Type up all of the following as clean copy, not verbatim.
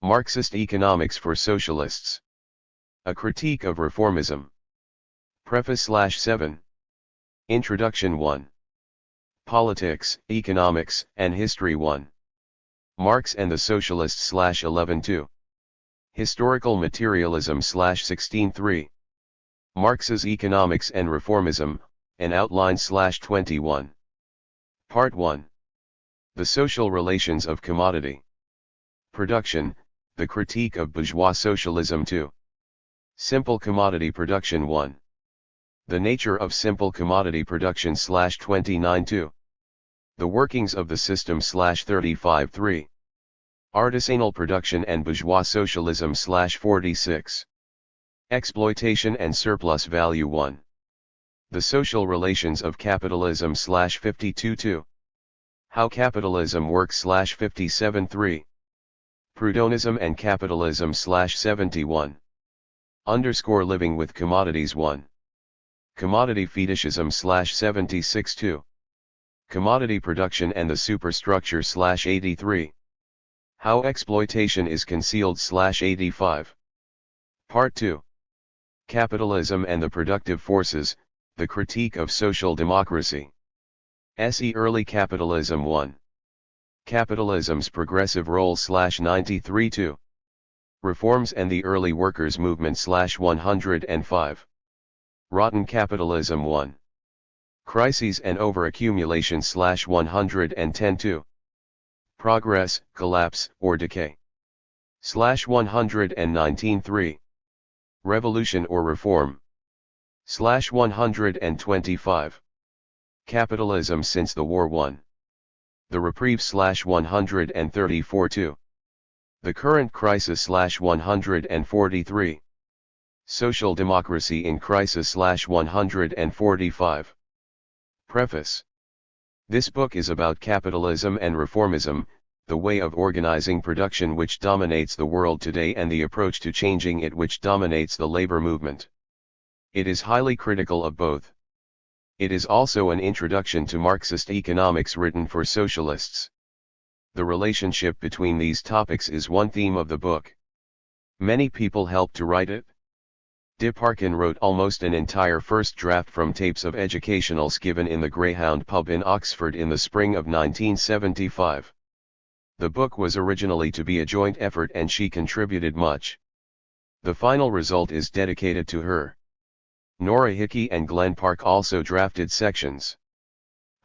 Marxist Economics for Socialists. A Critique of Reformism. Preface/7. Introduction 1. Politics, Economics, and History 1. Marx and the Socialists/11-2. Historical Materialism/16-3. Marx's Economics and Reformism, an Outline/21. Part 1. The Social Relations of Commodity Production, the Critique of Bourgeois Socialism 2. Simple Commodity Production 1. The Nature of Simple Commodity Production/29-2. The Workings of the System/35-3. Artisanal Production and Bourgeois Socialism/46. Exploitation and Surplus Value 1. The Social Relations of Capitalism/52-2. How Capitalism Works/57-3. Prudhonism and Capitalism/71. Living with Commodities 1. Commodity Fetishism/76-2. Commodity Production and the Superstructure/83. How Exploitation is Concealed/85. Part 2. Capitalism and the Productive Forces, the Critique of Social Democracy. SE Early Capitalism 1. Capitalism's Progressive Role/93-2. Reforms and the Early Workers' Movement/105. Rotten Capitalism 1. Crises and Overaccumulation/110-2. Progress, Collapse, or Decay. /119-3. Revolution or Reform. /125. Capitalism since the War 1. The Reprieve /134-2. The Current Crisis /143. Social Democracy in Crisis /145. Preface. This book is about capitalism and reformism, the way of organizing production which dominates the world today and the approach to changing it which dominates the labor movement. It is highly critical of both. It is also an introduction to Marxist economics written for socialists. The relationship between these topics is one theme of the book. Many people helped to write it. De Parkin wrote almost an entire first draft from tapes of educationals given in the Greyhound pub in Oxford in the spring of 1975. The book was originally to be a joint effort and she contributed much. The final result is dedicated to her. Nora Hickey and Glenn Park also drafted sections.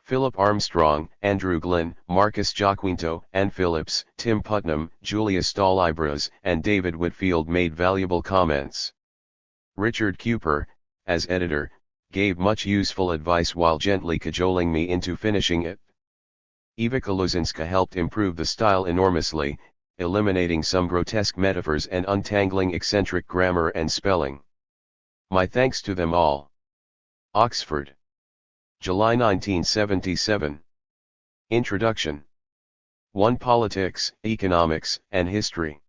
Philip Armstrong, Andrew Glynn, Marcus Jacquinto, Ann Phillips, Tim Putnam, Julia Stahl-Ibras, and David Whitfield made valuable comments. Richard Cooper, as editor, gave much useful advice while gently cajoling me into finishing it. Eva Kaluzinska helped improve the style enormously, eliminating some grotesque metaphors and untangling eccentric grammar and spelling. My thanks to them all. Oxford. July 1977. Introduction. 1. Politics, Economics, and History.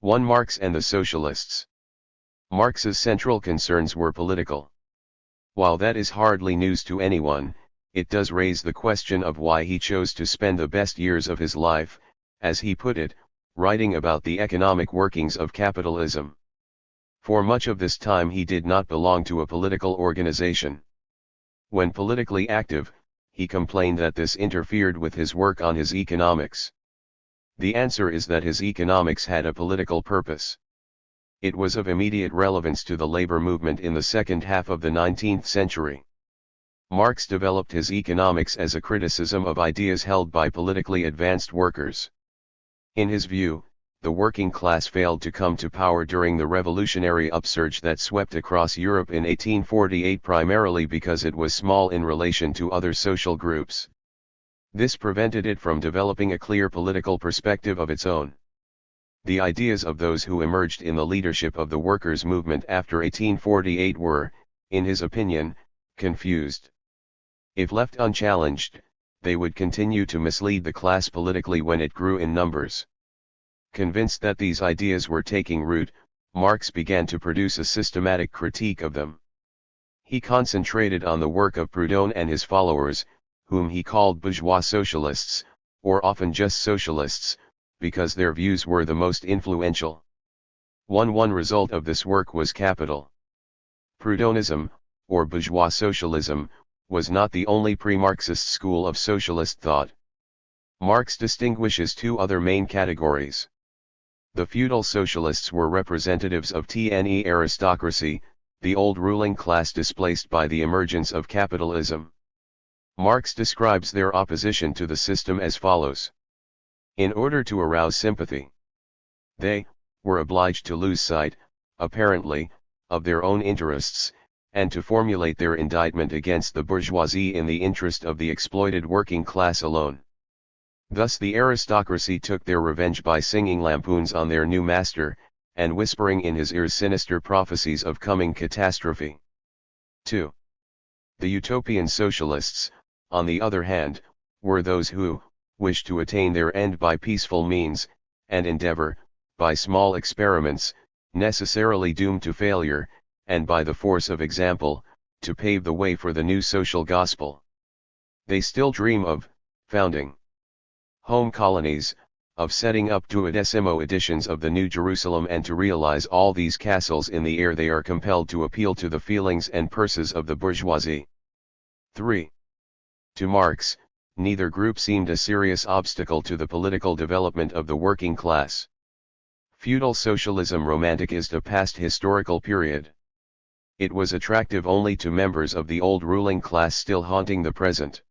1. Marx and the Socialists. Marx's central concerns were political. While that is hardly news to anyone, it does raise the question of why he chose to spend the best years of his life, as he put it, writing about the economic workings of capitalism. For much of this time he did not belong to a political organization. When politically active, he complained that this interfered with his work on his economics. The answer is that his economics had a political purpose. It was of immediate relevance to the labor movement in the second half of the 19th century. Marx developed his economics as a criticism of ideas held by politically advanced workers. In his view, the working class failed to come to power during the revolutionary upsurge that swept across Europe in 1848 primarily because it was small in relation to other social groups. This prevented it from developing a clear political perspective of its own. The ideas of those who emerged in the leadership of the workers' movement after 1848 were, in his opinion, confused. If left unchallenged, they would continue to mislead the class politically when it grew in numbers. Convinced that these ideas were taking root, Marx began to produce a systematic critique of them. He concentrated on the work of Proudhon and his followers, whom he called bourgeois socialists, or often just socialists, because their views were the most influential. One result of this work was capital. Proudhonism, or bourgeois socialism, was not the only pre-Marxist school of socialist thought. Marx distinguishes two other main categories. The feudal socialists were representatives of the aristocracy, the old ruling class displaced by the emergence of capitalism. Marx describes their opposition to the system as follows. In order to arouse sympathy, they were obliged to lose sight, apparently, of their own interests, and to formulate their indictment against the bourgeoisie in the interest of the exploited working class alone. Thus the aristocracy took their revenge by singing lampoons on their new master, and whispering in his ears sinister prophecies of coming catastrophe. 2. The utopian socialists, on the other hand, were those who wished to attain their end by peaceful means, and endeavor, by small experiments, necessarily doomed to failure, and by the force of example, to pave the way for the new social gospel. They still dream of founding home colonies, of setting up duodecimo editions of the New Jerusalem, and to realize all these castles in the air they are compelled to appeal to the feelings and purses of the bourgeoisie. 3. To Marx, neither group seemed a serious obstacle to the political development of the working class. Feudal socialism romanticized a past historical period. It was attractive only to members of the old ruling class still haunting the present.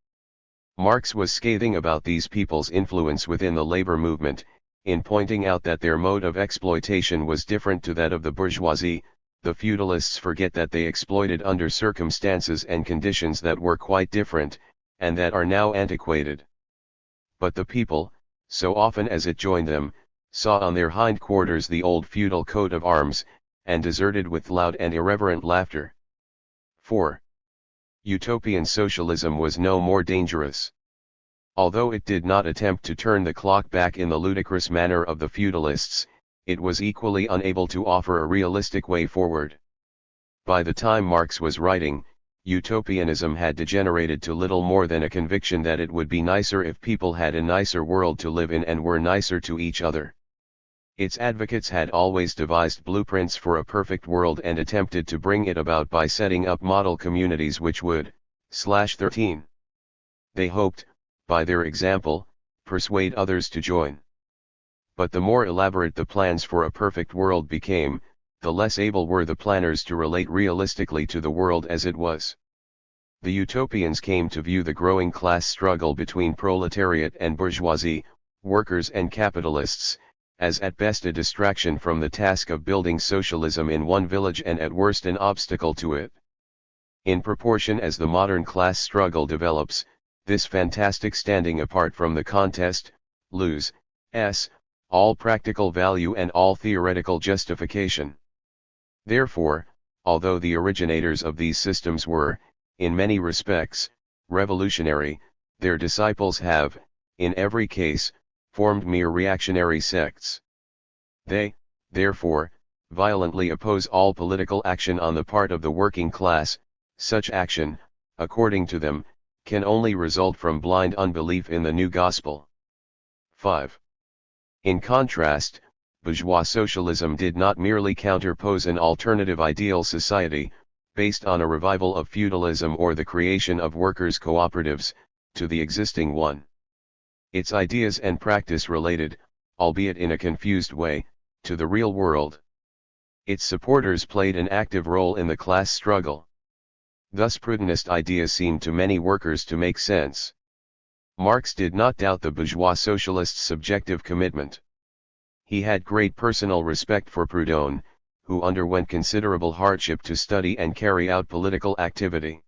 Marx was scathing about these people's influence within the labor movement, in pointing out that their mode of exploitation was different to that of the bourgeoisie. The feudalists forget that they exploited under circumstances and conditions that were quite different, and that are now antiquated. But the people, so often as it joined them, saw on their hindquarters the old feudal coat of arms, and deserted with loud and irreverent laughter. 4. Utopian socialism was no more dangerous. Although it did not attempt to turn the clock back in the ludicrous manner of the feudalists, it was equally unable to offer a realistic way forward. By the time Marx was writing, utopianism had degenerated to little more than a conviction that it would be nicer if people had a nicer world to live in and were nicer to each other. Its advocates had always devised blueprints for a perfect world and attempted to bring it about by setting up model communities which would, /13. They hoped, by their example, persuade others to join. But the more elaborate the plans for a perfect world became, the less able were the planners to relate realistically to the world as it was. The utopians came to view the growing class struggle between proletariat and bourgeoisie, workers and capitalists, as at best a distraction from the task of building socialism in one village and at worst an obstacle to it. In proportion as the modern class struggle develops, this fantastic standing apart from the contest, loses all practical value and all theoretical justification. Therefore, although the originators of these systems were, in many respects, revolutionary, their disciples have, in every case, formed mere reactionary sects. They, therefore, violently oppose all political action on the part of the working class. Such action, according to them, can only result from blind unbelief in the new gospel. 5. In contrast, bourgeois socialism did not merely counterpose an alternative ideal society, based on a revival of feudalism or the creation of workers' cooperatives, to the existing one. Its ideas and practice related, albeit in a confused way, to the real world. Its supporters played an active role in the class struggle. Thus Proudhonist ideas seemed to many workers to make sense. Marx did not doubt the bourgeois socialists' subjective commitment. He had great personal respect for Proudhon, who underwent considerable hardship to study and carry out political activity.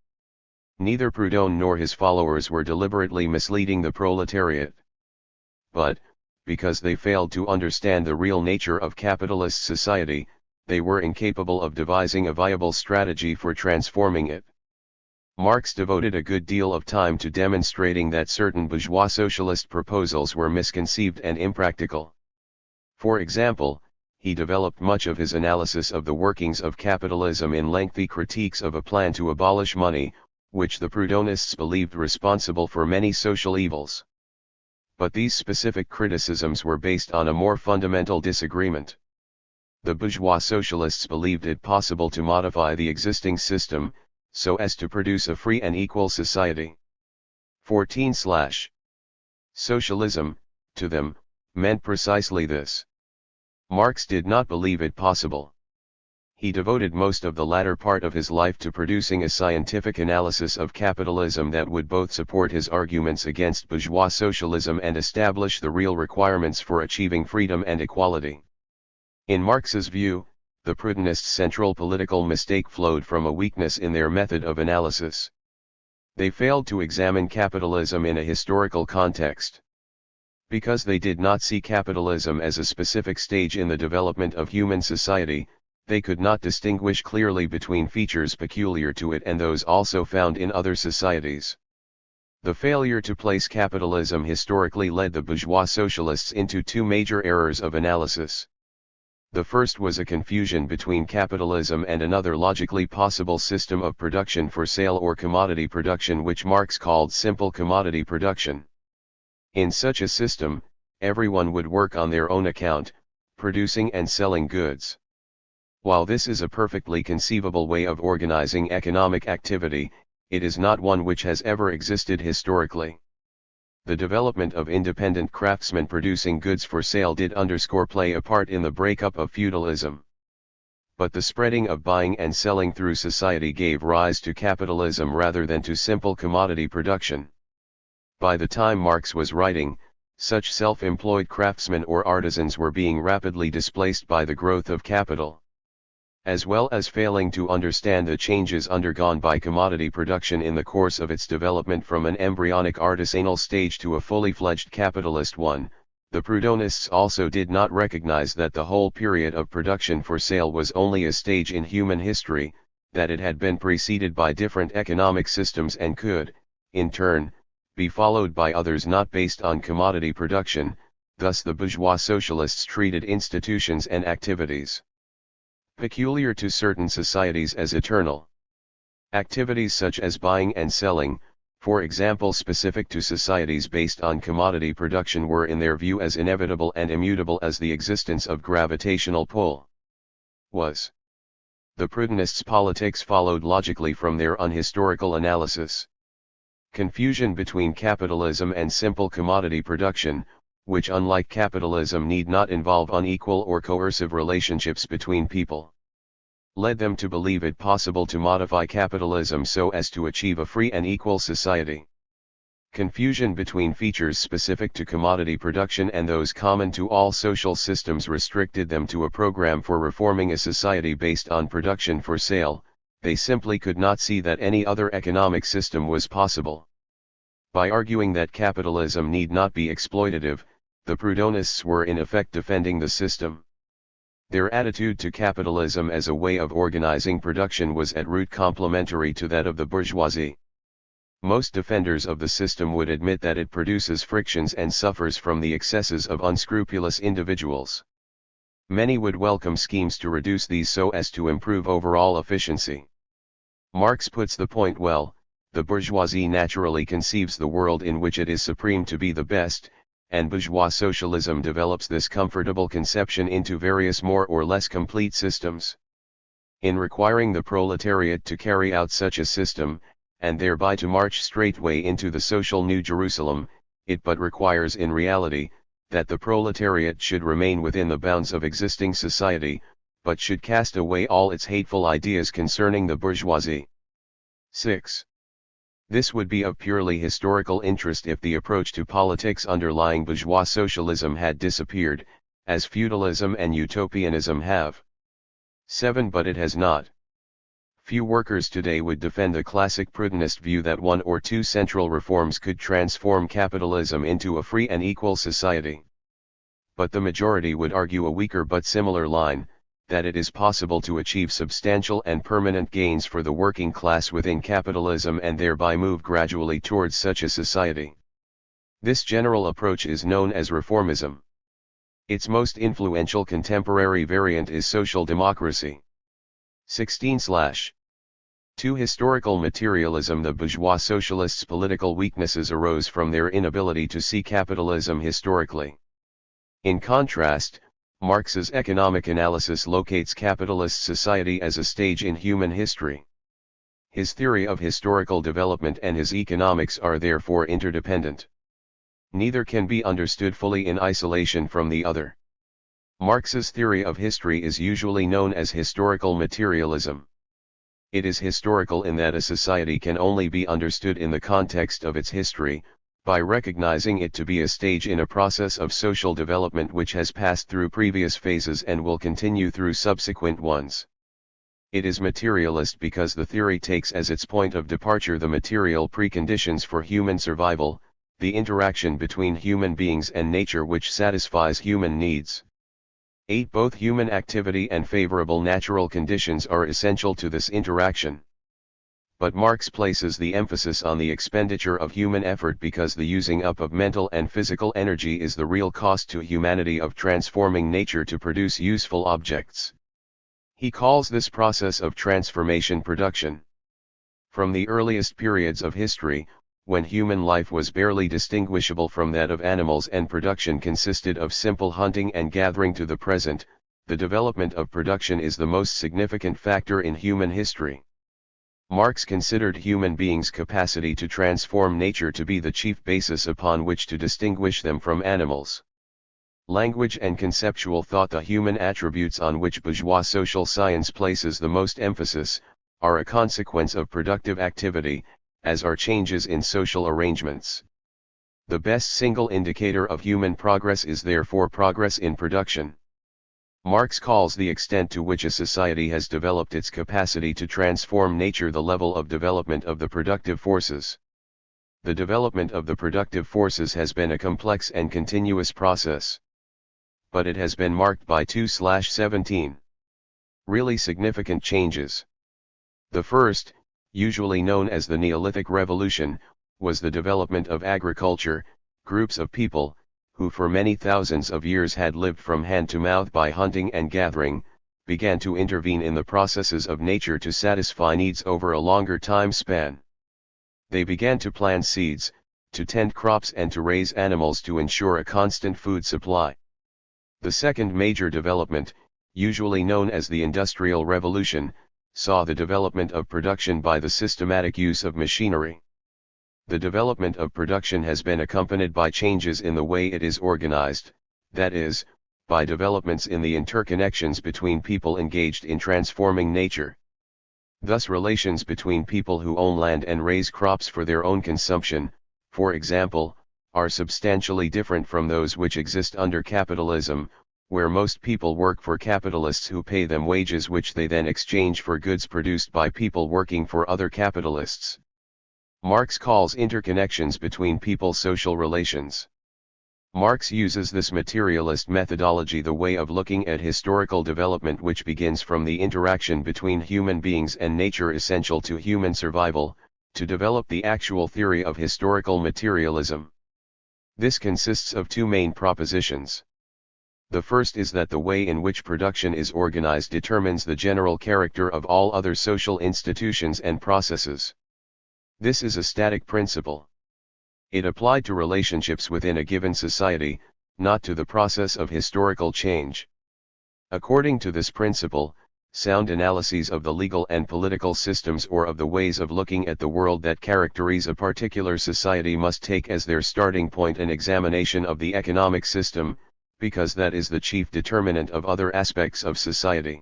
Neither Proudhon nor his followers were deliberately misleading the proletariat. But, because they failed to understand the real nature of capitalist society, they were incapable of devising a viable strategy for transforming it. Marx devoted a good deal of time to demonstrating that certain bourgeois socialist proposals were misconceived and impractical. For example, he developed much of his analysis of the workings of capitalism in lengthy critiques of a plan to abolish money, which the Proudhonists believed responsible for many social evils. But these specific criticisms were based on a more fundamental disagreement. The bourgeois socialists believed it possible to modify the existing system, so as to produce a free and equal society. 14. Socialism, to them, meant precisely this. Marx did not believe it possible. He devoted most of the latter part of his life to producing a scientific analysis of capitalism that would both support his arguments against bourgeois socialism and establish the real requirements for achieving freedom and equality. In Marx's view, the Proudhonists' central political mistake flowed from a weakness in their method of analysis. They failed to examine capitalism in a historical context. Because they did not see capitalism as a specific stage in the development of human society, they could not distinguish clearly between features peculiar to it and those also found in other societies. The failure to place capitalism historically led the bourgeois socialists into two major errors of analysis. The first was a confusion between capitalism and another logically possible system of production for sale or commodity production, which Marx called simple commodity production. In such a system, everyone would work on their own account, producing and selling goods. While this is a perfectly conceivable way of organizing economic activity, it is not one which has ever existed historically. The development of independent craftsmen producing goods for sale did play a part in the breakup of feudalism. But the spreading of buying and selling through society gave rise to capitalism rather than to simple commodity production. By the time Marx was writing, such self-employed craftsmen or artisans were being rapidly displaced by the growth of capital. As well as failing to understand the changes undergone by commodity production in the course of its development from an embryonic artisanal stage to a fully fledged capitalist one, the Proudhonists also did not recognize that the whole period of production for sale was only a stage in human history, that it had been preceded by different economic systems and could, in turn, be followed by others not based on commodity production. Thus the bourgeois socialists treated institutions and activities peculiar to certain societies as eternal. Activities such as buying and selling, for example specific to societies based on commodity production, were in their view as inevitable and immutable as the existence of gravitational pull was. The Proudhonists' politics followed logically from their unhistorical analysis. Confusion between capitalism and simple commodity production, which unlike capitalism need not involve unequal or coercive relationships between people, led them to believe it possible to modify capitalism so as to achieve a free and equal society. Confusion between features specific to commodity production and those common to all social systems restricted them to a program for reforming a society based on production for sale. They simply could not see that any other economic system was possible. By arguing that capitalism need not be exploitative, the Proudhonists were in effect defending the system. Their attitude to capitalism as a way of organizing production was at root complementary to that of the bourgeoisie. Most defenders of the system would admit that it produces frictions and suffers from the excesses of unscrupulous individuals. Many would welcome schemes to reduce these so as to improve overall efficiency. Marx puts the point well: the bourgeoisie naturally conceives the world in which it is supreme to be the best, and bourgeois socialism develops this comfortable conception into various more or less complete systems. In requiring the proletariat to carry out such a system, and thereby to march straightway into the social New Jerusalem, it but requires in reality, that the proletariat should remain within the bounds of existing society, but should cast away all its hateful ideas concerning the bourgeoisie. 6. This would be of purely historical interest if the approach to politics underlying bourgeois socialism had disappeared, as feudalism and utopianism have. 7. But it has not. Few workers today would defend the classic Proudhonist view that one or two central reforms could transform capitalism into a free and equal society. But the majority would argue a weaker but similar line, that it is possible to achieve substantial and permanent gains for the working class within capitalism and thereby move gradually towards such a society. This general approach is known as reformism. Its most influential contemporary variant is social democracy. 16. To historical materialism, the bourgeois socialists' political weaknesses arose from their inability to see capitalism historically. In contrast, Marx's economic analysis locates capitalist society as a stage in human history. His theory of historical development and his economics are therefore interdependent. Neither can be understood fully in isolation from the other. Marx's theory of history is usually known as historical materialism. It is historical in that a society can only be understood in the context of its history, by recognizing it to be a stage in a process of social development which has passed through previous phases and will continue through subsequent ones. It is materialist because the theory takes as its point of departure the material preconditions for human survival, the interaction between human beings and nature which satisfies human needs. 8. Both human activity and favorable natural conditions are essential to this interaction. But Marx places the emphasis on the expenditure of human effort because the using up of mental and physical energy is the real cost to humanity of transforming nature to produce useful objects. He calls this process of transformation production. From the earliest periods of history, when human life was barely distinguishable from that of animals and production consisted of simple hunting and gathering, to the present, the development of production is the most significant factor in human history. Marx considered human beings' capacity to transform nature to be the chief basis upon which to distinguish them from animals. Language and conceptual thought, the human attributes on which bourgeois social science places the most emphasis, are a consequence of productive activity, as are changes in social arrangements. The best single indicator of human progress is therefore progress in production. Marx calls the extent to which a society has developed its capacity to transform nature the level of development of the productive forces. The development of the productive forces has been a complex and continuous process. But it has been marked by 2/17 really significant changes. The first, usually known as the Neolithic Revolution, was the development of agriculture. Groups of people, who for many thousands of years had lived from hand to mouth by hunting and gathering, began to intervene in the processes of nature to satisfy needs over a longer time span. They began to plant seeds, to tend crops and to raise animals to ensure a constant food supply. The second major development, usually known as the Industrial Revolution, saw the development of production by the systematic use of machinery. The development of production has been accompanied by changes in the way it is organized, that is, by developments in the interconnections between people engaged in transforming nature. Thus, relations between people who own land and raise crops for their own consumption, for example, are substantially different from those which exist under capitalism, where most people work for capitalists who pay them wages which they then exchange for goods produced by people working for other capitalists. Marx calls interconnections between people social relations. Marx uses this materialist methodology, the way of looking at historical development which begins from the interaction between human beings and nature essential to human survival, to develop the actual theory of historical materialism. This consists of two main propositions. The first is that the way in which production is organized determines the general character of all other social institutions and processes. This is a static principle. It applied to relationships within a given society, not to the process of historical change. According to this principle, sound analyses of the legal and political systems or of the ways of looking at the world that characterize a particular society must take as their starting point an examination of the economic system, because that is the chief determinant of other aspects of society.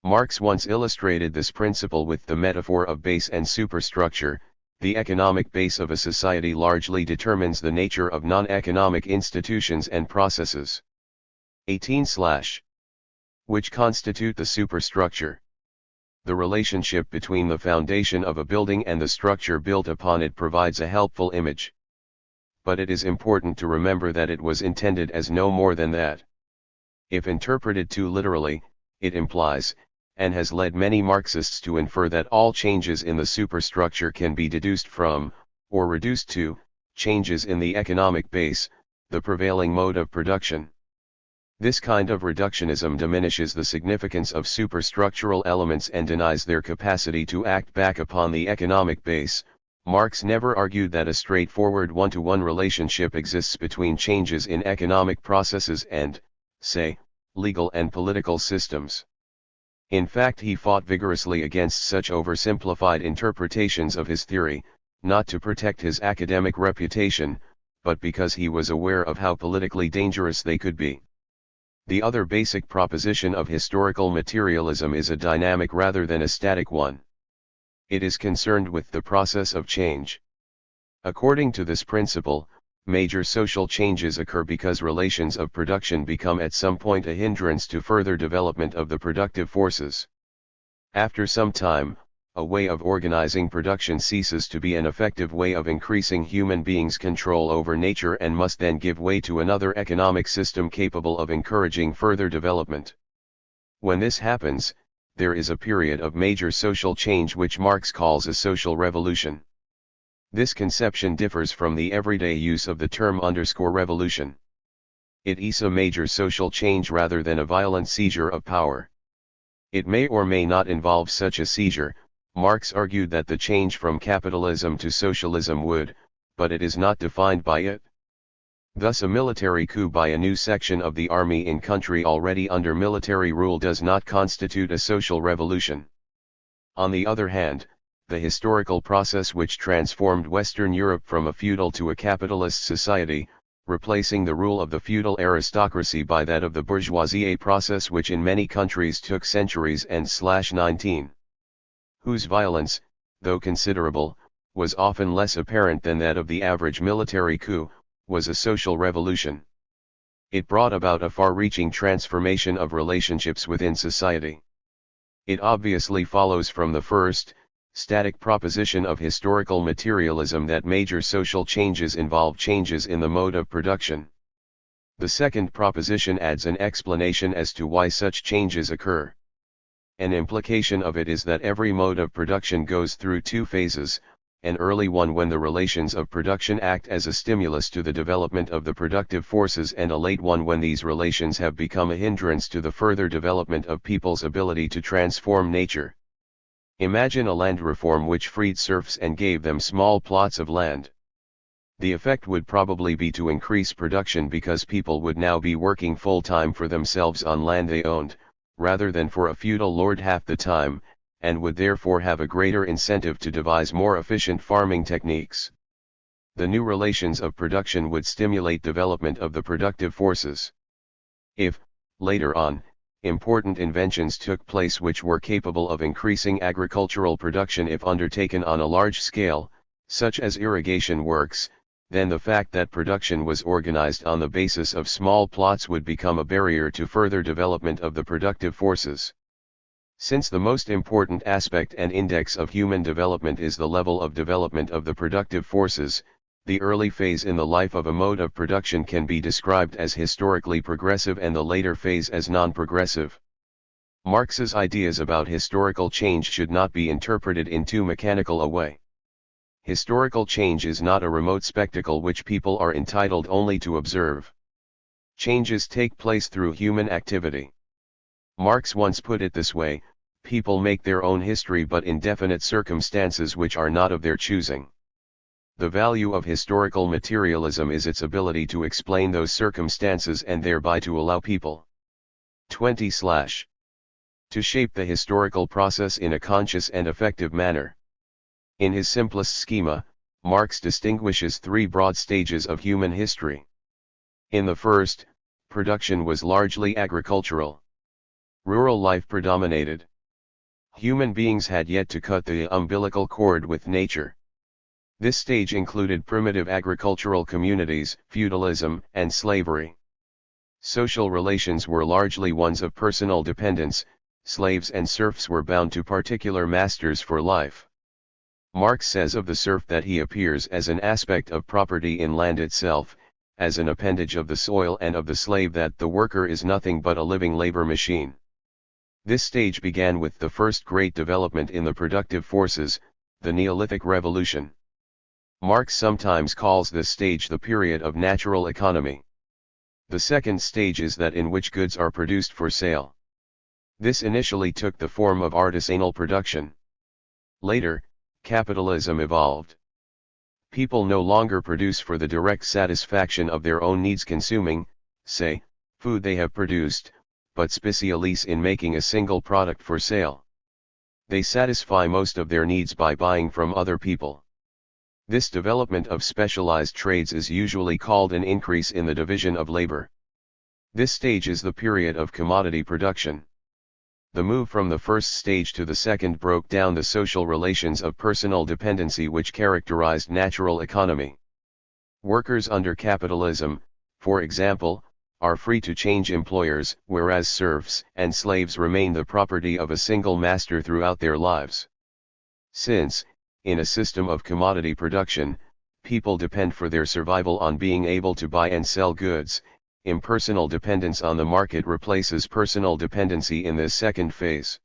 Marx once illustrated this principle with the metaphor of base and superstructure. The economic base of a society largely determines the nature of non-economic institutions and processes. 18/ which constitute the superstructure. The relationship between the foundation of a building and the structure built upon it provides a helpful image. But it is important to remember that it was intended as no more than that. If interpreted too literally, it implies, and has led many Marxists to infer, that all changes in the superstructure can be deduced from, or reduced to, changes in the economic base, the prevailing mode of production. This kind of reductionism diminishes the significance of superstructural elements and denies their capacity to act back upon the economic base. Marx never argued that a straightforward one-to-one relationship exists between changes in economic processes and, say, legal and political systems. In fact, he fought vigorously against such oversimplified interpretations of his theory, not to protect his academic reputation, but because he was aware of how politically dangerous they could be. The other basic proposition of historical materialism is a dynamic rather than a static one. It is concerned with the process of change. According to this principle, major social changes occur because relations of production become at some point a hindrance to further development of the productive forces. After some time, a way of organizing production ceases to be an effective way of increasing human beings' control over nature and must then give way to another economic system capable of encouraging further development. When this happens, there is a period of major social change which Marx calls a social revolution. This conception differs from the everyday use of the term _revolution. It is a major social change rather than a violent seizure of power. It may or may not involve such a seizure. Marx argued that the change from capitalism to socialism would, but it is not defined by it. Thus a military coup by a new section of the army in country already under military rule does not constitute a social revolution. On the other hand, the historical process which transformed Western Europe from a feudal to a capitalist society, replacing the rule of the feudal aristocracy by that of the bourgeoisie, a process which in many countries took centuries and /19. Whose violence, though considerable, was often less apparent than that of the average military coup, was a social revolution. It brought about a far-reaching transformation of relationships within society. It obviously follows from the first, static proposition of historical materialism that major social changes involve changes in the mode of production. The second proposition adds an explanation as to why such changes occur. An implication of it is that every mode of production goes through two phases, an early one when the relations of production act as a stimulus to the development of the productive forces, and a late one when these relations have become a hindrance to the further development of people's ability to transform nature. Imagine a land reform which freed serfs and gave them small plots of land. The effect would probably be to increase production because people would now be working full-time for themselves on land they owned, rather than for a feudal lord half the time, and would therefore have a greater incentive to devise more efficient farming techniques. The new relations of production would stimulate development of the productive forces. If, later on, important inventions took place which were capable of increasing agricultural production if undertaken on a large scale, such as irrigation works, then the fact that production was organized on the basis of small plots would become a barrier to further development of the productive forces. Since the most important aspect and index of human development is the level of development of the productive forces, the early phase in the life of a mode of production can be described as historically progressive and the later phase as non-progressive. Marx's ideas about historical change should not be interpreted in too mechanical a way. Historical change is not a remote spectacle which people are entitled only to observe. Changes take place through human activity. Marx once put it this way: people make their own history but in definite circumstances which are not of their choosing. The value of historical materialism is its ability to explain those circumstances and thereby to allow people 20/ to shape the historical process in a conscious and effective manner. In his simplest schema, Marx distinguishes three broad stages of human history. In the first, production was largely agricultural. Rural life predominated. Human beings had yet to cut the umbilical cord with nature. This stage included primitive agricultural communities, feudalism, and slavery. Social relations were largely ones of personal dependence. Slaves and serfs were bound to particular masters for life. Marx says of the serf that he appears as an aspect of property in land itself, as an appendage of the soil, and of the slave that the worker is nothing but a living labor machine. This stage began with the first great development in the productive forces, the Neolithic Revolution. Marx sometimes calls this stage the period of natural economy. The second stage is that in which goods are produced for sale. This initially took the form of artisanal production. Later, capitalism evolved. People no longer produce for the direct satisfaction of their own needs, consuming, say, food they have produced, but specialize in making a single product for sale. They satisfy most of their needs by buying from other people. This development of specialized trades is usually called an increase in the division of labor. This stage is the period of commodity production. The move from the first stage to the second broke down the social relations of personal dependency which characterized natural economy. Workers under capitalism, for example, are free to change employers, whereas serfs and slaves remain the property of a single master throughout their lives. Since, in a system of commodity production, people depend for their survival on being able to buy and sell goods, impersonal dependence on the market replaces personal dependency in this second phase.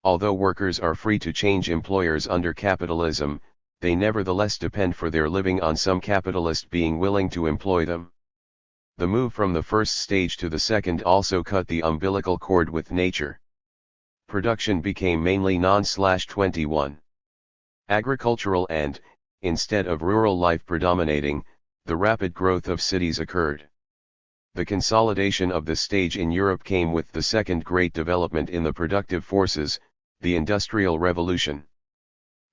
Although workers are free to change employers under capitalism, they nevertheless depend for their living on some capitalist being willing to employ them. The move from the first stage to the second also cut the umbilical cord with nature. Production became mainly non-21. Agricultural and, instead of rural life predominating, the rapid growth of cities occurred. The consolidation of this stage in Europe came with the second great development in the productive forces, the Industrial Revolution.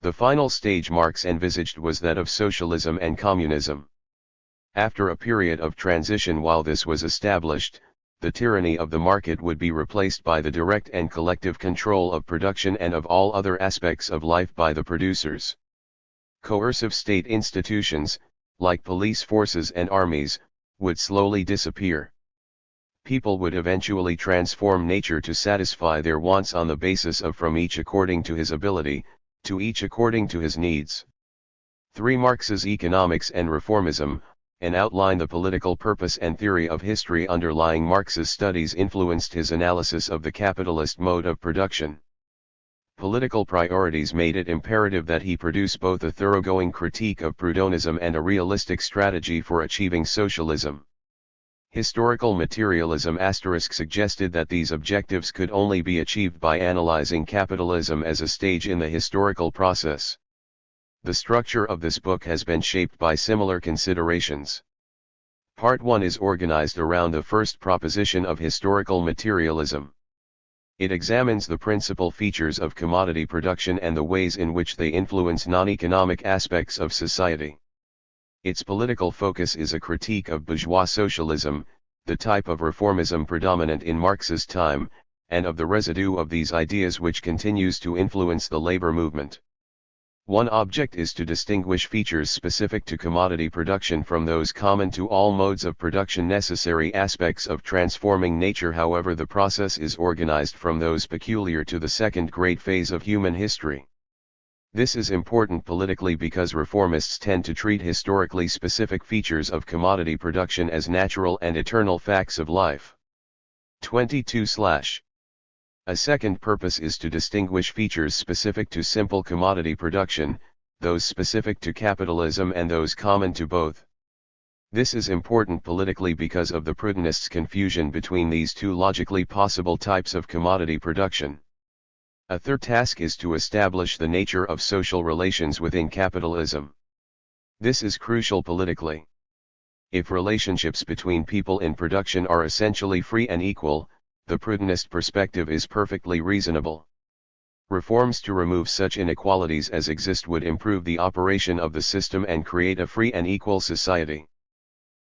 The final stage Marx envisaged was that of socialism and communism. After a period of transition while this was established, the tyranny of the market would be replaced by the direct and collective control of production and of all other aspects of life by the producers. Coercive state institutions, like police forces and armies, would slowly disappear. People would eventually transform nature to satisfy their wants on the basis of from each according to his ability, to each according to his needs. 3. Marx's Economics and Reformism, and outline the political purpose and theory of history underlying Marx's studies influenced his analysis of the capitalist mode of production. Political priorities made it imperative that he produce both a thoroughgoing critique of Proudhonism and a realistic strategy for achieving socialism. Historical materialism * suggested that these objectives could only be achieved by analyzing capitalism as a stage in the historical process. The structure of this book has been shaped by similar considerations. Part 1 is organized around the first proposition of historical materialism. It examines the principal features of commodity production and the ways in which they influence non-economic aspects of society. Its political focus is a critique of bourgeois socialism, the type of reformism predominant in Marx's time, and of the residue of these ideas which continues to influence the labor movement. One object is to distinguish features specific to commodity production from those common to all modes of production, necessary aspects of transforming nature. However, the process is organized from those peculiar to the second great phase of human history. This is important politically because reformists tend to treat historically specific features of commodity production as natural and eternal facts of life. 22. A second purpose is to distinguish features specific to simple commodity production, those specific to capitalism and those common to both. This is important politically because of the Proudhonists' confusion between these two logically possible types of commodity production. A third task is to establish the nature of social relations within capitalism. This is crucial politically. If relationships between people in production are essentially free and equal, the Proudhonist perspective is perfectly reasonable. Reforms to remove such inequalities as exist would improve the operation of the system and create a free and equal society.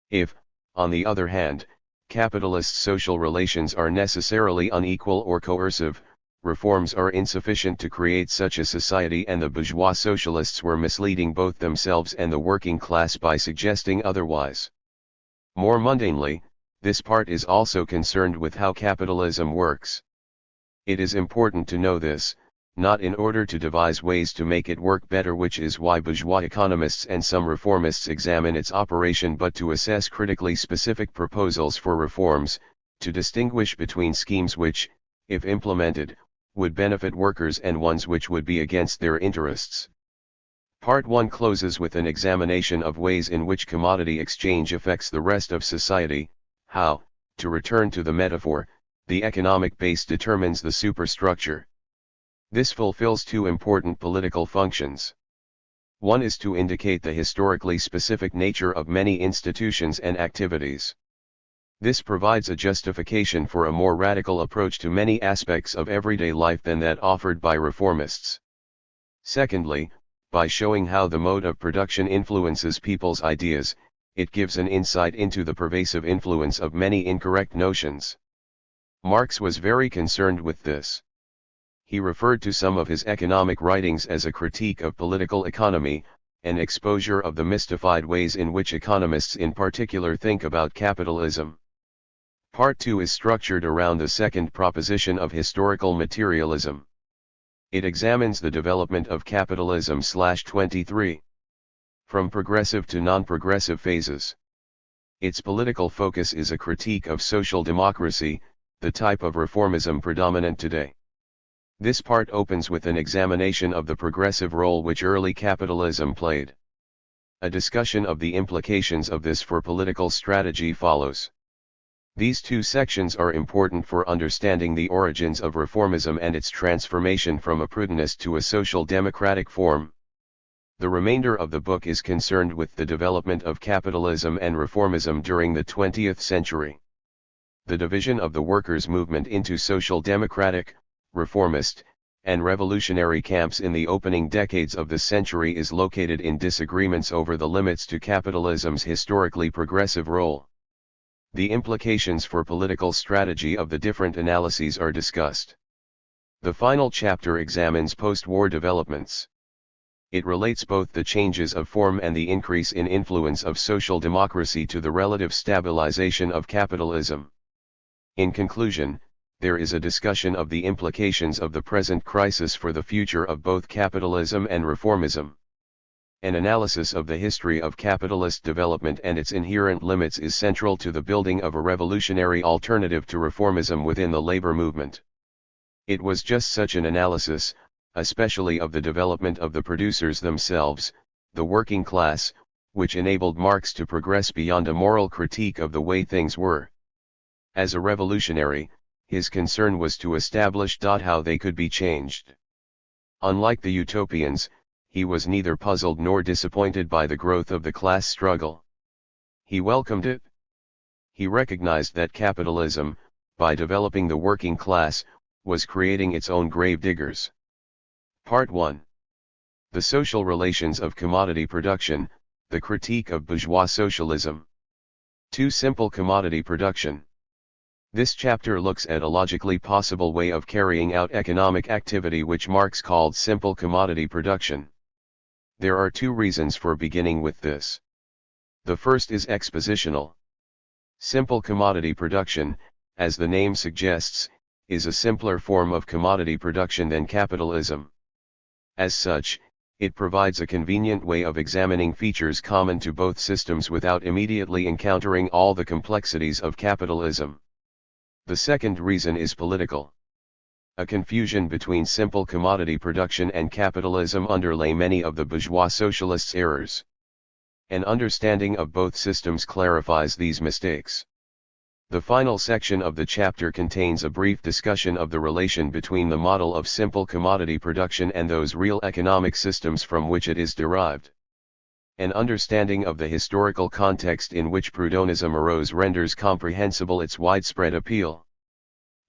If, on the other hand, capitalist social relations are necessarily unequal or coercive, reforms are insufficient to create such a society, and the bourgeois socialists were misleading both themselves and the working class by suggesting otherwise. More mundanely, this part is also concerned with how capitalism works. It is important to know this, not in order to devise ways to make it work better, which is why bourgeois economists and some reformists examine its operation, but to assess critically specific proposals for reforms, to distinguish between schemes which, if implemented, would benefit workers and ones which would be against their interests. Part 1 closes with an examination of ways in which commodity exchange affects the rest of society, how, to return to the metaphor, the economic base determines the superstructure. This fulfills two important political functions. One is to indicate the historically specific nature of many institutions and activities. This provides a justification for a more radical approach to many aspects of everyday life than that offered by reformists. Secondly, by showing how the mode of production influences people's ideas, it gives an insight into the pervasive influence of many incorrect notions. Marx was very concerned with this. He referred to some of his economic writings as a critique of political economy, an exposure of the mystified ways in which economists in particular think about capitalism. Part 2 is structured around the second proposition of historical materialism. It examines the development of capitalism/23. From progressive to non-progressive phases. Its political focus is a critique of social democracy, the type of reformism predominant today. This part opens with an examination of the progressive role which early capitalism played. A discussion of the implications of this for political strategy follows. These two sections are important for understanding the origins of reformism and its transformation from a Prudenist to a social democratic form. The remainder of the book is concerned with the development of capitalism and reformism during the 20th century. The division of the workers' movement into social democratic, reformist, and revolutionary camps in the opening decades of the century is located in disagreements over the limits to capitalism's historically progressive role. The implications for political strategy of the different analyses are discussed. The final chapter examines post-war developments. It relates both the changes of form and the increase in influence of social democracy to the relative stabilization of capitalism. In conclusion, there is a discussion of the implications of the present crisis for the future of both capitalism and reformism. An analysis of the history of capitalist development and its inherent limits is central to the building of a revolutionary alternative to reformism within the labor movement. It was just such an analysis, especially of the development of the producers themselves, the working class, which enabled Marx to progress beyond a moral critique of the way things were. As a revolutionary, his concern was to establish how they could be changed. Unlike the utopians, he was neither puzzled nor disappointed by the growth of the class struggle. He welcomed it. He recognized that capitalism, by developing the working class, was creating its own grave diggers. Part 1. The social relations of commodity production, the critique of bourgeois socialism. 2. Simple commodity production. This chapter looks at a logically possible way of carrying out economic activity which Marx called simple commodity production. There are two reasons for beginning with this. The first is expositional. Simple commodity production, as the name suggests, is a simpler form of commodity production than capitalism. As such, it provides a convenient way of examining features common to both systems without immediately encountering all the complexities of capitalism. The second reason is political. A confusion between simple commodity production and capitalism underlay many of the bourgeois socialists' errors. An understanding of both systems clarifies these mistakes. The final section of the chapter contains a brief discussion of the relation between the model of simple commodity production and those real economic systems from which it is derived. An understanding of the historical context in which Proudhonism arose renders comprehensible its widespread appeal.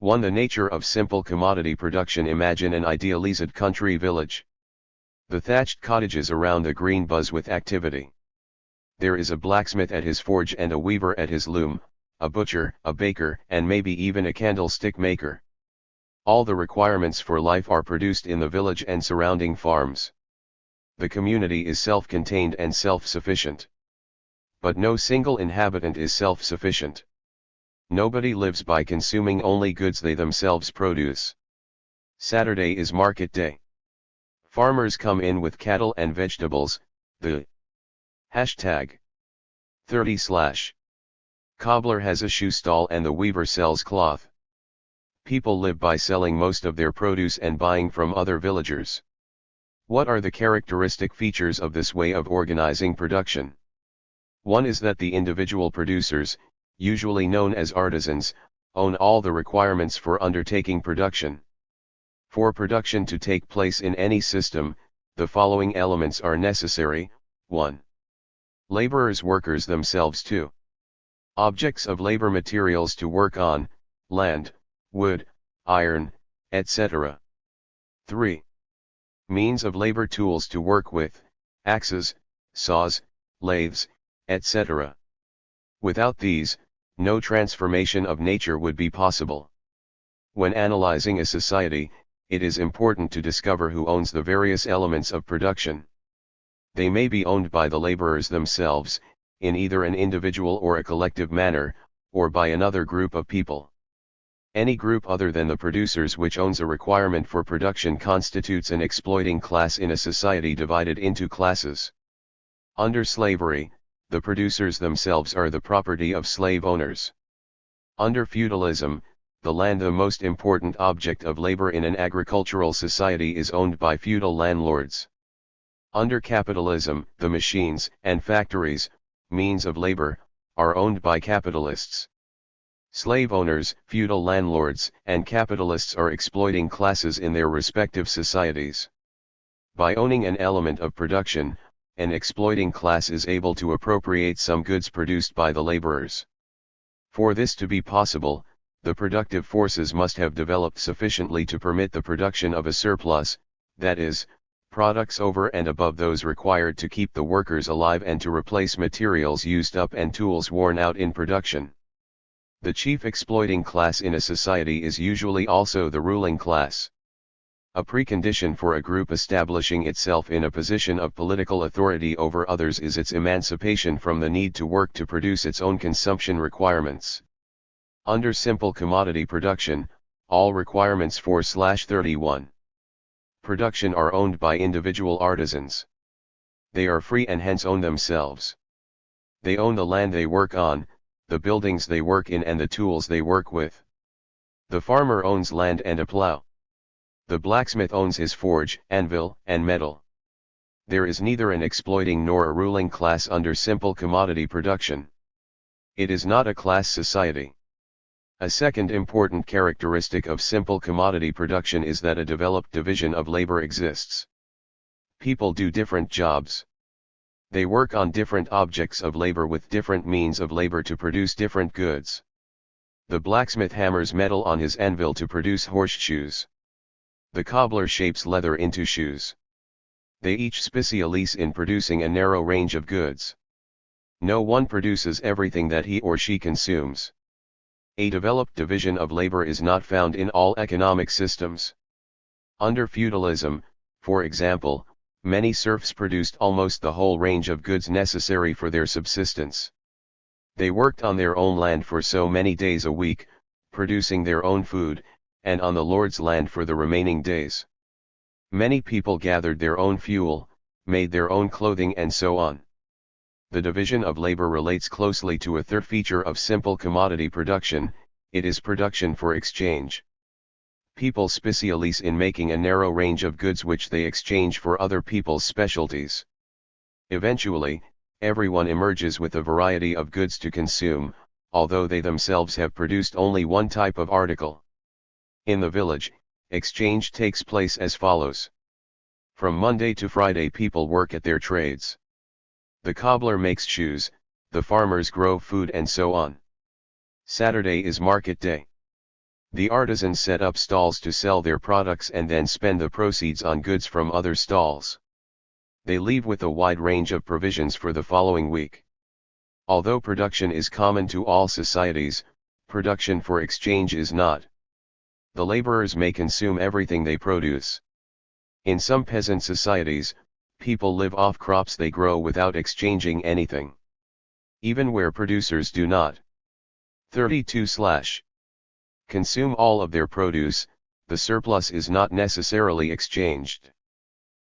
1. The nature of simple commodity production. Imagine an idealized country village. The thatched cottages around the green buzz with activity. There is a blacksmith at his forge and a weaver at his loom, a butcher, a baker, and maybe even a candlestick maker. All the requirements for life are produced in the village and surrounding farms. The community is self-contained and self-sufficient. But no single inhabitant is self-sufficient. Nobody lives by consuming only goods they themselves produce. Saturday is market day. Farmers come in with cattle and vegetables. The #30/ cobbler has a shoe stall and the weaver sells cloth. People live by selling most of their produce and buying from other villagers. What are the characteristic features of this way of organizing production? One is that the individual producers, usually known as artisans, own all the requirements for undertaking production. For production to take place in any system, the following elements are necessary: 1. Laborers, workers themselves. 2. Objects of labor, materials to work on, land, wood, iron, etc. 3. Means of labor, tools to work with, axes, saws, lathes, etc. Without these, no transformation of nature would be possible. When analyzing a society, it is important to discover who owns the various elements of production. They may be owned by the laborers themselves, in either an individual or a collective manner, or by another group of people. Any group other than the producers which owns a requirement for production constitutes an exploiting class in a society divided into classes. Under slavery, the producers themselves are the property of slave owners. Under feudalism, the land, the most important object of labor in an agricultural society, is owned by feudal landlords. Under capitalism, the machines and factories, means of labor, are owned by capitalists. Slave owners, feudal landlords, and capitalists are exploiting classes in their respective societies. By owning an element of production, an exploiting class is able to appropriate some goods produced by the laborers. For this to be possible, the productive forces must have developed sufficiently to permit the production of a surplus, that is, products over and above those required to keep the workers alive and to replace materials used up and tools worn out in production. The chief exploiting class in a society is usually also the ruling class. A precondition for a group establishing itself in a position of political authority over others is its emancipation from the need to work to produce its own consumption requirements. Under simple commodity production, all requirements for /31 production are owned by individual artisans. They are free and hence own themselves. They own the land they work on, the buildings they work in, and the tools they work with. The farmer owns land and a plow. The blacksmith owns his forge, anvil, and metal. There is neither an exploiting nor a ruling class under simple commodity production. It is not a class society. A second important characteristic of simple commodity production is that a developed division of labor exists. People do different jobs. They work on different objects of labor with different means of labor to produce different goods. The blacksmith hammers metal on his anvil to produce horseshoes. The cobbler shapes leather into shoes. They each specialize in producing a narrow range of goods. No one produces everything that he or she consumes. A developed division of labor is not found in all economic systems. Under feudalism, for example, many serfs produced almost the whole range of goods necessary for their subsistence. They worked on their own land for so many days a week, producing their own food, and on the lord's land for the remaining days. Many people gathered their own fuel, made their own clothing, and so on. The division of labor relates closely to a third feature of simple commodity production: it is production for exchange. People specialize in making a narrow range of goods which they exchange for other people's specialties. Eventually, everyone emerges with a variety of goods to consume, although they themselves have produced only one type of article. In the village, exchange takes place as follows. From Monday to Friday people work at their trades. The cobbler makes shoes, the farmers grow food, and so on. Saturday is market day. The artisans set up stalls to sell their products and then spend the proceeds on goods from other stalls. They leave with a wide range of provisions for the following week. Although production is common to all societies, production for exchange is not. The laborers may consume everything they produce. In some peasant societies, people live off crops they grow without exchanging anything. Even where producers do not 32/ consume all of their produce, the surplus is not necessarily exchanged.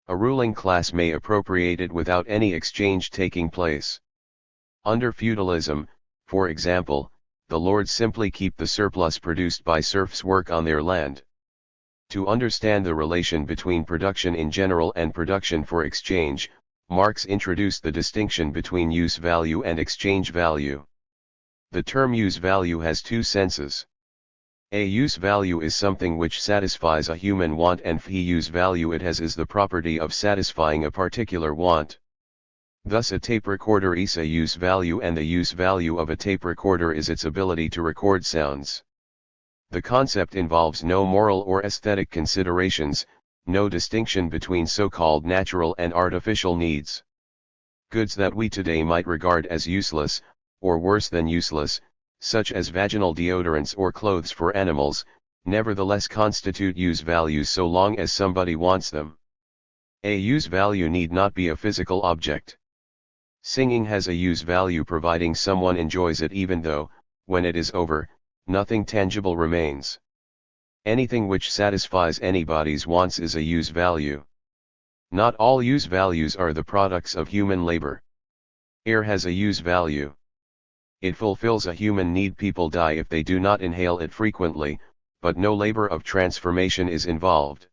A ruling class may appropriate it without any exchange taking place. Under feudalism, for example, the lords simply keep the surplus produced by serfs' work on their land. To understand the relation between production in general and production for exchange, Marx introduced the distinction between use value and exchange value. The term use value has two senses. A use value is something which satisfies a human want, and f use value it has is the property of satisfying a particular want. Thus a tape recorder is a use value, and the use value of a tape recorder is its ability to record sounds. The concept involves no moral or aesthetic considerations, no distinction between so-called natural and artificial needs. Goods that we today might regard as useless, or worse than useless, such as vaginal deodorants or clothes for animals, nevertheless constitute use values so long as somebody wants them. A use value need not be a physical object. Singing has a use value providing someone enjoys it, even though, when it is over, nothing tangible remains. Anything which satisfies anybody's wants is a use value. Not all use values are the products of human labor. Air has a use value. It fulfills a human need. People die if they do not inhale it frequently, but no labor of transformation is involved.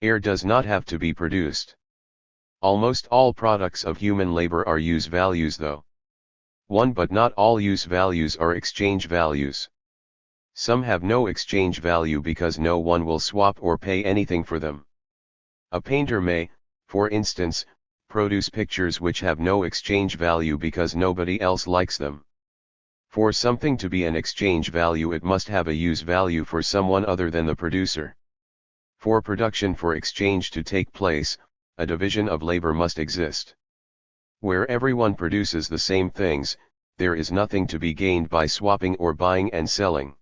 Air does not have to be produced. Almost all products of human labor are use values, though. But not all use values are exchange values. Some have no exchange value because no one will swap or pay anything for them. A painter may, for instance, produce pictures which have no exchange value because nobody else likes them. For something to be an exchange value, it must have a use value for someone other than the producer. For production for exchange to take place, a division of labor must exist. Where everyone produces the same things, there is nothing to be gained by swapping or buying and selling.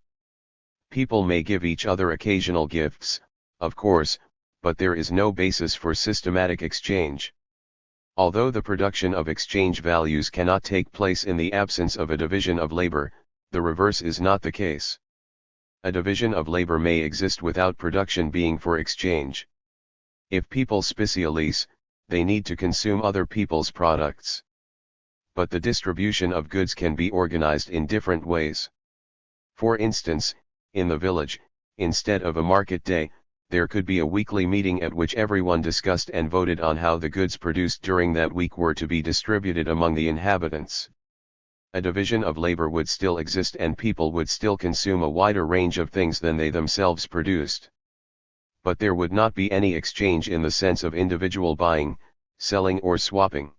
People may give each other occasional gifts, of course, but there is no basis for systematic exchange. Although the production of exchange values cannot take place in the absence of a division of labor, the reverse is not the case. A division of labor may exist without production being for exchange. If people specialize, they need to consume other people's products. But the distribution of goods can be organized in different ways. For instance, in the village, instead of a market day, there could be a weekly meeting at which everyone discussed and voted on how the goods produced during that week were to be distributed among the inhabitants. A division of labor would still exist, and people would still consume a wider range of things than they themselves produced. But there would not be any exchange in the sense of individual buying, selling or swapping.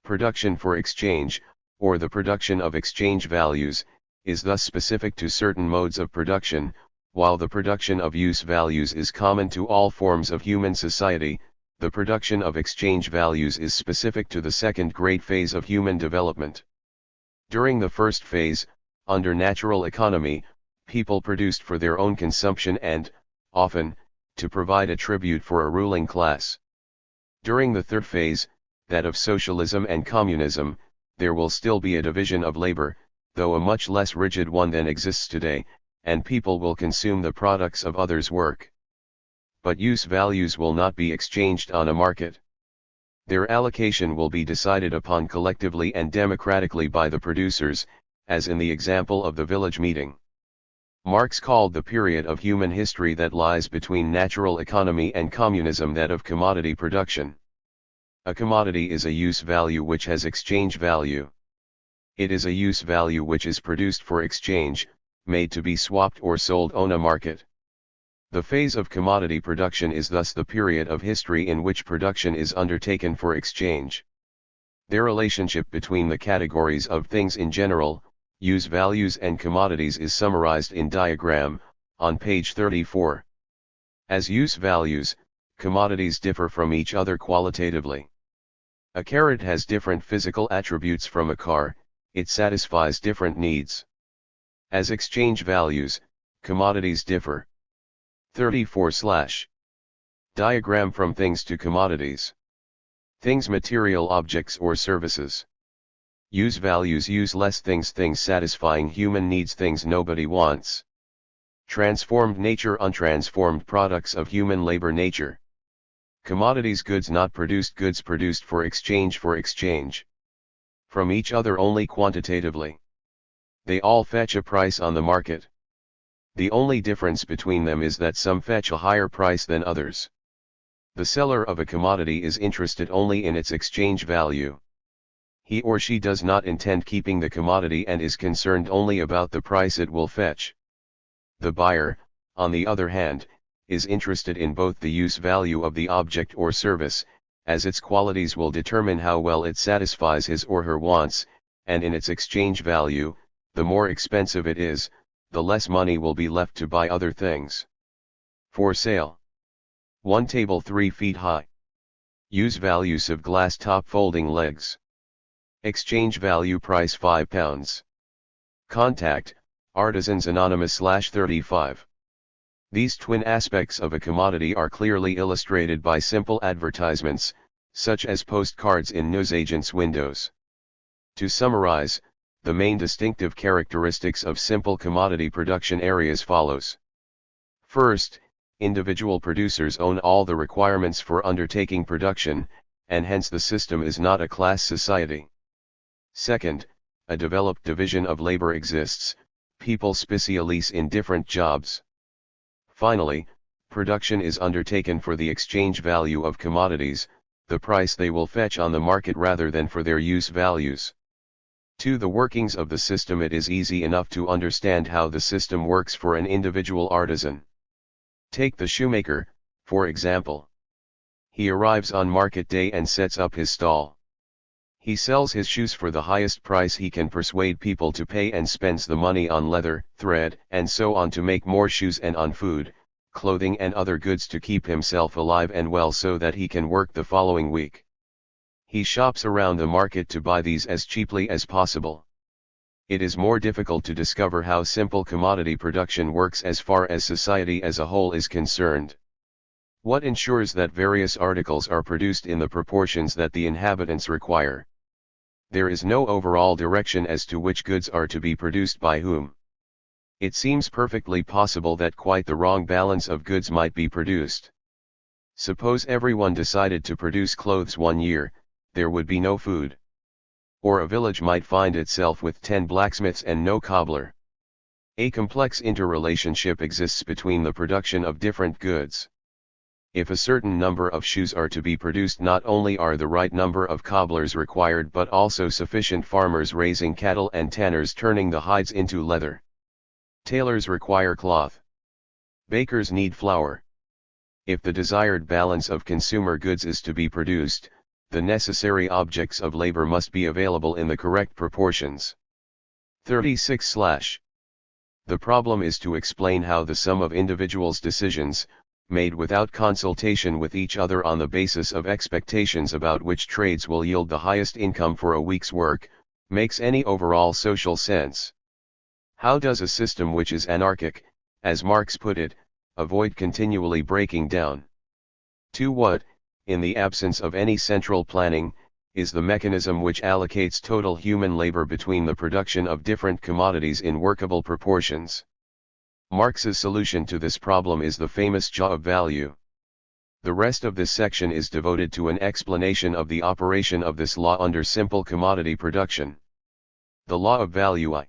Production for exchange, or the production of exchange values, is thus specific to certain modes of production, while the production of use values is common to all forms of human society. The production of exchange values is specific to the second great phase of human development. During the first phase, under natural economy, people produced for their own consumption and, often, to provide a tribute for a ruling class. During the third phase, that of socialism and communism, there will still be a division of labor, though a much less rigid one than exists today, and people will consume the products of others' work. But use values will not be exchanged on a market. Their allocation will be decided upon collectively and democratically by the producers, as in the example of the village meeting. Marx called the period of human history that lies between natural economy and communism that of commodity production. A commodity is a use value which has exchange value. It is a use value which is produced for exchange, made to be swapped or sold on a market. The phase of commodity production is thus the period of history in which production is undertaken for exchange. Their relationship between the categories of things in general, use values and commodities, is summarized in diagram, on page 34. As use values, commodities differ from each other qualitatively. A carrot has different physical attributes from a car, it satisfies different needs. As exchange values, commodities differ. 34. Diagram from things to commodities. Things, material objects or services. Use values, use less things, things satisfying human needs, things nobody wants. Transformed nature, untransformed products of human labor, nature. Commodities, goods not produced, goods produced for exchange, from each other only quantitatively. They all fetch a price on the market. The only difference between them is that some fetch a higher price than others. The seller of a commodity is interested only in its exchange value. He or she does not intend keeping the commodity and is concerned only about the price it will fetch. The buyer, on the other hand, is interested in both the use value of the object or service, as its qualities will determine how well it satisfies his or her wants, and in its exchange value. The more expensive it is, the less money will be left to buy other things. For sale. 1 table 3 feet high. Use value sieve glass top folding legs. Exchange value price £5. Contact, Artisans Anonymous /35. These twin aspects of a commodity are clearly illustrated by simple advertisements, such as postcards in newsagents' windows. To summarize, the main distinctive characteristics of simple commodity production are as follows. First, individual producers own all the requirements for undertaking production, and hence the system is not a class society. Second, a developed division of labor exists, people specialize in different jobs. Finally, production is undertaken for the exchange value of commodities, the price they will fetch on the market rather than for their use values. To the workings of the system, it is easy enough to understand how the system works for an individual artisan. Take the shoemaker, for example. He arrives on market day and sets up his stall. He sells his shoes for the highest price he can persuade people to pay and spends the money on leather, thread, and so on to make more shoes and on food, clothing and other goods to keep himself alive and well so that he can work the following week. He shops around the market to buy these as cheaply as possible. It is more difficult to discover how simple commodity production works as far as society as a whole is concerned. What ensures that various articles are produced in the proportions that the inhabitants require? There is no overall direction as to which goods are to be produced by whom. It seems perfectly possible that quite the wrong balance of goods might be produced. Suppose everyone decided to produce clothes one year, there would be no food. Or a village might find itself with 10 blacksmiths and no cobbler. A complex interrelationship exists between the production of different goods. If a certain number of shoes are to be produced, not only are the right number of cobblers required but also sufficient farmers raising cattle and tanners turning the hides into leather. Tailors require cloth. Bakers need flour. If the desired balance of consumer goods is to be produced, the necessary objects of labor must be available in the correct proportions. 36. The problem is to explain how the sum of individuals' decisions, made without consultation with each other on the basis of expectations about which trades will yield the highest income for a week's work, makes any overall social sense. How does a system which is anarchic, as Marx put it, avoid continually breaking down? To what, in the absence of any central planning, is the mechanism which allocates total human labor between the production of different commodities in workable proportions? Marx's solution to this problem is the famous law of value. The rest of this section is devoted to an explanation of the operation of this law under simple commodity production. The law of value.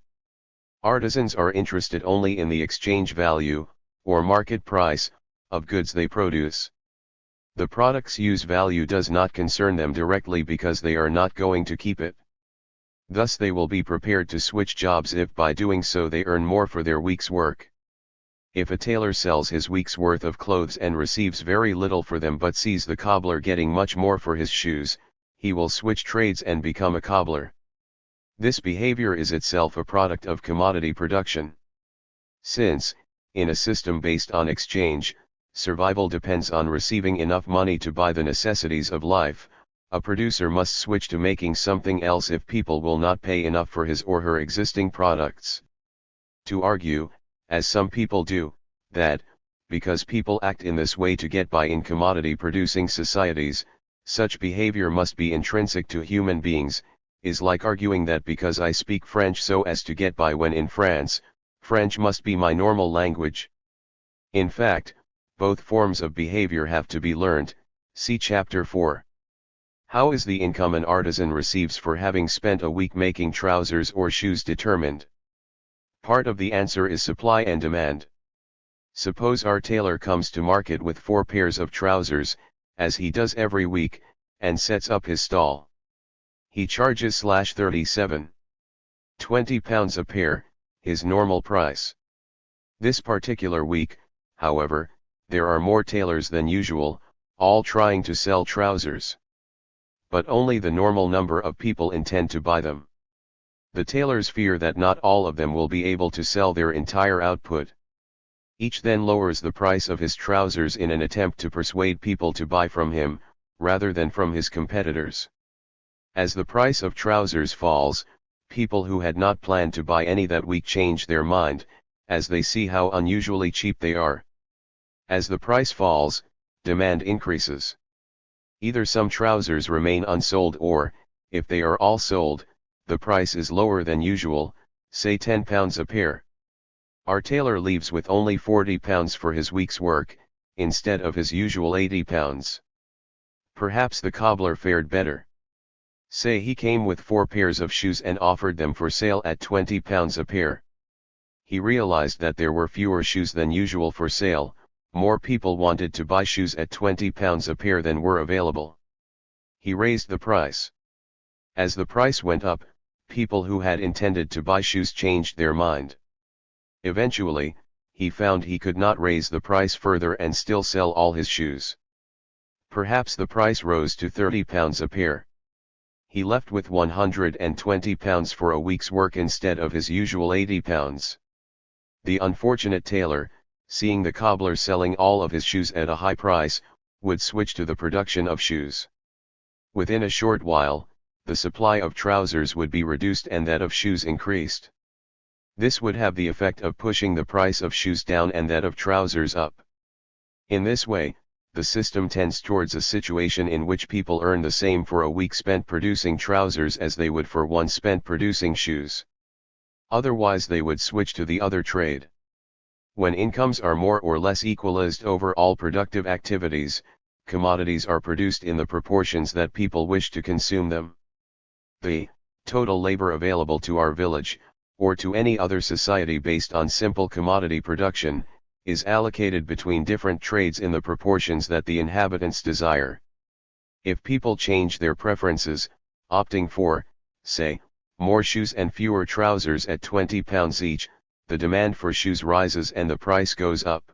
Artisans are interested only in the exchange value, or market price, of goods they produce. The product's use value does not concern them directly because they are not going to keep it. Thus they will be prepared to switch jobs if by doing so they earn more for their week's work. If a tailor sells his week's worth of clothes and receives very little for them but sees the cobbler getting much more for his shoes, he will switch trades and become a cobbler. This behavior is itself a product of commodity production. Since, in a system based on exchange, survival depends on receiving enough money to buy the necessities of life, a producer must switch to making something else if people will not pay enough for his or her existing products. To argue, as some people do, that, because people act in this way to get by in commodity-producing societies, such behavior must be intrinsic to human beings, is like arguing that because I speak French so as to get by when in France, French must be my normal language. In fact, both forms of behavior have to be learned, see Chapter 4. How is the income an artisan receives for having spent a week making trousers or shoes determined? Part of the answer is supply and demand. Suppose our tailor comes to market with 4 pairs of trousers, as he does every week, and sets up his stall. He charges /37. £20 a pair, his normal price. This particular week, however, there are more tailors than usual, all trying to sell trousers. But only the normal number of people intend to buy them. The tailors fear that not all of them will be able to sell their entire output. Each then lowers the price of his trousers in an attempt to persuade people to buy from him, rather than from his competitors. As the price of trousers falls, people who had not planned to buy any that week change their mind, as they see how unusually cheap they are. As the price falls, demand increases. Either some trousers remain unsold or, if they are all sold, the price is lower than usual, say £10 a pair. Our tailor leaves with only £40 for his week's work, instead of his usual £80. Perhaps the cobbler fared better. Say he came with 4 pairs of shoes and offered them for sale at £20 a pair. He realized that there were fewer shoes than usual for sale, more people wanted to buy shoes at £20 a pair than were available. He raised the price. As the price went up, people who had intended to buy shoes changed their mind. Eventually, he found he could not raise the price further and still sell all his shoes. Perhaps the price rose to £30 a pair. He left with £120 for a week's work instead of his usual £80. The unfortunate tailor, seeing the cobbler selling all of his shoes at a high price, would switch to the production of shoes. Within a short while, the supply of trousers would be reduced and that of shoes increased. This would have the effect of pushing the price of shoes down and that of trousers up. In this way, the system tends towards a situation in which people earn the same for a week spent producing trousers as they would for one spent producing shoes. Otherwise they would switch to the other trade. When incomes are more or less equalized over all productive activities, commodities are produced in the proportions that people wish to consume them. The total labor available to our village, or to any other society based on simple commodity production, is allocated between different trades in the proportions that the inhabitants desire. If people change their preferences, opting for, say, more shoes and fewer trousers at £20 each, the demand for shoes rises and the price goes up.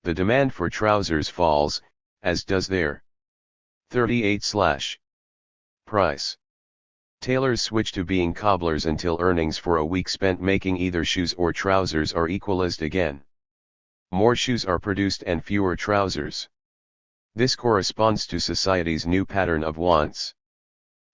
The demand for trousers falls, as does their 38/ price. Tailors switch to being cobblers until earnings for a week spent making either shoes or trousers are equalized again. More shoes are produced and fewer trousers. This corresponds to society's new pattern of wants.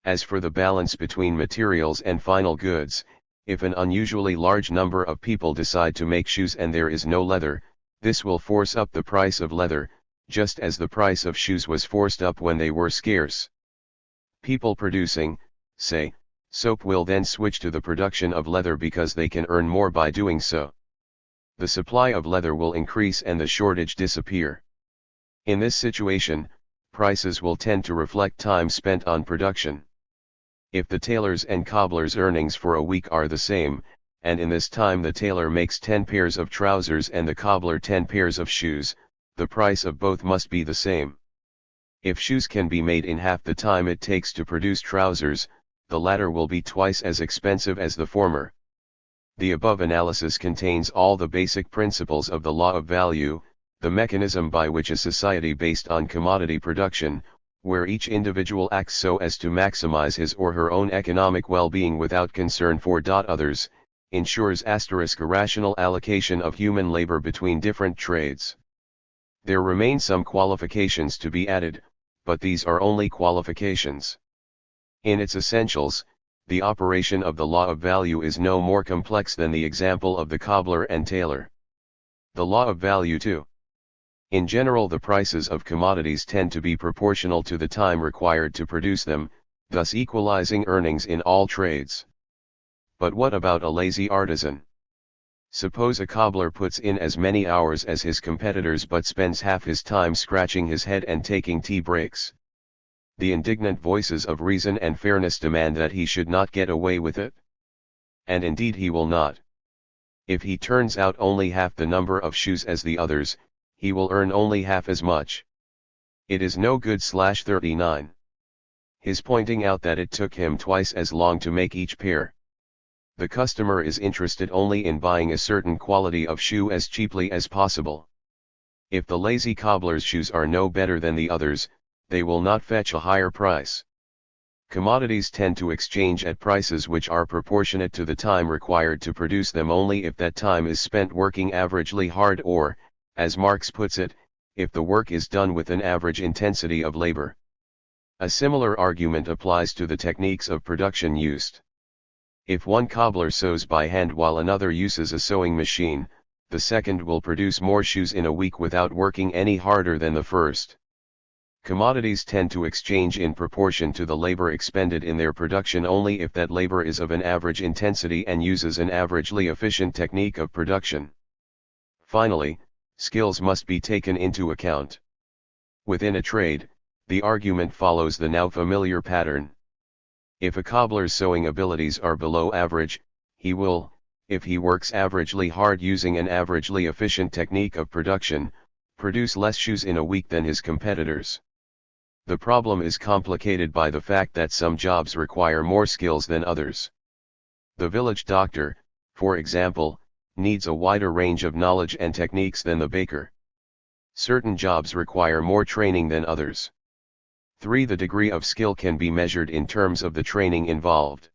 As for the balance between materials and final goods, if an unusually large number of people decide to make shoes and there is no leather, this will force up the price of leather, just as the price of shoes was forced up when they were scarce. People producing, say, soap will then switch to the production of leather because they can earn more by doing so. The supply of leather will increase and the shortage disappear. In this situation, prices will tend to reflect time spent on production. If the tailor's and cobbler's earnings for a week are the same, and in this time the tailor makes 10 pairs of trousers and the cobbler 10 pairs of shoes, the price of both must be the same. If shoes can be made in half the time it takes to produce trousers, the latter will be twice as expensive as the former. The above analysis contains all the basic principles of the law of value, the mechanism by which a society based on commodity production, where each individual acts so as to maximize his or her own economic well-being without concern for others, ensures a rational allocation of human labor between different trades. There remain some qualifications to be added, but these are only qualifications. In its essentials, the operation of the law of value is no more complex than the example of the cobbler and tailor. The law of value too. In general, the prices of commodities tend to be proportional to the time required to produce them, thus equalizing earnings in all trades. But what about a lazy artisan? Suppose a cobbler puts in as many hours as his competitors but spends half his time scratching his head and taking tea breaks. The indignant voices of reason and fairness demand that he should not get away with it. And indeed he will not. If he turns out only half the number of shoes as the others, he will earn only half as much. It is no good. 39. His pointing out that it took him twice as long to make each pair. The customer is interested only in buying a certain quality of shoe as cheaply as possible. If the lazy cobbler's shoes are no better than the others, they will not fetch a higher price. Commodities tend to exchange at prices which are proportionate to the time required to produce them only if that time is spent working averagely hard or, as Marx puts it, if the work is done with an average intensity of labor. A similar argument applies to the techniques of production used. If one cobbler sews by hand while another uses a sewing machine, the second will produce more shoes in a week without working any harder than the first. Commodities tend to exchange in proportion to the labor expended in their production only if that labor is of an average intensity and uses an averagely efficient technique of production. Finally, skills must be taken into account. Within a trade, the argument follows the now familiar pattern. If a cobbler's sewing abilities are below average, he will, if he works averagely hard using an averagely efficient technique of production, produce less shoes in a week than his competitors. The problem is complicated by the fact that some jobs require more skills than others. The village doctor, for example, needs a wider range of knowledge and techniques than the baker. Certain jobs require more training than others. 3. The degree of skill can be measured in terms of the training involved.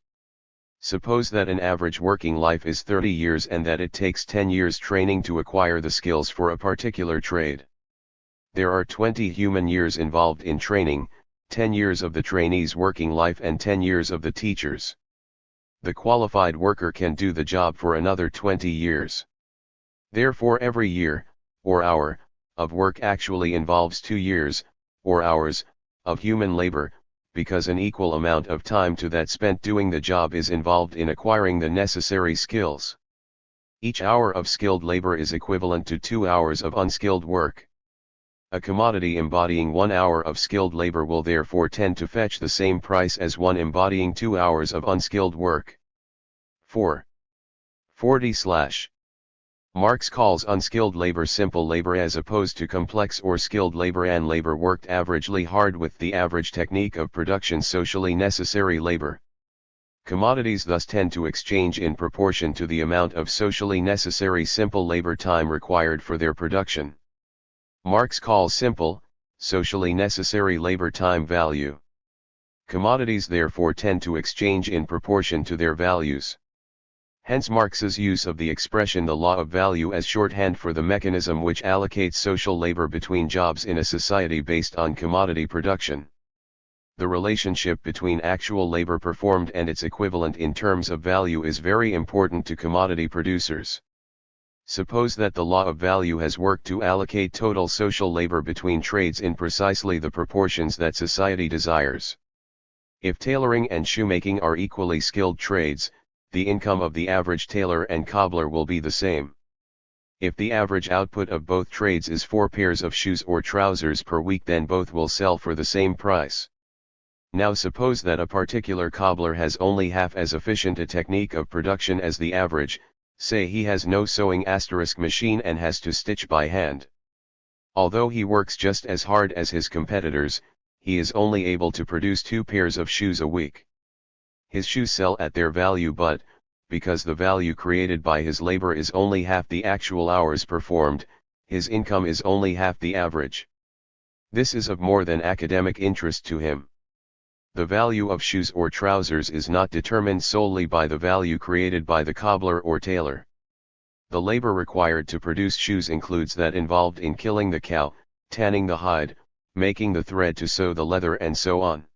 Suppose that an average working life is 30 years and that it takes 10 years training to acquire the skills for a particular trade. There are 20 human years involved in training, 10 years of the trainee's working life and 10 years of the teacher's. The qualified worker can do the job for another 20 years. Therefore every year, or hour, of work actually involves 2 years, or hours, of human labor, because an equal amount of time to that spent doing the job is involved in acquiring the necessary skills. Each hour of skilled labor is equivalent to 2 hours of unskilled work. A commodity embodying 1 hour of skilled labor will therefore tend to fetch the same price as one embodying 2 hours of unskilled work. 4. 40. Marx calls unskilled labor simple labor as opposed to complex or skilled labor and labor worked averagely hard with the average technique of production socially necessary labor. Commodities thus tend to exchange in proportion to the amount of socially necessary simple labor time required for their production. Marx calls simple, socially necessary labor time value. Commodities therefore tend to exchange in proportion to their values. Hence Marx's use of the expression the law of value as shorthand for the mechanism which allocates social labor between jobs in a society based on commodity production. The relationship between actual labor performed and its equivalent in terms of value is very important to commodity producers. Suppose that the law of value has worked to allocate total social labor between trades in precisely the proportions that society desires. If tailoring and shoemaking are equally skilled trades, the income of the average tailor and cobbler will be the same. If the average output of both trades is 4 pairs of shoes or trousers per week, then both will sell for the same price. Now suppose that a particular cobbler has only half as efficient a technique of production as the average, say he has no sewing machine and has to stitch by hand. Although he works just as hard as his competitors, he is only able to produce 2 pairs of shoes a week. His shoes sell at their value, but, because the value created by his labor is only half the actual hours performed, his income is only half the average. This is of more than academic interest to him. The value of shoes or trousers is not determined solely by the value created by the cobbler or tailor. The labor required to produce shoes includes that involved in killing the cow, tanning the hide, making the thread to sew the leather and so on.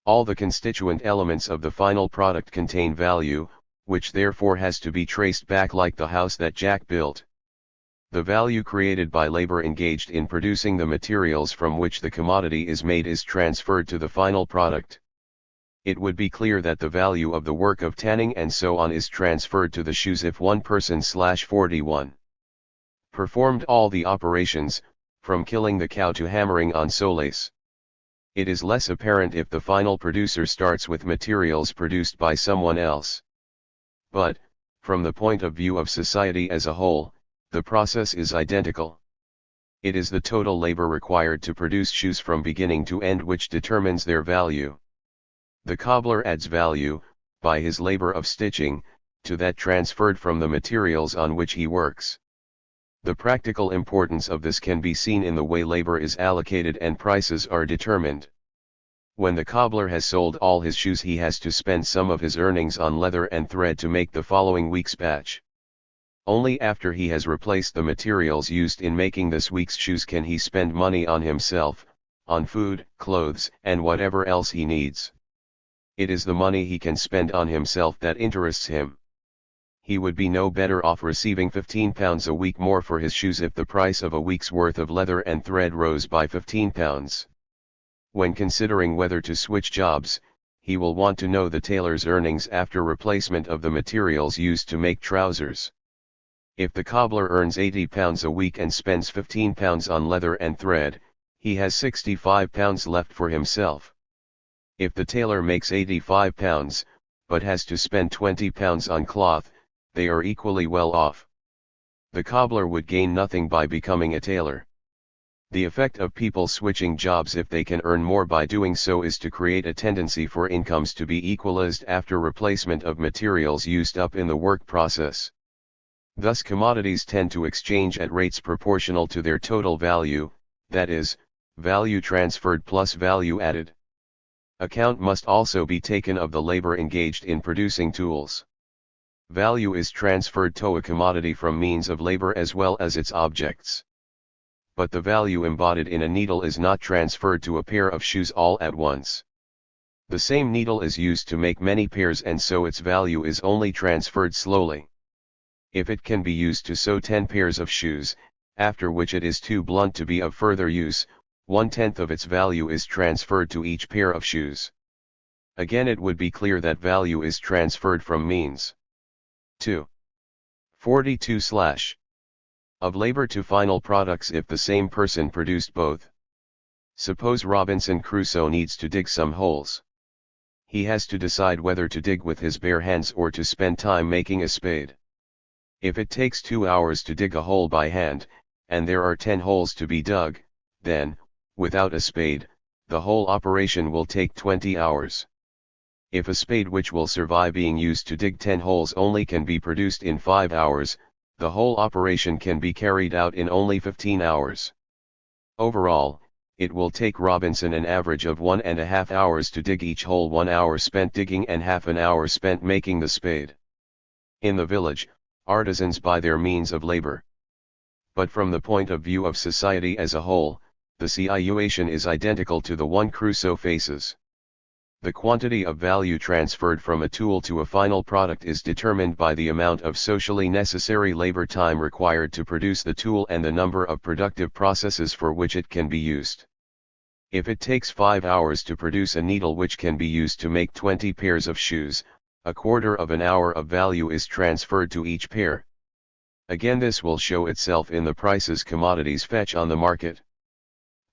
All the constituent elements of the final product contain value, which therefore has to be traced back like the house that Jack built. The value created by labor engaged in producing the materials from which the commodity is made is transferred to the final product. It would be clear that the value of the work of tanning and so on is transferred to the shoes if one person /41 performed all the operations, from killing the cow to hammering on solace. It is less apparent if the final producer starts with materials produced by someone else. But, from the point of view of society as a whole, the process is identical. It is the total labor required to produce shoes from beginning to end which determines their value. The cobbler adds value, by his labor of stitching, to that transferred from the materials on which he works. The practical importance of this can be seen in the way labor is allocated and prices are determined. When the cobbler has sold all his shoes, he has to spend some of his earnings on leather and thread to make the following week's batch. Only after he has replaced the materials used in making this week's shoes can he spend money on himself, on food, clothes, and whatever else he needs. It is the money he can spend on himself that interests him. He would be no better off receiving £15 a week more for his shoes if the price of a week's worth of leather and thread rose by £15. When considering whether to switch jobs, he will want to know the tailor's earnings after replacement of the materials used to make trousers. If the cobbler earns £80 a week and spends £15 on leather and thread, he has £65 left for himself. If the tailor makes £85, but has to spend £20 on cloth, they are equally well off. The cobbler would gain nothing by becoming a tailor. The effect of people switching jobs if they can earn more by doing so is to create a tendency for incomes to be equalized after replacement of materials used up in the work process. Thus commodities tend to exchange at rates proportional to their total value, that is, value transferred plus value added. Account must also be taken of the labor engaged in producing tools. Value is transferred to a commodity from means of labor as well as its objects. But the value embodied in a needle is not transferred to a pair of shoes all at once. The same needle is used to make many pairs, and so its value is only transferred slowly. If it can be used to sew 10 pairs of shoes, after which it is too blunt to be of further use, 1/10 of its value is transferred to each pair of shoes. Again, it would be clear that value is transferred from means. 2. 42/ of labor to final products if the same person produced both. Suppose Robinson Crusoe needs to dig some holes. He has to decide whether to dig with his bare hands or to spend time making a spade. If it takes 2 hours to dig a hole by hand, and there are 10 holes to be dug, then, without a spade, the whole operation will take 20 hours. If a spade which will survive being used to dig 10 holes only can be produced in 5 hours, the whole operation can be carried out in only 15 hours. Overall, it will take Robinson an average of 1.5 hours to dig each hole, 1 hour spent digging and half an hour spent making the spade. In the village, artisans buy their means of labor. But from the point of view of society as a whole, the situation is identical to the one Crusoe faces. The quantity of value transferred from a tool to a final product is determined by the amount of socially necessary labor time required to produce the tool and the number of productive processes for which it can be used. If it takes 5 hours to produce a needle which can be used to make 20 pairs of shoes, 1/4 of an hour of value is transferred to each pair. Again, this will show itself in the prices commodities fetch on the market.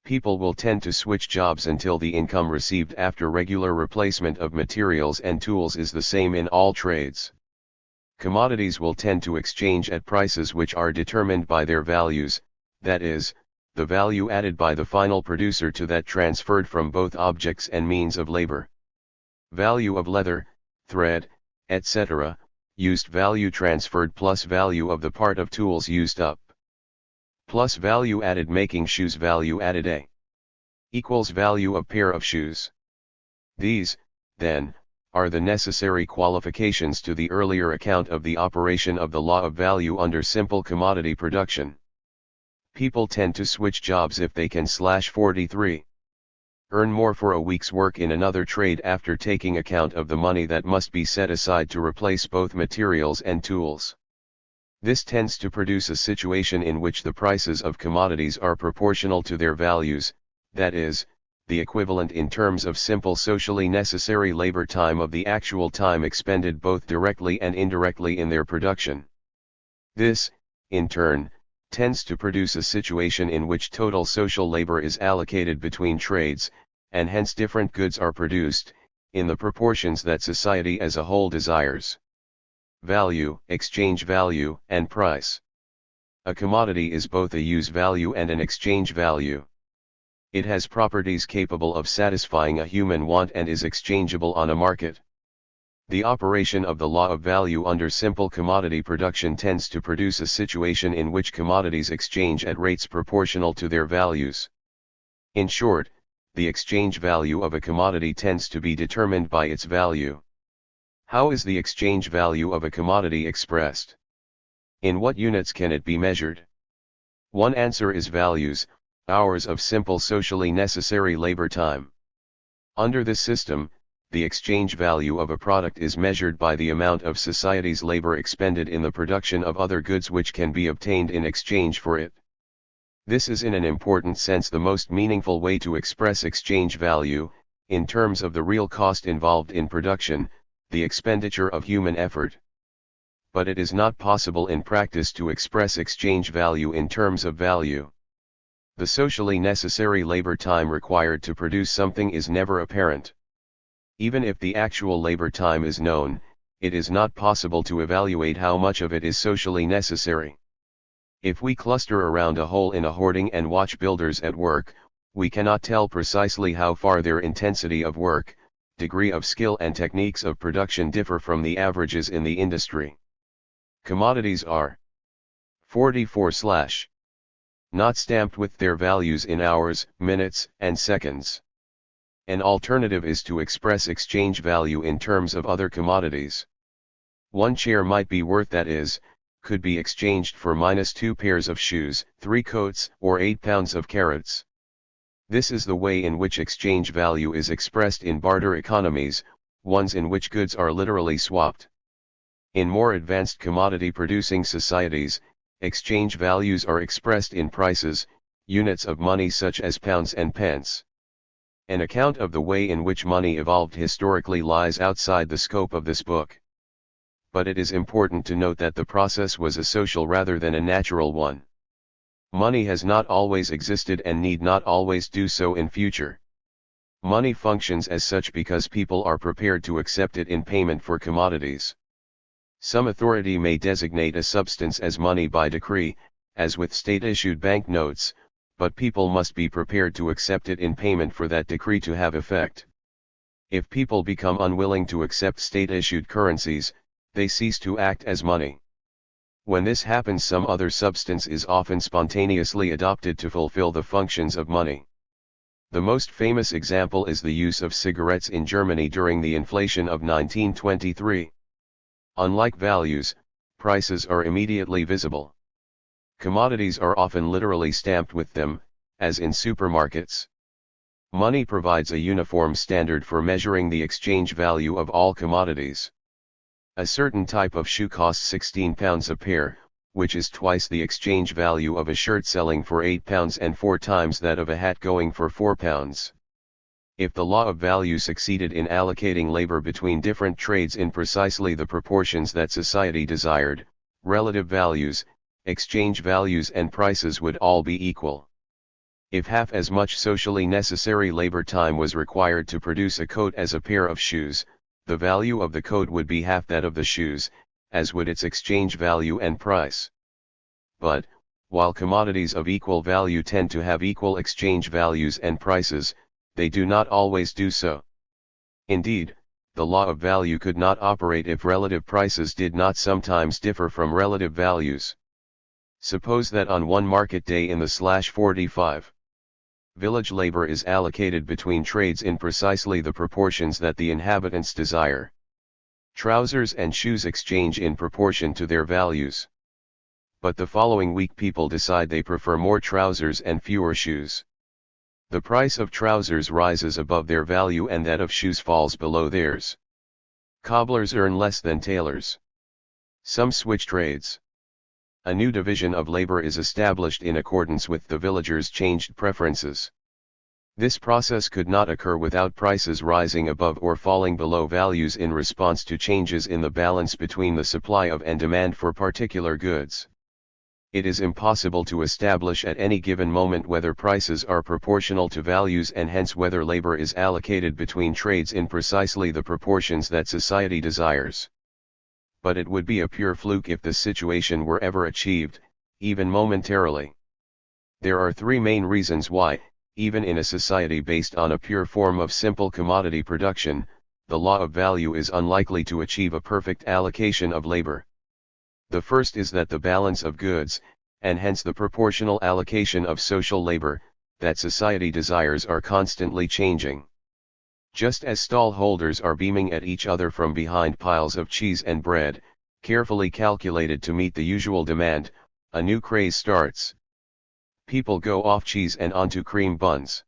People will tend to switch jobs until the income received after regular replacement of materials and tools is the same in all trades. Commodities will tend to exchange at prices which are determined by their values, that is, the value added by the final producer to that transferred from both objects and means of labor. Value of leather, thread, etc., used value transferred plus value of the part of tools used up, plus value added making shoes value added A, equals value of pair of shoes. These, then, are the necessary qualifications to the earlier account of the operation of the law of value under simple commodity production. People tend to switch jobs if they can. 43. Earn more for a week's work in another trade after taking account of the money that must be set aside to replace both materials and tools. This tends to produce a situation in which the prices of commodities are proportional to their values, that is, the equivalent in terms of simple socially necessary labor time of the actual time expended both directly and indirectly in their production. This, in turn, tends to produce a situation in which total social labor is allocated between trades, and hence different goods are produced, in the proportions that society as a whole desires. Value, exchange value, and price. A commodity is both a use value and an exchange value. It has properties capable of satisfying a human want and is exchangeable on a market. The operation of the law of value under simple commodity production tends to produce a situation in which commodities exchange at rates proportional to their values. In short, the exchange value of a commodity tends to be determined by its value. How is the exchange value of a commodity expressed? In what units can it be measured? One answer is values, hours of simple socially necessary labor time. Under this system, the exchange value of a product is measured by the amount of society's labor expended in the production of other goods which can be obtained in exchange for it. This is in an important sense the most meaningful way to express exchange value, in terms of the real cost involved in production, the expenditure of human effort. But it is not possible in practice to express exchange value in terms of value. The socially necessary labor time required to produce something is never apparent. Even if the actual labor time is known, it is not possible to evaluate how much of it is socially necessary. If we cluster around a hole in a hoarding and watch builders at work, we cannot tell precisely how far their intensity of work, degree of skill and techniques of production differ from the averages in the industry. Commodities are 44/ not stamped with their values in hours, minutes, and seconds. An alternative is to express exchange value in terms of other commodities. One chair might be worth, that is, could be exchanged for -2 pairs of shoes, 3 coats, or 8 pounds of carrots. This is the way in which exchange value is expressed in barter economies, ones in which goods are literally swapped. In more advanced commodity-producing societies, exchange values are expressed in prices, units of money such as pounds and pence. An account of the way in which money evolved historically lies outside the scope of this book. But it is important to note that the process was a social rather than a natural one. Money has not always existed and need not always do so in future. Money functions as such because people are prepared to accept it in payment for commodities. Some authority may designate a substance as money by decree, as with state-issued banknotes, but people must be prepared to accept it in payment for that decree to have effect. If people become unwilling to accept state-issued currencies, they cease to act as money. When this happens, some other substance is often spontaneously adopted to fulfill the functions of money. The most famous example is the use of cigarettes in Germany during the inflation of 1923. Unlike values, prices are immediately visible. Commodities are often literally stamped with them, as in supermarkets. Money provides a uniform standard for measuring the exchange value of all commodities. A certain type of shoe costs £16 a pair, which is twice the exchange value of a shirt selling for £8 and 4 times that of a hat going for £4. If the law of value succeeded in allocating labor between different trades in precisely the proportions that society desired, relative values, exchange values and prices would all be equal. If half as much socially necessary labor time was required to produce a coat as a pair of shoes, the value of the coat would be half that of the shoes, as would its exchange value and price. But, while commodities of equal value tend to have equal exchange values and prices, they do not always do so. Indeed, the law of value could not operate if relative prices did not sometimes differ from relative values. Suppose that on one market day in the /45, village labor is allocated between trades in precisely the proportions that the inhabitants desire. Trousers and shoes exchange in proportion to their values. But the following week people decide they prefer more trousers and fewer shoes. The price of trousers rises above their value and that of shoes falls below theirs. Cobblers earn less than tailors. Some switch trades. A new division of labor is established in accordance with the villagers' changed preferences. This process could not occur without prices rising above or falling below values in response to changes in the balance between the supply of and demand for particular goods. It is impossible to establish at any given moment whether prices are proportional to values and hence whether labor is allocated between trades in precisely the proportions that society desires. But it would be a pure fluke if this situation were ever achieved, even momentarily. There are 3 main reasons why, Even in a society based on a pure form of simple commodity production, the law of value is unlikely to achieve a perfect allocation of labor. The first is that the balance of goods, and hence the proportional allocation of social labor, that society desires are constantly changing. Just as stall holders are beaming at each other from behind piles of cheese and bread, carefully calculated to meet the usual demand, a new craze starts. People go off cheese and onto cream buns.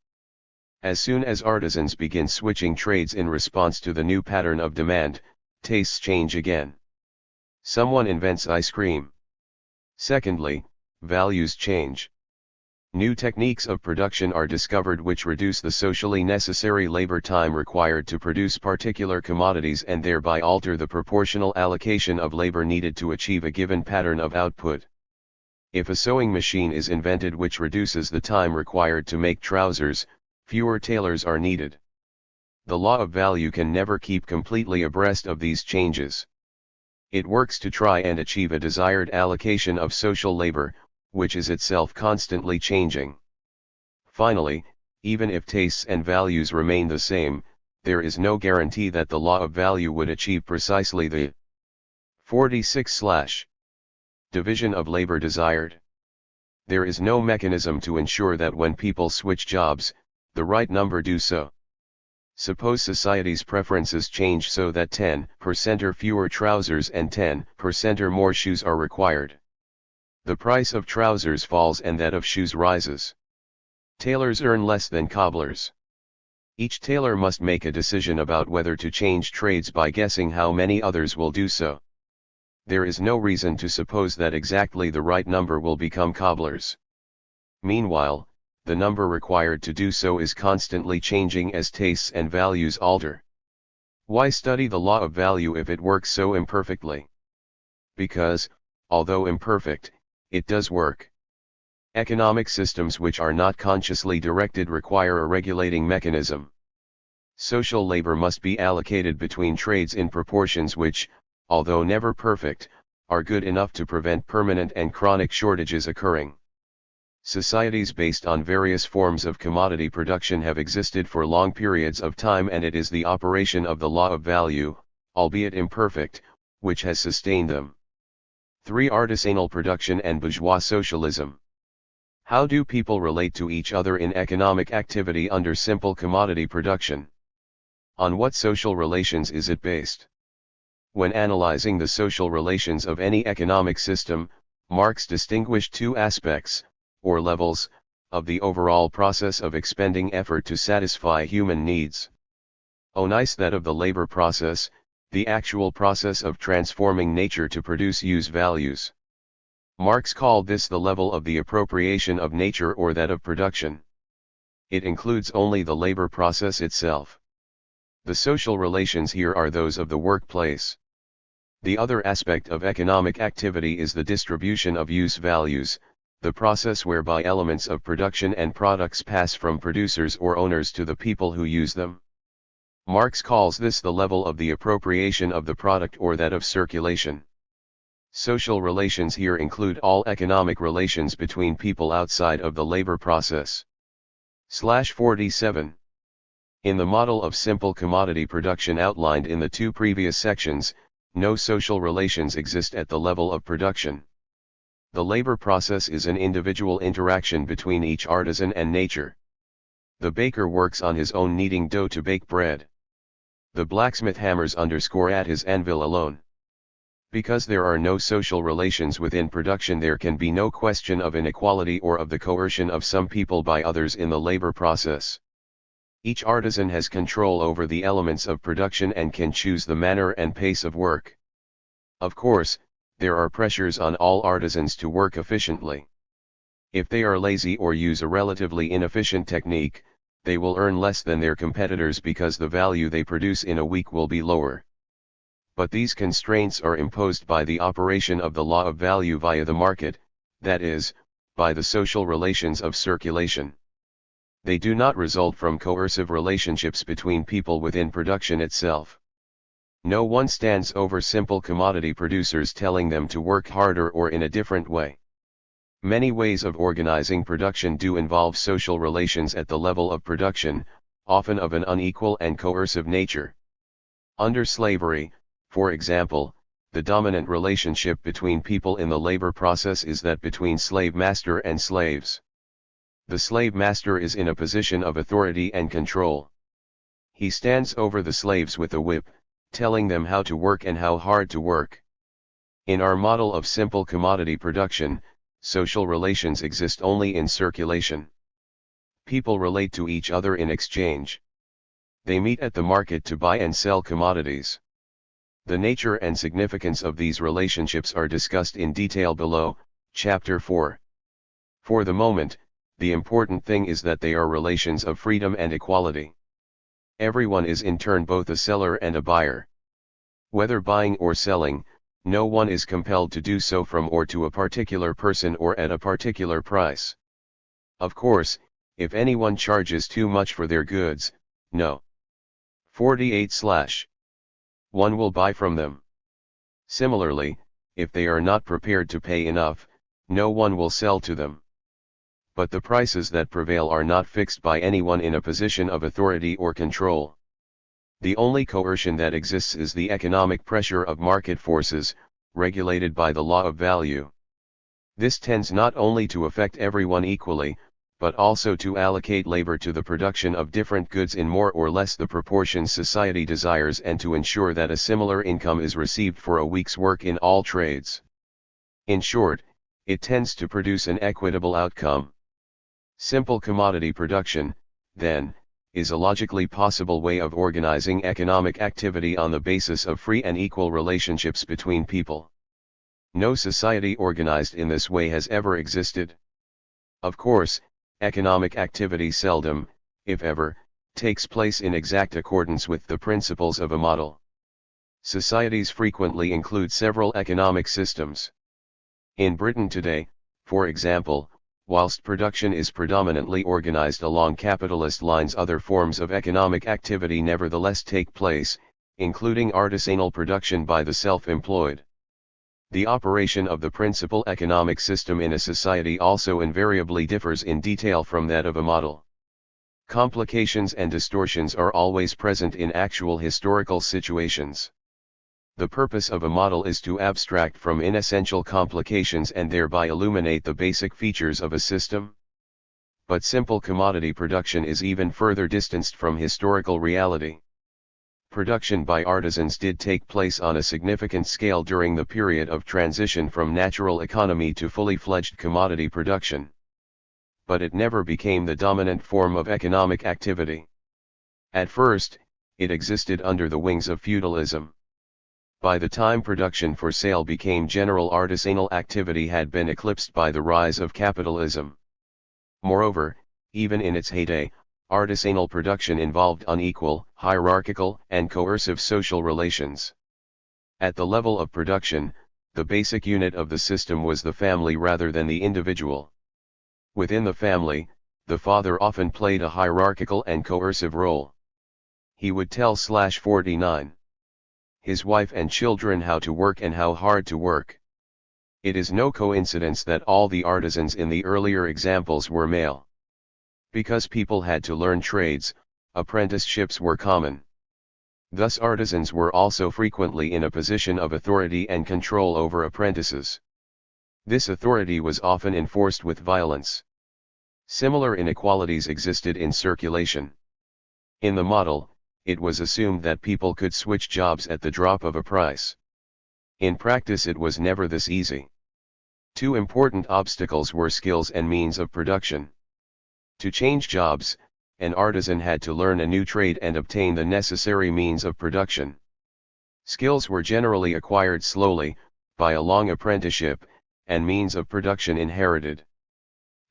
As soon as artisans begin switching trades in response to the new pattern of demand, tastes change again. Someone invents ice cream. Secondly, values change. New techniques of production are discovered which reduce the socially necessary labor time required to produce particular commodities and thereby alter the proportional allocation of labor needed to achieve a given pattern of output. If a sewing machine is invented which reduces the time required to make trousers, fewer tailors are needed. The law of value can never keep completely abreast of these changes. It works to try and achieve a desired allocation of social labor, which is itself constantly changing. Finally, even if tastes and values remain the same, there is no guarantee that the law of value would achieve precisely the 46/ division of labor desired. There is no mechanism to ensure that when people switch jobs, the right number do so. Suppose society's preferences change so that 10% or fewer trousers and 10% or more shoes are required. The price of trousers falls and that of shoes rises. Tailors earn less than cobblers. Each tailor must make a decision about whether to change trades by guessing how many others will do so. There is no reason to suppose that exactly the right number will become cobblers. Meanwhile, the number required to do so is constantly changing as tastes and values alter. Why study the law of value if it works so imperfectly? Because, although imperfect, it does work. Economic systems which are not consciously directed require a regulating mechanism. Social labor must be allocated between trades in proportions which, although never perfect, are good enough to prevent permanent and chronic shortages occurring. Societies based on various forms of commodity production have existed for long periods of time, and it is the operation of the law of value, albeit imperfect, which has sustained them. 3. Artisanal production and bourgeois socialism. How do people relate to each other in economic activity under simple commodity production? On what social relations is it based? When analyzing the social relations of any economic system, Marx distinguished two aspects, or levels, of the overall process of expending effort to satisfy human needs. Nice, that of the labor process, the actual process of transforming nature to produce use values. Marx called this the level of the appropriation of nature or that of production. It includes only the labor process itself. The social relations here are those of the workplace. The other aspect of economic activity is the distribution of use values, the process whereby elements of production and products pass from producers or owners to the people who use them. Marx calls this the level of the appropriation of the product or that of circulation. Social relations here include all economic relations between people outside of the labor process. 47. In the model of simple commodity production outlined in the two previous sections, no social relations exist at the level of production. The labor process is an individual interaction between each artisan and nature. The baker works on his own kneading dough to bake bread. The blacksmith hammers at his anvil alone. Because there are no social relations within production, there can be no question of inequality or of the coercion of some people by others in the labor process. Each artisan has control over the elements of production and can choose the manner and pace of work. Of course, there are pressures on all artisans to work efficiently. If they are lazy or use a relatively inefficient technique, they will earn less than their competitors because the value they produce in a week will be lower. But these constraints are imposed by the operation of the law of value via the market, that is, by the social relations of circulation. They do not result from coercive relationships between people within production itself. No one stands over simple commodity producers telling them to work harder or in a different way. Many ways of organizing production do involve social relations at the level of production, often of an unequal and coercive nature. Under slavery, for example, the dominant relationship between people in the labor process is that between slave master and slaves. The slave master is in a position of authority and control. He stands over the slaves with a whip, telling them how to work and how hard to work. In our model of simple commodity production, social relations exist only in circulation. People relate to each other in exchange. They meet at the market to buy and sell commodities. The nature and significance of these relationships are discussed in detail below, Chapter 4. For the moment, the important thing is that they are relations of freedom and equality. Everyone is in turn both a seller and a buyer. Whether buying or selling, no one is compelled to do so from or to a particular person or at a particular price. Of course, if anyone charges too much for their goods, no. 48/1 will buy from them. Similarly, if they are not prepared to pay enough, no one will sell to them. But the prices that prevail are not fixed by anyone in a position of authority or control. The only coercion that exists is the economic pressure of market forces, regulated by the law of value. This tends not only to affect everyone equally, but also to allocate labor to the production of different goods in more or less the proportions society desires and to ensure that a similar income is received for a week's work in all trades. In short, it tends to produce an equitable outcome. Simple commodity production, then, is a logically possible way of organizing economic activity on the basis of free and equal relationships between people. No society organized in this way has ever existed. Of course, economic activity seldom, if ever, takes place in exact accordance with the principles of a model. Societies frequently include several economic systems. In Britain today, for example, whilst production is predominantly organized along capitalist lines, other forms of economic activity nevertheless take place, including artisanal production by the self-employed. The operation of the principal economic system in a society also invariably differs in detail from that of a model. Complications and distortions are always present in actual historical situations. The purpose of a model is to abstract from inessential complications and thereby illuminate the basic features of a system. But simple commodity production is even further distanced from historical reality. Production by artisans did take place on a significant scale during the period of transition from natural economy to fully fledged commodity production. But it never became the dominant form of economic activity. At first, it existed under the wings of feudalism. By the time production for sale became general, artisanal activity had been eclipsed by the rise of capitalism. Moreover, even in its heyday, artisanal production involved unequal, hierarchical, and coercive social relations. At the level of production, the basic unit of the system was the family rather than the individual. Within the family, the father often played a hierarchical and coercive role. He would tell /49. His wife and children how to work and how hard to work. It is no coincidence that all the artisans in the earlier examples were male. Because people had to learn trades, apprenticeships were common. Thus artisans were also frequently in a position of authority and control over apprentices. This authority was often enforced with violence. Similar inequalities existed in circulation. In the model, it was assumed that people could switch jobs at the drop of a price. In practice, it was never this easy. Two important obstacles were skills and means of production. To change jobs, an artisan had to learn a new trade and obtain the necessary means of production. Skills were generally acquired slowly, by a long apprenticeship, and means of production inherited.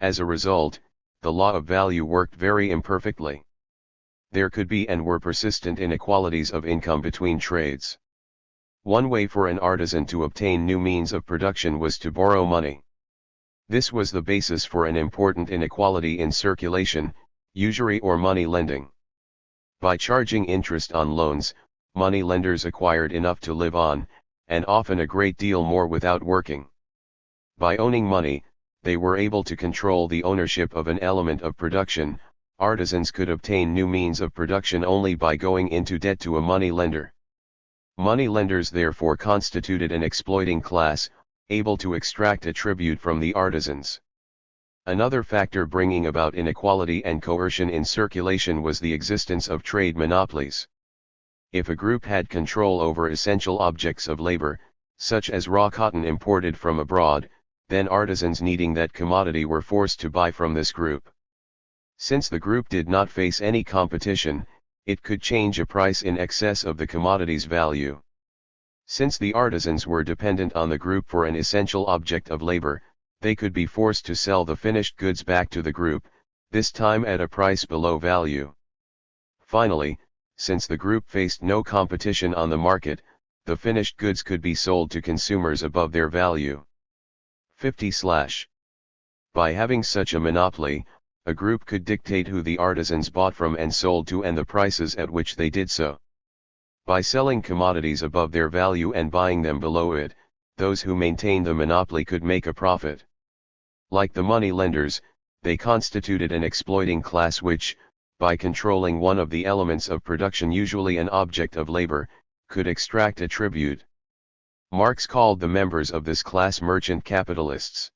As a result, the law of value worked very imperfectly. There could be and were persistent inequalities of income between trades. One way for an artisan to obtain new means of production was to borrow money. This was the basis for an important inequality in circulation, usury or money lending. By charging interest on loans, money lenders acquired enough to live on, and often a great deal more without working. By owning money, they were able to control the ownership of an element of production. Artisans could obtain new means of production only by going into debt to a money lender. Money lenders therefore constituted an exploiting class, able to extract a tribute from the artisans. Another factor bringing about inequality and coercion in circulation was the existence of trade monopolies. If a group had control over essential objects of labor, such as raw cotton imported from abroad, then artisans needing that commodity were forced to buy from this group. Since the group did not face any competition, it could change a price in excess of the commodity's value. Since the artisans were dependent on the group for an essential object of labor, they could be forced to sell the finished goods back to the group, this time at a price below value. Finally, since the group faced no competition on the market, the finished goods could be sold to consumers above their value. 50. By having such a monopoly, a group could dictate who the artisans bought from and sold to and the prices at which they did so. By selling commodities above their value and buying them below it, those who maintained the monopoly could make a profit. Like the money lenders, they constituted an exploiting class which, by controlling one of the elements of production, usually an object of labor, could extract a tribute. Marx called the members of this class merchant capitalists.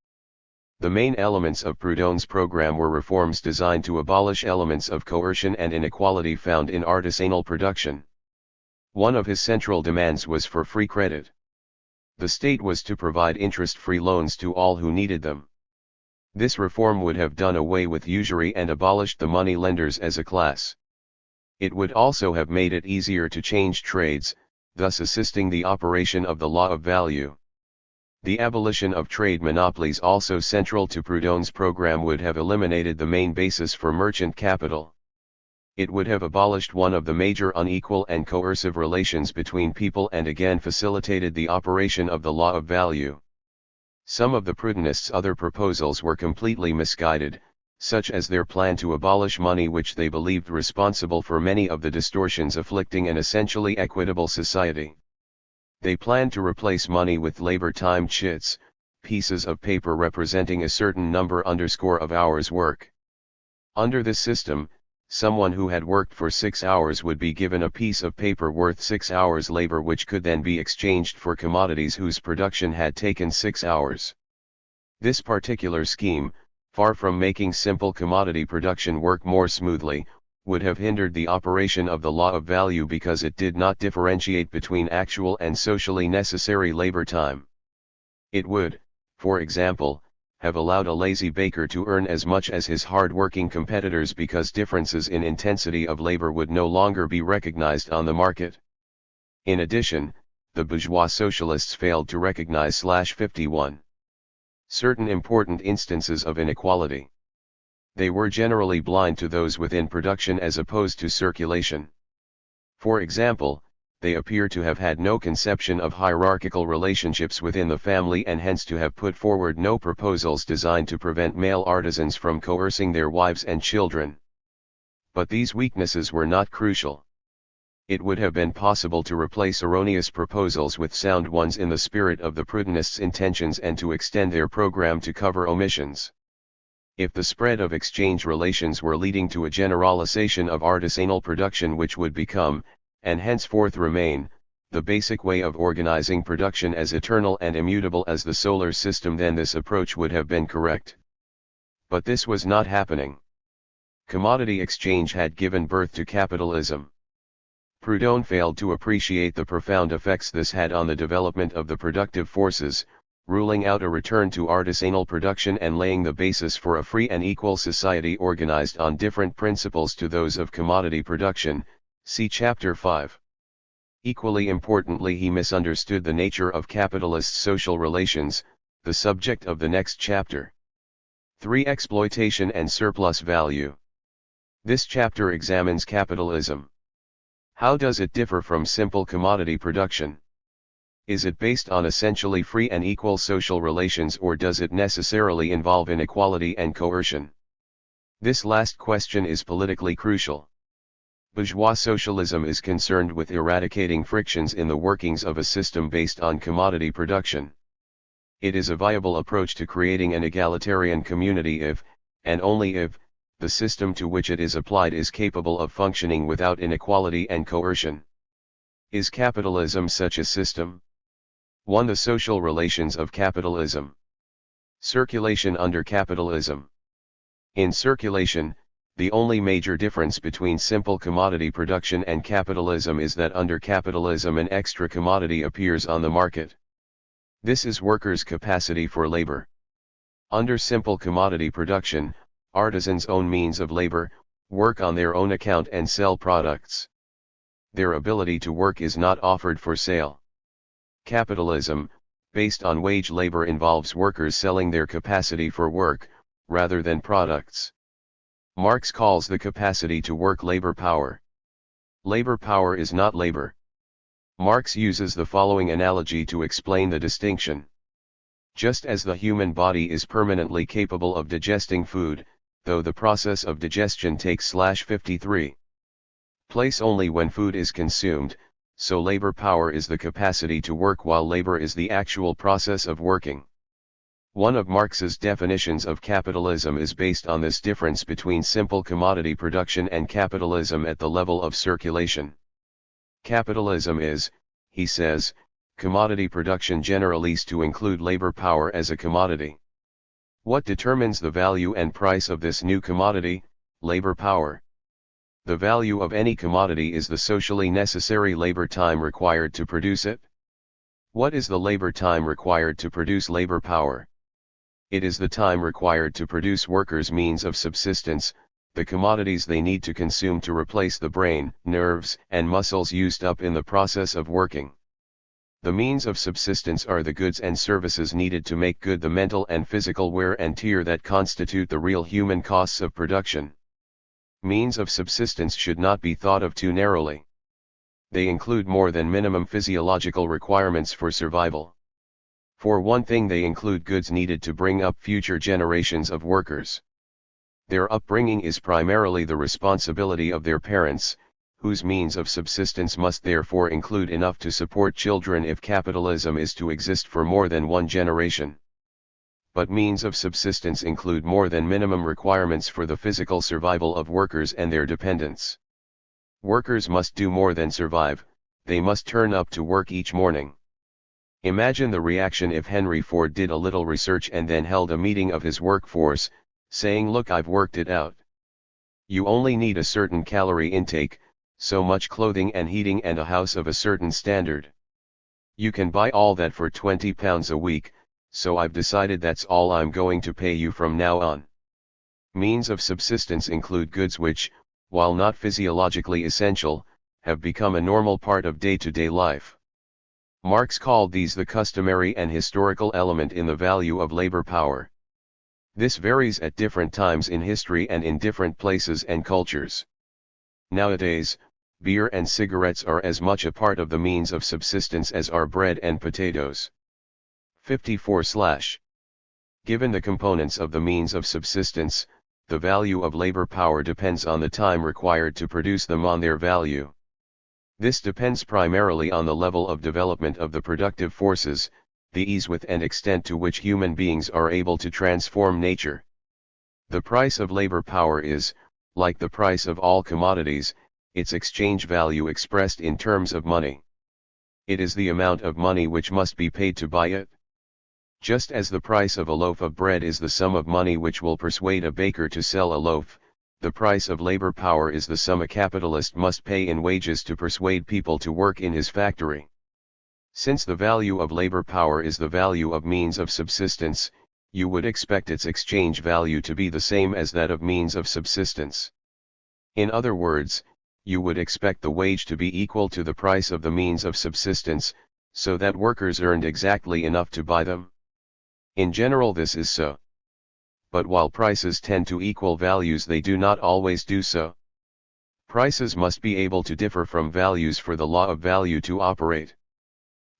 The main elements of Proudhon's program were reforms designed to abolish elements of coercion and inequality found in artisanal production. One of his central demands was for free credit. The state was to provide interest-free loans to all who needed them. This reform would have done away with usury and abolished the money lenders as a class. It would also have made it easier to change trades, thus assisting the operation of the law of value. The abolition of trade monopolies, also central to Proudhon's program, would have eliminated the main basis for merchant capital. It would have abolished one of the major unequal and coercive relations between people and again facilitated the operation of the law of value. Some of the Proudhonists' other proposals were completely misguided, such as their plan to abolish money, which they believed responsible for many of the distortions afflicting an essentially equitable society. They planned to replace money with labor-time chits, pieces of paper representing a certain number of hours work. Under this system, someone who had worked for 6 hours would be given a piece of paper worth 6 hours labor, which could then be exchanged for commodities whose production had taken 6 hours. This particular scheme, far from making simple commodity production work more smoothly, would have hindered the operation of the law of value because it did not differentiate between actual and socially necessary labor time. It would, for example, have allowed a lazy baker to earn as much as his hard-working competitors because differences in intensity of labor would no longer be recognized on the market. In addition, the bourgeois socialists failed to recognize 51 certain important instances of inequality. They were generally blind to those within production as opposed to circulation. For example, they appear to have had no conception of hierarchical relationships within the family and hence to have put forward no proposals designed to prevent male artisans from coercing their wives and children. But these weaknesses were not crucial. It would have been possible to replace erroneous proposals with sound ones in the spirit of the Proudhonists' intentions and to extend their program to cover omissions. If the spread of exchange relations were leading to a generalization of artisanal production which would become, and henceforth remain, the basic way of organizing production as eternal and immutable as the solar system, then this approach would have been correct. But this was not happening. Commodity exchange had given birth to capitalism. Proudhon failed to appreciate the profound effects this had on the development of the productive forces, ruling out a return to artisanal production and laying the basis for a free and equal society organized on different principles to those of commodity production, see Chapter 5. Equally importantly, he misunderstood the nature of capitalist social relations, the subject of the next chapter. 3. Exploitation and surplus value. This chapter examines capitalism. How does it differ from simple commodity production? Is it based on essentially free and equal social relations, or does it necessarily involve inequality and coercion? This last question is politically crucial. Bourgeois socialism is concerned with eradicating frictions in the workings of a system based on commodity production. It is a viable approach to creating an egalitarian community if, and only if, the system to which it is applied is capable of functioning without inequality and coercion. Is capitalism such a system? 1. The social relations of capitalism. Circulation under capitalism. In circulation, the only major difference between simple commodity production and capitalism is that under capitalism an extra commodity appears on the market. This is workers' capacity for labor. Under simple commodity production, artisans own means of labor, work on their own account and sell products. Their ability to work is not offered for sale. Capitalism, based on wage labor, involves workers selling their capacity for work, rather than products. Marx calls the capacity to work labor power. Labor power is not labor. Marx uses the following analogy to explain the distinction. Just as the human body is permanently capable of digesting food, though the process of digestion takes /53 place only when food is consumed, so labor power is the capacity to work while labor is the actual process of working. One of Marx's definitions of capitalism is based on this difference between simple commodity production and capitalism at the level of circulation. Capitalism is, he says, commodity production generally to include labor power as a commodity. What determines the value and price of this new commodity? Labor power. The value of any commodity is the socially necessary labor time required to produce it. What is the labor time required to produce labor power? It is the time required to produce workers' means of subsistence, the commodities they need to consume to replace the brain, nerves, and muscles used up in the process of working. The means of subsistence are the goods and services needed to make good the mental and physical wear and tear that constitute the real human costs of production. Means of subsistence should not be thought of too narrowly. They include more than minimum physiological requirements for survival. For one thing, they include goods needed to bring up future generations of workers. Their upbringing is primarily the responsibility of their parents, whose means of subsistence must therefore include enough to support children if capitalism is to exist for more than one generation. But means of subsistence include more than minimum requirements for the physical survival of workers and their dependents. Workers must do more than survive, they must turn up to work each morning. Imagine the reaction if Henry Ford did a little research and then held a meeting of his workforce, saying, "Look, I've worked it out. You only need a certain calorie intake, so much clothing and heating and a house of a certain standard. You can buy all that for £20 a week, so I've decided that's all I'm going to pay you from now on." Means of subsistence include goods which, while not physiologically essential, have become a normal part of day-to-day life. Marx called these the customary and historical element in the value of labor power. This varies at different times in history and in different places and cultures. Nowadays, beer and cigarettes are as much a part of the means of subsistence as are bread and potatoes. 54/. Given the components of the means of subsistence, the value of labor power depends on the time required to produce them on their value. This depends primarily on the level of development of the productive forces, the ease with and extent to which human beings are able to transform nature. The price of labor power is, like the price of all commodities, its exchange value expressed in terms of money. It is the amount of money which must be paid to buy it. Just as the price of a loaf of bread is the sum of money which will persuade a baker to sell a loaf, the price of labor power is the sum a capitalist must pay in wages to persuade people to work in his factory. Since the value of labor power is the value of means of subsistence, you would expect its exchange value to be the same as that of means of subsistence. In other words, you would expect the wage to be equal to the price of the means of subsistence, so that workers earned exactly enough to buy them. In general, this is so. But while prices tend to equal values, they do not always do so. Prices must be able to differ from values for the law of value to operate.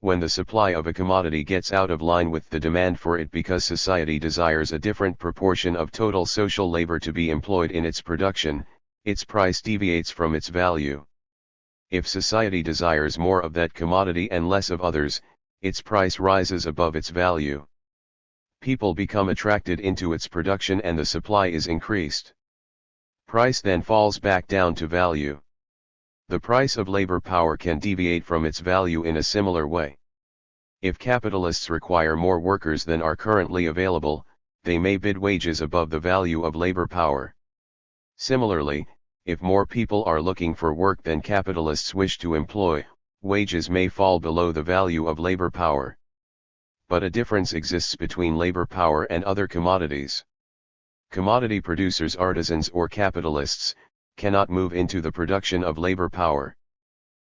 When the supply of a commodity gets out of line with the demand for it because society desires a different proportion of total social labor to be employed in its production, its price deviates from its value. If society desires more of that commodity and less of others, its price rises above its value. People become attracted into its production and the supply is increased. Price then falls back down to value. The price of labor power can deviate from its value in a similar way. If capitalists require more workers than are currently available, they may bid wages above the value of labor power. Similarly, if more people are looking for work than capitalists wish to employ, wages may fall below the value of labor power. But a difference exists between labor power and other commodities. Commodity producers, artisans or capitalists, cannot move into the production of labor power.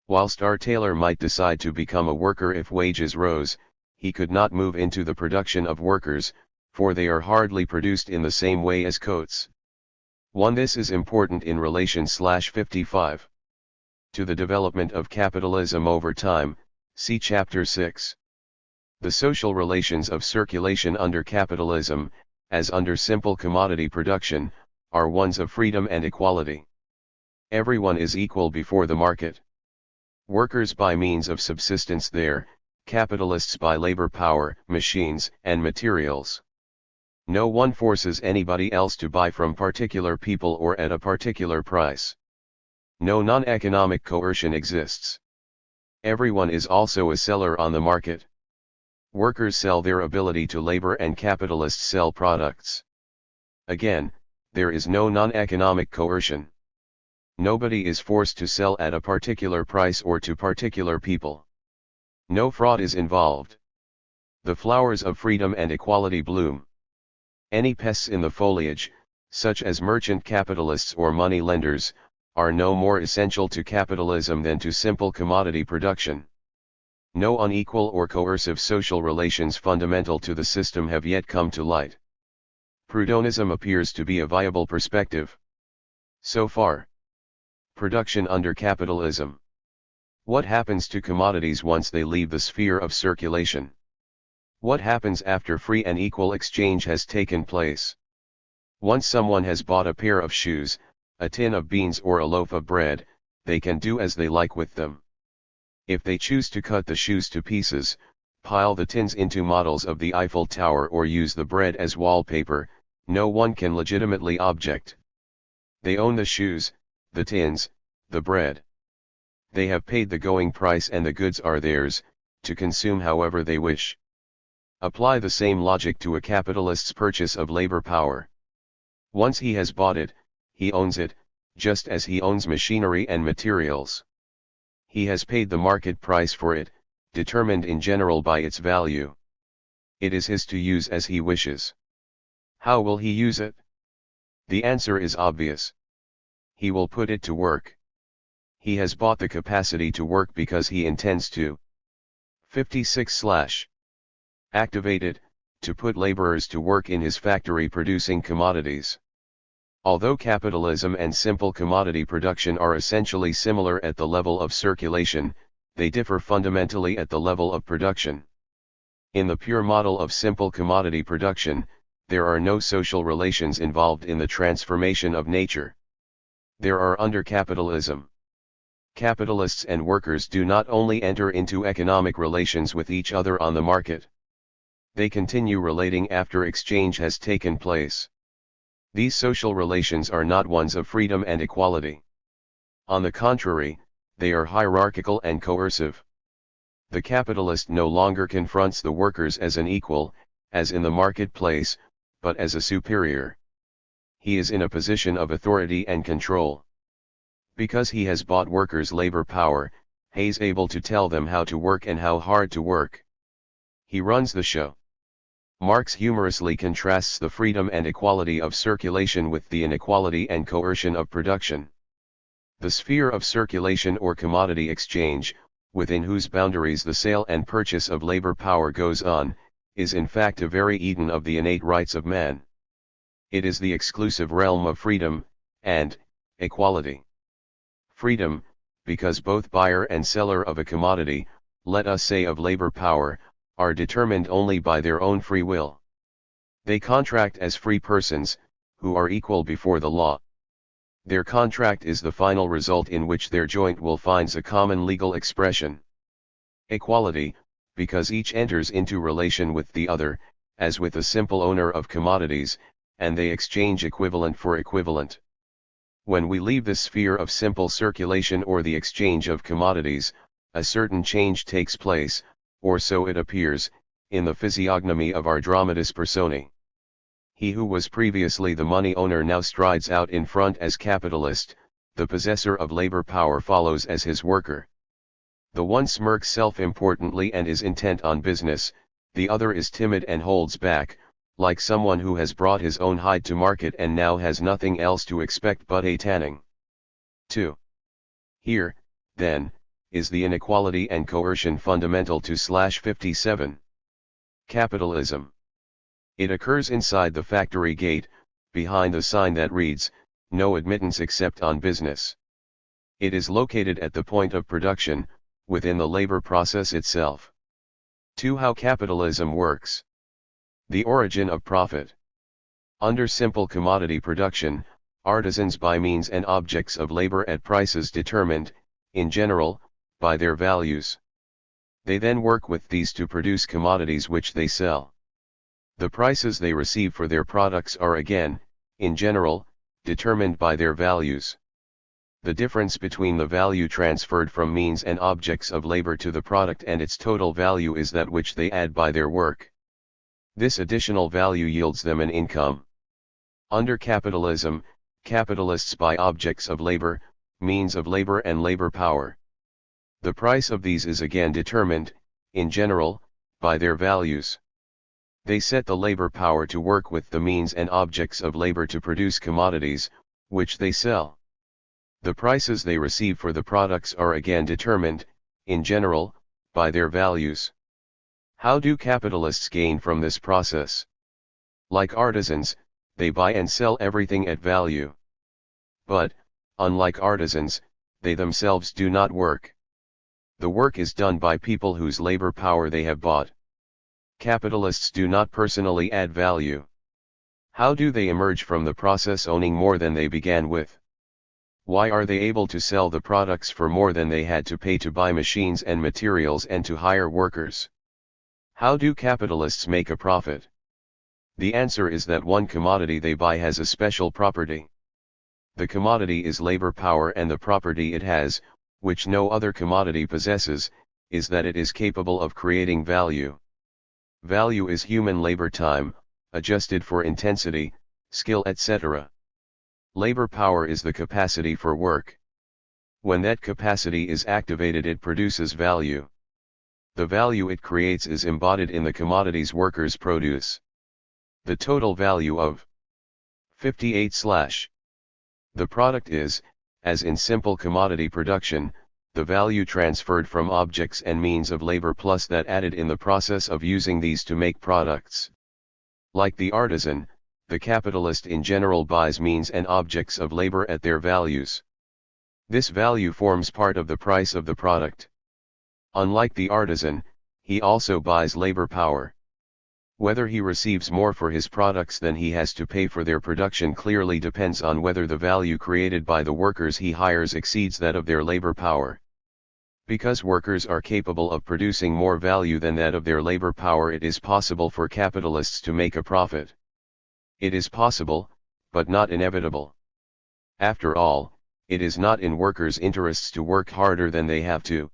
Whilst our tailor might decide to become a worker if wages rose, he could not move into the production of workers, for they are hardly produced in the same way as coats. 1. This is important in relation /55 to the development of capitalism over time, see Chapter 6. The social relations of circulation under capitalism, as under simple commodity production, are ones of freedom and equality. Everyone is equal before the market. Workers by means of subsistence there, capitalists by labor power, machines, and materials. No one forces anybody else to buy from particular people or at a particular price. No non-economic coercion exists. Everyone is also a seller on the market. Workers sell their ability to labor and capitalists sell products. Again, there is no non-economic coercion. Nobody is forced to sell at a particular price or to particular people. No fraud is involved. The flowers of freedom and equality bloom. Any pests in the foliage, such as merchant capitalists or money lenders, are no more essential to capitalism than to simple commodity production. No unequal or coercive social relations fundamental to the system have yet come to light. Proudhonism appears to be a viable perspective. So far. Production under capitalism. What happens to commodities once they leave the sphere of circulation? What happens after free and equal exchange has taken place? Once someone has bought a pair of shoes, a tin of beans or a loaf of bread, they can do as they like with them. If they choose to cut the shoes to pieces, pile the tins into models of the Eiffel Tower or use the bread as wallpaper, no one can legitimately object. They own the shoes, the tins, the bread. They have paid the going price and the goods are theirs, to consume however they wish. Apply the same logic to a capitalist's purchase of labor power. Once he has bought it, he owns it, just as he owns machinery and materials. He has paid the market price for it, determined in general by its value. It is his to use as he wishes. How will he use it? The answer is obvious. He will put it to work. He has bought the capacity to work because he intends to. 56. Activated, to put laborers to work in his factory producing commodities. Although capitalism and simple commodity production are essentially similar at the level of circulation, they differ fundamentally at the level of production. In the pure model of simple commodity production, there are no social relations involved in the transformation of nature. There are under capitalism. Capitalists and workers do not only enter into economic relations with each other on the market. They continue relating after exchange has taken place. These social relations are not ones of freedom and equality. On the contrary, they are hierarchical and coercive. The capitalist no longer confronts the workers as an equal, as in the marketplace, but as a superior. He is in a position of authority and control. Because he has bought workers' labor power, he is able to tell them how to work and how hard to work. He runs the show. Marx humorously contrasts the freedom and equality of circulation with the inequality and coercion of production. The sphere of circulation or commodity exchange, within whose boundaries the sale and purchase of labor power goes on, is in fact a very Eden of the innate rights of man. It is the exclusive realm of freedom, and equality. Freedom, because both buyer and seller of a commodity, let us say of labor power, are determined only by their own free will. They contract as free persons, who are equal before the law. Their contract is the final result in which their joint will finds a common legal expression. Equality, because each enters into relation with the other, as with a simple owner of commodities, and they exchange equivalent for equivalent. When we leave the sphere of simple circulation or the exchange of commodities, a certain change takes place, or so it appears, in the physiognomy of our dramatis personae. He who was previously the money owner now strides out in front as capitalist, the possessor of labor power follows as his worker. The one smirks self-importantly and is intent on business, the other is timid and holds back, like someone who has brought his own hide to market and now has nothing else to expect but a tanning. 2. Here, then, is the inequality and coercion fundamental to /57. Capitalism. It occurs inside the factory gate, behind the sign that reads, "No admittance except on business." It is located at the point of production, within the labor process itself. 2. How capitalism works. The origin of profit. Under simple commodity production, artisans buy means and objects of labor at prices determined, in general, by their values. They then work with these to produce commodities which they sell. The prices they receive for their products are again, in general, determined by their values. The difference between the value transferred from means and objects of labor to the product and its total value is that which they add by their work. This additional value yields them an income. Under capitalism, capitalists buy objects of labor, means of labor and labor power. The price of these is again determined, in general, by their values. They set the labor power to work with the means and objects of labor to produce commodities, which they sell. The prices they receive for the products are again determined, in general, by their values. How do capitalists gain from this process? Like artisans, they buy and sell everything at value. But, unlike artisans, they themselves do not work. The work is done by people whose labor power they have bought. Capitalists do not personally add value. How do they emerge from the process owning more than they began with? Why are they able to sell the products for more than they had to pay to buy machines and materials and to hire workers? How do capitalists make a profit? The answer is that one commodity they buy has a special property. The commodity is labor power, and the property it has, which no other commodity possesses, is that it is capable of creating value. Value is human labor time, adjusted for intensity, skill, etc. Labor power is the capacity for work. When that capacity is activated, it produces value. The value it creates is embodied in the commodities workers produce. The total value of 58/ the product is, as in simple commodity production, the value transferred from objects and means of labor plus that added in the process of using these to make products. Like the artisan, the capitalist in general buys means and objects of labor at their values. This value forms part of the price of the product. Unlike the artisan, he also buys labor power. Whether he receives more for his products than he has to pay for their production clearly depends on whether the value created by the workers he hires exceeds that of their labor power. Because workers are capable of producing more value than that of their labor power, it is possible for capitalists to make a profit. It is possible, but not inevitable. After all, it is not in workers' interests to work harder than they have to.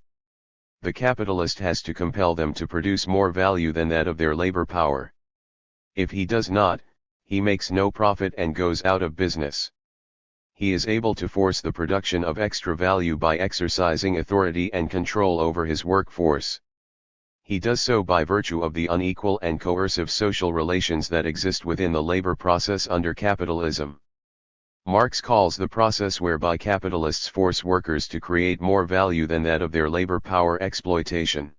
The capitalist has to compel them to produce more value than that of their labor power. If he does not, he makes no profit and goes out of business. He is able to force the production of extra value by exercising authority and control over his workforce. He does so by virtue of the unequal and coercive social relations that exist within the labor process under capitalism. Marx calls the process whereby capitalists force workers to create more value than that of their labor power exploitation.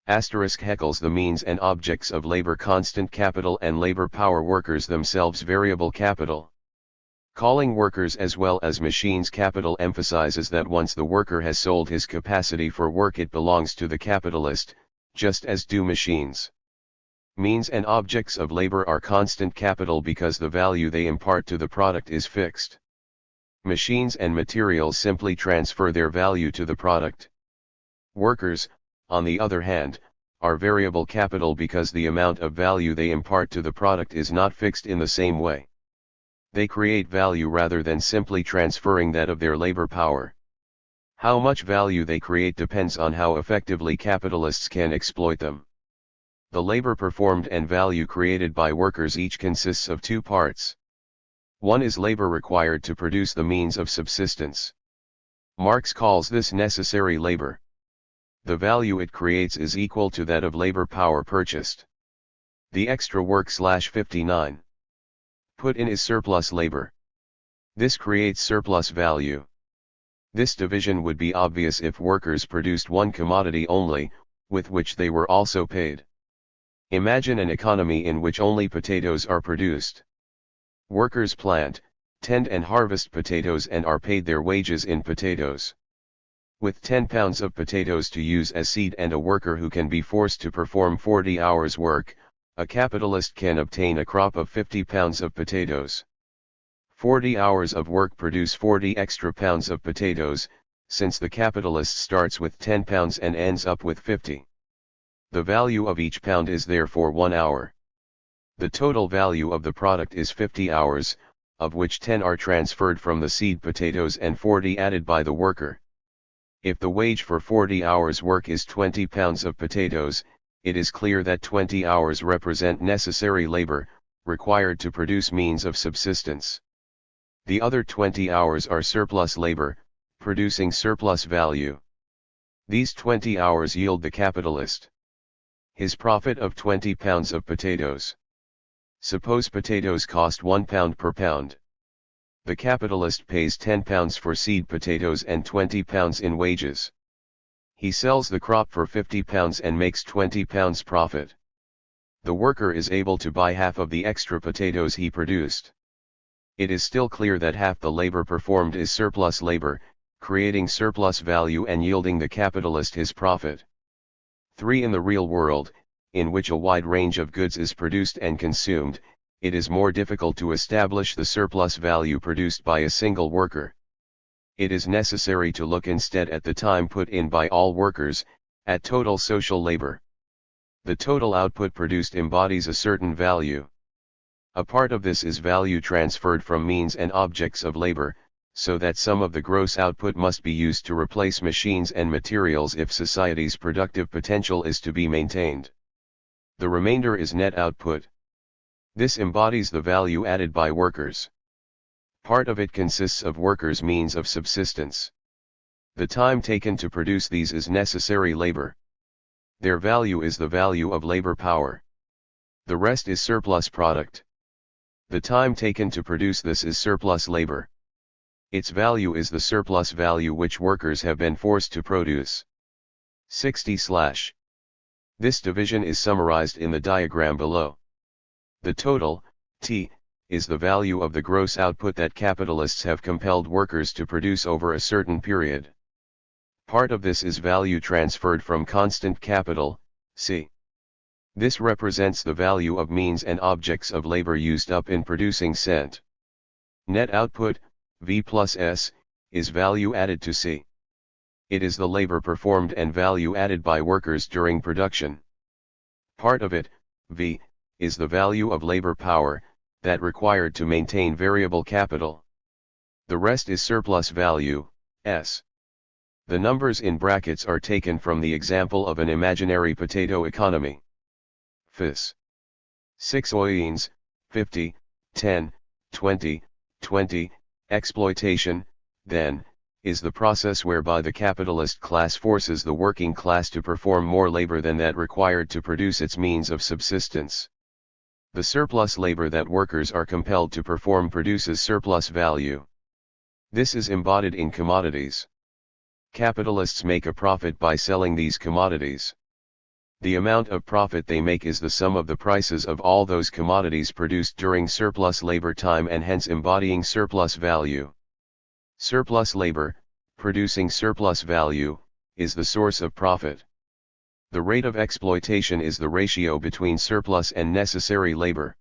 Heckles the means and objects of labor constant capital and labor power workers themselves variable capital. Calling workers as well as machines capital emphasizes that once the worker has sold his capacity for work, it belongs to the capitalist, just as do machines. Means and objects of labor are constant capital because the value they impart to the product is fixed. Machines and materials simply transfer their value to the product. Workers, on the other hand, are variable capital because the amount of value they impart to the product is not fixed in the same way. They create value rather than simply transferring that of their labor power. How much value they create depends on how effectively capitalists can exploit them. The labor performed and value created by workers each consists of two parts. One is labor required to produce the means of subsistence. Marx calls this necessary labor. The value it creates is equal to that of labor power purchased. The extra work /59 put in is surplus labor. This creates surplus value. This division would be obvious if workers produced one commodity only, with which they were also paid. Imagine an economy in which only potatoes are produced. Workers plant, tend and harvest potatoes and are paid their wages in potatoes. With 10 pounds of potatoes to use as seed and a worker who can be forced to perform 40 hours work, a capitalist can obtain a crop of 50 pounds of potatoes. 40 hours of work produce 40 extra pounds of potatoes, since the capitalist starts with 10 pounds and ends up with 50. The value of each pound is therefore 1 hour. The total value of the product is 50 hours, of which 10 are transferred from the seed potatoes and 40 added by the worker. If the wage for 40 hours work is 20 pounds of potatoes, it is clear that 20 hours represent necessary labor, required to produce means of subsistence. The other 20 hours are surplus labor, producing surplus value. These 20 hours yield the capitalist his profit of 20 pounds of potatoes. Suppose potatoes cost 1 pound per pound. The capitalist pays 10 pounds for seed potatoes and 20 pounds in wages. He sells the crop for 50 pounds and makes 20 pounds profit. The worker is able to buy half of the extra potatoes he produced. It is still clear that half the labor performed is surplus labor, creating surplus value and yielding the capitalist his profit. 3. In the real world, in which a wide range of goods is produced and consumed, it is more difficult to establish the surplus value produced by a single worker. It is necessary to look instead at the time put in by all workers, at total social labor. The total output produced embodies a certain value. A part of this is value transferred from means and objects of labor, so that some of the gross output must be used to replace machines and materials if society's productive potential is to be maintained. The remainder is net output. This embodies the value added by workers. Part of it consists of workers' means of subsistence. The time taken to produce these is necessary labor. Their value is the value of labor power. The rest is surplus product. The time taken to produce this is surplus labor. Its value is the surplus value which workers have been forced to produce. 60/. This division is summarized in the diagram below. The total, T, is the value of the gross output that capitalists have compelled workers to produce over a certain period. Part of this is value transferred from constant capital, C. This represents the value of means and objects of labor used up in producing cent. Net output, V plus S, is value added to C. It is the labor performed and value added by workers during production. Part of it, V, is the value of labor power, that required to maintain variable capital. The rest is surplus value, S. The numbers in brackets are taken from the example of an imaginary potato economy. Fis. 6 oines, 50, 10, 20, 20, exploitation, then, is the process whereby the capitalist class forces the working class to perform more labor than that required to produce its means of subsistence. The surplus labor that workers are compelled to perform produces surplus value. This is embodied in commodities. Capitalists make a profit by selling these commodities. The amount of profit they make is the sum of the prices of all those commodities produced during surplus labor time and hence embodying surplus value. Surplus labor, producing surplus value, is the source of profit. The rate of exploitation is the ratio between surplus and necessary labor.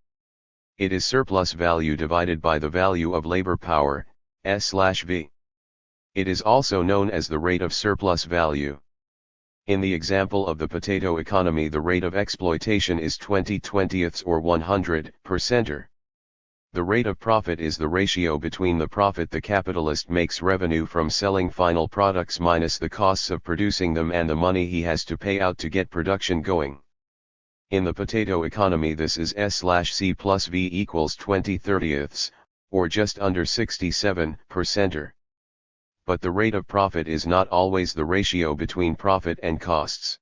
It is surplus value divided by the value of labor power, S/V. It is also known as the rate of surplus value. In the example of the potato economy, the rate of exploitation is 20/20ths or 100%. The rate of profit is the ratio between the profit the capitalist makes revenue from selling final products minus the costs of producing them and the money he has to pay out to get production going. In the potato economy, this is S/C plus V equals 20/30ths, or just under 67%. But the rate of profit is not always the ratio between profit and costs.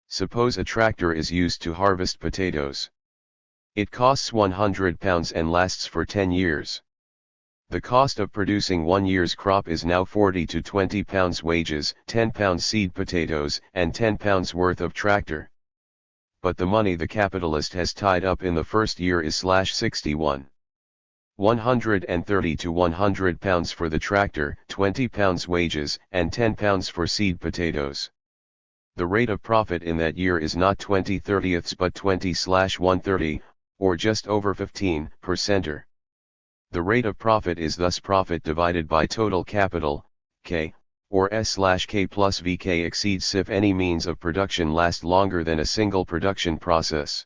Suppose a tractor is used to harvest potatoes. It costs £100 and lasts for 10 years. The cost of producing 1 year's crop is now £40 to £20 wages, £10 seed potatoes, and £10 worth of tractor. But the money the capitalist has tied up in the first year is /61. £130 to £100 for the tractor, £20 wages, and £10 for seed potatoes. The rate of profit in that year is not 20/30ths but 20/130, or just over 15%. The rate of profit is thus profit divided by total capital, K, or S/K plus VK exceeds if any means of production last longer than a single production process.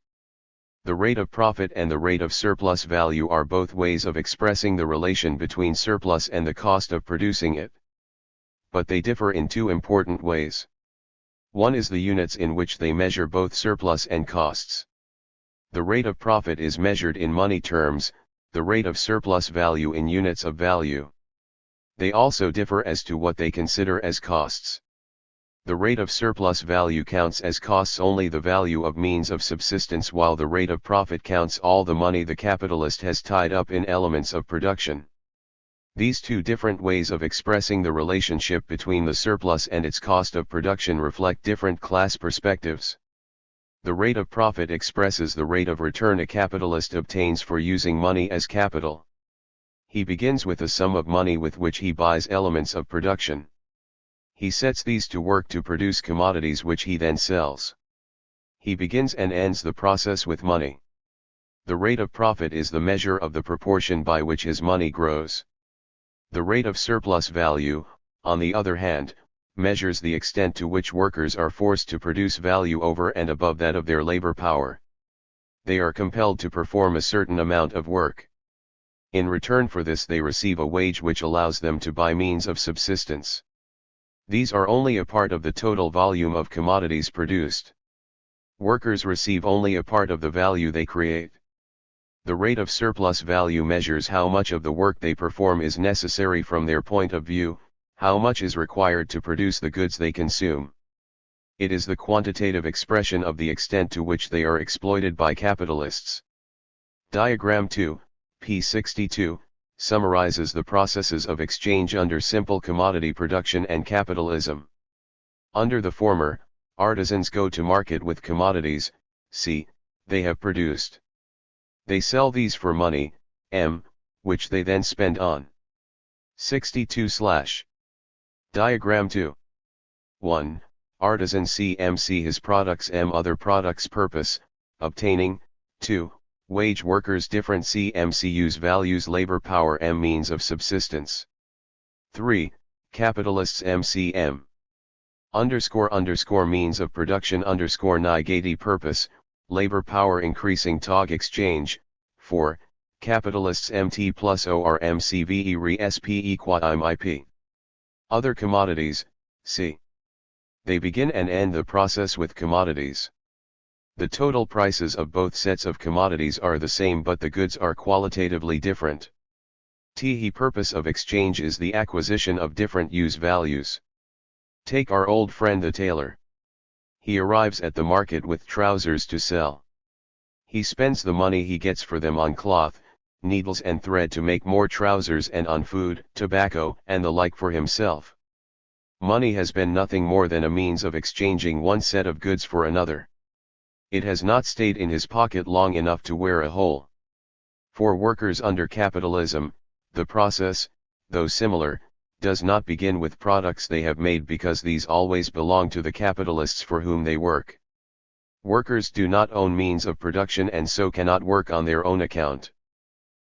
The rate of profit and the rate of surplus value are both ways of expressing the relation between surplus and the cost of producing it. But they differ in two important ways. One is the units in which they measure both surplus and costs. The rate of profit is measured in money terms, the rate of surplus value in units of value. They also differ as to what they consider as costs. The rate of surplus value counts as costs only the value of means of subsistence, while the rate of profit counts all the money the capitalist has tied up in elements of production. These two different ways of expressing the relationship between the surplus and its cost of production reflect different class perspectives. The rate of profit expresses the rate of return a capitalist obtains for using money as capital. He begins with a sum of money with which he buys elements of production. He sets these to work to produce commodities which he then sells. He begins and ends the process with money. The rate of profit is the measure of the proportion by which his money grows. The rate of surplus value, on the other hand, measures the extent to which workers are forced to produce value over and above that of their labor power. They are compelled to perform a certain amount of work. In return for this, they receive a wage which allows them to buy means of subsistence. These are only a part of the total volume of commodities produced. Workers receive only a part of the value they create. The rate of surplus value measures how much of the work they perform is necessary from their point of view, how much is required to produce the goods they consume. It is the quantitative expression of the extent to which they are exploited by capitalists. Diagram 2, p. 62, summarizes the processes of exchange under simple commodity production and capitalism. Under the former, artisans go to market with commodities, c, they have produced. They sell these for money, m, which they then spend on. 62/. Diagram 2. 1. Artisan c MC his products, m other products purpose, obtaining. 2. Wage workers different c MC use values labor power m means of subsistence. 3. Capitalists MCM. __ means of production _ negati purpose, labor power increasing tog exchange. 4. Capitalists MT plus OR MCVE re SP equal IP. Other commodities, c. They begin and end the process with commodities. The total prices of both sets of commodities are the same, but the goods are qualitatively different. The purpose of exchange is the acquisition of different use values. Take our old friend the tailor. He arrives at the market with trousers to sell. He spends the money he gets for them on cloth, needles and thread to make more trousers, and on food, tobacco, and the like for himself. Money has been nothing more than a means of exchanging one set of goods for another. It has not stayed in his pocket long enough to wear a hole. For workers under capitalism, the process, though similar, does not begin with products they have made, because these always belong to the capitalists for whom they work. Workers do not own means of production and so cannot work on their own account.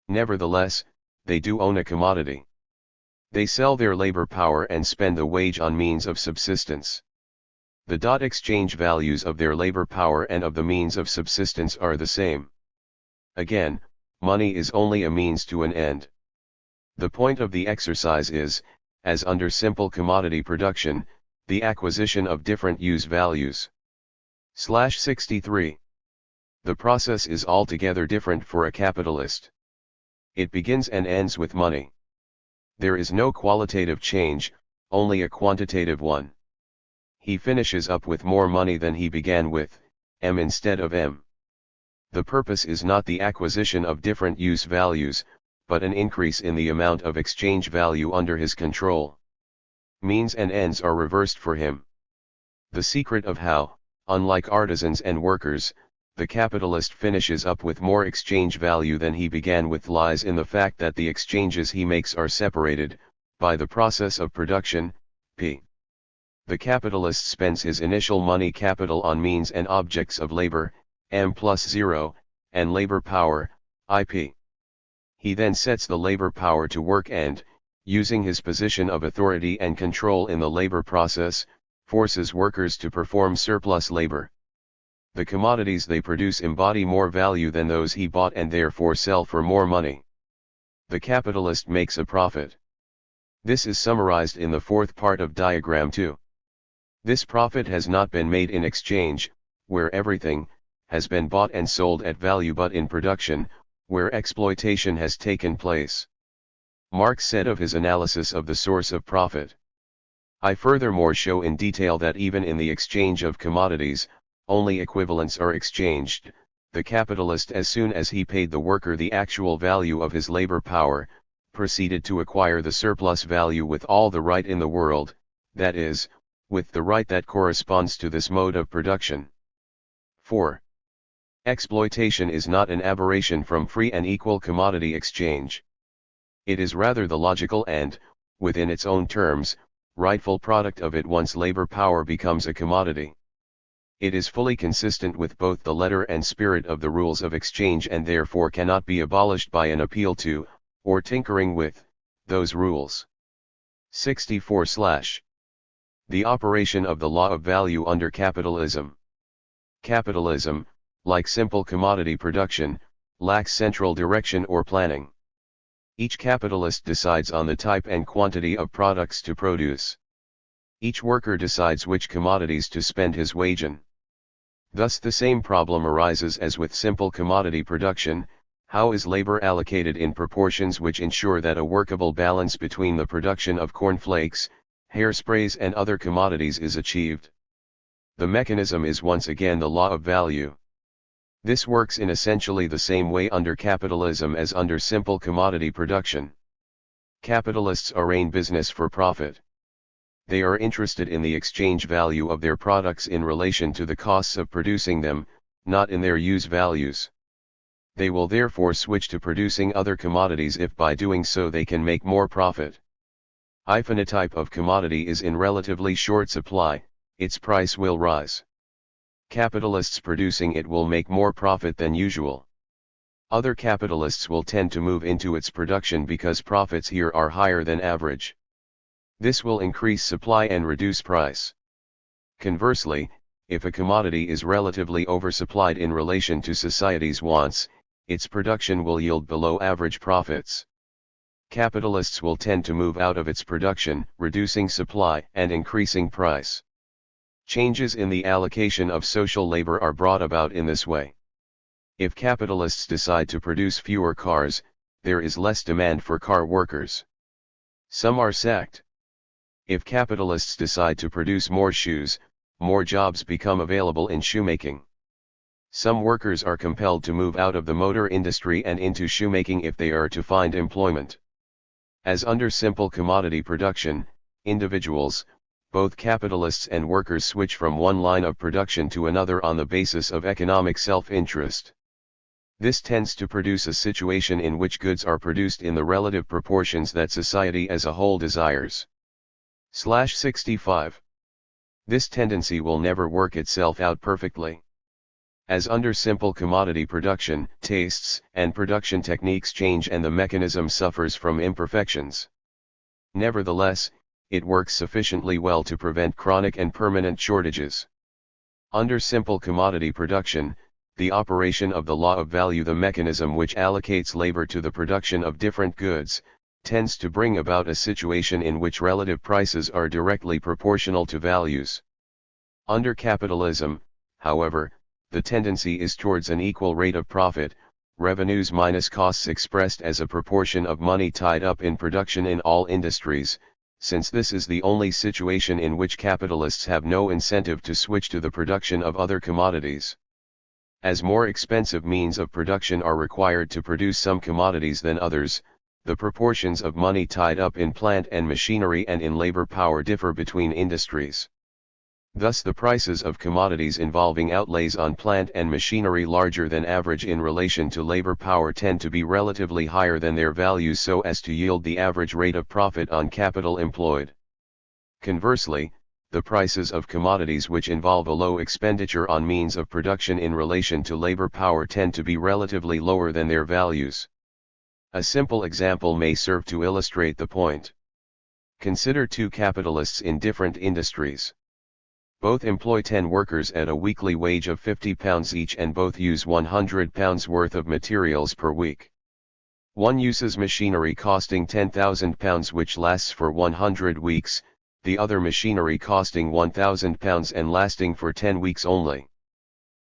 Nevertheless, they do own a commodity. They sell their labor power and spend the wage on means of subsistence. The exchange values of their labor power and of the means of subsistence are the same. Again, money is only a means to an end. The point of the exercise is, as under simple commodity production, the acquisition of different use values. 63. The process is altogether different for a capitalist. It begins and ends with money. There is no qualitative change, only a quantitative one. He finishes up with more money than he began with, M instead of M. The purpose is not the acquisition of different use values, but an increase in the amount of exchange value under his control. Means and ends are reversed for him. The secret of how, unlike artisans and workers, the capitalist finishes up with more exchange value than he began with lies in the fact that the exchanges he makes are separated, by the process of production, p. The capitalist spends his initial money capital on means and objects of labor, M plus 0, and labor power, IP. He then sets the labor power to work and, using his position of authority and control in the labor process, forces workers to perform surplus labor. The commodities they produce embody more value than those he bought and therefore sell for more money. The capitalist makes a profit. This is summarized in the fourth part of diagram 2. This profit has not been made in exchange, where everything has been bought and sold at value, but in production, where exploitation has taken place. Marx said of his analysis of the source of profit, I furthermore show in detail that even in the exchange of commodities, only equivalents are exchanged. The capitalist, as soon as he paid the worker the actual value of his labor power, proceeded to acquire the surplus value with all the right in the world, that is, with the right that corresponds to this mode of production. 4. Exploitation is not an aberration from free and equal commodity exchange. It is rather the logical and, within its own terms, rightful product of it once labor power becomes a commodity. It is fully consistent with both the letter and spirit of the rules of exchange and therefore cannot be abolished by an appeal to, or tinkering with, those rules. 64. The operation of the law of value under capitalism. Capitalism, like simple commodity production, lacks central direction or planning. Each capitalist decides on the type and quantity of products to produce. Each worker decides which commodities to spend his wage in. Thus the same problem arises as with simple commodity production: how is labor allocated in proportions which ensure that a workable balance between the production of cornflakes, hairsprays and other commodities is achieved? The mechanism is once again the law of value. This works in essentially the same way under capitalism as under simple commodity production. Capitalists are in business for profit. They are interested in the exchange value of their products in relation to the costs of producing them, not in their use values. They will therefore switch to producing other commodities if by doing so they can make more profit. If a type of commodity is in relatively short supply, its price will rise. Capitalists producing it will make more profit than usual. Other capitalists will tend to move into its production because profits here are higher than average. This will increase supply and reduce price. Conversely, if a commodity is relatively oversupplied in relation to society's wants, its production will yield below average profits. Capitalists will tend to move out of its production, reducing supply and increasing price. Changes in the allocation of social labor are brought about in this way. If capitalists decide to produce fewer cars, there is less demand for car workers. Some are sacked. If capitalists decide to produce more shoes, more jobs become available in shoemaking. Some workers are compelled to move out of the motor industry and into shoemaking if they are to find employment. As under simple commodity production, individuals, both capitalists and workers, switch from one line of production to another on the basis of economic self-interest. This tends to produce a situation in which goods are produced in the relative proportions that society as a whole desires. 65. This tendency will never work itself out perfectly. As under simple commodity production, tastes and production techniques change and the mechanism suffers from imperfections. Nevertheless, it works sufficiently well to prevent chronic and permanent shortages. Under simple commodity production, the operation of the law of value, the mechanism which allocates labor to the production of different goods, tends to bring about a situation in which relative prices are directly proportional to values. Under capitalism, however, the tendency is towards an equal rate of profit, revenues minus costs expressed as a proportion of money tied up in production in all industries, since this is the only situation in which capitalists have no incentive to switch to the production of other commodities. As more expensive means of production are required to produce some commodities than others, the proportions of money tied up in plant and machinery and in labor power differ between industries. Thus the prices of commodities involving outlays on plant and machinery larger than average in relation to labor power tend to be relatively higher than their values so as to yield the average rate of profit on capital employed. Conversely, the prices of commodities which involve a low expenditure on means of production in relation to labor power tend to be relatively lower than their values. A simple example may serve to illustrate the point. Consider two capitalists in different industries. Both employ 10 workers at a weekly wage of £50 each and both use £100 worth of materials per week. One uses machinery costing £10,000 which lasts for 100 weeks, the other machinery costing £1,000 and lasting for 10 weeks only.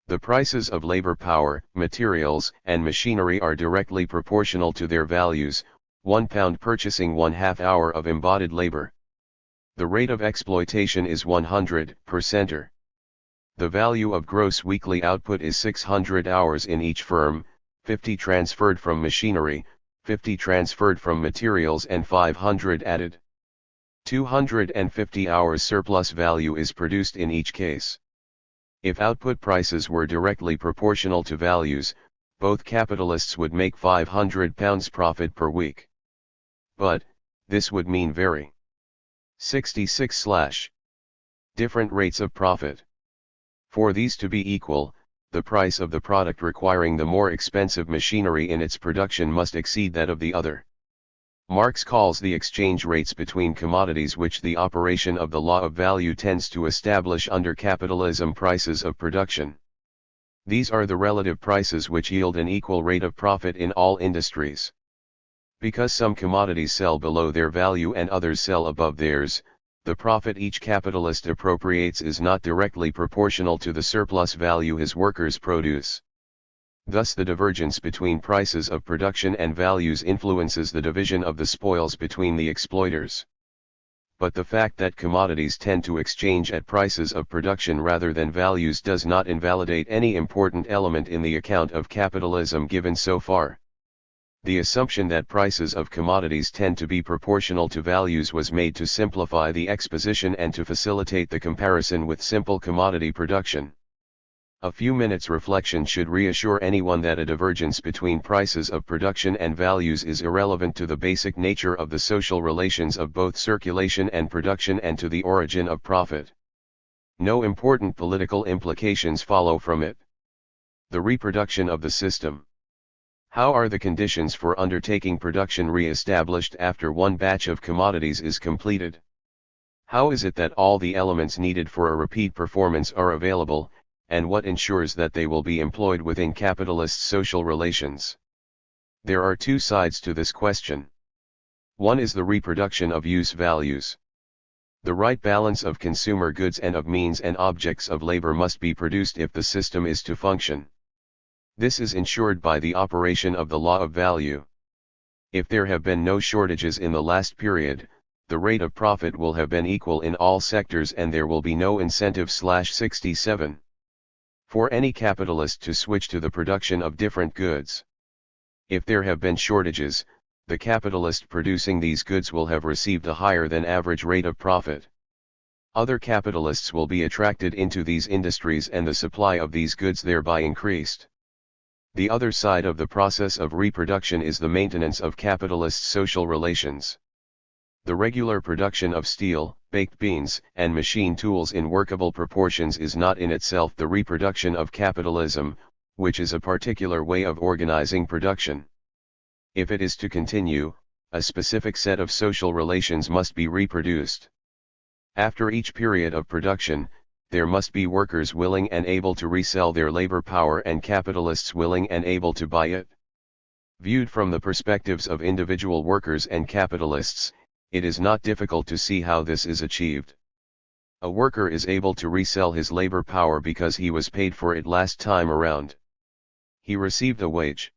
The prices of labor power, materials, and machinery are directly proportional to their values, £1 purchasing 1/2 hour of embodied labor. The rate of exploitation is 100%. The value of gross weekly output is 600 hours in each firm, 50 transferred from machinery, 50 transferred from materials and 500 added. 250 hours surplus value is produced in each case. If output prices were directly proportional to values, both capitalists would make £500 profit per week. But, this would mean very 66 different rates of profit. For these to be equal, the price of the product requiring the more expensive machinery in its production must exceed that of the other. Marx calls the exchange rates between commodities which the operation of the law of value tends to establish under capitalism prices of production. These are the relative prices which yield an equal rate of profit in all industries. Because some commodities sell below their value and others sell above theirs, the profit each capitalist appropriates is not directly proportional to the surplus value his workers produce. Thus the divergence between prices of production and values influences the division of the spoils between the exploiters. But the fact that commodities tend to exchange at prices of production rather than values does not invalidate any important element in the account of capitalism given so far. The assumption that prices of commodities tend to be proportional to values was made to simplify the exposition and to facilitate the comparison with simple commodity production. A few minutes' reflection should reassure anyone that a divergence between prices of production and values is irrelevant to the basic nature of the social relations of both circulation and production and to the origin of profit. No important political implications follow from it. The reproduction of the system. How are the conditions for undertaking production re-established after one batch of commodities is completed? How is it that all the elements needed for a repeat performance are available, and what ensures that they will be employed within capitalist social relations? There are two sides to this question. One is the reproduction of use values. The right balance of consumer goods and of means and objects of labor must be produced if the system is to function. This is ensured by the operation of the law of value. If there have been no shortages in the last period, the rate of profit will have been equal in all sectors and there will be no incentive/67 for any capitalist to switch to the production of different goods. If there have been shortages, the capitalist producing these goods will have received a higher than average rate of profit. Other capitalists will be attracted into these industries and the supply of these goods thereby increased. The other side of the process of reproduction is the maintenance of capitalist social relations. The regular production of steel, baked beans, and machine tools in workable proportions is not in itself the reproduction of capitalism, which is a particular way of organizing production. If it is to continue, a specific set of social relations must be reproduced. After each period of production, there must be workers willing and able to resell their labor power and capitalists willing and able to buy it. Viewed from the perspectives of individual workers and capitalists, it is not difficult to see how this is achieved. A worker is able to resell his labor power because he was paid for it last time around. He received a wage.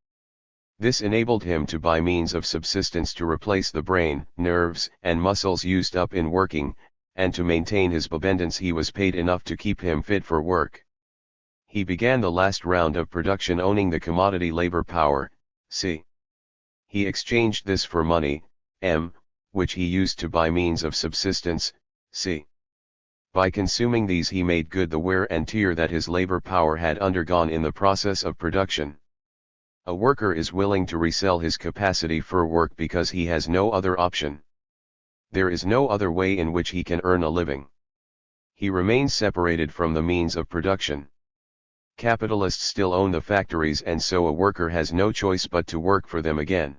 This enabled him to buy means of subsistence to replace the brain, nerves, and muscles used up in working, and to maintain his bobendance he was paid enough to keep him fit for work. He began the last round of production owning the commodity labor power, C. He exchanged this for money, M, which he used to buy means of subsistence, C. By consuming these he made good the wear and tear that his labor power had undergone in the process of production. A worker is willing to resell his capacity for work because he has no other option. There is no other way in which he can earn a living. He remains separated from the means of production. Capitalists still own the factories, and so a worker has no choice but to work for them again.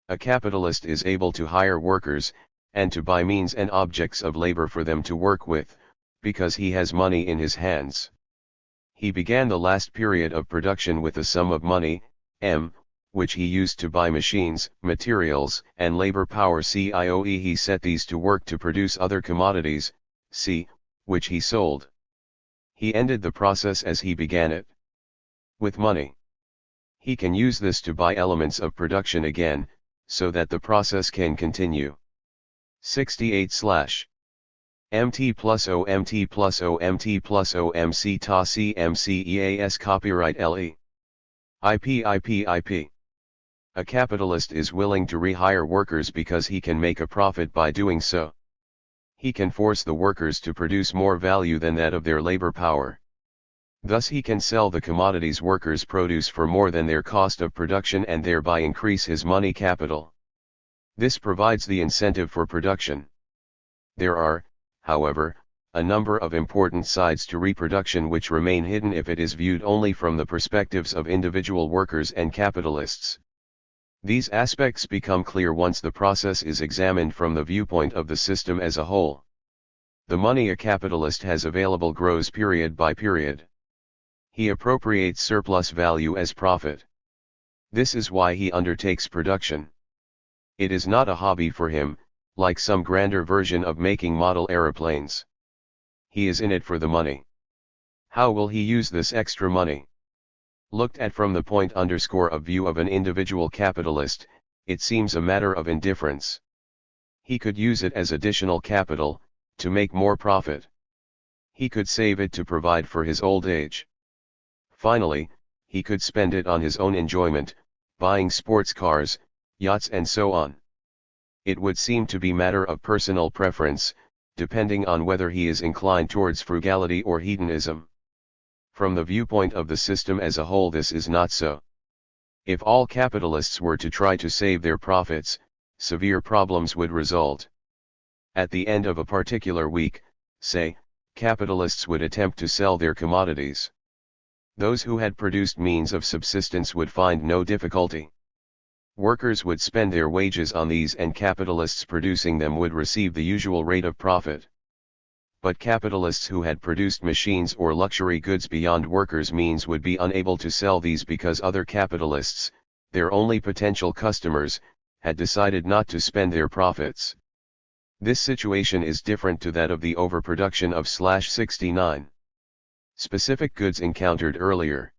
A capitalist is able to hire workers, and to buy means and objects of labor for them to work with, because he has money in his hands. He began the last period of production with a sum of money, M, which he used to buy machines, materials, and labor power CIOE. He set these to work to produce other commodities, C, which he sold. He ended the process as he began it. With money. He can use this to buy elements of production again, so that the process can continue. 68/ MT plus OMT plus OMT plus OMC ta CMCEAS copyright LE. IP. A capitalist is willing to rehire workers because he can make a profit by doing so. He can force the workers to produce more value than that of their labor power. Thus he can sell the commodities workers produce for more than their cost of production and thereby increase his money capital. This provides the incentive for production. There are, however, a number of important sides to reproduction which remain hidden if it is viewed only from the perspectives of individual workers and capitalists. These aspects become clear once the process is examined from the viewpoint of the system as a whole. The money a capitalist has available grows period by period. He appropriates surplus value as profit. This is why he undertakes production. It is not a hobby for him, like some grander version of making model aeroplanes. He is in it for the money. How will he use this extra money? Looked at from the point of view of an individual capitalist, it seems a matter of indifference. He could use it as additional capital, to make more profit. He could save it to provide for his old age. Finally, he could spend it on his own enjoyment, buying sports cars, yachts and so on. It would seem to be matter of personal preference, depending on whether he is inclined towards frugality or hedonism. From the viewpoint of the system as a whole, this is not so. If all capitalists were to try to save their profits, severe problems would result. At the end of a particular week, say, capitalists would attempt to sell their commodities. Those who had produced means of subsistence would find no difficulty. Workers would spend their wages on these, and capitalists producing them would receive the usual rate of profit. But capitalists who had produced machines or luxury goods beyond workers' means would be unable to sell these because other capitalists, their only potential customers, had decided not to spend their profits. This situation is different to that of the overproduction of /69. Specific goods encountered earlier.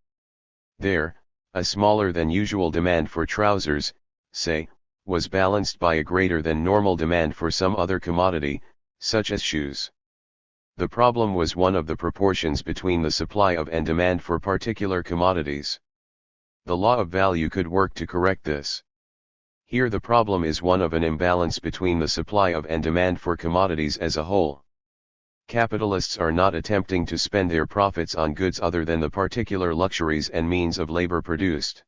There, a smaller than usual demand for trousers, say, was balanced by a greater than normal demand for some other commodity, such as shoes. The problem was one of the proportions between the supply of and demand for particular commodities. The law of value could work to correct this. Here the problem is one of an imbalance between the supply of and demand for commodities as a whole. Capitalists are not attempting to spend their profits on goods other than the particular luxuries and means of labor produced.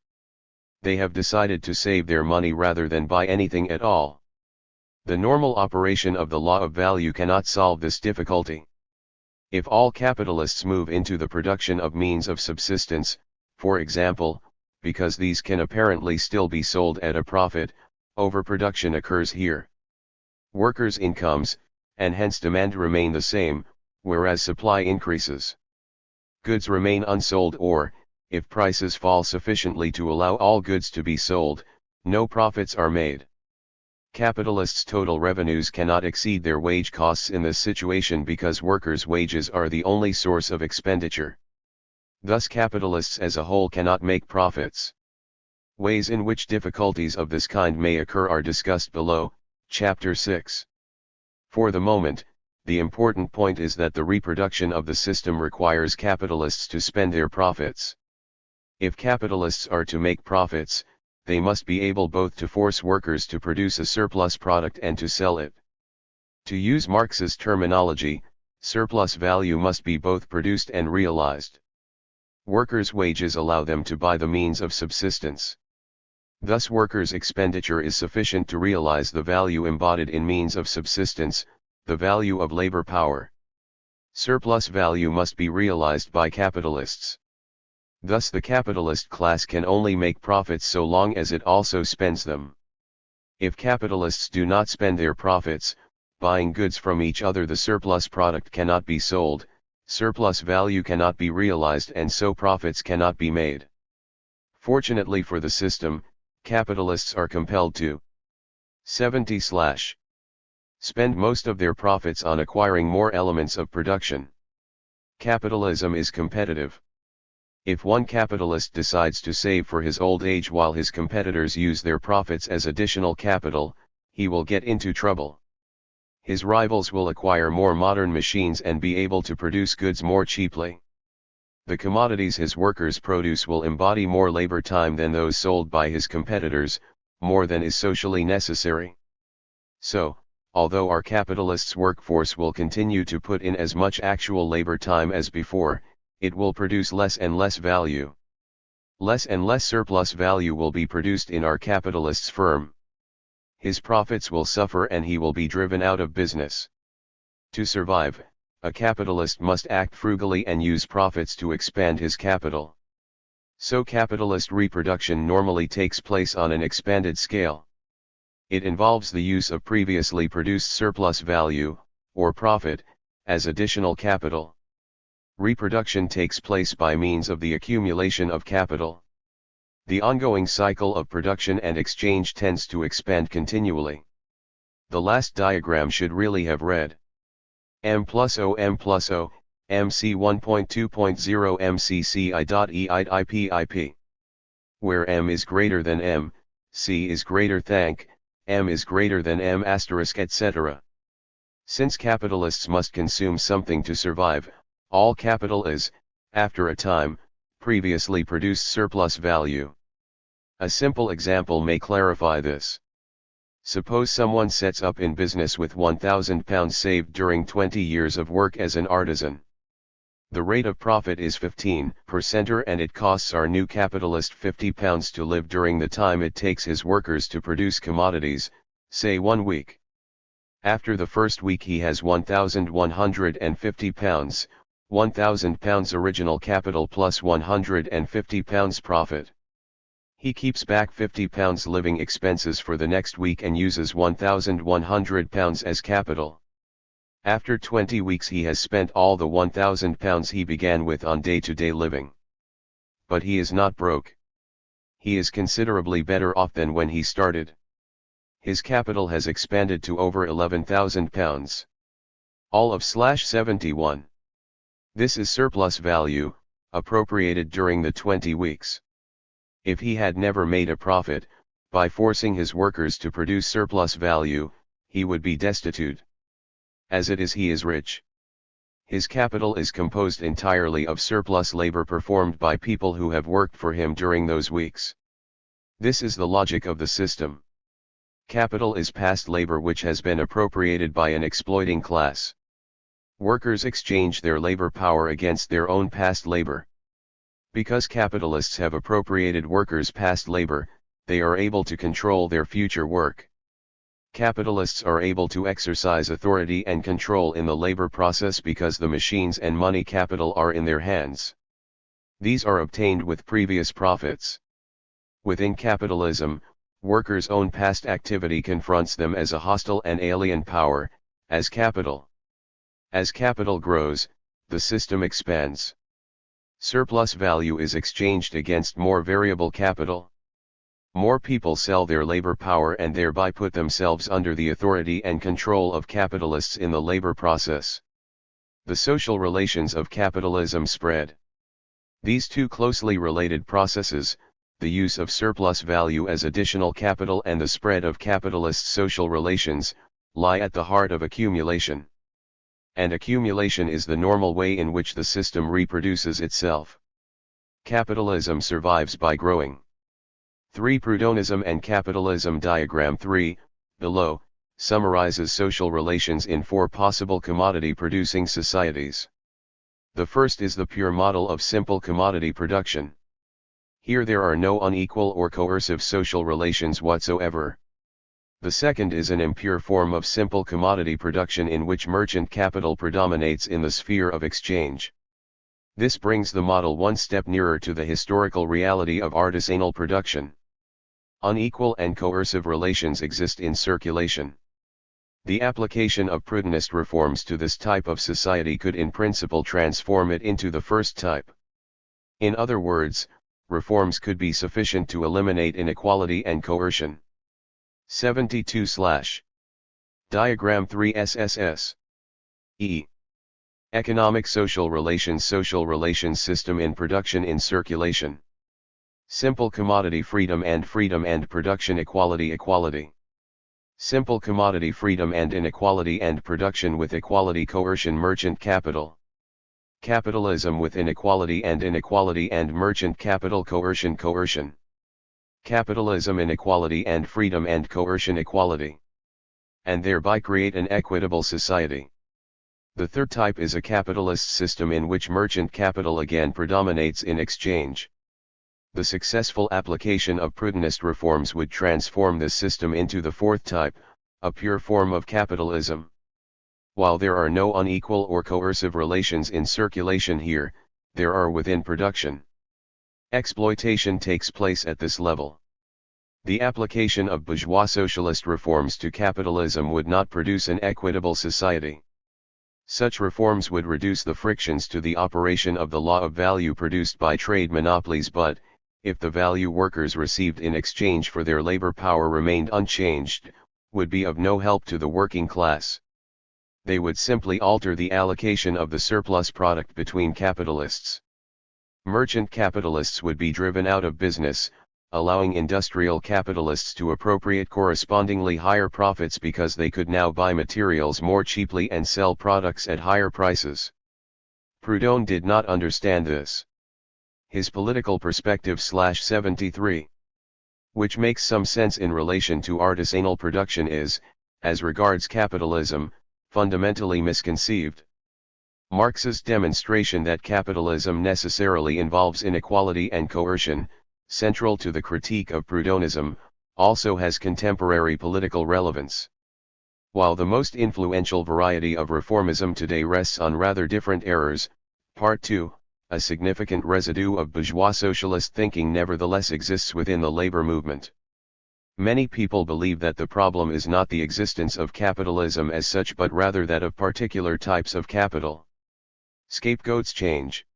They have decided to save their money rather than buy anything at all. The normal operation of the law of value cannot solve this difficulty. If all capitalists move into the production of means of subsistence, for example, because these can apparently still be sold at a profit, Overproduction occurs here. Workers' incomes, and hence demand remain the same, whereas supply increases. Goods remain unsold or, if prices fall sufficiently to allow all goods to be sold, no profits are made. Capitalists' total revenues cannot exceed their wage costs in this situation because workers' wages are the only source of expenditure. Thus capitalists as a whole cannot make profits. Ways in which difficulties of this kind may occur are discussed below, Chapter 6. For the moment, the important point is that the reproduction of the system requires capitalists to spend their profits. If capitalists are to make profits, they must be able both to force workers to produce a surplus product and to sell it. To use Marxist terminology, surplus value must be both produced and realized. Workers' wages allow them to buy the means of subsistence. Thus workers' expenditure is sufficient to realize the value embodied in means of subsistence, the value of labor power. Surplus value must be realized by capitalists. Thus the capitalist class can only make profits so long as it also spends them. If capitalists do not spend their profits, buying goods from each other, the surplus product cannot be sold, surplus value cannot be realized, and so profits cannot be made. Fortunately for the system, capitalists are compelled to 70/ spend most of their profits on acquiring more elements of production. Capitalism is competitive. If one capitalist decides to save for his old age while his competitors use their profits as additional capital, he will get into trouble. His rivals will acquire more modern machines and be able to produce goods more cheaply. The commodities his workers produce will embody more labor time than those sold by his competitors, more than is socially necessary. So, although our capitalists' workforce will continue to put in as much actual labor time as before, it will produce less and less value. Less and less surplus value will be produced in our capitalist's firm. His profits will suffer and he will be driven out of business. To survive, a capitalist must act frugally and use profits to expand his capital. So capitalist reproduction normally takes place on an expanded scale. It involves the use of previously produced surplus value, or profit, as additional capital. Reproduction takes place by means of the accumulation of capital. The ongoing cycle of production and exchange tends to expand continually. The last diagram should really have read M plus O MC 1.2.0 MCCI.EIPIP. Where M is greater than M, C is greater than, M is greater than M*, etc. Since capitalists must consume something to survive, all capital is, after a time, previously produced surplus value. A simple example may clarify this. Suppose someone sets up in business with £1,000 saved during 20 years of work as an artisan. The rate of profit is 15% and it costs our new capitalist £50 to live during the time it takes his workers to produce commodities, say 1 week. After the first week he has £1,150, £1,000 original capital plus £150 profit. He keeps back £50 living expenses for the next week and uses £1,100 as capital. After 20 weeks he has spent all the £1,000 he began with on day-to-day living. But he is not broke. He is considerably better off than when he started. His capital has expanded to over £11,000. All of /71. This is surplus value, appropriated during the 20 weeks. If he had never made a profit, by forcing his workers to produce surplus value, he would be destitute. As it is, he is rich. His capital is composed entirely of surplus labor performed by people who have worked for him during those weeks. This is the logic of the system. Capital is past labor which has been appropriated by an exploiting class. Workers exchange their labor power against their own past labor. Because capitalists have appropriated workers' past labor, they are able to control their future work. Capitalists are able to exercise authority and control in the labor process because the machines and money capital are in their hands. These are obtained with previous profits. Within capitalism, Workers' own past activity confronts them as a hostile and alien power, as capital. As capital grows, the system expands. Surplus value is exchanged against more variable capital. More people sell their labor power and thereby put themselves under the authority and control of capitalists in the labor process. The social relations of capitalism spread. These two closely related processes, the use of surplus value as additional capital and the spread of capitalist social relations, lie at the heart of accumulation. And accumulation is the normal way in which the system reproduces itself. Capitalism survives by growing. 3. Prudhonism and capitalism. Diagram 3, below, summarizes social relations in 4 possible commodity-producing societies. The first is the pure model of simple commodity production. Here there are no unequal or coercive social relations whatsoever. The second is an impure form of simple commodity production in which merchant capital predominates in the sphere of exchange. This brings the model one step nearer to the historical reality of artisanal production. Unequal and coercive relations exist in circulation. The application of Proudhonist reforms to this type of society could in principle transform it into the first type. In other words, reforms could be sufficient to eliminate inequality and coercion. 72/ Diagram 3 SSS. E. Economic social relations system in production in circulation. Simple commodity freedom and production equality. Simple commodity freedom and inequality and production with equality coercion merchant capital. Capitalism with inequality and merchant capital coercion. Capitalism inequality and freedom and coercion equality. And thereby create an equitable society. The third type is a capitalist system in which merchant capital again predominates in exchange. The successful application of Proudhonist reforms would transform this system into the fourth type, a pure form of capitalism. While there are no unequal or coercive relations in circulation here, there are within production. Exploitation takes place at this level. The application of bourgeois socialist reforms to capitalism would not produce an equitable society. Such reforms would reduce the frictions to the operation of the law of value produced by trade monopolies, but, if the value workers received in exchange for their labor power remained unchanged, would be of no help to the working class. They would simply alter the allocation of the surplus product between capitalists. Merchant capitalists would be driven out of business, allowing industrial capitalists to appropriate correspondingly higher profits because they could now buy materials more cheaply and sell products at higher prices. Proudhon did not understand this. His political perspective /73, which makes some sense in relation to artisanal production, is, as regards capitalism, fundamentally misconceived. Marx's demonstration that capitalism necessarily involves inequality and coercion, central to the critique of Proudhonism, also has contemporary political relevance. While the most influential variety of reformism today rests on rather different errors, Part 2, a significant residue of bourgeois socialist thinking nevertheless exists within the labor movement. Many people believe that the problem is not the existence of capitalism as such but rather that of particular types of capital. Scapegoats change.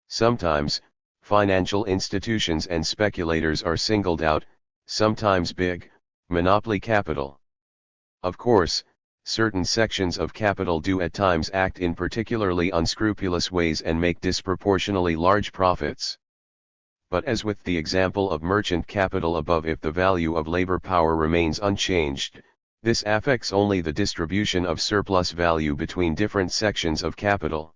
Sometimes, financial institutions and speculators are singled out, sometimes big, monopoly capital. Of course, certain sections of capital do at times act in particularly unscrupulous ways and make disproportionately large profits. But as with the example of merchant capital above, if the value of labor power remains unchanged, this affects only the distribution of surplus value between different sections of capital.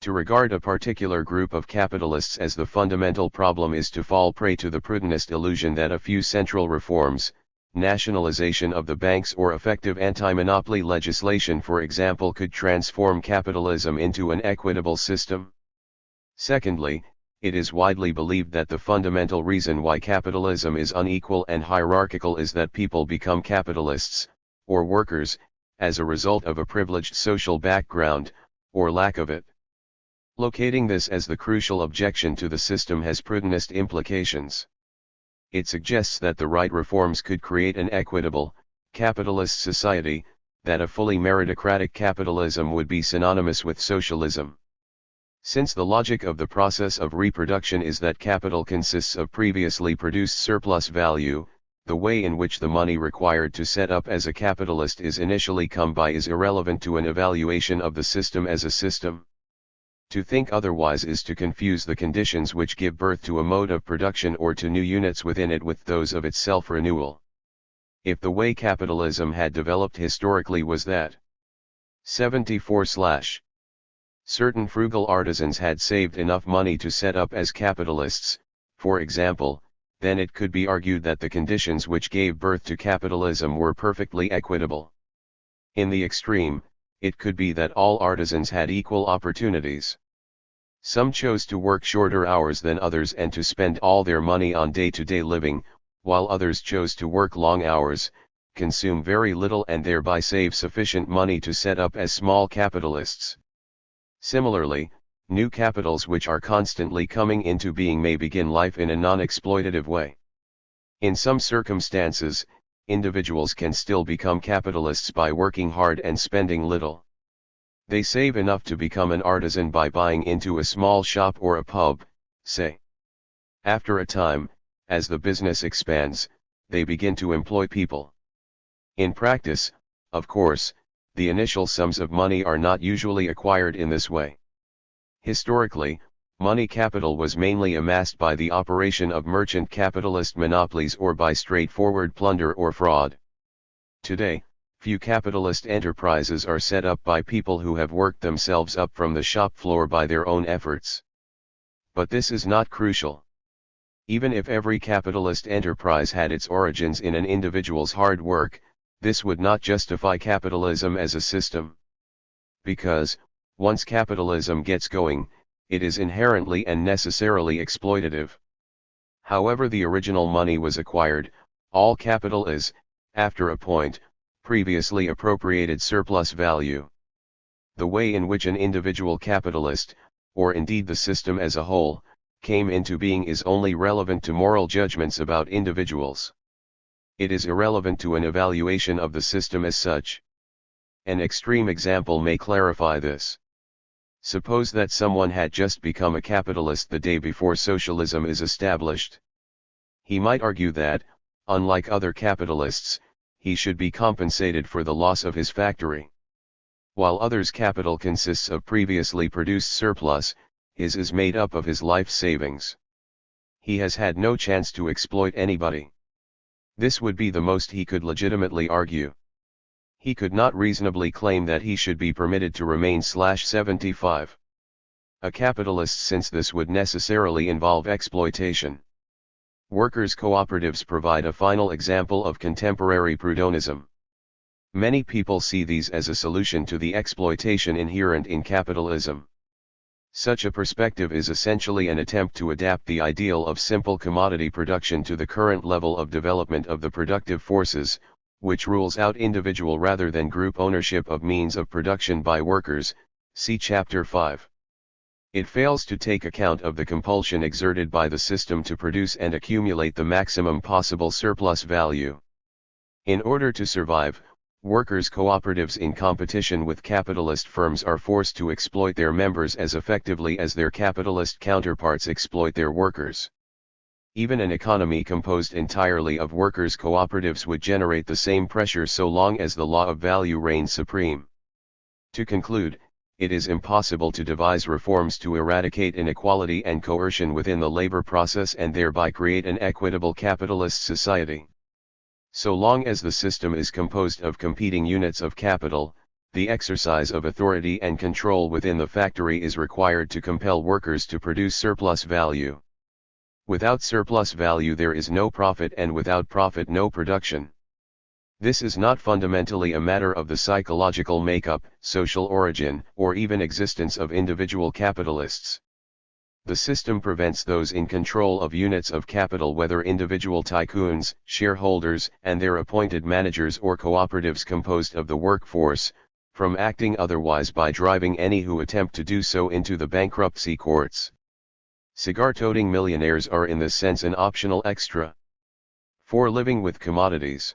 To regard a particular group of capitalists as the fundamental problem is to fall prey to the Proudhonist illusion that a few central reforms, nationalization of the banks or effective anti-monopoly legislation for example, could transform capitalism into an equitable system. Secondly, it is widely believed that the fundamental reason why capitalism is unequal and hierarchical is that people become capitalists, or workers, as a result of a privileged social background, or lack of it. Locating this as the crucial objection to the system has Proudhonist implications. it suggests that the right reforms could create an equitable, capitalist society, that a fully meritocratic capitalism would be synonymous with socialism. Since the logic of the process of reproduction is that capital consists of previously produced surplus value, the way in which the money required to set up as a capitalist is initially come by is irrelevant to an evaluation of the system as a system. To think otherwise is to confuse the conditions which give birth to a mode of production or to new units within it with those of its self-renewal. If the way capitalism had developed historically was that 74 certain frugal artisans had saved enough money to set up as capitalists, for example, then it could be argued that the conditions which gave birth to capitalism were perfectly equitable. In the extreme, it could be that all artisans had equal opportunities. Some chose to work shorter hours than others and to spend all their money on day-to-day living, while others chose to work long hours, consume very little and thereby save sufficient money to set up as small capitalists. Similarly, new capitals which are constantly coming into being may begin life in a non-exploitative way. In some circumstances, individuals can still become capitalists by working hard and spending little. They save enough to become an artisan by buying into a small shop or a pub, say. After a time, as the business expands, they begin to employ people. In practice, of course, the initial sums of money are not usually acquired in this way. Historically, money capital was mainly amassed by the operation of merchant capitalist monopolies or by straightforward plunder or fraud. Today, few capitalist enterprises are set up by people who have worked themselves up from the shop floor by their own efforts. But this is not crucial. Even if every capitalist enterprise had its origins in an individual's hard work, this would not justify capitalism as a system. Because, once capitalism gets going, it is inherently and necessarily exploitative. However the original money was acquired, all capital is, after a point, previously appropriated surplus value. The way in which an individual capitalist, or indeed the system as a whole, came into being is only relevant to moral judgments about individuals. It is irrelevant to an evaluation of the system as such. An extreme example may clarify this. Suppose that someone had just become a capitalist the day before socialism is established. He might argue that, unlike other capitalists, he should be compensated for the loss of his factory. While others' capital consists of previously produced surplus, his is made up of his life savings. He has had no chance to exploit anybody. This would be the most he could legitimately argue. He could not reasonably claim that he should be permitted to remain /75 a capitalist, since this would necessarily involve exploitation. Workers' cooperatives provide a final example of contemporary prudhonism. Many people see these as a solution to the exploitation inherent in capitalism. Such a perspective is essentially an attempt to adapt the ideal of simple commodity production to the current level of development of the productive forces, which rules out individual rather than group ownership of means of production by workers, see Chapter 5. It fails to take account of the compulsion exerted by the system to produce and accumulate the maximum possible surplus value. In order to survive, workers' cooperatives in competition with capitalist firms are forced to exploit their members as effectively as their capitalist counterparts exploit their workers. Even an economy composed entirely of workers' cooperatives would generate the same pressure so long as the law of value reigns supreme. To conclude, it is impossible to devise reforms to eradicate inequality and coercion within the labor process and thereby create an equitable capitalist society. So long as the system is composed of competing units of capital, the exercise of authority and control within the factory is required to compel workers to produce surplus value. Without surplus value there is no profit, and without profit no production. This is not fundamentally a matter of the psychological makeup, social origin, or even existence of individual capitalists. The system prevents those in control of units of capital, whether individual tycoons, shareholders, and their appointed managers, or cooperatives composed of the workforce, from acting otherwise by driving any who attempt to do so into the bankruptcy courts. Cigar-toting millionaires are in this sense an optional extra. 4. Living with commodities.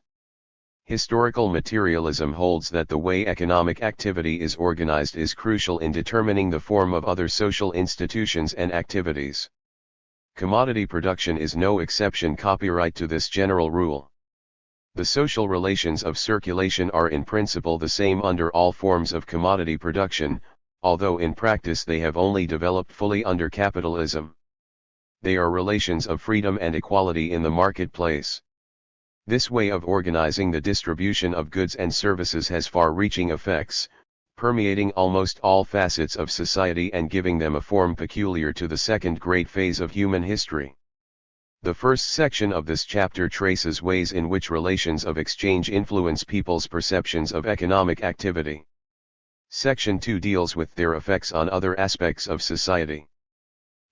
Historical materialism holds that the way economic activity is organized is crucial in determining the form of other social institutions and activities. Commodity production is no exception. Copyright to this general rule. The social relations of circulation are in principle the same under all forms of commodity production, although in practice they have only developed fully under capitalism. They are relations of freedom and equality in the marketplace. This way of organizing the distribution of goods and services has far-reaching effects, permeating almost all facets of society and giving them a form peculiar to the second great phase of human history. The first section of this chapter traces ways in which relations of exchange influence people's perceptions of economic activity. Section 2 deals with their effects on other aspects of society.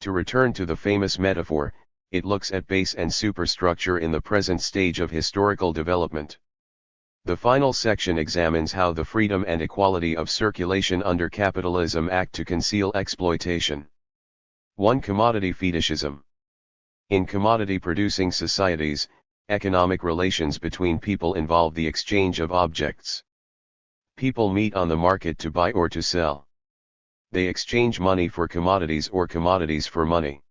To return to the famous metaphor, it looks at base and superstructure in the present stage of historical development. The final section examines how the freedom and equality of circulation under capitalism act to conceal exploitation. 1. Commodity fetishism. In commodity-producing societies, economic relations between people involve the exchange of objects. People meet on the market to buy or to sell. They exchange money for commodities or commodities for money.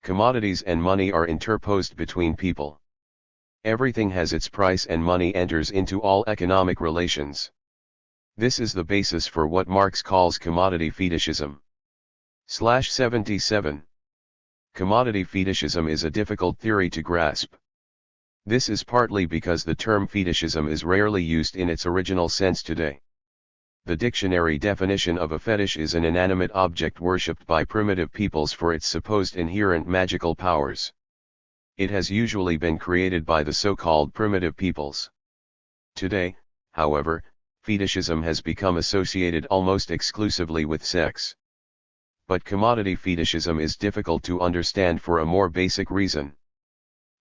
Commodities and money are interposed between people. Everything has its price and money enters into all economic relations. This is the basis for what Marx calls commodity fetishism. 77. Commodity fetishism is a difficult theory to grasp. This is partly because the term fetishism is rarely used in its original sense today. The dictionary definition of a fetish is an inanimate object worshipped by primitive peoples for its supposed inherent magical powers. It has usually been created by the so-called primitive peoples. Today, however, fetishism has become associated almost exclusively with sex. But commodity fetishism is difficult to understand for a more basic reason.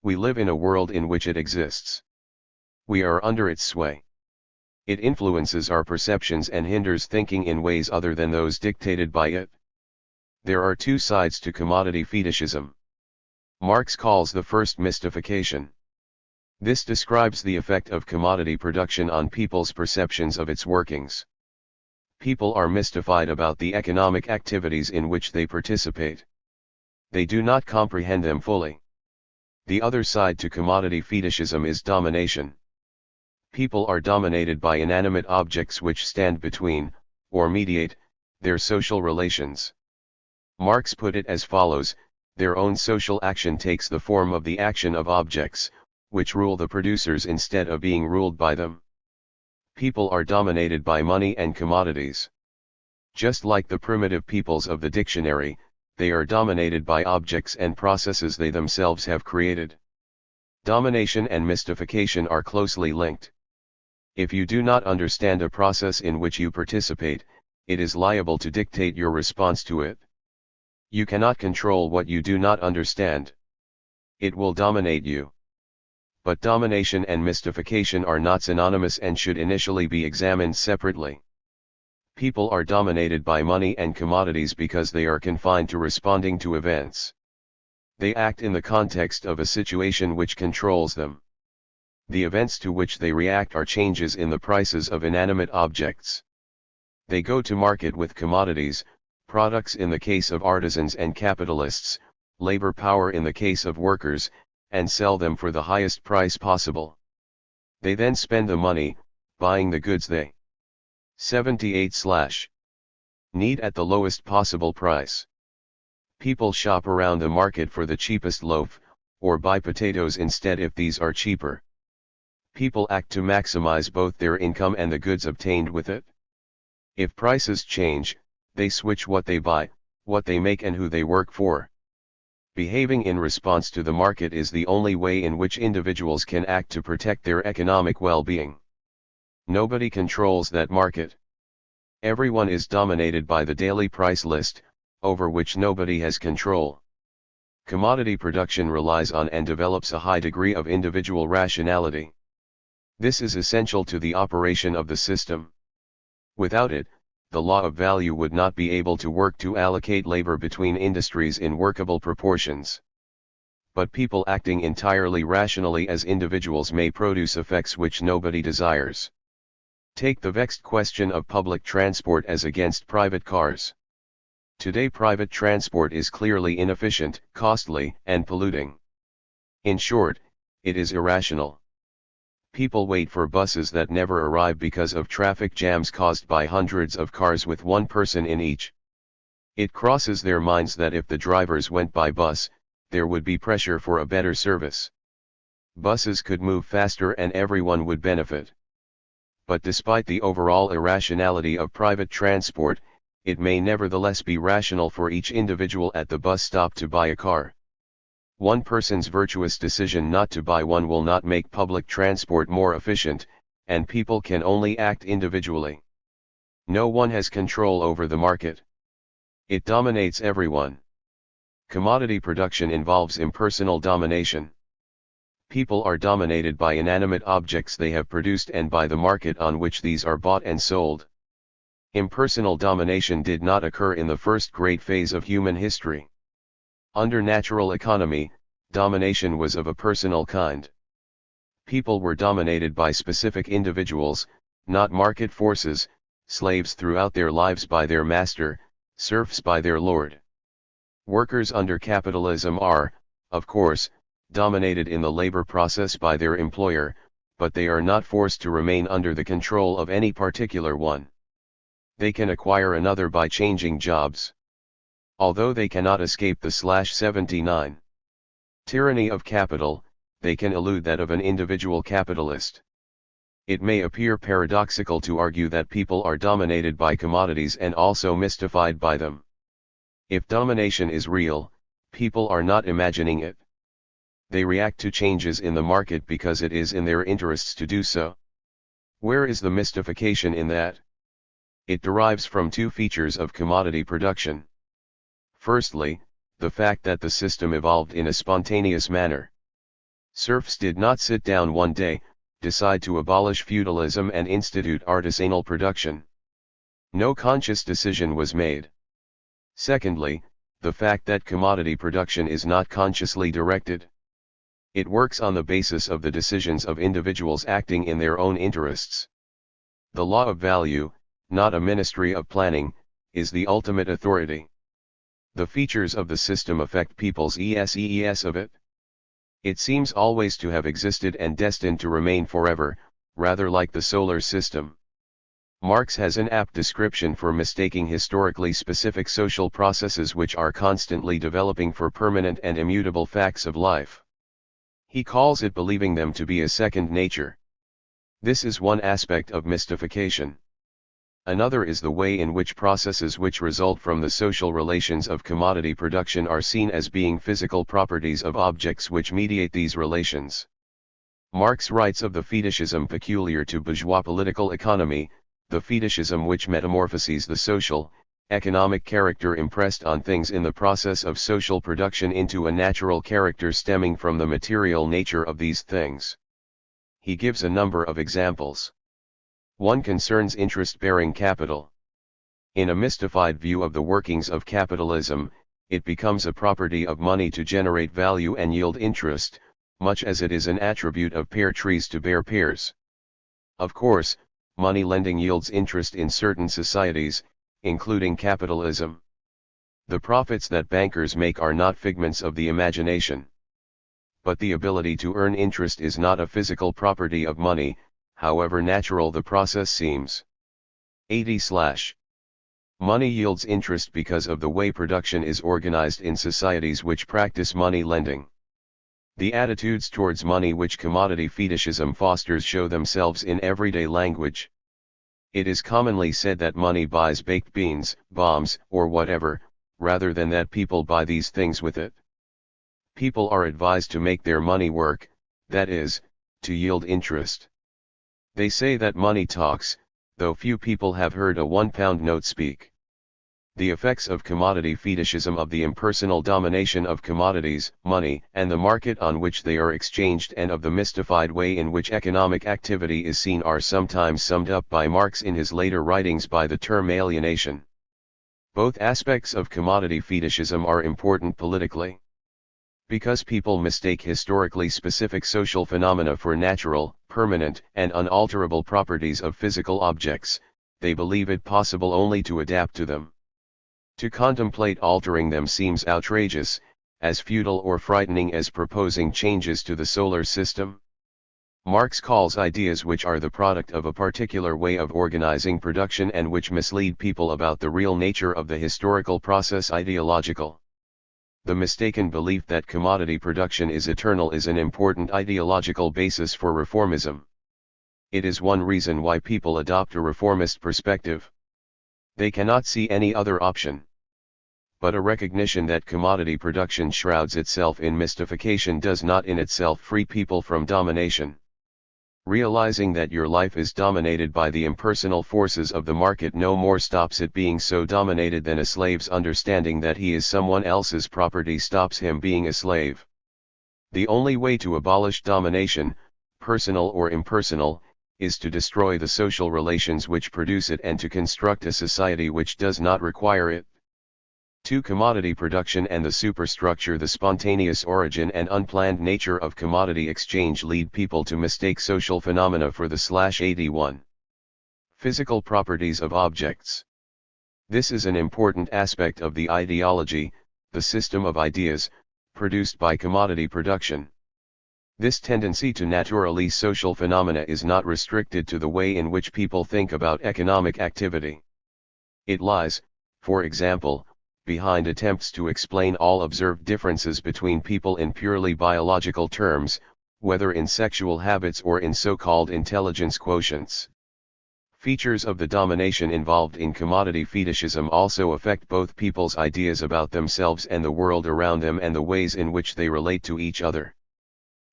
We live in a world in which it exists. We are under its sway. It influences our perceptions and hinders thinking in ways other than those dictated by it. There are two sides to commodity fetishism. Marx calls the first mystification. This describes the effect of commodity production on people's perceptions of its workings. People are mystified about the economic activities in which they participate. They do not comprehend them fully. The other side to commodity fetishism is domination. People are dominated by inanimate objects which stand between, or mediate, their social relations. Marx put it as follows: their own social action takes the form of the action of objects, which rule the producers instead of being ruled by them. People are dominated by money and commodities. Just like the primitive peoples of the dictionary, they are dominated by objects and processes they themselves have created. Domination and mystification are closely linked. If you do not understand a process in which you participate, it is liable to dictate your response to it. You cannot control what you do not understand. It will dominate you. But domination and mystification are not synonymous and should initially be examined separately. People are dominated by money and commodities because they are confined to responding to events. They act in the context of a situation which controls them. The events to which they react are changes in the prices of inanimate objects. They go to market with commodities, products in the case of artisans and capitalists, labor power in the case of workers, and sell them for the highest price possible. They then spend the money, buying the goods they 78/need at the lowest possible price. People shop around the market for the cheapest loaf, or buy potatoes instead if these are cheaper. People act to maximize both their income and the goods obtained with it. If prices change, they switch what they buy, what they make and who they work for. Behaving in response to the market is the only way in which individuals can act to protect their economic well-being. Nobody controls that market. Everyone is dominated by the daily price list, over which nobody has control. Commodity production relies on and develops a high degree of individual rationality. This is essential to the operation of the system. Without it, the law of value would not be able to work to allocate labor between industries in workable proportions. But people acting entirely rationally as individuals may produce effects which nobody desires. Take the vexed question of public transport as against private cars. Today private transport is clearly inefficient, costly, and polluting. In short, it is irrational. People wait for buses that never arrive because of traffic jams caused by hundreds of cars with one person in each. It crosses their minds that if the drivers went by bus, there would be pressure for a better service. Buses could move faster and everyone would benefit. But despite the overall irrationality of private transport, it may nevertheless be rational for each individual at the bus stop to buy a car. One person's virtuous decision not to buy one will not make public transport more efficient, and people can only act individually. No one has control over the market. It dominates everyone. Commodity production involves impersonal domination. People are dominated by inanimate objects they have produced and by the market on which these are bought and sold. Impersonal domination did not occur in the first great phase of human history. Under natural economy, domination was of a personal kind. People were dominated by specific individuals, not market forces, slaves throughout their lives by their master, serfs by their lord. Workers under capitalism are, of course, dominated in the labor process by their employer, but they are not forced to remain under the control of any particular one. They can acquire another by changing jobs. Although they cannot escape the /79 tyranny of capital, they can elude that of an individual capitalist. It may appear paradoxical to argue that people are dominated by commodities and also mystified by them. If domination is real, people are not imagining it. They react to changes in the market because it is in their interests to do so. Where is the mystification in that? It derives from two features of commodity production. Firstly, the fact that the system evolved in a spontaneous manner. Serfs did not sit down one day, decide to abolish feudalism and institute artisanal production. No conscious decision was made. Secondly, the fact that commodity production is not consciously directed. It works on the basis of the decisions of individuals acting in their own interests. The law of value, not a ministry of planning, is the ultimate authority. The features of the system affect people's ESES of it. It seems always to have existed and destined to remain forever, rather like the solar system. Marx has an apt description for mistaking historically specific social processes which are constantly developing for permanent and immutable facts of life. He calls it believing them to be a second nature. This is one aspect of mystification. Another is the way in which processes which result from the social relations of commodity production are seen as being physical properties of objects which mediate these relations. Marx writes of the fetishism peculiar to bourgeois political economy, the fetishism which metamorphoses the social, economic character impressed on things in the process of social production into a natural character stemming from the material nature of these things. He gives a number of examples. One concerns interest-bearing capital. In a mystified view of the workings of capitalism, it becomes a property of money to generate value and yield interest, much as it is an attribute of pear trees to bear pears. Of course, money lending yields interest in certain societies, including capitalism. The profits that bankers make are not figments of the imagination. But the ability to earn interest is not a physical property of money, however natural the process seems. 80/ Money yields interest because of the way production is organized in societies which practice money lending. The attitudes towards money which commodity fetishism fosters show themselves in everyday language. It is commonly said that money buys baked beans, bombs, or whatever, rather than that people buy these things with it. People are advised to make their money work, that is, to yield interest. They say that money talks, though few people have heard a £1 note speak. The effects of commodity fetishism of the impersonal domination of commodities, money, and the market on which they are exchanged and of the mystified way in which economic activity is seen are sometimes summed up by Marx in his later writings by the term alienation. Both aspects of commodity fetishism are important politically. Because people mistake historically specific social phenomena for natural, permanent, and unalterable properties of physical objects, they believe it possible only to adapt to them. To contemplate altering them seems outrageous, as futile or frightening as proposing changes to the solar system. Marx calls ideas which are the product of a particular way of organizing production and which mislead people about the real nature of the historical process ideological. The mistaken belief that commodity production is eternal is an important ideological basis for reformism. It is one reason why people adopt a reformist perspective. They cannot see any other option. But a recognition that commodity production shrouds itself in mystification does not in itself free people from domination. Realizing that your life is dominated by the impersonal forces of the market no more stops it being so dominated than a slave's understanding that he is someone else's property stops him being a slave. The only way to abolish domination, personal or impersonal, is to destroy the social relations which produce it and to construct a society which does not require it. To commodity production and the superstructure, the spontaneous origin and unplanned nature of commodity exchange lead people to mistake social phenomena for the /81 physical properties of objects. This is an important aspect of the ideology, the system of ideas, produced by commodity production. This tendency to naturalize social phenomena is not restricted to the way in which people think about economic activity. It lies, for example, behind attempts to explain all observed differences between people in purely biological terms, whether in sexual habits or in so-called intelligence quotients. Features of the domination involved in commodity fetishism also affect both people's ideas about themselves and the world around them and the ways in which they relate to each other.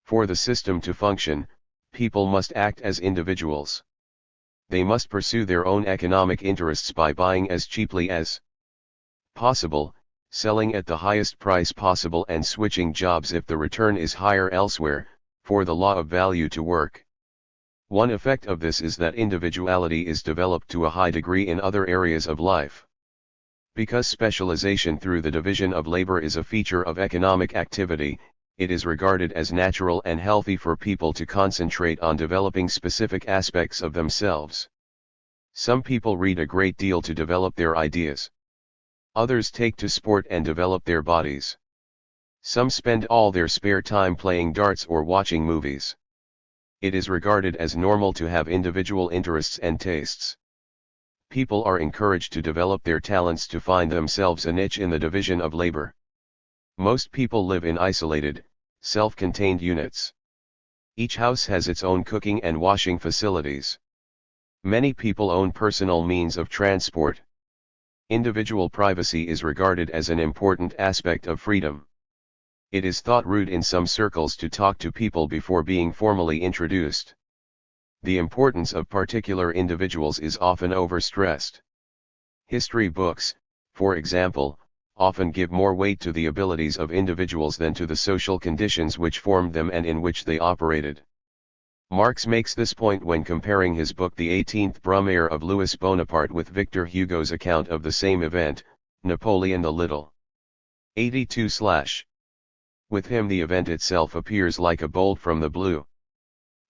For the system to function, people must act as individuals. They must pursue their own economic interests by buying as cheaply as possible, selling at the highest price possible and switching jobs if the return is higher elsewhere, for the law of value to work. One effect of this is that individuality is developed to a high degree in other areas of life. Because specialization through the division of labor is a feature of economic activity, it is regarded as natural and healthy for people to concentrate on developing specific aspects of themselves. Some people read a great deal to develop their ideas. Others take to sport and develop their bodies. Some spend all their spare time playing darts or watching movies. It is regarded as normal to have individual interests and tastes. People are encouraged to develop their talents to find themselves a niche in the division of labor. Most people live in isolated, self-contained units. Each house has its own cooking and washing facilities. Many people own personal means of transport. Individual privacy is regarded as an important aspect of freedom. It is thought rude in some circles to talk to people before being formally introduced. The importance of particular individuals is often overstressed. History books, for example, often give more weight to the abilities of individuals than to the social conditions which formed them and in which they operated. Marx makes this point when comparing his book The 18th Brumaire of Louis Bonaparte with Victor Hugo's account of the same event, Napoleon the Little. 82. With him the event itself appears like a bolt from the blue.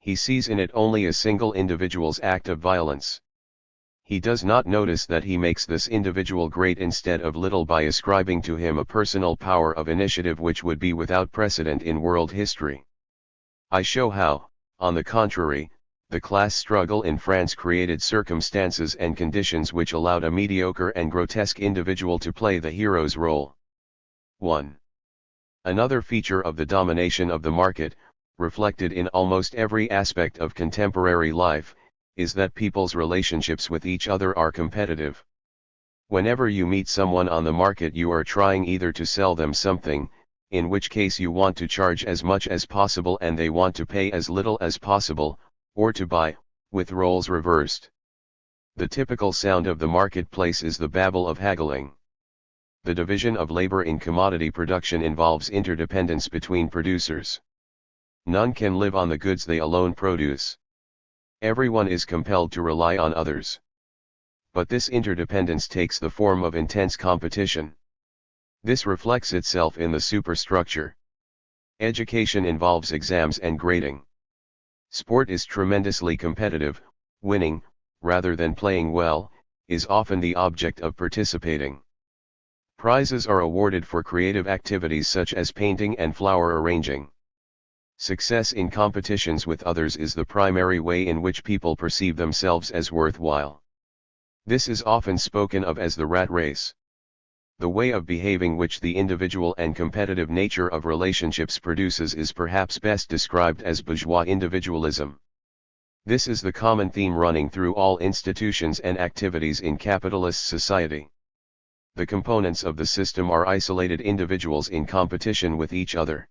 He sees in it only a single individual's act of violence. He does not notice that he makes this individual great instead of little by ascribing to him a personal power of initiative which would be without precedent in world history. I show how, on the contrary, the class struggle in France created circumstances and conditions which allowed a mediocre and grotesque individual to play the hero's role. 1. Another feature of the domination of the market, reflected in almost every aspect of contemporary life, is that people's relationships with each other are competitive. Whenever you meet someone on the market, you are trying either to sell them something, in which case you want to charge as much as possible and they want to pay as little as possible, or to buy, with roles reversed. The typical sound of the marketplace is the babble of haggling. The division of labor in commodity production involves interdependence between producers. None can live on the goods they alone produce. Everyone is compelled to rely on others. But this interdependence takes the form of intense competition. This reflects itself in the superstructure. Education involves exams and grading. Sport is tremendously competitive. Winning, rather than playing well, is often the object of participating. Prizes are awarded for creative activities such as painting and flower arranging. Success in competitions with others is the primary way in which people perceive themselves as worthwhile. This is often spoken of as the rat race. The way of behaving which the individual and competitive nature of relationships produces is perhaps best described as bourgeois individualism. This is the common theme running through all institutions and activities in capitalist society. The components of the system are isolated individuals in competition with each other.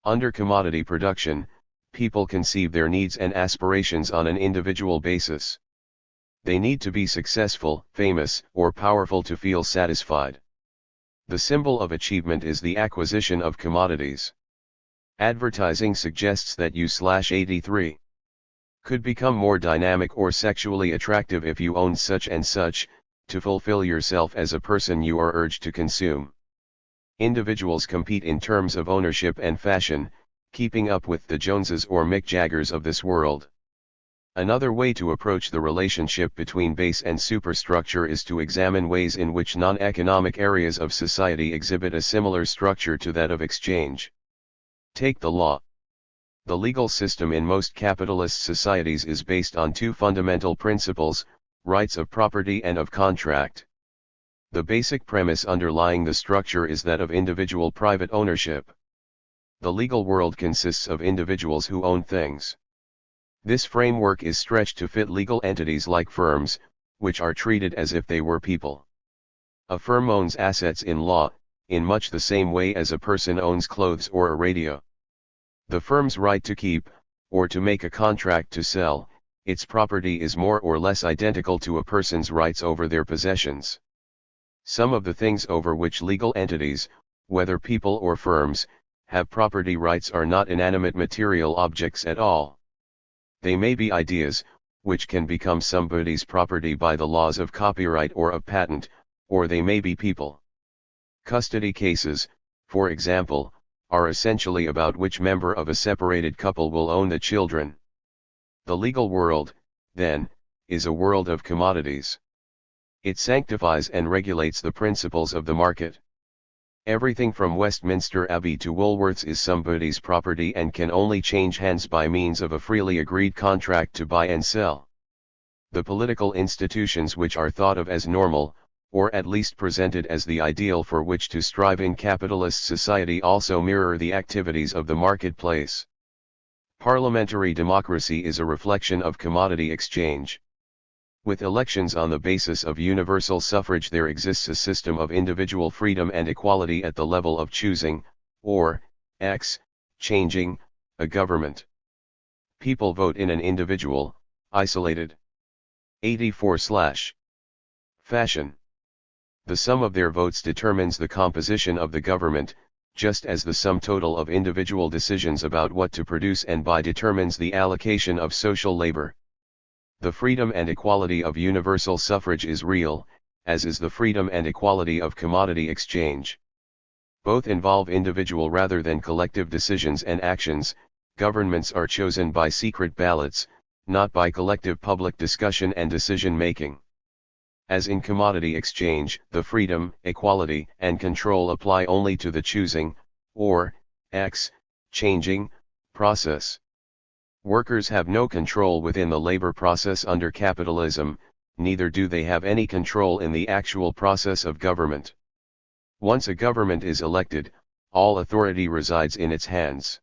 Under commodity production, people conceive their needs and aspirations on an individual basis. They need to be successful, famous, or powerful to feel satisfied. The symbol of achievement is the acquisition of commodities. Advertising suggests that you/83 could become more dynamic or sexually attractive if you own such and such. To fulfill yourself as a person you are urged to consume. Individuals compete in terms of ownership and fashion, keeping up with the Joneses or Mick Jaggers of this world. Another way to approach the relationship between base and superstructure is to examine ways in which non-economic areas of society exhibit a similar structure to that of exchange. Take the law. The legal system in most capitalist societies is based on two fundamental principles: rights of property and of contract. The basic premise underlying the structure is that of individual private ownership. The legal world consists of individuals who own things. This framework is stretched to fit legal entities like firms, which are treated as if they were people. A firm owns assets in law, in much the same way as a person owns clothes or a radio. The firm's right to keep, or to make a contract to sell, its property is more or less identical to a person's rights over their possessions. Some of the things over which legal entities, whether people or firms, have property rights are not inanimate material objects at all. They may be ideas, which can become somebody's property by the laws of copyright or of patent, or they may be people. Custody cases, for example, are essentially about which member of a separated couple will own the children. The legal world, then, is a world of commodities. It sanctifies and regulates the principles of the market. Everything from Westminster Abbey to Woolworths is somebody's property and can only change hands by means of a freely agreed contract to buy and sell. The political institutions which are thought of as normal, or at least presented as the ideal for which to strive in capitalist society, also mirror the activities of the marketplace. Parliamentary democracy is a reflection of commodity exchange. With elections on the basis of universal suffrage, there exists a system of individual freedom and equality at the level of choosing, or, changing, a government. People vote in an individual, isolated. 84/fashion. The sum of their votes determines the composition of the government, just as the sum total of individual decisions about what to produce and buy determines the allocation of social labor. The freedom and equality of universal suffrage is real, as is the freedom and equality of commodity exchange. Both involve individual rather than collective decisions and actions. Governments are chosen by secret ballots, not by collective public discussion and decision-making. As in commodity exchange, the freedom, equality, and control apply only to the choosing, or, changing, process. Workers have no control within the labor process under capitalism, neither do they have any control in the actual process of government. Once a government is elected, all authority resides in its hands.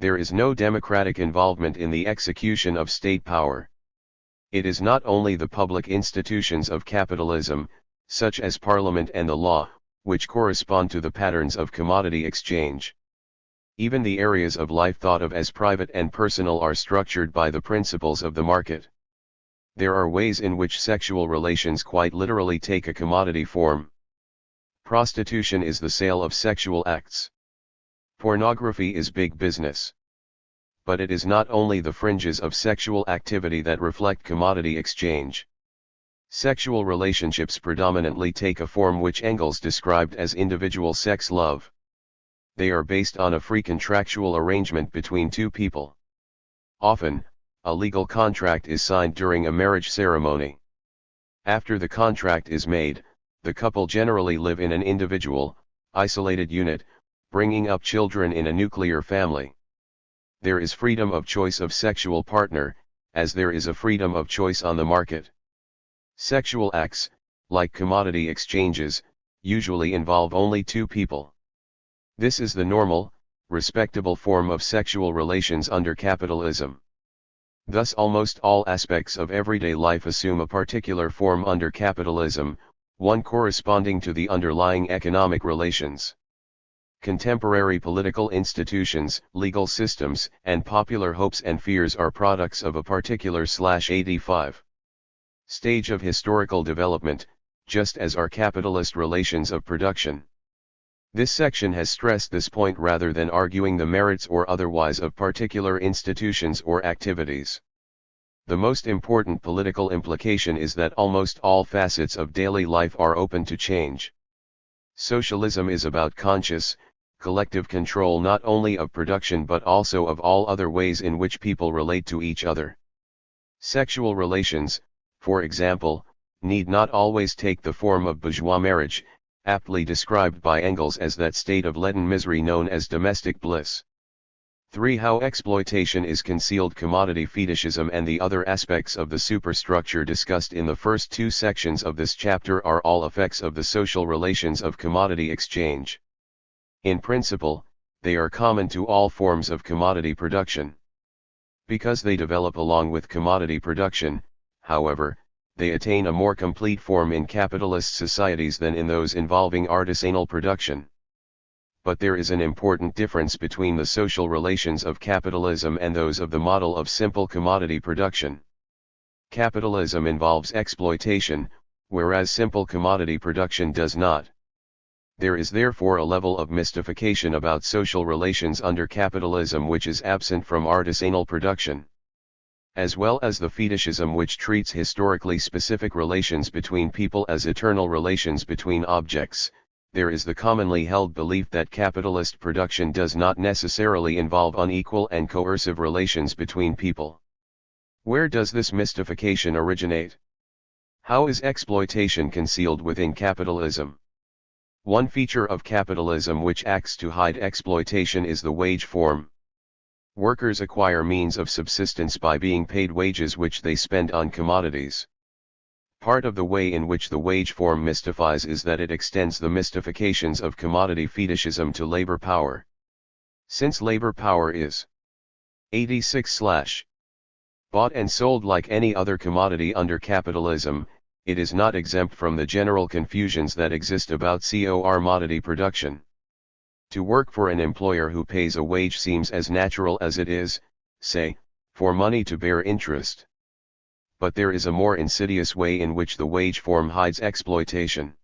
There is no democratic involvement in the execution of state power. It is not only the public institutions of capitalism, such as Parliament and the law, which correspond to the patterns of commodity exchange. Even the areas of life thought of as private and personal are structured by the principles of the market. There are ways in which sexual relations quite literally take a commodity form. Prostitution is the sale of sexual acts. Pornography is big business. But it is not only the fringes of sexual activity that reflect commodity exchange. Sexual relationships predominantly take a form which Engels described as individual sex love. they are based on a free contractual arrangement between two people. Often, a legal contract is signed during a marriage ceremony. After the contract is made, the couple generally live in an individual, isolated unit, bringing up children in a nuclear family. There is freedom of choice of sexual partner, as there is a freedom of choice on the market. Sexual acts, like commodity exchanges, usually involve only two people. This is the normal, respectable form of sexual relations under capitalism. Thus almost all aspects of everyday life assume a particular form under capitalism, one corresponding to the underlying economic relations. Contemporary political institutions, legal systems, and popular hopes and fears are products of a particular /85 stage of historical development, just as are capitalist relations of production. This section has stressed this point rather than arguing the merits or otherwise of particular institutions or activities. The most important political implication is that almost all facets of daily life are open to change. Socialism is about conscious, collective control not only of production but also of all other ways in which people relate to each other. Sexual relations, for example, need not always take the form of bourgeois marriage, aptly described by Engels as that state of leaden misery known as domestic bliss. 3. How exploitation is concealed. Commodity fetishism and the other aspects of the superstructure discussed in the first two sections of this chapter are all effects of the social relations of commodity exchange. In principle, they are common to all forms of commodity production. Because they develop along with commodity production, however, they attain a more complete form in capitalist societies than in those involving artisanal production. But there is an important difference between the social relations of capitalism and those of the model of simple commodity production. Capitalism involves exploitation, whereas simple commodity production does not. There is therefore a level of mystification about social relations under capitalism which is absent from artisanal production. As well as the fetishism which treats historically specific relations between people as eternal relations between objects, there is the commonly held belief that capitalist production does not necessarily involve unequal and coercive relations between people. Where does this mystification originate? How is exploitation concealed within capitalism? One feature of capitalism which acts to hide exploitation is the wage form. Workers acquire means of subsistence by being paid wages which they spend on commodities. Part of the way in which the wage form mystifies is that it extends the mystifications of commodity fetishism to labor power. Since labor power is 86/ bought and sold like any other commodity under capitalism, it is not exempt from the general confusions that exist about commodity production. To work for an employer who pays a wage seems as natural as it is, say, for money to bear interest. But there is a more insidious way in which the wage form hides exploitation.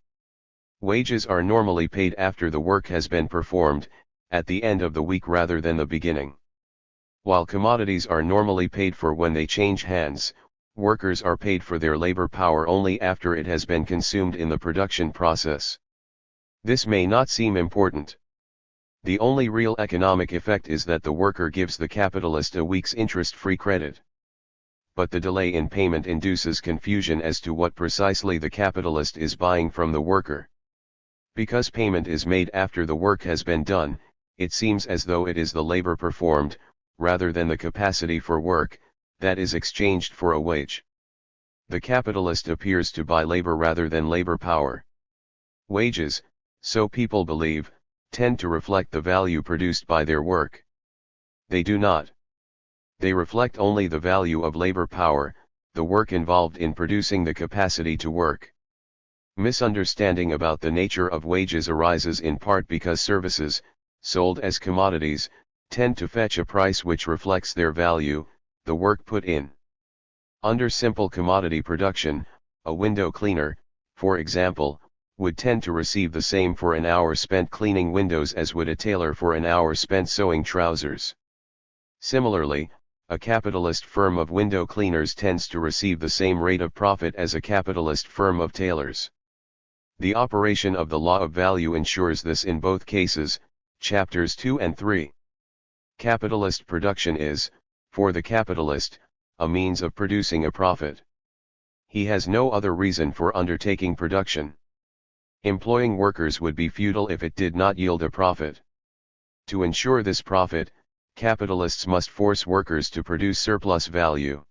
Wages are normally paid after the work has been performed, at the end of the week rather than the beginning. While commodities are normally paid for when they change hands, workers are paid for their labor power only after it has been consumed in the production process. This may not seem important. The only real economic effect is that the worker gives the capitalist a week's interest-free credit. But the delay in payment induces confusion as to what precisely the capitalist is buying from the worker. Because payment is made after the work has been done, it seems as though it is the labor performed, rather than the capacity for work, that is exchanged for a wage. The capitalist appears to buy labor rather than labor power. Wages, so people believe, tend to reflect the value produced by their work. They do not. They reflect only the value of labor power, the work involved in producing the capacity to work. Misunderstanding about the nature of wages arises in part because services, sold as commodities, tend to fetch a price which reflects their value, the work put in. Under simple commodity production, a window cleaner, for example, would tend to receive the same for an hour spent cleaning windows as would a tailor for an hour spent sewing trousers. Similarly, a capitalist firm of window cleaners tends to receive the same rate of profit as a capitalist firm of tailors. The operation of the law of value ensures this in both cases, Chapters 2 and 3. Capitalist production is, for the capitalist, a means of producing a profit. He has no other reason for undertaking production. Employing workers would be futile if it did not yield a profit. To ensure this profit, capitalists must force workers to produce surplus value.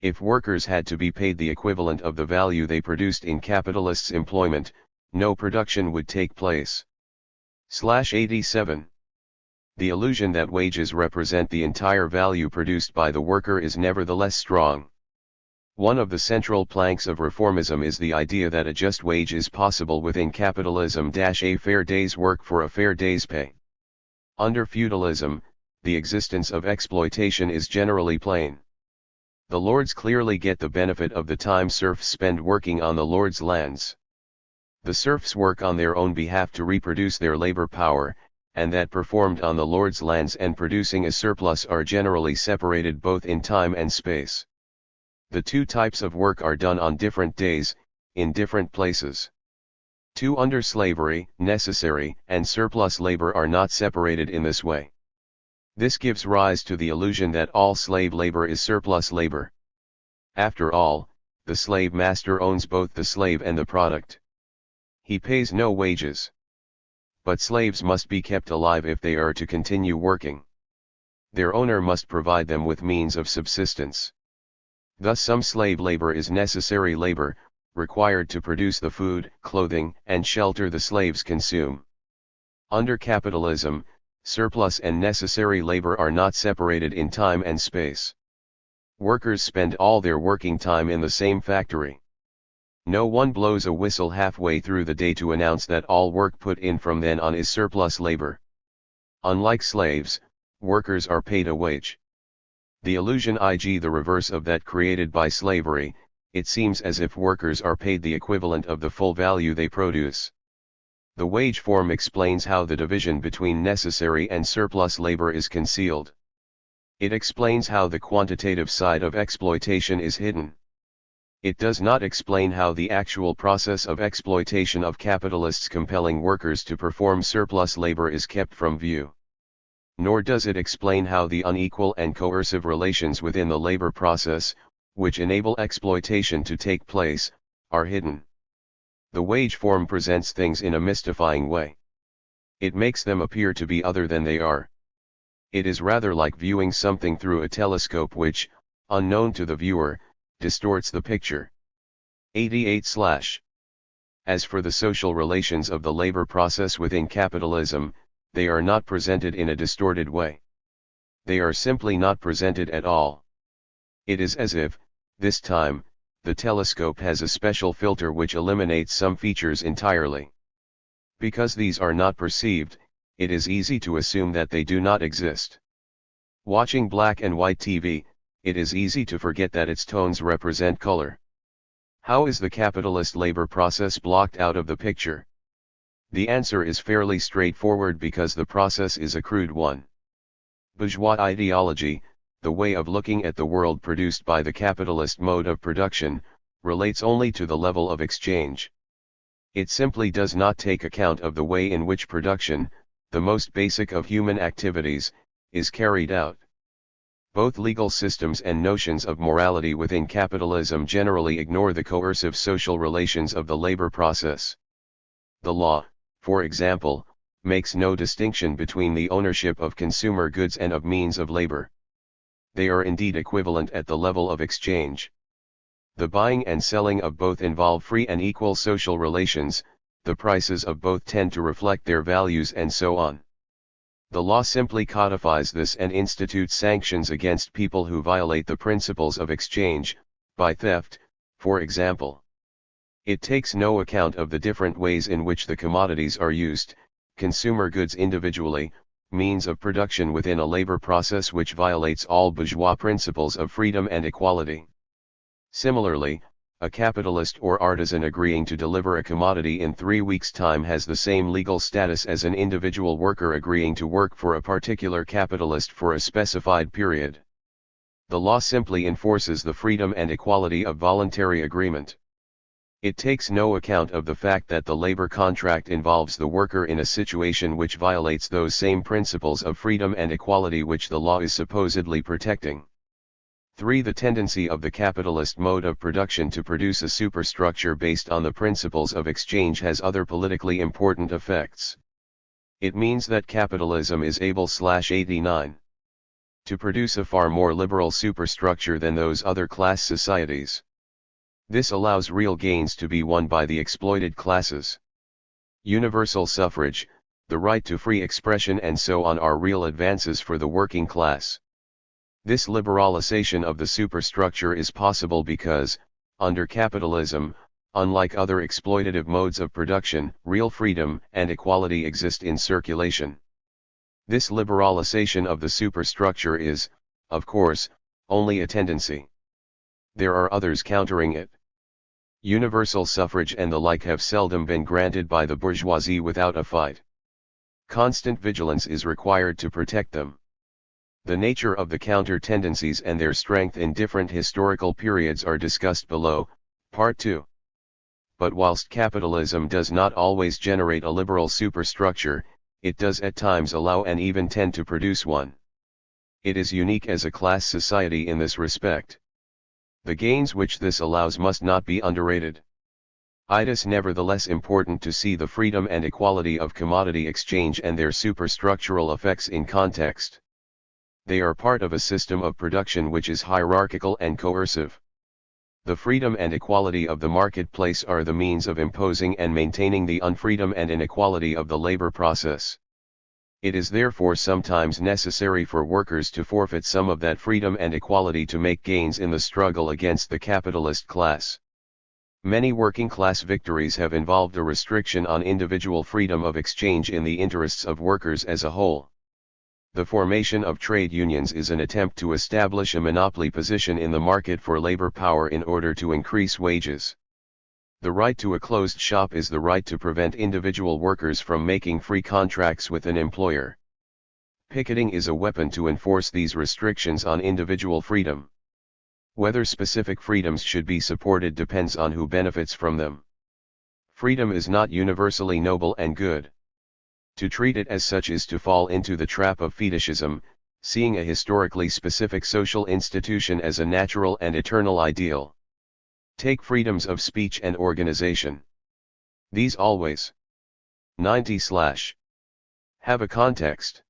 If workers had to be paid the equivalent of the value they produced in capitalists' employment, no production would take place. 87. The illusion that wages represent the entire value produced by the worker is nevertheless strong. One of the central planks of reformism is the idea that a just wage is possible within capitalism. A fair day's work for a fair day's pay. Under feudalism, the existence of exploitation is generally plain. The lords clearly get the benefit of the time serfs spend working on the lords' lands. The serfs work on their own behalf to reproduce their labor power, and that performed on the lords' lands and producing a surplus are generally separated both in time and space. The two types of work are done on different days, in different places. Under slavery, necessary and surplus labor are not separated in this way. This gives rise to the illusion that all slave labor is surplus labor. After all, the slave master owns both the slave and the product. He pays no wages. But slaves must be kept alive if they are to continue working. Their owner must provide them with means of subsistence. Thus some slave labor is necessary labor, required to produce the food, clothing, and shelter the slaves consume. Under capitalism, surplus and necessary labor are not separated in time and space. Workers spend all their working time in the same factory. No one blows a whistle halfway through the day to announce that all work put in from then on is surplus labor. Unlike slaves, workers are paid a wage. The illusion, i.e. the reverse of that created by slavery, it seems as if workers are paid the equivalent of the full value they produce. The wage form explains how the division between necessary and surplus labor is concealed. It explains how the quantitative side of exploitation is hidden. It does not explain how the actual process of exploitation of capitalists compelling workers to perform surplus labor is kept from view. Nor does it explain how the unequal and coercive relations within the labor process, which enable exploitation to take place, are hidden. The wage form presents things in a mystifying way. It makes them appear to be other than they are. It is rather like viewing something through a telescope which, unknown to the viewer, distorts the picture. 88. As for the social relations of the labor process within capitalism, they are not presented in a distorted way. They are simply not presented at all. It is as if, this time, the telescope has a special filter which eliminates some features entirely. Because these are not perceived, it is easy to assume that they do not exist. Watching black and white TV, it is easy to forget that its tones represent color. How is the capitalist labor process blocked out of the picture? The answer is fairly straightforward because the process is a crude one. Bourgeois ideology, the way of looking at the world produced by the capitalist mode of production, relates only to the level of exchange. It simply does not take account of the way in which production, the most basic of human activities, is carried out. Both legal systems and notions of morality within capitalism generally ignore the coercive social relations of the labor process. The law, for example, makes no distinction between the ownership of consumer goods and of means of labor. They are indeed equivalent at the level of exchange. The buying and selling of both involve free and equal social relations, the prices of both tend to reflect their values and so on. The law simply codifies this and institutes sanctions against people who violate the principles of exchange, by theft, for example. It takes no account of the different ways in which the commodities are used, consumer goods individually, means of production within a labor process which violates all bourgeois principles of freedom and equality. Similarly, a capitalist or artisan agreeing to deliver a commodity in 3 weeks' time has the same legal status as an individual worker agreeing to work for a particular capitalist for a specified period. The law simply enforces the freedom and equality of voluntary agreement. It takes no account of the fact that the labor contract involves the worker in a situation which violates those same principles of freedom and equality which the law is supposedly protecting. 3. The tendency of the capitalist mode of production to produce a superstructure based on the principles of exchange has other politically important effects. It means that capitalism is able/89 to produce a far more liberal superstructure than those other class societies. This allows real gains to be won by the exploited classes. Universal suffrage, the right to free expression and so on are real advances for the working class. This liberalization of the superstructure is possible because, under capitalism, unlike other exploitative modes of production, real freedom and equality exist in circulation. This liberalization of the superstructure is, of course, only a tendency. There are others countering it. Universal suffrage and the like have seldom been granted by the bourgeoisie without a fight. Constant vigilance is required to protect them. The nature of the counter-tendencies and their strength in different historical periods are discussed below, Part 2. But whilst capitalism does not always generate a liberal superstructure, it does at times allow and even tend to produce one. It is unique as a class society in this respect. The gains which this allows must not be underrated. It is nevertheless important to see the freedom and equality of commodity exchange and their superstructural effects in context. They are part of a system of production which is hierarchical and coercive. The freedom and equality of the marketplace are the means of imposing and maintaining the unfreedom and inequality of the labor process. It is therefore sometimes necessary for workers to forfeit some of that freedom and equality to make gains in the struggle against the capitalist class. Many working class victories have involved a restriction on individual freedom of exchange in the interests of workers as a whole. The formation of trade unions is an attempt to establish a monopoly position in the market for labor power in order to increase wages. The right to a closed shop is the right to prevent individual workers from making free contracts with an employer. Picketing is a weapon to enforce these restrictions on individual freedom. Whether specific freedoms should be supported depends on who benefits from them. Freedom is not universally noble and good. To treat it as such is to fall into the trap of fetishism, seeing a historically specific social institution as a natural and eternal ideal. Take freedoms of speech and organization. These always 90/ have a context.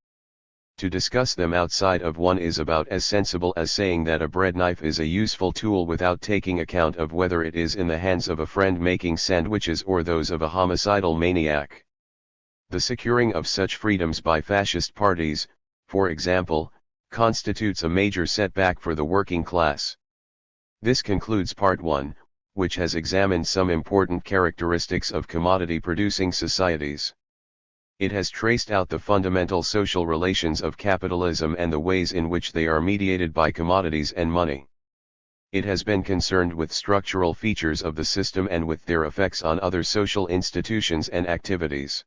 To discuss them outside of one is about as sensible as saying that a bread knife is a useful tool without taking account of whether it is in the hands of a friend making sandwiches or those of a homicidal maniac. The securing of such freedoms by fascist parties, for example, constitutes a major setback for the working class. This concludes Part 1, which has examined some important characteristics of commodity-producing societies. It has traced out the fundamental social relations of capitalism and the ways in which they are mediated by commodities and money. It has been concerned with structural features of the system and with their effects on other social institutions and activities.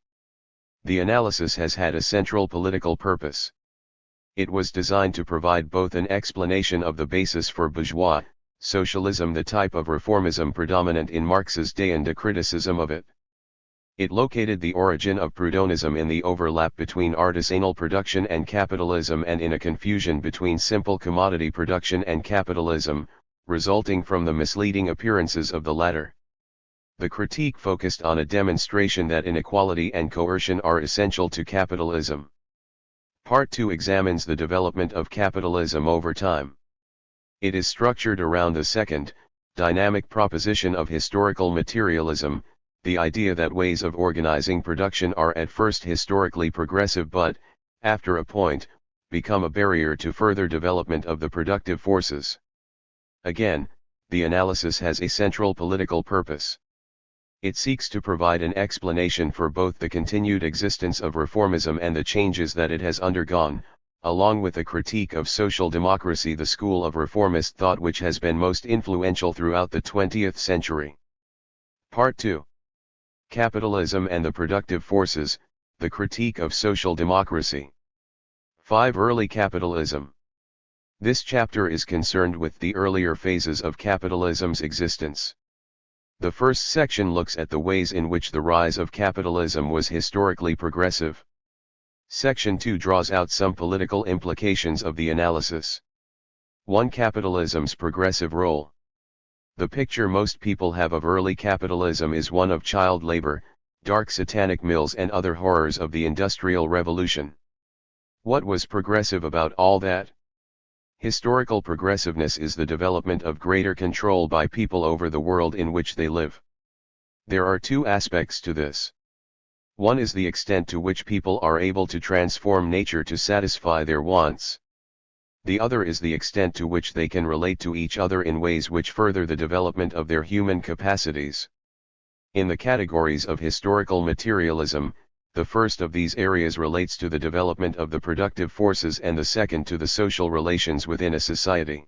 The analysis has had a central political purpose. It was designed to provide both an explanation of the basis for bourgeois socialism, the type of reformism predominant in Marx's day, and a criticism of it. It located the origin of Proudhonism in the overlap between artisanal production and capitalism and in a confusion between simple commodity production and capitalism, resulting from the misleading appearances of the latter. The critique focused on a demonstration that inequality and coercion are essential to capitalism. Part 2 examines the development of capitalism over time. It is structured around the second, dynamic proposition of historical materialism, the idea that ways of organizing production are at first historically progressive but, after a point, become a barrier to further development of the productive forces. Again, the analysis has a central political purpose. It seeks to provide an explanation for both the continued existence of reformism and the changes that it has undergone, along with a critique of social democracy, the school of reformist thought which has been most influential throughout the 20th century. Part 2. Capitalism and the Productive Forces, the Critique of Social Democracy. 5. Early Capitalism. This chapter is concerned with the earlier phases of capitalism's existence. The first section looks at the ways in which the rise of capitalism was historically progressive. Section 2 draws out some political implications of the analysis. 1. Capitalism's progressive role. The picture most people have of early capitalism is one of child labor, dark satanic mills and other horrors of the Industrial Revolution. What was progressive about all that? Historical progressiveness is the development of greater control by people over the world in which they live. There are two aspects to this. One is the extent to which people are able to transform nature to satisfy their wants. The other is the extent to which they can relate to each other in ways which further the development of their human capacities. In the categories of historical materialism, the first of these areas relates to the development of the productive forces and the second to the social relations within a society.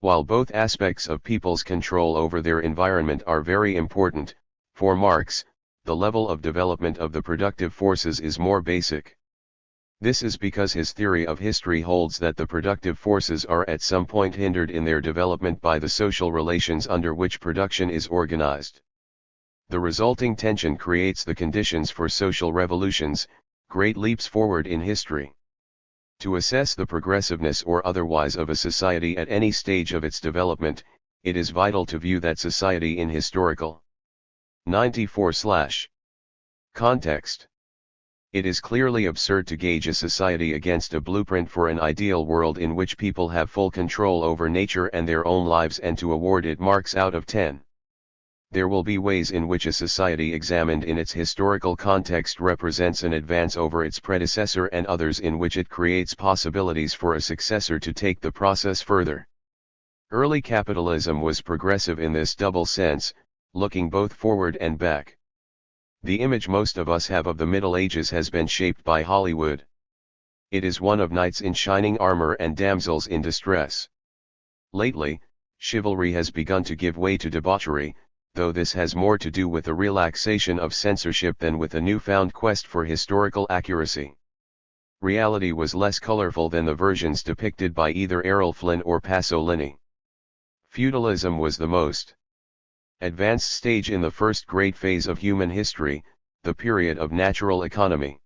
While both aspects of people's control over their environment are very important, for Marx, the level of development of the productive forces is more basic. This is because his theory of history holds that the productive forces are at some point hindered in their development by the social relations under which production is organized. The resulting tension creates the conditions for social revolutions, great leaps forward in history. To assess the progressiveness or otherwise of a society at any stage of its development, it is vital to view that society in historical 94/context. It is clearly absurd to gauge a society against a blueprint for an ideal world in which people have full control over nature and their own lives and to award it marks out of 10. There will be ways in which a society examined in its historical context represents an advance over its predecessor and others in which it creates possibilities for a successor to take the process further. Early capitalism was progressive in this double sense, looking both forward and back. The image most of us have of the Middle Ages has been shaped by Hollywood. It is one of knights in shining armor and damsels in distress. Lately, chivalry has begun to give way to debauchery, though this has more to do with a relaxation of censorship than with a newfound quest for historical accuracy. Reality was less colorful than the versions depicted by either Errol Flynn or Pasolini. Feudalism was the most advanced stage in the first great phase of human history, the period of natural economy.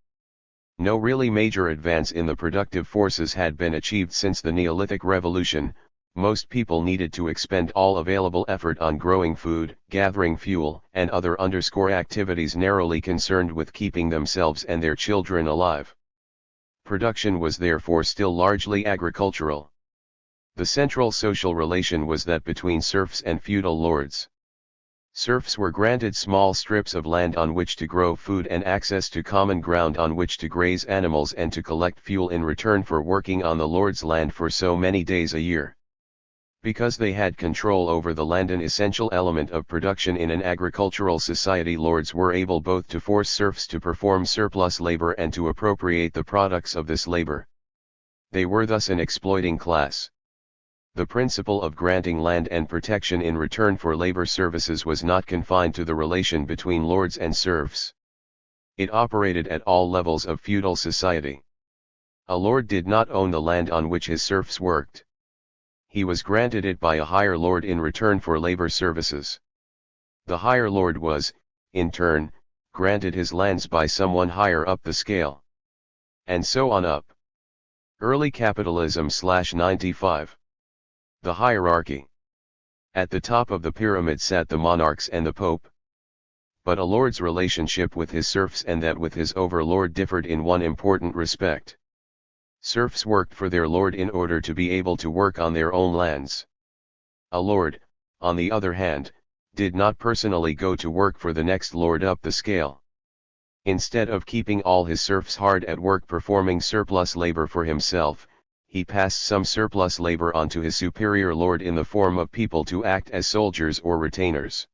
No really major advance in the productive forces had been achieved since the Neolithic Revolution. Most people needed to expend all available effort on growing food, gathering fuel, and other activities narrowly concerned with keeping themselves and their children alive. Production was therefore still largely agricultural. The central social relation was that between serfs and feudal lords. Serfs were granted small strips of land on which to grow food and access to common ground on which to graze animals and to collect fuel in return for working on the lord's land for so many days a year. Because they had control over the land, an essential element of production in an agricultural society, lords were able both to force serfs to perform surplus labor and to appropriate the products of this labor. They were thus an exploiting class. The principle of granting land and protection in return for labor services was not confined to the relation between lords and serfs. It operated at all levels of feudal society. A lord did not own the land on which his serfs worked. He was granted it by a higher lord in return for labor services. The higher lord was, in turn, granted his lands by someone higher up the scale. And so on up. Early capitalism /95. The hierarchy. At the top of the pyramid sat the monarchs and the pope. But a lord's relationship with his serfs and that with his overlord differed in one important respect. Serfs worked for their lord in order to be able to work on their own lands. A lord, on the other hand, did not personally go to work for the next lord up the scale. Instead of keeping all his serfs hard at work performing surplus labor for himself, he passed some surplus labor on to his superior lord in the form of people to act as soldiers or retainers.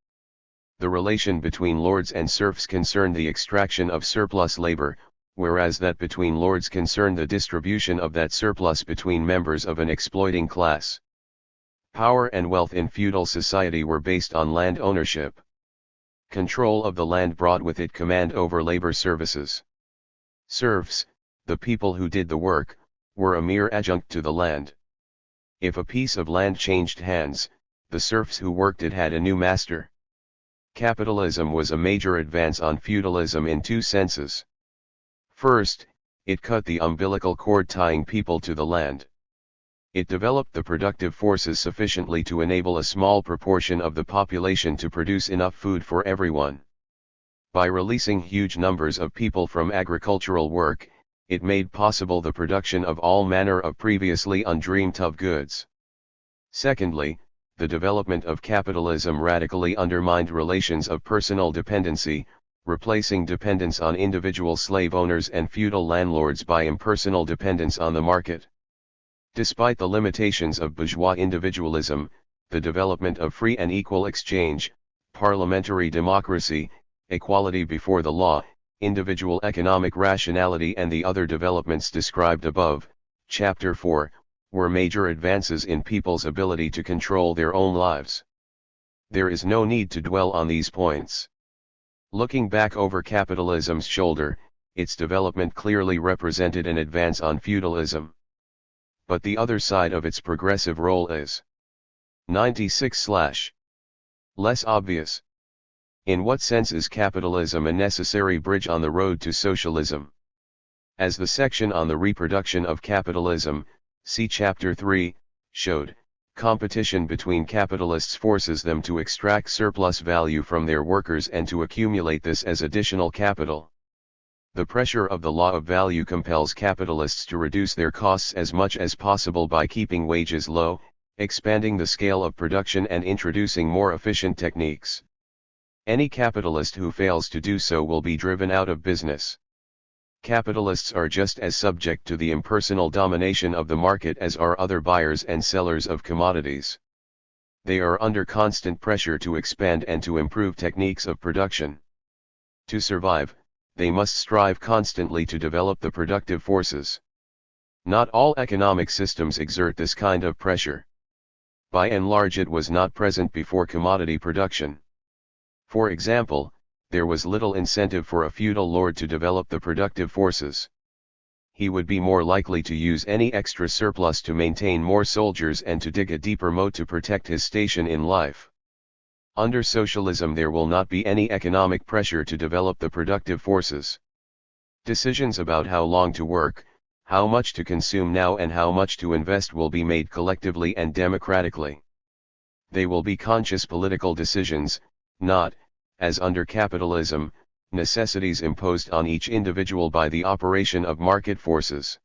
The relation between lords and serfs concerned the extraction of surplus labor, whereas that between lords concerned the distribution of that surplus between members of an exploiting class. Power and wealth in feudal society were based on land ownership. Control of the land brought with it command over labor services. Serfs, the people who did the work, were a mere adjunct to the land. If a piece of land changed hands, the serfs who worked it had a new master. Capitalism was a major advance on feudalism in two senses. First, it cut the umbilical cord tying people to the land. It developed the productive forces sufficiently to enable a small proportion of the population to produce enough food for everyone. By releasing huge numbers of people from agricultural work, it made possible the production of all manner of previously undreamed of goods. Secondly, the development of capitalism radically undermined relations of personal dependency, replacing dependence on individual slave owners and feudal landlords by impersonal dependence on the market. Despite the limitations of bourgeois individualism, the development of free and equal exchange, parliamentary democracy, equality before the law, individual economic rationality and the other developments described above, Chapter 4, were major advances in people's ability to control their own lives. There is no need to dwell on these points. Looking back over capitalism's shoulder, its development clearly represented an advance on feudalism. But the other side of its progressive role is 96/ less obvious. In what sense is capitalism a necessary bridge on the road to socialism? As the section on the reproduction of capitalism, see Chapter 3, showed, competition between capitalists forces them to extract surplus value from their workers and to accumulate this as additional capital. The pressure of the law of value compels capitalists to reduce their costs as much as possible by keeping wages low, expanding the scale of production and introducing more efficient techniques. Any capitalist who fails to do so will be driven out of business. Capitalists are just as subject to the impersonal domination of the market as are other buyers and sellers of commodities. They are under constant pressure to expand and to improve techniques of production. To survive, they must strive constantly to develop the productive forces. Not all economic systems exert this kind of pressure. By and large it was not present before commodity production. For example, there was little incentive for a feudal lord to develop the productive forces. He would be more likely to use any extra surplus to maintain more soldiers and to dig a deeper moat to protect his station in life. Under socialism there will not be any economic pressure to develop the productive forces. Decisions about how long to work, how much to consume now and how much to invest will be made collectively and democratically. They will be conscious political decisions, not, as under capitalism, necessities imposed on each individual by the operation of market forces.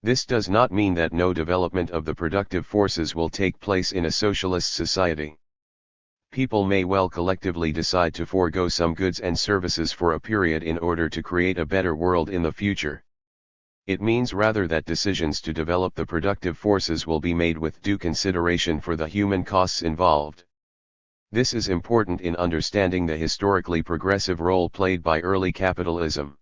This does not mean that no development of the productive forces will take place in a socialist society. People may well collectively decide to forego some goods and services for a period in order to create a better world in the future. It means rather that decisions to develop the productive forces will be made with due consideration for the human costs involved. This is important in understanding the historically progressive role played by early capitalism.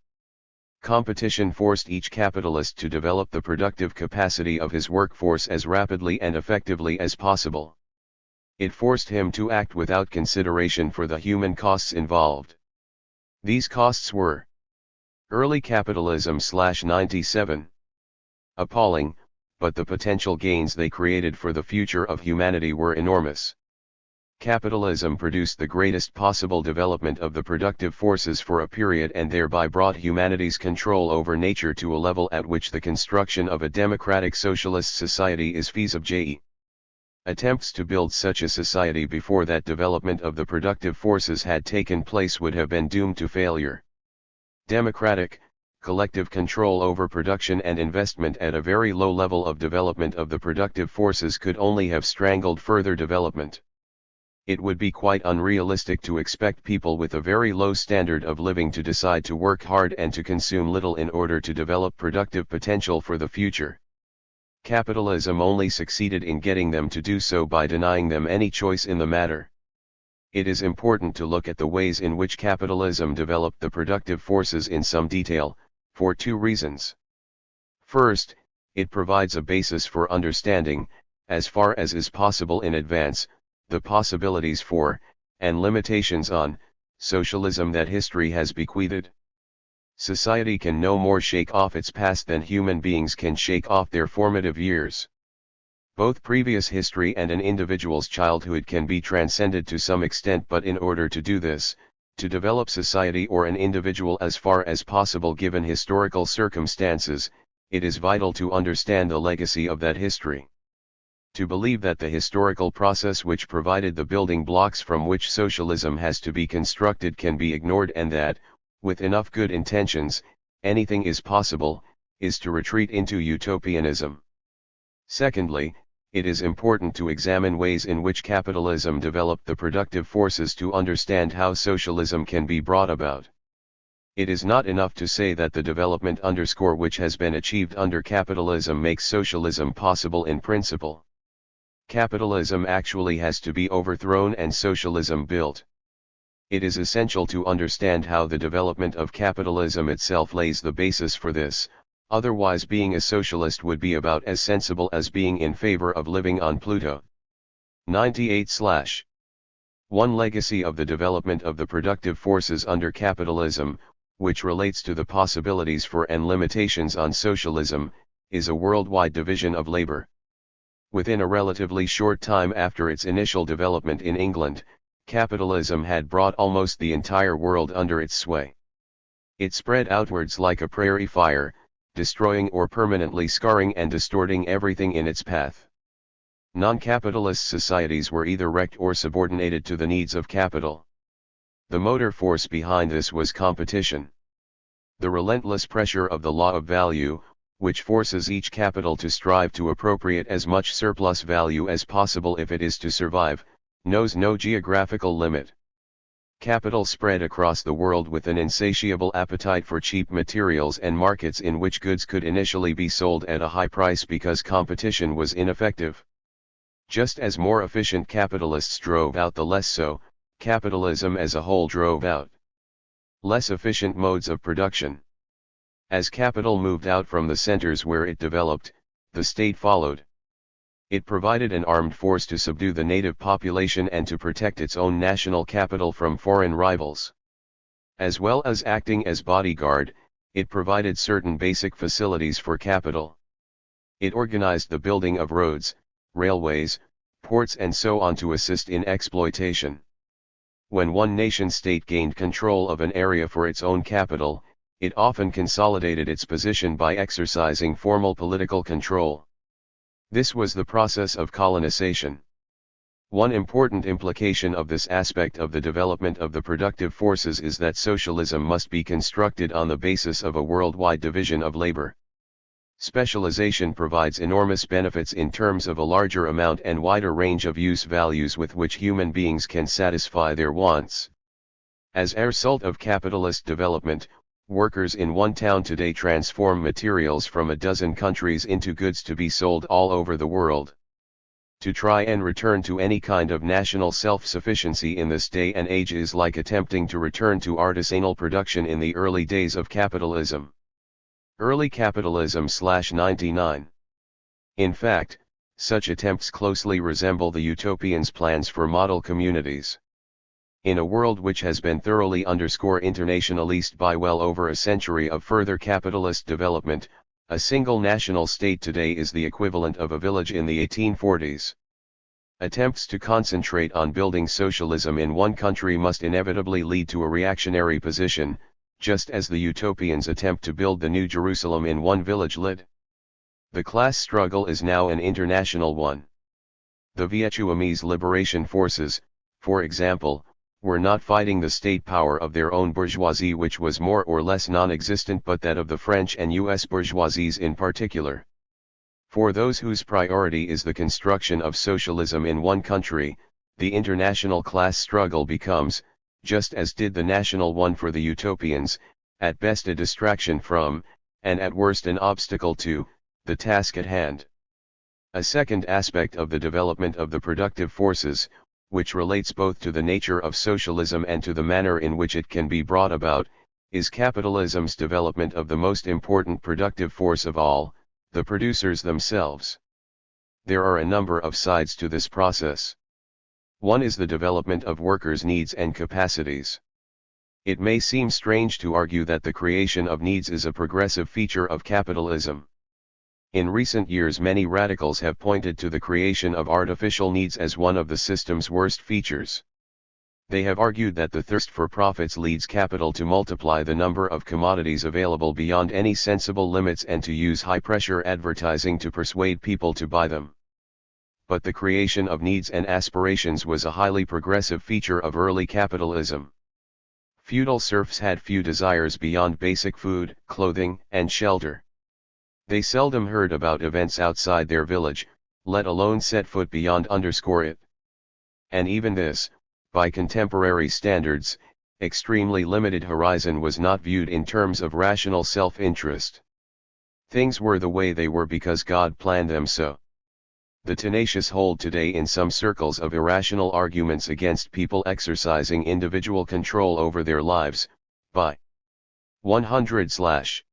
Competition forced each capitalist to develop the productive capacity of his workforce as rapidly and effectively as possible. It forced him to act without consideration for the human costs involved. These costs were early capitalism /97. Appalling, but the potential gains they created for the future of humanity were enormous. Capitalism produced the greatest possible development of the productive forces for a period and thereby brought humanity's control over nature to a level at which the construction of a democratic socialist society is feasible. Attempts to build such a society before that development of the productive forces had taken place would have been doomed to failure. Democratic, collective control over production and investment at a very low level of development of the productive forces could only have strangled further development. It would be quite unrealistic to expect people with a very low standard of living to decide to work hard and to consume little in order to develop productive potential for the future. Capitalism only succeeded in getting them to do so by denying them any choice in the matter. It is important to look at the ways in which capitalism developed the productive forces in some detail, for two reasons. First, it provides a basis for understanding, as far as is possible in advance, the possibilities for, and limitations on, socialism that history has bequeathed. Society can no more shake off its past than human beings can shake off their formative years. Both previous history and an individual's childhood can be transcended to some extent, but in order to do this, to develop society or an individual as far as possible given historical circumstances, it is vital to understand the legacy of that history. To believe that the historical process which provided the building blocks from which socialism has to be constructed can be ignored, and that, with enough good intentions, anything is possible, is to retreat into utopianism. Secondly, it is important to examine ways in which capitalism developed the productive forces to understand how socialism can be brought about. It is not enough to say that the development which has been achieved under capitalism makes socialism possible in principle. Capitalism actually has to be overthrown and socialism built. It is essential to understand how the development of capitalism itself lays the basis for this, otherwise being a socialist would be about as sensible as being in favor of living on Pluto. 98/1 Legacy of the development of the productive forces under capitalism, which relates to the possibilities for and limitations on socialism, is a worldwide division of labor. Within a relatively short time after its initial development in England, capitalism had brought almost the entire world under its sway. It spread outwards like a prairie fire, destroying or permanently scarring and distorting everything in its path. Non-capitalist societies were either wrecked or subordinated to the needs of capital. The motor force behind this was competition. The relentless pressure of the law of value, which forces each capital to strive to appropriate as much surplus value as possible if it is to survive, knows no geographical limit. Capital spread across the world with an insatiable appetite for cheap materials and markets in which goods could initially be sold at a high price because competition was ineffective. Just as more efficient capitalists drove out the less so, capitalism as a whole drove out less efficient modes of production. As capital moved out from the centers where it developed, the state followed. It provided an armed force to subdue the native population and to protect its own national capital from foreign rivals. As well as acting as bodyguard, it provided certain basic facilities for capital. It organized the building of roads, railways, ports and so on to assist in exploitation. When one nation-state gained control of an area for its own capital, it often consolidated its position by exercising formal political control. This was the process of colonization. One important implication of this aspect of the development of the productive forces is that socialism must be constructed on the basis of a worldwide division of labor. Specialization provides enormous benefits in terms of a larger amount and wider range of use values with which human beings can satisfy their wants. As a result of capitalist development, workers in one town today transform materials from a dozen countries into goods to be sold all over the world. To try and return to any kind of national self-sufficiency in this day and age is like attempting to return to artisanal production in the early days of capitalism. Early capitalism/99. In fact, such attempts closely resemble the utopians' plans for model communities. In a world which has been thoroughly internationalist by well over a century of further capitalist development, a single national state today is the equivalent of a village in the 1840s. Attempts to concentrate on building socialism in one country must inevitably lead to a reactionary position, just as the utopians' attempt to build the New Jerusalem in one village did. The class struggle is now an international one. The Vietnamese liberation forces, for example, were not fighting the state power of their own bourgeoisie, which was more or less non-existent, but that of the French and US bourgeoisies in particular. For those whose priority is the construction of socialism in one country, the international class struggle becomes, just as did the national one for the utopians, at best a distraction from, and at worst an obstacle to, the task at hand. A second aspect of the development of the productive forces, which relates both to the nature of socialism and to the manner in which it can be brought about, is capitalism's development of the most important productive force of all, the producers themselves. There are a number of sides to this process. One is the development of workers' needs and capacities. It may seem strange to argue that the creation of needs is a progressive feature of capitalism. In recent years many radicals have pointed to the creation of artificial needs as one of the system's worst features. They have argued that the thirst for profits leads capital to multiply the number of commodities available beyond any sensible limits and to use high-pressure advertising to persuade people to buy them. But the creation of needs and aspirations was a highly progressive feature of early capitalism. Feudal serfs had few desires beyond basic food, clothing, and shelter. They seldom heard about events outside their village, let alone set foot beyond it. And even this, by contemporary standards, extremely limited horizon was not viewed in terms of rational self-interest. Things were the way they were because God planned them so. The tenacious hold today in some circles of irrational arguments against people exercising individual control over their lives, by 100/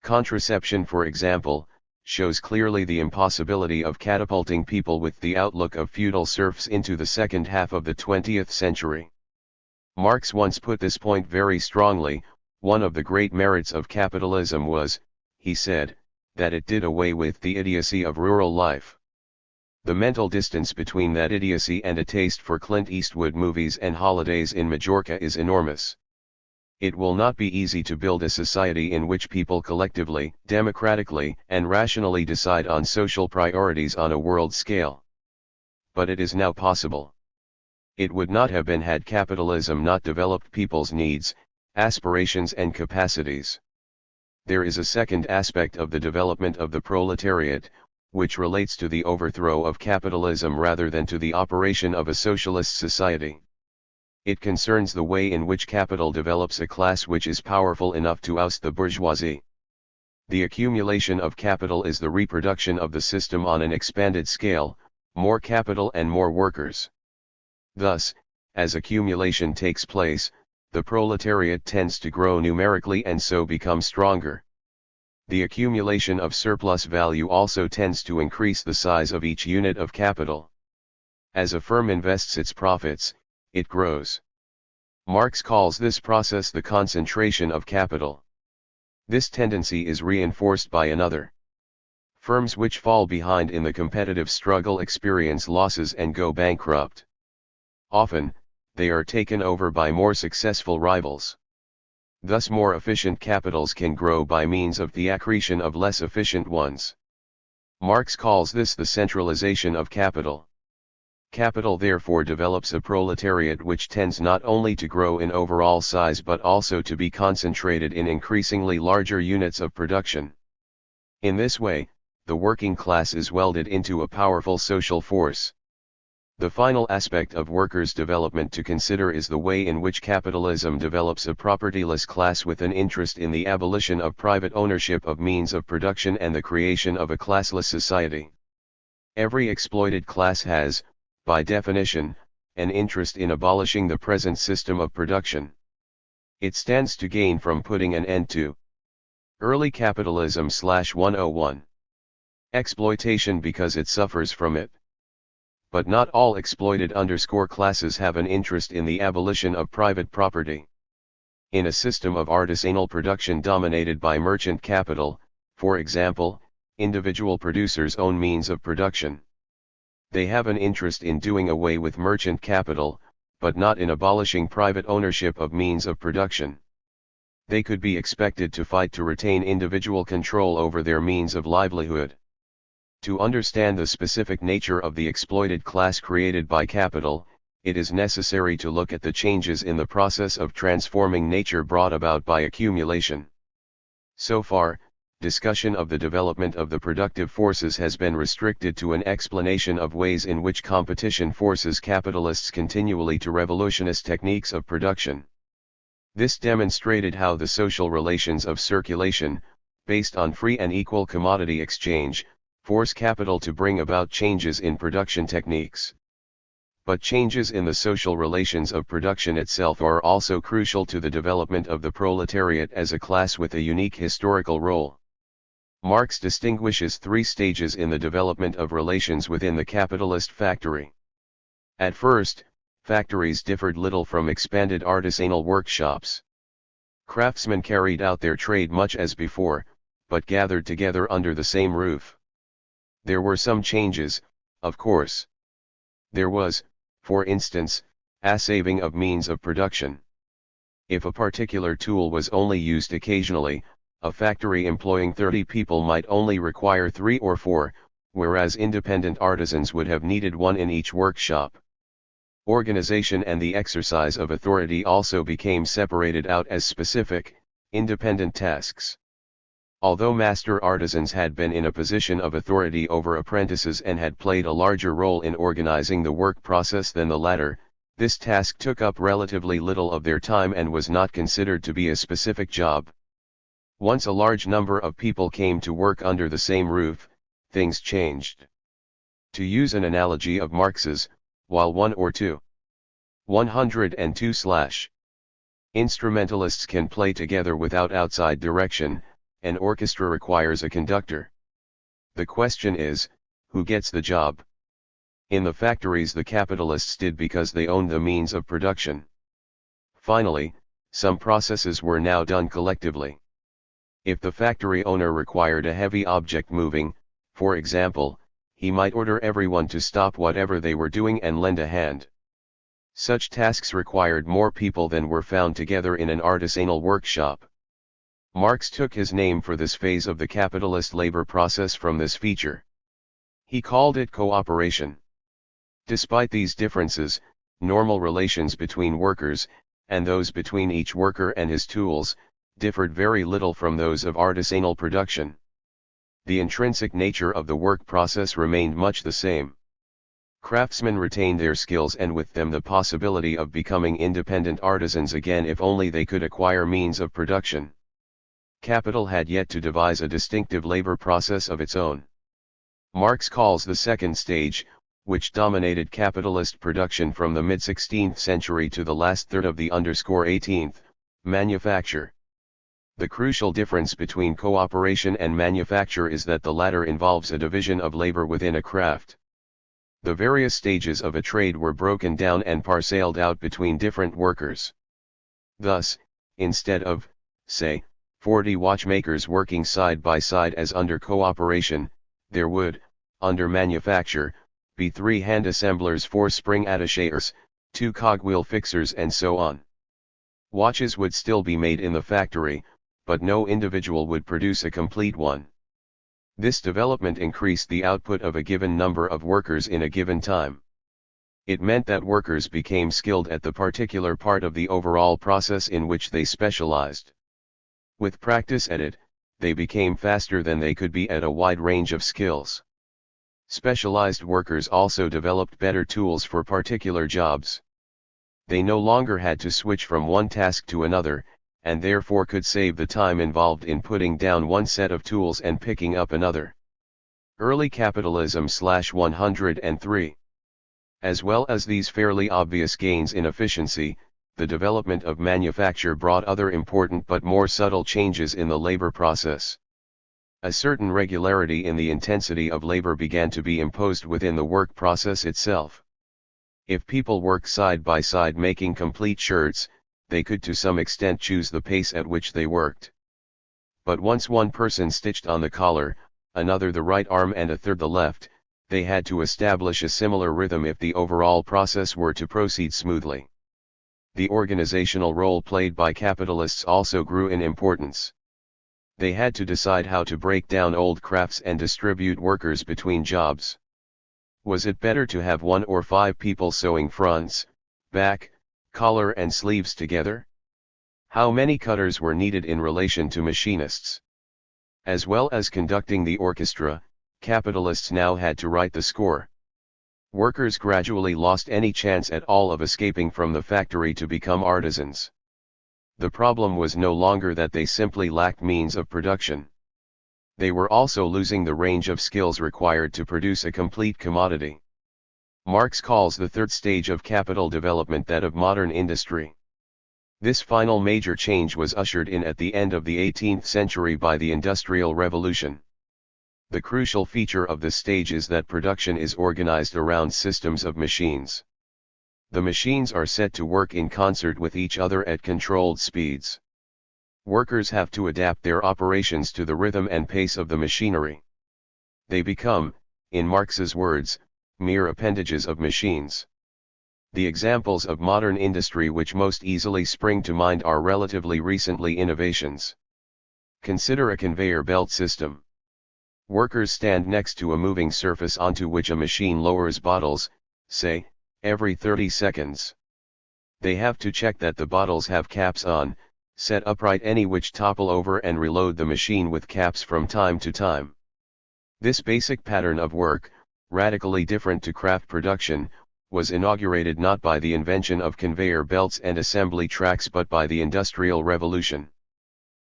contraception for example, shows clearly the impossibility of catapulting people with the outlook of feudal serfs into the second half of the 20th century. Marx once put this point very strongly: one of the great merits of capitalism was, he said, that it did away with the idiocy of rural life. The mental distance between that idiocy and a taste for Clint Eastwood movies and holidays in Majorca is enormous. It will not be easy to build a society in which people collectively, democratically, and rationally decide on social priorities on a world scale. But it is now possible. It would not have been had capitalism not developed people's needs, aspirations and capacities. There is a second aspect of the development of the proletariat, which relates to the overthrow of capitalism rather than to the operation of a socialist society. It concerns the way in which capital develops a class which is powerful enough to oust the bourgeoisie. The accumulation of capital is the reproduction of the system on an expanded scale, more capital and more workers. Thus, as accumulation takes place, the proletariat tends to grow numerically and so become stronger. The accumulation of surplus value also tends to increase the size of each unit of capital. As a firm invests its profits, it grows. Marx calls this process the concentration of capital. This tendency is reinforced by another. Firms which fall behind in the competitive struggle experience losses and go bankrupt. Often, they are taken over by more successful rivals. Thus more efficient capitals can grow by means of the accretion of less efficient ones. Marx calls this the centralization of capital. Capital therefore develops a proletariat which tends not only to grow in overall size but also to be concentrated in increasingly larger units of production. In this way, the working class is welded into a powerful social force. The final aspect of workers' development to consider is the way in which capitalism develops a propertyless class with an interest in the abolition of private ownership of means of production and the creation of a classless society. Every exploited class has, by definition, an interest in abolishing the present system of production. It stands to gain from putting an end to early capitalism /101. Exploitation because it suffers from it. But not all exploited classes have an interest in the abolition of private property. In a system of artisanal production dominated by merchant capital, for example, individual producers own means of production. They have an interest in doing away with merchant capital, but not in abolishing private ownership of means of production. They could be expected to fight to retain individual control over their means of livelihood. To understand the specific nature of the exploited class created by capital, it is necessary to look at the changes in the process of transforming nature brought about by accumulation. So far, discussion of the development of the productive forces has been restricted to an explanation of ways in which competition forces capitalists continually to revolutionist techniques of production. This demonstrated how the social relations of circulation, based on free and equal commodity exchange, force capital to bring about changes in production techniques. But changes in the social relations of production itself are also crucial to the development of the proletariat as a class with a unique historical role. Marx distinguishes three stages in the development of relations within the capitalist factory. At first, factories differed little from expanded artisanal workshops. Craftsmen carried out their trade much as before, but gathered together under the same roof. There were some changes, of course. There was, for instance, a saving of means of production. If a particular tool was only used occasionally, a factory employing 30 people might only require 3 or 4, whereas independent artisans would have needed 1 in each workshop. Organization and the exercise of authority also became separated out as specific, independent tasks. Although master artisans had been in a position of authority over apprentices and had played a larger role in organizing the work process than the latter, this task took up relatively little of their time and was not considered to be a specific job. Once a large number of people came to work under the same roof, things changed. To use an analogy of Marx's, while 1 or 2 instrumentalists can play together without outside direction, an orchestra requires a conductor. The question is, who gets the job? In the factories the capitalists did because they owned the means of production. Finally, some processes were now done collectively. If the factory owner required a heavy object moving, for example, he might order everyone to stop whatever they were doing and lend a hand. Such tasks required more people than were found together in an artisanal workshop. Marx took his name for this phase of the capitalist labor process from this feature. He called it cooperation. Despite these differences, normal relations between workers, and those between each worker and his tools, differed very little from those of artisanal production. The intrinsic nature of the work process remained much the same. Craftsmen retained their skills and with them the possibility of becoming independent artisans again if only they could acquire means of production. Capital had yet to devise a distinctive labor process of its own. Marx calls the second stage, which dominated capitalist production from the mid-16th century to the last third of the 18th, manufacture. The crucial difference between cooperation and manufacture is that the latter involves a division of labor within a craft. The various stages of a trade were broken down and parceled out between different workers. Thus, instead of, say, 40 watchmakers working side by side as under cooperation, there would, under manufacture, be 3 hand assemblers, 4 spring attachers, 2 cogwheel fixers and so on. Watches would still be made in the factory, but no individual would produce a complete one. This development increased the output of a given number of workers in a given time. It meant that workers became skilled at the particular part of the overall process in which they specialized. With practice at it, they became faster than they could be at a wide range of skills. Specialized workers also developed better tools for particular jobs. They no longer had to switch from one task to another, and therefore could save the time involved in putting down one set of tools and picking up another. Early capitalism /103. As well as these fairly obvious gains in efficiency, the development of manufacture brought other important but more subtle changes in the labor process. A certain regularity in the intensity of labor began to be imposed within the work process itself. If people worked side by side making complete shirts, they could to some extent choose the pace at which they worked. But once one person stitched on the collar, another the right arm and a third the left, they had to establish a similar rhythm if the overall process were to proceed smoothly. The organizational role played by capitalists also grew in importance. They had to decide how to break down old crafts and distribute workers between jobs. Was it better to have 1 or 5 people sewing fronts, back, collar and sleeves together? How many cutters were needed in relation to machinists? As well as conducting the orchestra, capitalists now had to write the score. Workers gradually lost any chance at all of escaping from the factory to become artisans. The problem was no longer that they simply lacked means of production. They were also losing the range of skills required to produce a complete commodity. Marx calls the third stage of capital development that of modern industry. This final major change was ushered in at the end of the 18th century by the Industrial Revolution. The crucial feature of this stage is that production is organized around systems of machines. The machines are set to work in concert with each other at controlled speeds. Workers have to adapt their operations to the rhythm and pace of the machinery. They become, in Marx's words, mere appendages of machines. The examples of modern industry which most easily spring to mind are relatively recently innovations. Consider a conveyor belt system. Workers stand next to a moving surface onto which a machine lowers bottles, say, every 30 seconds. They have to check that the bottles have caps on, set upright any which topple over and reload the machine with caps from time to time. This basic pattern of work, radically different to craft production, was inaugurated not by the invention of conveyor belts and assembly tracks but by the Industrial Revolution.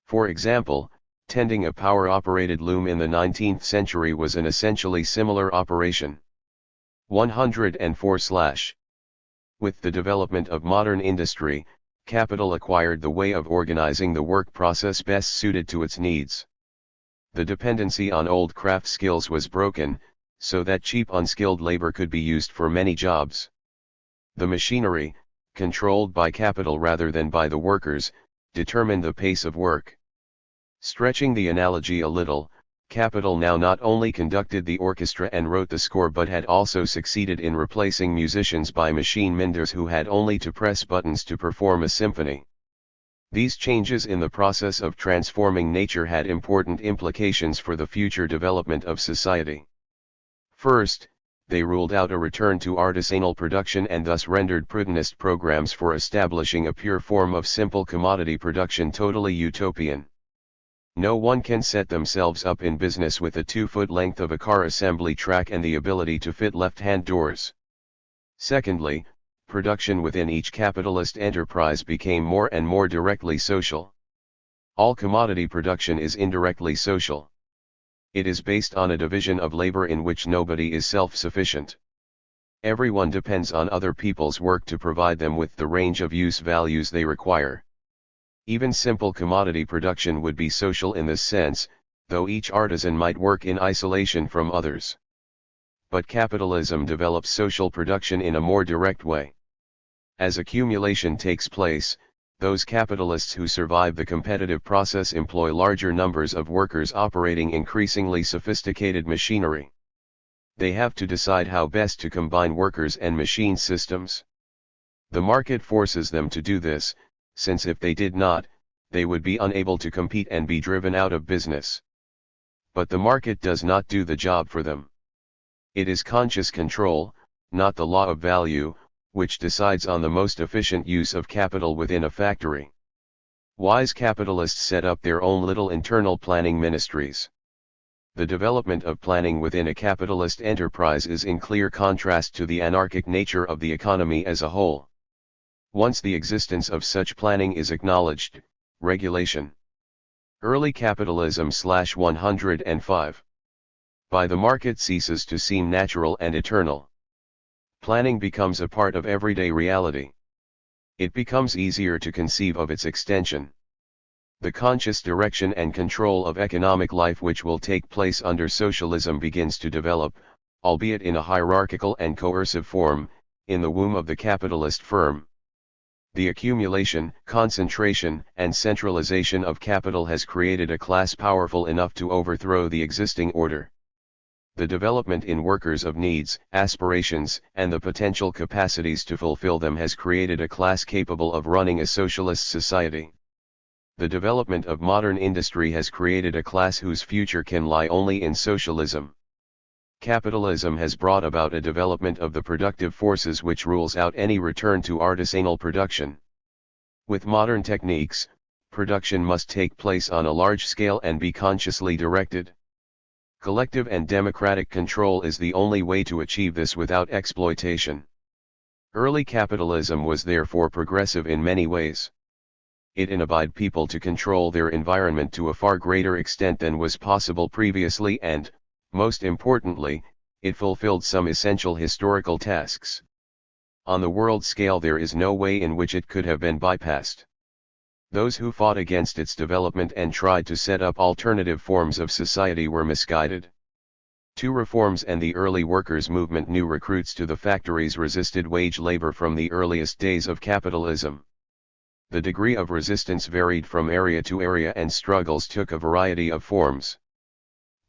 For example, tending a power-operated loom in the 19th century was an essentially similar operation. 104. With the development of modern industry, capital acquired the way of organizing the work process best suited to its needs. The dependency on old craft skills was broken, so that cheap unskilled labor could be used for many jobs. The machinery, controlled by capital rather than by the workers, determined the pace of work. Stretching the analogy a little, capital now not only conducted the orchestra and wrote the score but had also succeeded in replacing musicians by machine menders who had only to press buttons to perform a symphony. These changes in the process of transforming nature had important implications for the future development of society. First, they ruled out a return to artisanal production and thus rendered Proudhonist programs for establishing a pure form of simple commodity production totally utopian. No one can set themselves up in business with a 2-foot length of a car assembly track and the ability to fit left-hand doors. Secondly, production within each capitalist enterprise became more and more directly social. All commodity production is indirectly social. It is based on a division of labor in which nobody is self-sufficient. Everyone depends on other people's work to provide them with the range of use values they require. Even simple commodity production would be social in this sense, though each artisan might work in isolation from others. But capitalism develops social production in a more direct way. As accumulation takes place, those capitalists who survive the competitive process employ larger numbers of workers operating increasingly sophisticated machinery. They have to decide how best to combine workers and machine systems. The market forces them to do this, since if they did not, they would be unable to compete and be driven out of business. But the market does not do the job for them. It is conscious control, not the law of value, which decides on the most efficient use of capital within a factory. Wise capitalists set up their own little internal planning ministries. The development of planning within a capitalist enterprise is in clear contrast to the anarchic nature of the economy as a whole. Once the existence of such planning is acknowledged, regulation. Early capitalism /105. By the market ceases to seem natural and eternal. Planning becomes a part of everyday reality. It becomes easier to conceive of its extension. The conscious direction and control of economic life which will take place under socialism begins to develop, albeit in a hierarchical and coercive form, in the womb of the capitalist firm. The accumulation, concentration, and centralization of capital has created a class powerful enough to overthrow the existing order. The development in workers of needs, aspirations, and the potential capacities to fulfill them has created a class capable of running a socialist society. The development of modern industry has created a class whose future can lie only in socialism. Capitalism has brought about a development of the productive forces which rules out any return to artisanal production. With modern techniques, production must take place on a large scale and be consciously directed. Collective and democratic control is the only way to achieve this without exploitation. Early capitalism was therefore progressive in many ways. It enabled people to control their environment to a far greater extent than was possible previously and, most importantly, it fulfilled some essential historical tasks. On the world scale there is no way in which it could have been bypassed. Those who fought against its development and tried to set up alternative forms of society were misguided. Two reforms and the early workers' movement, new recruits to the factories, resisted wage labor from the earliest days of capitalism. The degree of resistance varied from area to area and struggles took a variety of forms.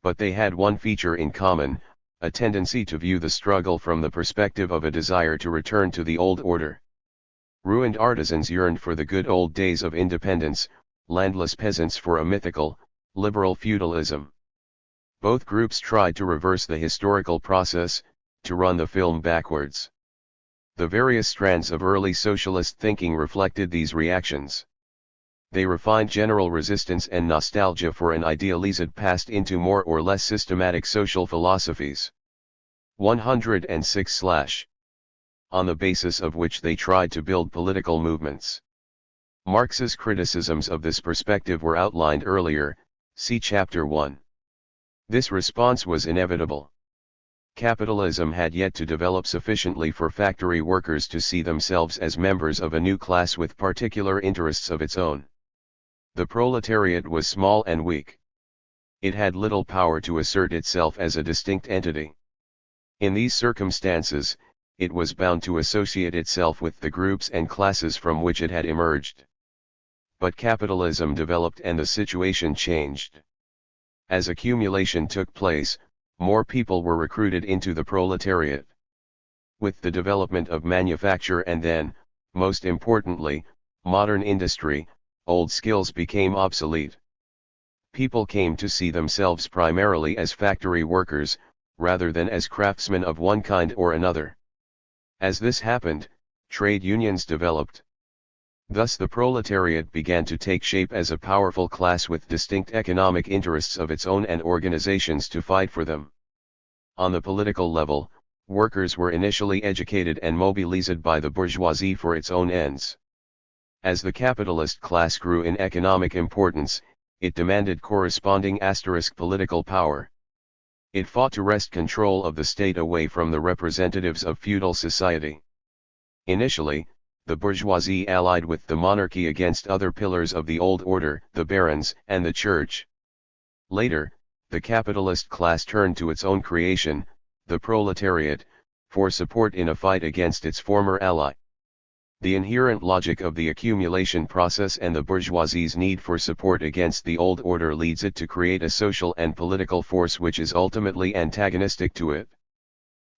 But they had one feature in common, a tendency to view the struggle from the perspective of a desire to return to the old order. Ruined artisans yearned for the good old days of independence, landless peasants for a mythical, liberal feudalism. Both groups tried to reverse the historical process, to run the film backwards. The various strands of early socialist thinking reflected these reactions. They refined general resistance and nostalgia for an idealized past into more or less systematic social philosophies. 106/ On the basis of which they tried to build political movements. Marx's criticisms of this perspective were outlined earlier, see Chapter 1. This response was inevitable. Capitalism had yet to develop sufficiently for factory workers to see themselves as members of a new class with particular interests of its own. The proletariat was small and weak. It had little power to assert itself as a distinct entity. In these circumstances, it was bound to associate itself with the groups and classes from which it had emerged. But capitalism developed and the situation changed. As accumulation took place, more people were recruited into the proletariat. With the development of manufacture and then, most importantly, modern industry, old skills became obsolete. People came to see themselves primarily as factory workers, rather than as craftsmen of one kind or another. As this happened, trade unions developed. Thus the proletariat began to take shape as a powerful class with distinct economic interests of its own and organizations to fight for them. On the political level, workers were initially educated and mobilized by the bourgeoisie for its own ends. As the capitalist class grew in economic importance, it demanded corresponding political power. It fought to wrest control of the state away from the representatives of feudal society. Initially, the bourgeoisie allied with the monarchy against other pillars of the old order, the barons and the church. Later, the capitalist class turned to its own creation, the proletariat, for support in a fight against its former ally. The inherent logic of the accumulation process and the bourgeoisie's need for support against the old order leads it to create a social and political force which is ultimately antagonistic to it.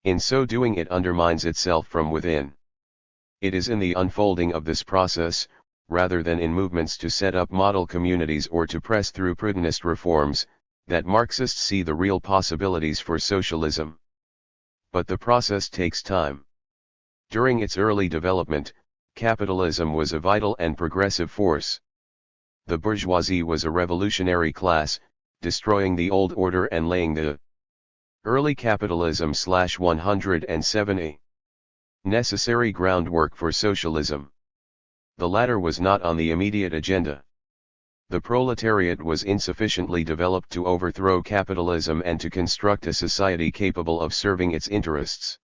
In so doing, it undermines itself from within. It is in the unfolding of this process, rather than in movements to set up model communities or to press through prudentist reforms, that Marxists see the real possibilities for socialism. But the process takes time. During its early development, capitalism was a vital and progressive force. The bourgeoisie was a revolutionary class, destroying the old order and laying the early capitalism /107a necessary groundwork for socialism. The latter was not on the immediate agenda. The proletariat was insufficiently developed to overthrow capitalism and to construct a society capable of serving its interests.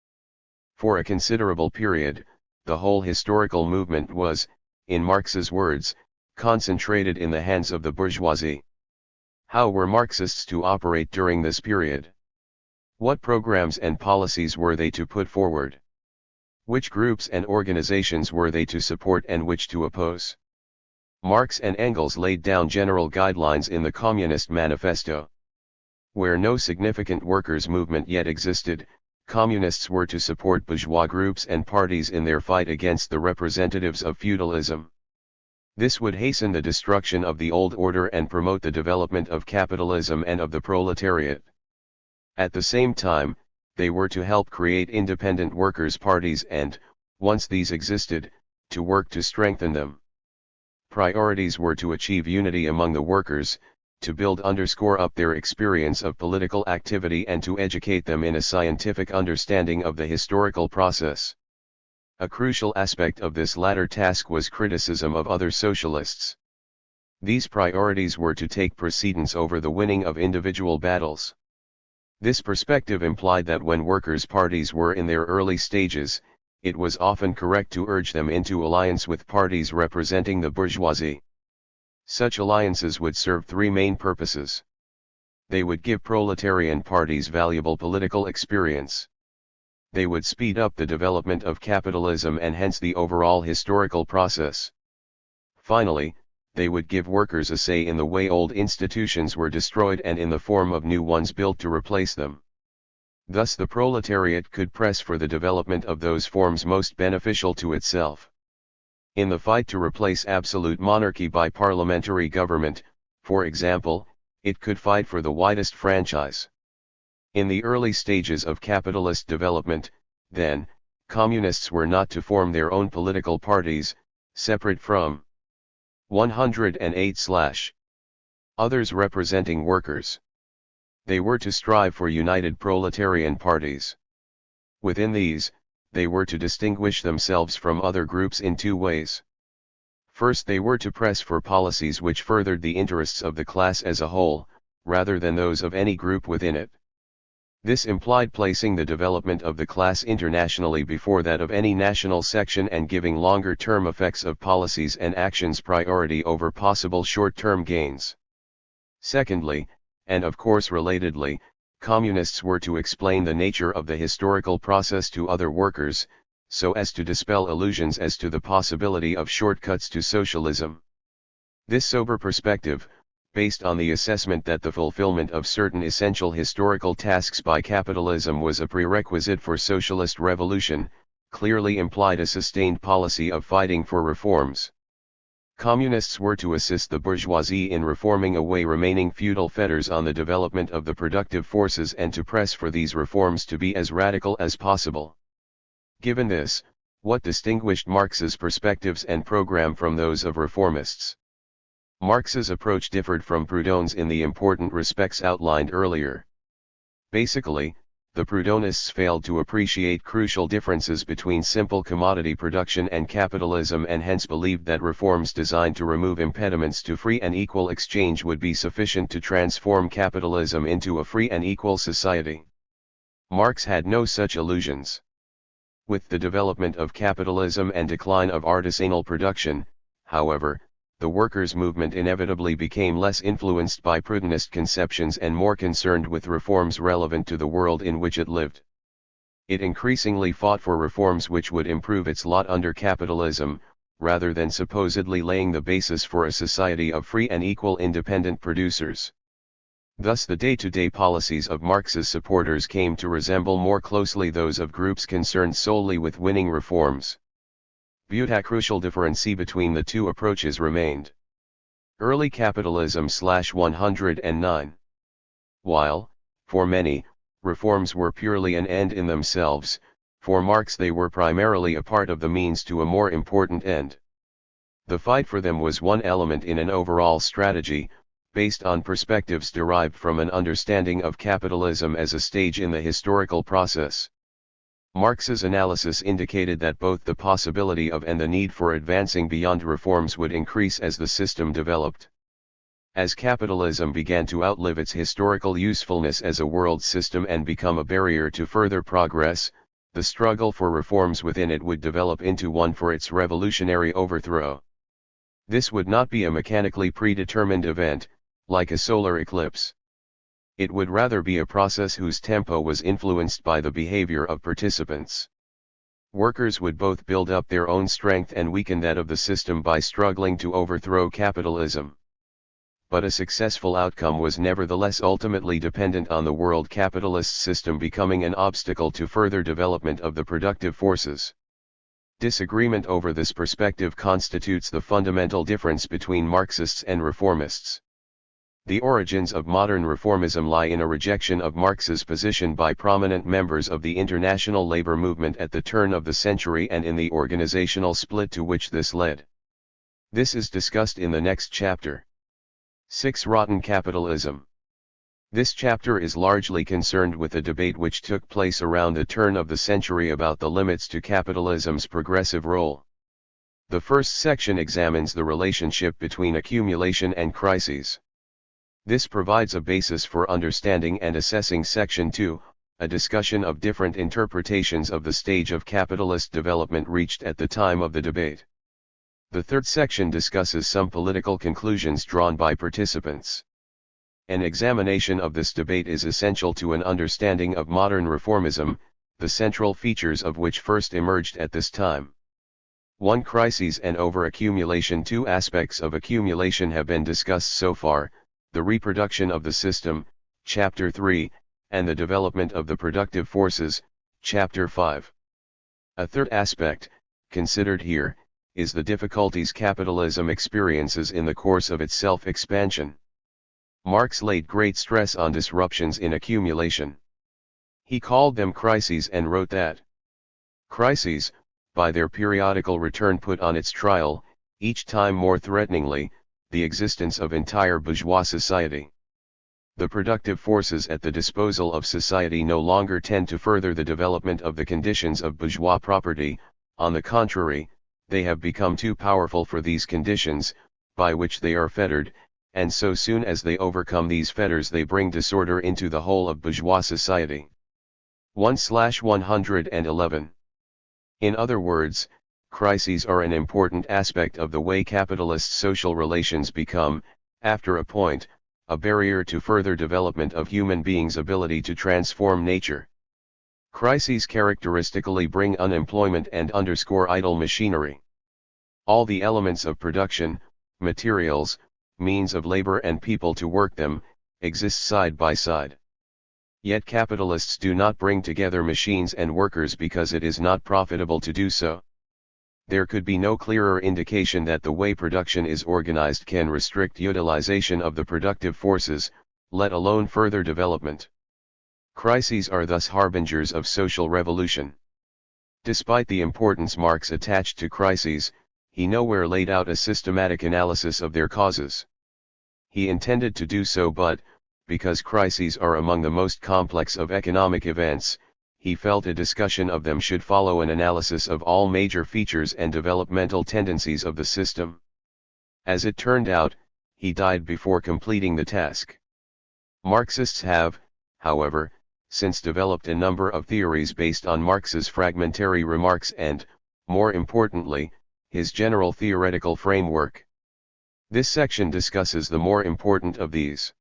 For a considerable period, the whole historical movement was, in Marx's words, concentrated in the hands of the bourgeoisie. How were Marxists to operate during this period? What programs and policies were they to put forward? Which groups and organizations were they to support and which to oppose? Marx and Engels laid down general guidelines in the Communist Manifesto. Where no significant workers' movement yet existed, communists were to support bourgeois groups and parties in their fight against the representatives of feudalism. This would hasten the destruction of the old order and promote the development of capitalism and of the proletariat. At the same time, they were to help create independent workers' parties and, once these existed, to work to strengthen them. Priorities were to achieve unity among the workers, to build up their experience of political activity and to educate them in a scientific understanding of the historical process. A crucial aspect of this latter task was criticism of other socialists. These priorities were to take precedence over the winning of individual battles. This perspective implied that when workers' parties were in their early stages, it was often correct to urge them into alliance with parties representing the bourgeoisie. Such alliances would serve three main purposes. They would give proletarian parties valuable political experience. They would speed up the development of capitalism and hence the overall historical process. Finally, they would give workers a say in the way old institutions were destroyed and in the form of new ones built to replace them. Thus the proletariat could press for the development of those forms most beneficial to itself. In the fight to replace absolute monarchy by parliamentary government, for example, it could fight for the widest franchise. In the early stages of capitalist development, then, communists were not to form their own political parties, separate from 108/ others representing workers. They were to strive for united proletarian parties. Within these, they were to distinguish themselves from other groups in two ways. First, they were to press for policies which furthered the interests of the class as a whole, rather than those of any group within it. This implied placing the development of the class internationally before that of any national section and giving longer-term effects of policies and actions priority over possible short-term gains. Secondly, and of course relatedly, communists were to explain the nature of the historical process to other workers, so as to dispel illusions as to the possibility of shortcuts to socialism. This sober perspective, based on the assessment that the fulfillment of certain essential historical tasks by capitalism was a prerequisite for socialist revolution, clearly implied a sustained policy of fighting for reforms. Communists were to assist the bourgeoisie in reforming away remaining feudal fetters on the development of the productive forces and to press for these reforms to be as radical as possible. Given this, what distinguished Marx's perspectives and program from those of reformists? Marx's approach differed from Proudhon's in the important respects outlined earlier. Basically, the Proudhonists failed to appreciate crucial differences between simple commodity production and capitalism and hence believed that reforms designed to remove impediments to free and equal exchange would be sufficient to transform capitalism into a free and equal society. Marx had no such illusions. With the development of capitalism and decline of artisanal production, however, the workers' movement inevitably became less influenced by Proudhonist conceptions and more concerned with reforms relevant to the world in which it lived. It increasingly fought for reforms which would improve its lot under capitalism, rather than supposedly laying the basis for a society of free and equal independent producers. Thus the day-to-day policies of Marx's supporters came to resemble more closely those of groups concerned solely with winning reforms. But a crucial difference between the two approaches remained. Early capitalism /109. While, for many, reforms were purely an end in themselves, for Marx they were primarily a part of the means to a more important end. The fight for them was one element in an overall strategy, based on perspectives derived from an understanding of capitalism as a stage in the historical process. Marx's analysis indicated that both the possibility of and the need for advancing beyond reforms would increase as the system developed. As capitalism began to outlive its historical usefulness as a world system and become a barrier to further progress, the struggle for reforms within it would develop into one for its revolutionary overthrow. This would not be a mechanically predetermined event, like a solar eclipse. It would rather be a process whose tempo was influenced by the behavior of participants. Workers would both build up their own strength and weaken that of the system by struggling to overthrow capitalism. But a successful outcome was nevertheless ultimately dependent on the world capitalist system becoming an obstacle to further development of the productive forces. Disagreement over this perspective constitutes the fundamental difference between Marxists and reformists. The origins of modern reformism lie in a rejection of Marx's position by prominent members of the international labor movement at the turn of the century and in the organizational split to which this led. This is discussed in the next chapter. 6. Rotten capitalism. This chapter is largely concerned with the debate which took place around the turn of the century about the limits to capitalism's progressive role. The first section examines the relationship between accumulation and crises. This provides a basis for understanding and assessing Section 2, a discussion of different interpretations of the stage of capitalist development reached at the time of the debate. The third section discusses some political conclusions drawn by participants. An examination of this debate is essential to an understanding of modern reformism, the central features of which first emerged at this time. 1. Crises and over-accumulation. 2 aspects of accumulation have been discussed so far: the reproduction of the system, Chapter 3, and the development of the productive forces, Chapter 5. A third aspect, considered here, is the difficulties capitalism experiences in the course of its self-expansion. Marx laid great stress on disruptions in accumulation. He called them crises and wrote that crises, by their periodical return, put on its trial, each time more threateningly, the existence of entire bourgeois society. The productive forces at the disposal of society no longer tend to further the development of the conditions of bourgeois property; on the contrary, they have become too powerful for these conditions, by which they are fettered, and so soon as they overcome these fetters they bring disorder into the whole of bourgeois society. 1/111. In other words, crises are an important aspect of the way capitalist social relations become, after a point, a barrier to further development of human beings' ability to transform nature. Crises characteristically bring unemployment and underscore idle machinery. All the elements of production, materials, means of labor and people to work them, exist side by side. Yet capitalists do not bring together machines and workers because it is not profitable to do so. There could be no clearer indication that the way production is organized can restrict utilization of the productive forces, let alone further development. Crises are thus harbingers of social revolution. Despite the importance Marx attached to crises, he nowhere laid out a systematic analysis of their causes. He intended to do so, but, because crises are among the most complex of economic events, he felt a discussion of them should follow an analysis of all major features and developmental tendencies of the system. As it turned out, he died before completing the task. Marxists have, however, since developed a number of theories based on Marx's fragmentary remarks and, more importantly, his general theoretical framework. This section discusses the more important of these.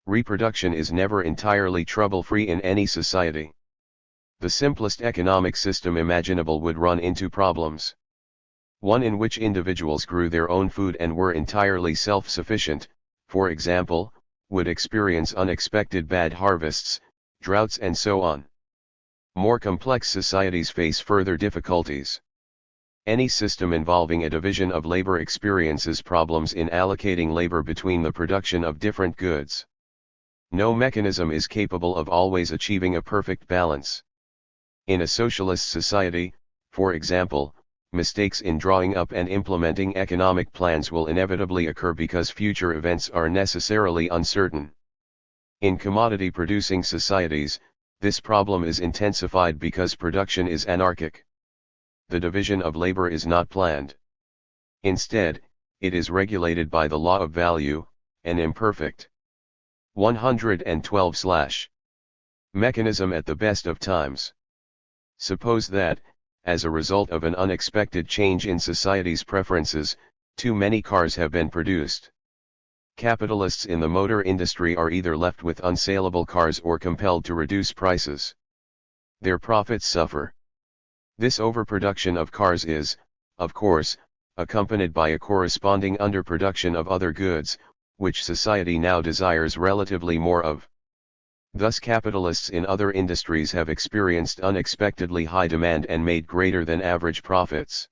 Reproduction is never entirely trouble-free in any society. The simplest economic system imaginable would run into problems. One in which individuals grew their own food and were entirely self-sufficient, for example, would experience unexpected bad harvests, droughts and so on. More complex societies face further difficulties. Any system involving a division of labor experiences problems in allocating labor between the production of different goods. No mechanism is capable of always achieving a perfect balance. In a socialist society, for example, mistakes in drawing up and implementing economic plans will inevitably occur because future events are necessarily uncertain. In commodity-producing societies, this problem is intensified because production is anarchic. The division of labor is not planned. Instead, it is regulated by the law of value, an imperfect 112/ mechanism at the best of times. Suppose that, as a result of an unexpected change in society's preferences, too many cars have been produced. Capitalists in the motor industry are either left with unsaleable cars or compelled to reduce prices. Their profits suffer. This overproduction of cars is, of course, accompanied by a corresponding underproduction of other goods, which society now desires relatively more of. Thus capitalists in other industries have experienced unexpectedly high demand and made greater than average profits.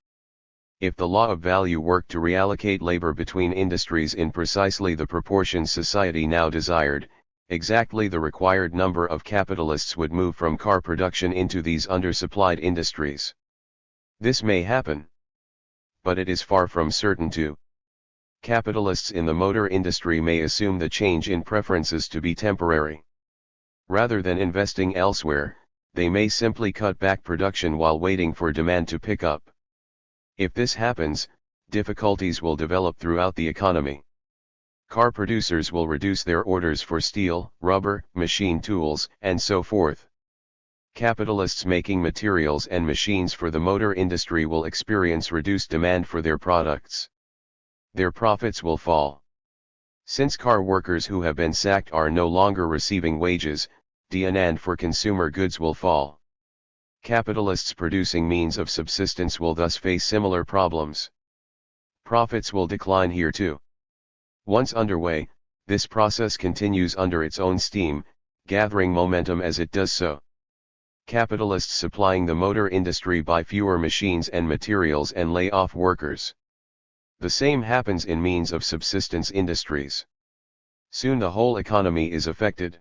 If the law of value worked to reallocate labor between industries in precisely the proportions society now desired, exactly the required number of capitalists would move from car production into these undersupplied industries. This may happen, but it is far from certain to. Capitalists in the motor industry may assume the change in preferences to be temporary. Rather than investing elsewhere, they may simply cut back production while waiting for demand to pick up. If this happens, difficulties will develop throughout the economy. Car producers will reduce their orders for steel, rubber, machine tools, and so forth. Capitalists making materials and machines for the motor industry will experience reduced demand for their products. Their profits will fall. Since car workers who have been sacked are no longer receiving wages, demand for consumer goods will fall. Capitalists producing means of subsistence will thus face similar problems. Profits will decline here too. Once underway, this process continues under its own steam, gathering momentum as it does so. Capitalists supplying the motor industry buy fewer machines and materials and lay off workers. The same happens in means of subsistence industries. Soon the whole economy is affected.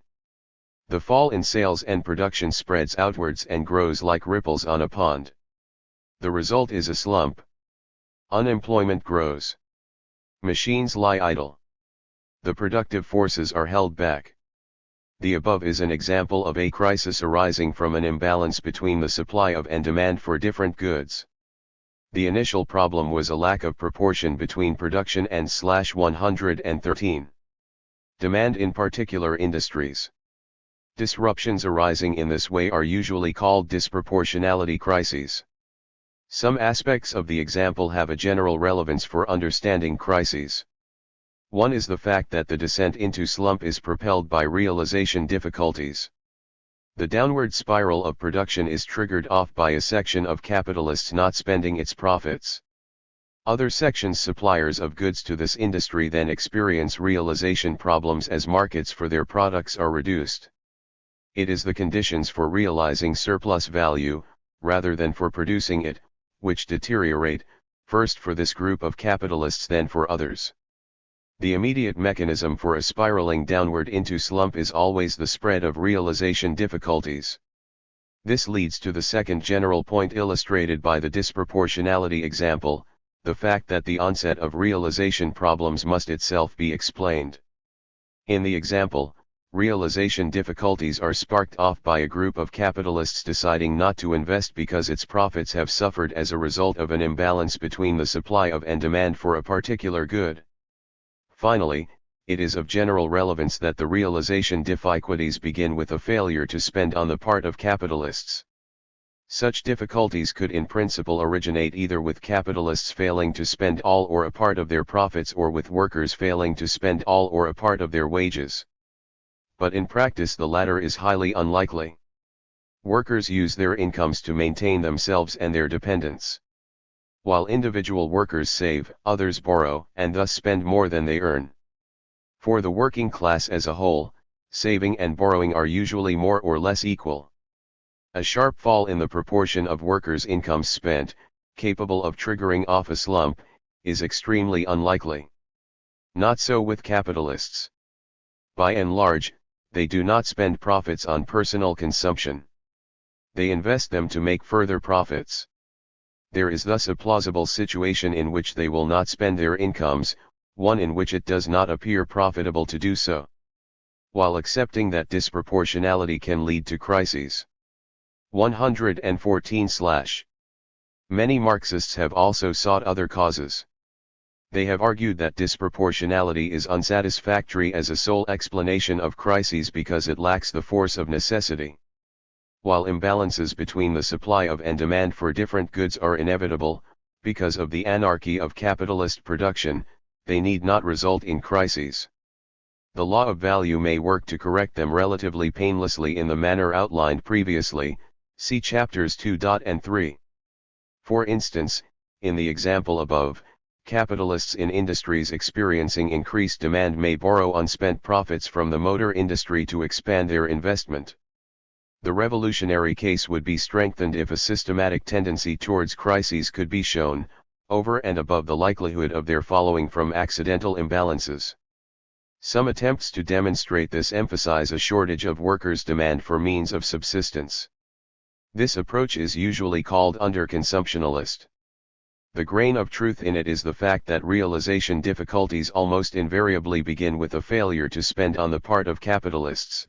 The fall in sales and production spreads outwards and grows like ripples on a pond. The result is a slump. Unemployment grows. Machines lie idle. The productive forces are held back. The above is an example of a crisis arising from an imbalance between the supply of and demand for different goods. The initial problem was a lack of proportion between production and /113. Demand in particular industries. Disruptions arising in this way are usually called disproportionality crises. Some aspects of the example have a general relevance for understanding crises. One is the fact that the descent into slump is propelled by realization difficulties. The downward spiral of production is triggered off by a section of capitalists not spending its profits. Other sections suppliers of goods to this industry then experience realization problems as markets for their products are reduced. It is the conditions for realizing surplus value, rather than for producing it, which deteriorate, first for this group of capitalists then for others. The immediate mechanism for a spiraling downward into slump is always the spread of realization difficulties. This leads to the second general point illustrated by the disproportionality example, the fact that the onset of realization problems must itself be explained. In the example, realization difficulties are sparked off by a group of capitalists deciding not to invest because its profits have suffered as a result of an imbalance between the supply of and demand for a particular good. Finally, it is of general relevance that the realization difficulties begin with a failure to spend on the part of capitalists. Such difficulties could in principle originate either with capitalists failing to spend all or a part of their profits or with workers failing to spend all or a part of their wages. But in practice the latter is highly unlikely. Workers use their incomes to maintain themselves and their dependents. While individual workers save, others borrow, and thus spend more than they earn. For the working class as a whole, saving and borrowing are usually more or less equal. A sharp fall in the proportion of workers' incomes spent, capable of triggering off a slump, is extremely unlikely. Not so with capitalists. By and large, they do not spend profits on personal consumption. They invest them to make further profits. There is thus a plausible situation in which they will not spend their incomes, one in which it does not appear profitable to do so. While accepting that disproportionality can lead to crises. 114. Many Marxists have also sought other causes. They have argued that disproportionality is unsatisfactory as a sole explanation of crises because it lacks the force of necessity. While imbalances between the supply of and demand for different goods are inevitable, because of the anarchy of capitalist production, they need not result in crises. The law of value may work to correct them relatively painlessly in the manner outlined previously, see chapters 2 and 3. For instance, in the example above, capitalists in industries experiencing increased demand may borrow unspent profits from the motor industry to expand their investment. The revolutionary case would be strengthened if a systematic tendency towards crises could be shown, over and above the likelihood of their following from accidental imbalances. Some attempts to demonstrate this emphasize a shortage of workers' demand for means of subsistence. This approach is usually called underconsumptionalist. The grain of truth in it is the fact that realization difficulties almost invariably begin with a failure to spend on the part of capitalists.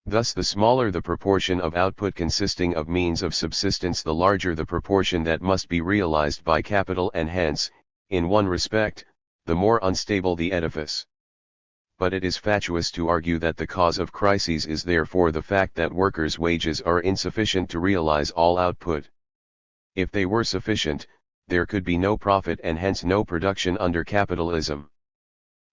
Thus the smaller the proportion of output consisting of means of subsistence, the larger the proportion that must be realized by capital, and hence, in one respect, the more unstable the edifice. But it is fatuous to argue that the cause of crises is therefore the fact that workers' wages are insufficient to realize all output. If they were sufficient, there could be no profit and hence no production under capitalism.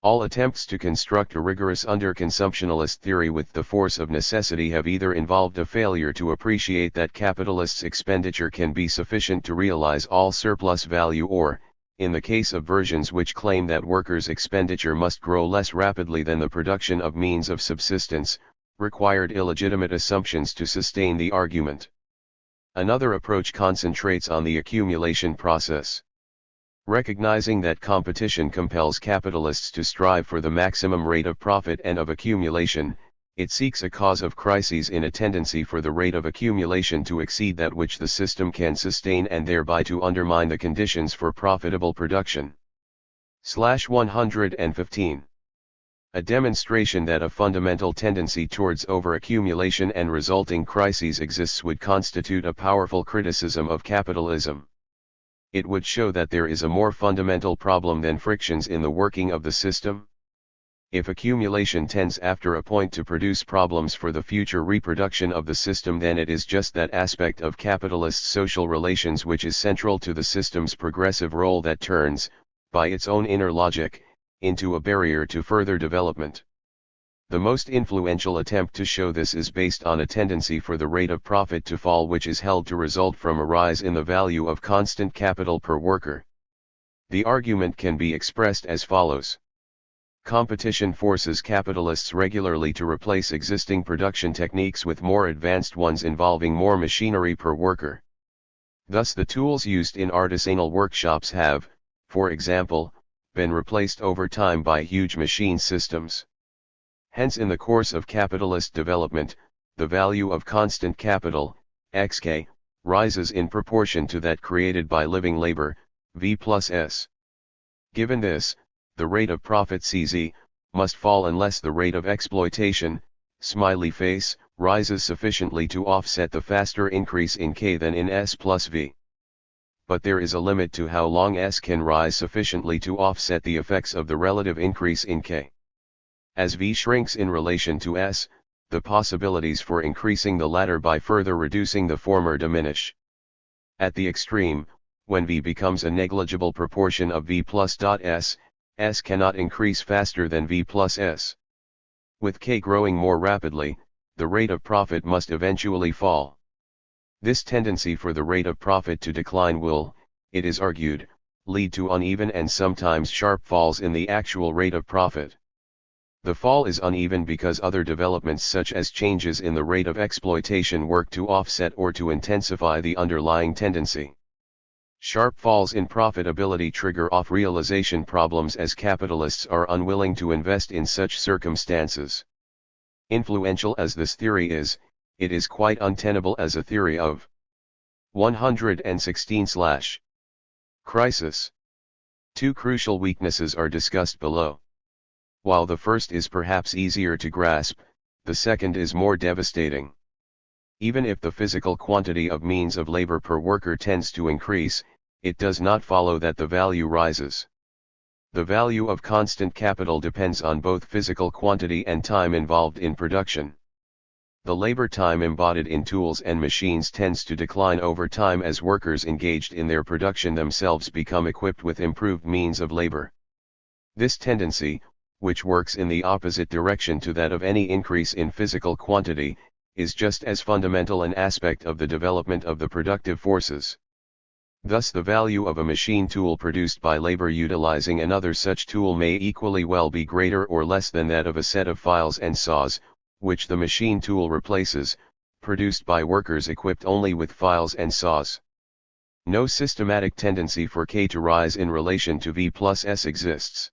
All attempts to construct a rigorous underconsumptionalist theory with the force of necessity have either involved a failure to appreciate that capitalists' expenditure can be sufficient to realize all surplus value or, in the case of versions which claim that workers' expenditure must grow less rapidly than the production of means of subsistence, required illegitimate assumptions to sustain the argument. Another approach concentrates on the accumulation process. Recognizing that competition compels capitalists to strive for the maximum rate of profit and of accumulation, it seeks a cause of crises in a tendency for the rate of accumulation to exceed that which the system can sustain and thereby to undermine the conditions for profitable production. 115. A demonstration that a fundamental tendency towards overaccumulation and resulting crises exists would constitute a powerful criticism of capitalism. It would show that there is a more fundamental problem than frictions in the working of the system. If accumulation tends after a point to produce problems for the future reproduction of the system, then it is just that aspect of capitalist social relations which is central to the system's progressive role that turns, by its own inner logic, into a barrier to further development. The most influential attempt to show this is based on a tendency for the rate of profit to fall which is held to result from a rise in the value of constant capital per worker. The argument can be expressed as follows. Competition forces capitalists regularly to replace existing production techniques with more advanced ones involving more machinery per worker. Thus the tools used in artisanal workshops have, for example, been replaced over time by huge machine systems. Hence in the course of capitalist development, the value of constant capital, xk, rises in proportion to that created by living labor, v plus s. Given this, the rate of profit cz, must fall unless the rate of exploitation, smiley face, rises sufficiently to offset the faster increase in k than in s plus v. But there is a limit to how long s can rise sufficiently to offset the effects of the relative increase in k. As v shrinks in relation to s, the possibilities for increasing the latter by further reducing the former diminish. At the extreme, when v becomes a negligible proportion of v plus s, s cannot increase faster than v plus s. With k growing more rapidly, the rate of profit must eventually fall. This tendency for the rate of profit to decline will, it is argued, lead to uneven and sometimes sharp falls in the actual rate of profit. The fall is uneven because other developments such as changes in the rate of exploitation work to offset or to intensify the underlying tendency. Sharp falls in profitability trigger off-realization problems as capitalists are unwilling to invest in such circumstances. Influential as this theory is, it is quite untenable as a theory of 116/crisis. Two crucial weaknesses are discussed below. While the first is perhaps easier to grasp, the second is more devastating. Even if the physical quantity of means of labor per worker tends to increase, it does not follow that the value rises. The value of constant capital depends on both physical quantity and time involved in production. The labor time embodied in tools and machines tends to decline over time as workers engaged in their production themselves become equipped with improved means of labor. This tendency, which works in the opposite direction to that of any increase in physical quantity, is just as fundamental an aspect of the development of the productive forces. Thus the value of a machine tool produced by labor utilizing another such tool may equally well be greater or less than that of a set of files and saws, which the machine tool replaces, produced by workers equipped only with files and saws. No systematic tendency for K to rise in relation to V plus S exists.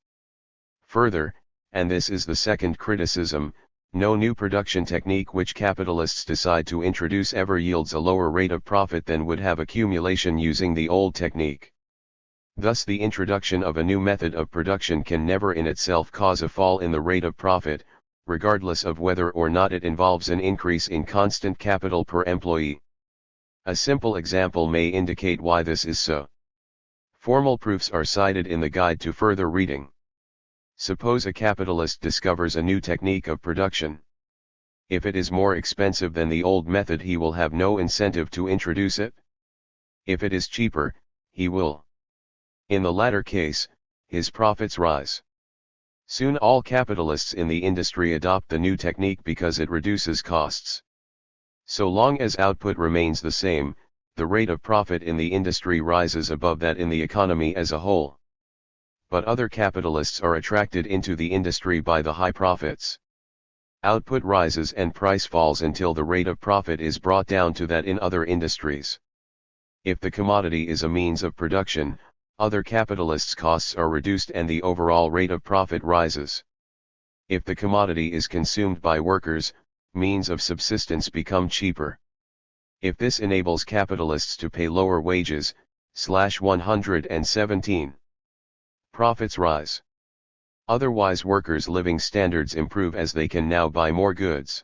Further, and this is the second criticism, no new production technique which capitalists decide to introduce ever yields a lower rate of profit than would have accumulation using the old technique. Thus the introduction of a new method of production can never in itself cause a fall in the rate of profit, regardless of whether or not it involves an increase in constant capital per employee. A simple example may indicate why this is so. Formal proofs are cited in the guide to further reading. Suppose a capitalist discovers a new technique of production. If it is more expensive than the old method, he will have no incentive to introduce it. If it is cheaper, he will. In the latter case, his profits rise. Soon all capitalists in the industry adopt the new technique because it reduces costs. So long as output remains the same, the rate of profit in the industry rises above that in the economy as a whole. But other capitalists are attracted into the industry by the high profits. Output rises and price falls until the rate of profit is brought down to that in other industries. If the commodity is a means of production, other capitalists' costs are reduced and the overall rate of profit rises. If the commodity is consumed by workers, means of subsistence become cheaper. If this enables capitalists to pay lower wages, /117. Profits rise. Otherwise workers' living standards improve as they can now buy more goods.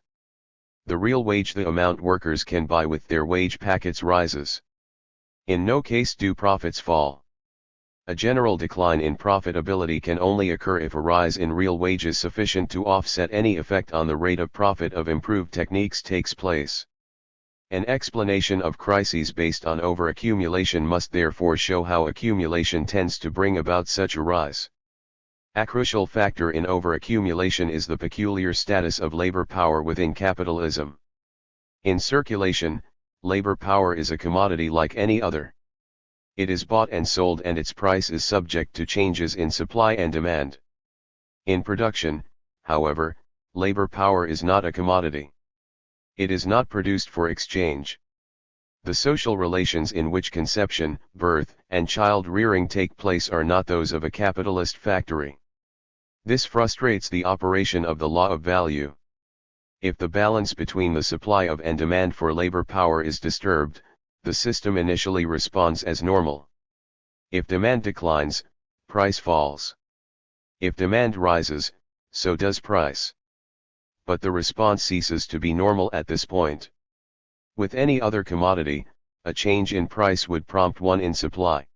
The real wage, the amount workers can buy with their wage packets, rises. In no case do profits fall. A general decline in profitability can only occur if a rise in real wages sufficient to offset any effect on the rate of profit of improved techniques takes place. An explanation of crises based on overaccumulation must therefore show how accumulation tends to bring about such a rise. A crucial factor in overaccumulation is the peculiar status of labor power within capitalism. In circulation, labor power is a commodity like any other. It is bought and sold and its price is subject to changes in supply and demand. In production, however, labor power is not a commodity. It is not produced for exchange. The social relations in which conception, birth, and child rearing take place are not those of a capitalist factory. This frustrates the operation of the law of value. If the balance between the supply of and demand for labor power is disturbed, the system initially responds as normal. If demand declines, price falls. If demand rises, so does price. But the response ceases to be normal at this point. With any other commodity, a change in price would prompt one in supply.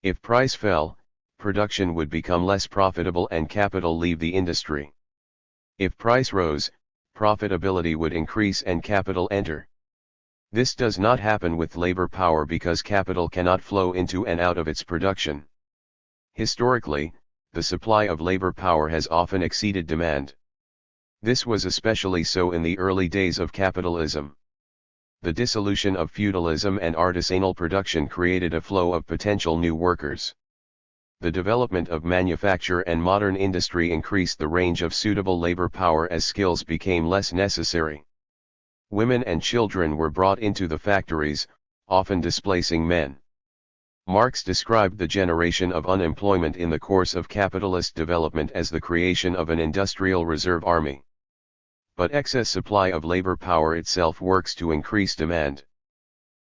If price fell, production would become less profitable and capital leave the industry. If price rose, profitability would increase and capital enter. This does not happen with labor power because capital cannot flow into and out of its production. Historically, the supply of labor power has often exceeded demand. This was especially so in the early days of capitalism. The dissolution of feudalism and artisanal production created a flow of potential new workers. The development of manufacture and modern industry increased the range of suitable labor power as skills became less necessary. Women and children were brought into the factories, often displacing men. Marx described the generation of unemployment in the course of capitalist development as the creation of an industrial reserve army. But excess supply of labor power itself works to increase demand.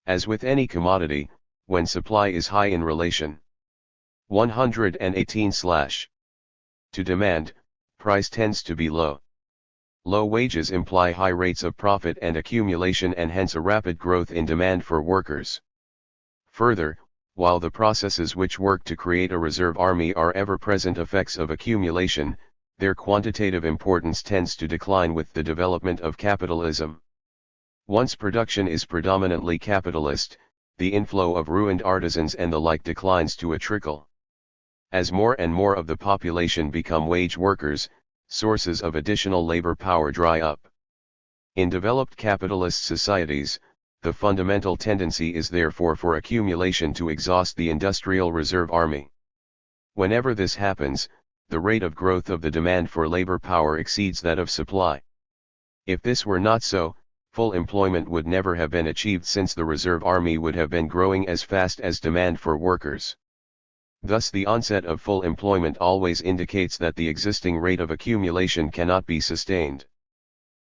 As with any commodity, when supply is high in relation 118 to demand, price tends to be low. Low wages imply high rates of profit and accumulation and hence a rapid growth in demand for workers. Further, while the processes which work to create a reserve army are ever-present effects of accumulation, their quantitative importance tends to decline with the development of capitalism. Once production is predominantly capitalist, the inflow of ruined artisans and the like declines to a trickle. As more and more of the population become wage workers, sources of additional labor power dry up. In developed capitalist societies, the fundamental tendency is therefore for accumulation to exhaust the industrial reserve army. Whenever this happens, the rate of growth of the demand for labor power exceeds that of supply. If this were not so, full employment would never have been achieved since the reserve army would have been growing as fast as demand for workers. Thus the onset of full employment always indicates that the existing rate of accumulation cannot be sustained.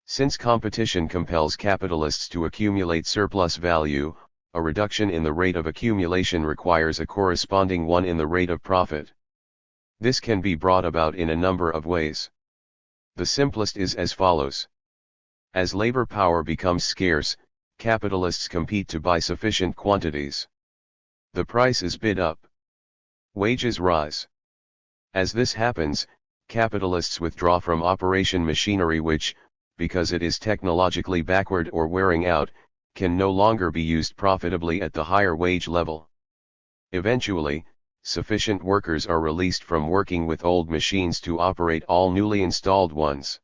Since competition compels capitalists to accumulate surplus value, a reduction in the rate of accumulation requires a corresponding one in the rate of profit. This can be brought about in a number of ways. The simplest is as follows. As labor power becomes scarce, capitalists compete to buy sufficient quantities. The price is bid up. Wages rise. As this happens, capitalists withdraw from operation machinery which, because it is technologically backward or wearing out, can no longer be used profitably at the higher wage level. Eventually, sufficient workers are released from working with old machines to operate all newly installed ones.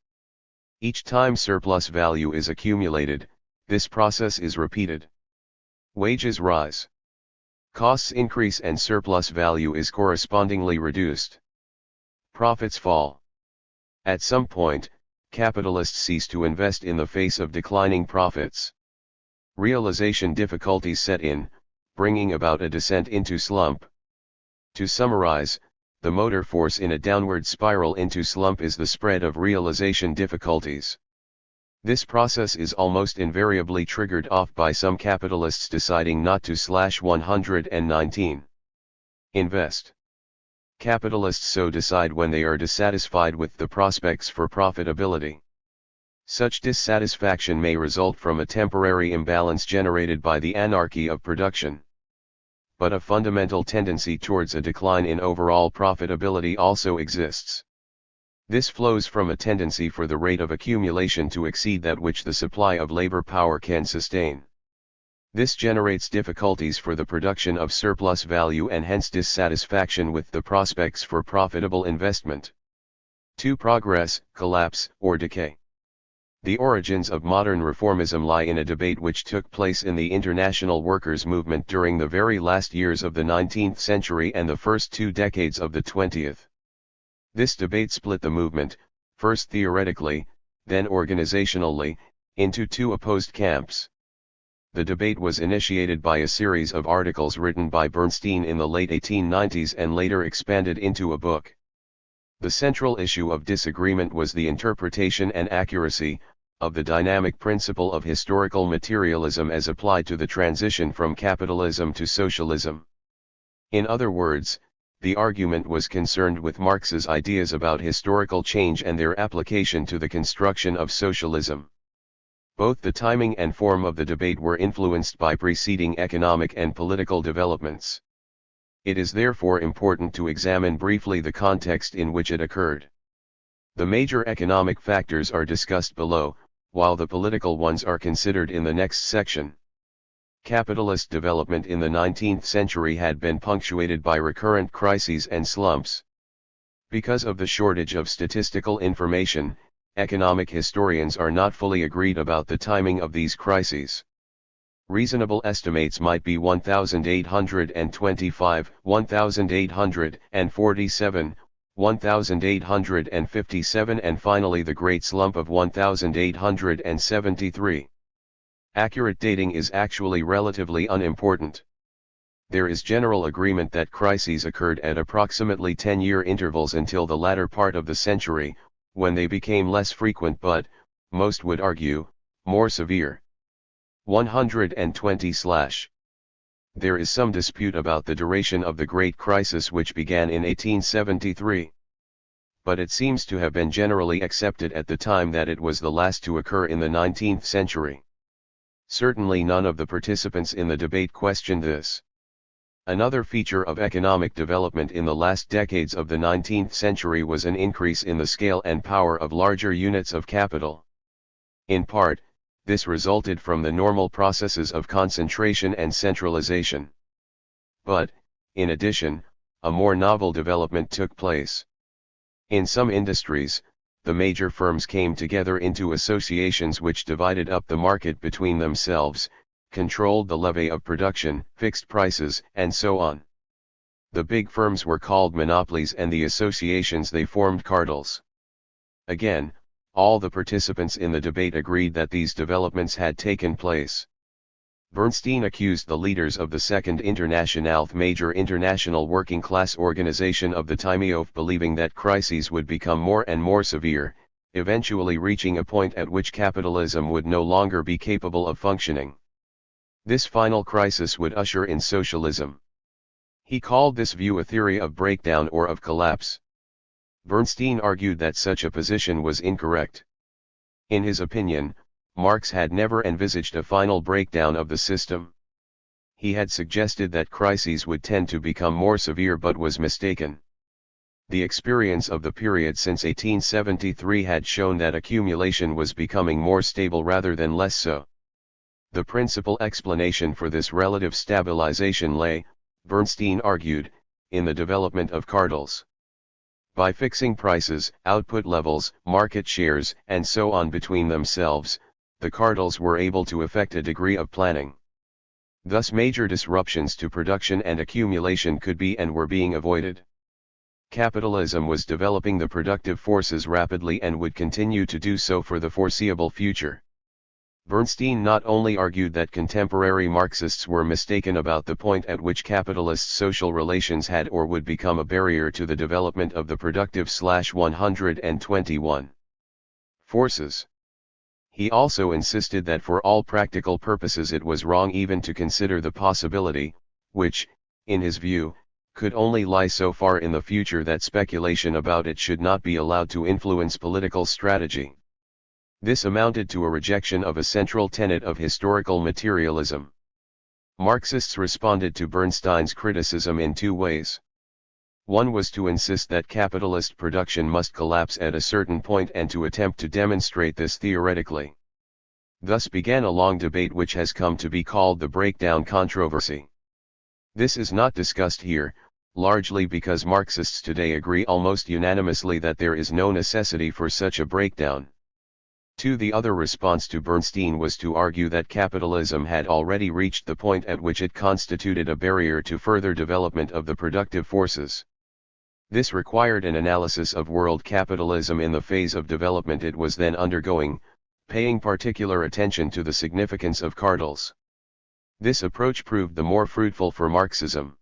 Each time surplus value is accumulated, this process is repeated. Wages rise. Costs increase and surplus value is correspondingly reduced. Profits fall. At some point, capitalists cease to invest in the face of declining profits. Realization difficulties set in, bringing about a descent into slump. To summarize, the motor force in a downward spiral into slump is the spread of realization difficulties. This process is almost invariably triggered off by some capitalists deciding not to /119 invest. Capitalists so decide when they are dissatisfied with the prospects for profitability. Such dissatisfaction may result from a temporary imbalance generated by the anarchy of production. But a fundamental tendency towards a decline in overall profitability also exists. This flows from a tendency for the rate of accumulation to exceed that which the supply of labor power can sustain. This generates difficulties for the production of surplus value and hence dissatisfaction with the prospects for profitable investment. 2. Progress, collapse, or decay. The origins of modern reformism lie in a debate which took place in the international workers' movement during the very last years of the 19th century and the first 2 decades of the 20th. This debate split the movement, first theoretically, then organizationally, into 2 opposed camps. The debate was initiated by a series of articles written by Bernstein in the late 1890s and later expanded into a book. The central issue of disagreement was the interpretation and accuracy of the dynamic principle of historical materialism as applied to the transition from capitalism to socialism. In other words, the argument was concerned with Marx's ideas about historical change and their application to the construction of socialism. Both the timing and form of the debate were influenced by preceding economic and political developments. It is therefore important to examine briefly the context in which it occurred. The major economic factors are discussed below, while the political ones are considered in the next section. Capitalist development in the 19th century had been punctuated by recurrent crises and slumps. Because of the shortage of statistical information, economic historians are not fully agreed about the timing of these crises. Reasonable estimates might be 1825, 1847, 1857 and finally the Great Slump of 1873. Accurate dating is actually relatively unimportant. There is general agreement that crises occurred at approximately 10-year intervals until the latter part of the century, when they became less frequent but, most would argue, more severe. 120/. There is some dispute about the duration of the Great Crisis which began in 1873. But it seems to have been generally accepted at the time that it was the last to occur in the 19th century. Certainly none of the participants in the debate questioned this. Another feature of economic development in the last decades of the 19th century was an increase in the scale and power of larger units of capital. In part, this resulted from the normal processes of concentration and centralization. But, in addition, a more novel development took place. In some industries, the major firms came together into associations which divided up the market between themselves, controlled the levy of production, fixed prices, and so on. The big firms were called monopolies and the associations they formed cartels. Again, all the participants in the debate agreed that these developments had taken place. Bernstein accused the leaders of the Second Internationale, major international working class organization of the time, of believing that crises would become more and more severe, eventually reaching a point at which capitalism would no longer be capable of functioning. This final crisis would usher in socialism. He called this view a theory of breakdown or of collapse. Bernstein argued that such a position was incorrect. In his opinion, Marx had never envisaged a final breakdown of the system. He had suggested that crises would tend to become more severe but was mistaken. The experience of the period since 1873 had shown that accumulation was becoming more stable rather than less so. The principal explanation for this relative stabilization lay, Bernstein argued, in the development of cartels. By fixing prices, output levels, market shares, and so on between themselves, the cartels were able to effect a degree of planning. Thus major disruptions to production and accumulation could be and were being avoided. Capitalism was developing the productive forces rapidly and would continue to do so for the foreseeable future. Bernstein not only argued that contemporary Marxists were mistaken about the point at which capitalist social relations had or would become a barrier to the development of the productive/121 forces. He also insisted that for all practical purposes it was wrong even to consider the possibility, which, in his view, could only lie so far in the future that speculation about it should not be allowed to influence political strategy. This amounted to a rejection of a central tenet of historical materialism. Marxists responded to Bernstein's criticism in two ways. One was to insist that capitalist production must collapse at a certain point and to attempt to demonstrate this theoretically. Thus began a long debate which has come to be called the breakdown controversy. This is not discussed here, largely because Marxists today agree almost unanimously that there is no necessity for such a breakdown. The other response to Bernstein was to argue that capitalism had already reached the point at which it constituted a barrier to further development of the productive forces. This required an analysis of world capitalism in the phase of development it was then undergoing, paying particular attention to the significance of cartels. This approach proved the more fruitful for Marxism.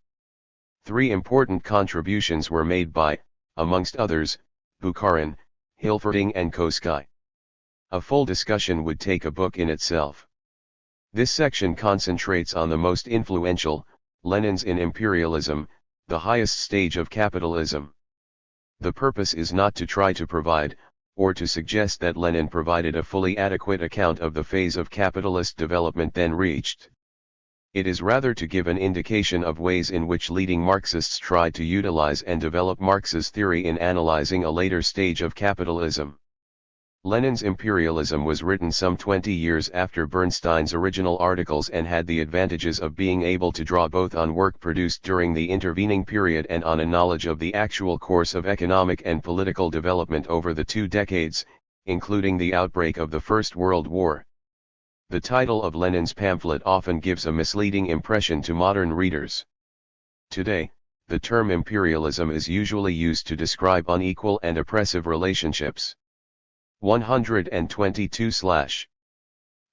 Three important contributions were made by, amongst others, Bukharin, Hilferding and Koski. A full discussion would take a book in itself. This section concentrates on the most influential, Lenin's In Imperialism, the highest stage of capitalism. The purpose is not to try to provide, or to suggest that Lenin provided a fully adequate account of the phase of capitalist development then reached. It is rather to give an indication of ways in which leading Marxists tried to utilize and develop Marx's theory in analyzing a later stage of capitalism. Lenin's Imperialism was written some 20 years after Bernstein's original articles and had the advantages of being able to draw both on work produced during the intervening period and on a knowledge of the actual course of economic and political development over the 2 decades, including the outbreak of the First World War. The title of Lenin's pamphlet often gives a misleading impression to modern readers. Today, the term imperialism is usually used to describe unequal and oppressive relationships. 122/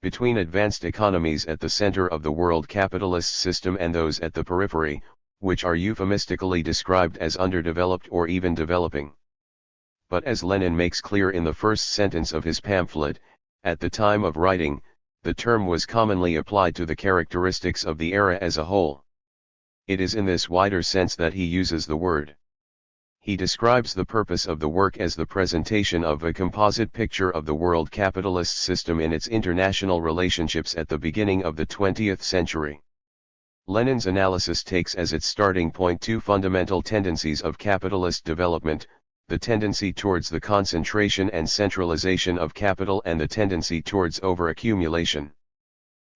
Between advanced economies at the center of the world capitalist system and those at the periphery, which are euphemistically described as underdeveloped or even developing. But as Lenin makes clear in the first sentence of his pamphlet, at the time of writing, the term was commonly applied to the characteristics of the era as a whole. It is in this wider sense that he uses the word. He describes the purpose of the work as the presentation of a composite picture of the world capitalist system in its international relationships at the beginning of the 20th century. Lenin's analysis takes as its starting point two fundamental tendencies of capitalist development, the tendency towards the concentration and centralization of capital and the tendency towards overaccumulation.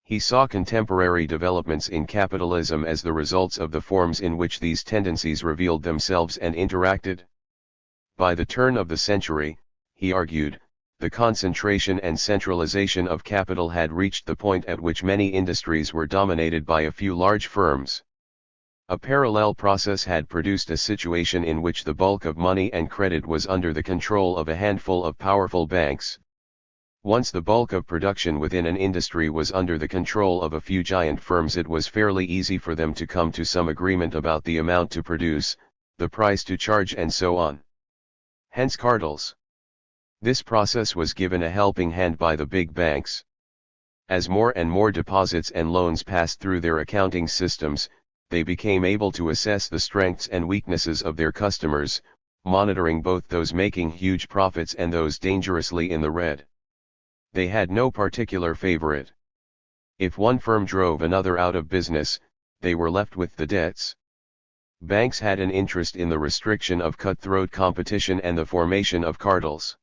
He saw contemporary developments in capitalism as the results of the forms in which these tendencies revealed themselves and interacted. By the turn of the century, he argued, the concentration and centralization of capital had reached the point at which many industries were dominated by a few large firms. A parallel process had produced a situation in which the bulk of money and credit was under the control of a handful of powerful banks. Once the bulk of production within an industry was under the control of a few giant firms, it was fairly easy for them to come to some agreement about the amount to produce, the price to charge and so on. Hence cartels. This process was given a helping hand by the big banks. As more and more deposits and loans passed through their accounting systems, they became able to assess the strengths and weaknesses of their customers, monitoring both those making huge profits and those dangerously in the red. They had no particular favorite. If one firm drove another out of business, they were left with the debts. Banks had an interest in the restriction of cutthroat competition and the formation of cartels.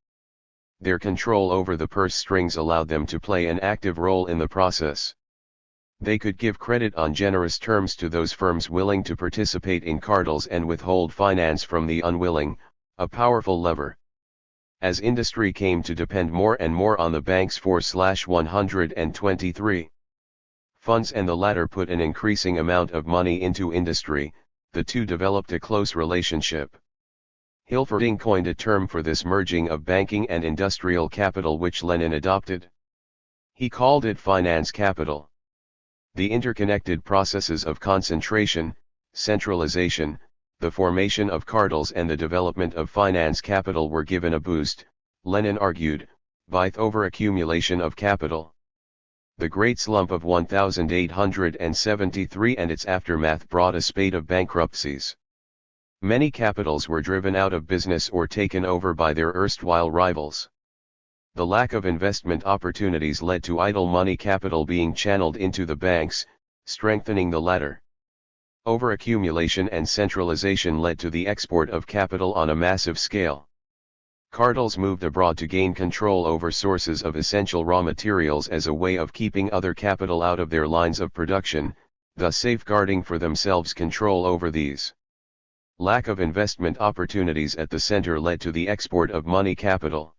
Their control over the purse strings allowed them to play an active role in the process. They could give credit on generous terms to those firms willing to participate in cartels and withhold finance from the unwilling, a powerful lever. As industry came to depend more and more on the banks 4/123 funds and the latter put an increasing amount of money into industry, the two developed a close relationship. Hilferding coined a term for this merging of banking and industrial capital which Lenin adopted. He called it finance capital. The interconnected processes of concentration, centralization, the formation of cartels and the development of finance capital were given a boost, Lenin argued, by the overaccumulation of capital. The Great Slump of 1873 and its aftermath brought a spate of bankruptcies. Many capitals were driven out of business or taken over by their erstwhile rivals. The lack of investment opportunities led to idle money capital being channeled into the banks, strengthening the latter. Overaccumulation and centralization led to the export of capital on a massive scale. Cartels moved abroad to gain control over sources of essential raw materials as a way of keeping other capital out of their lines of production, thus safeguarding for themselves control over these. Lack of investment opportunities at the center led to the export of money capital.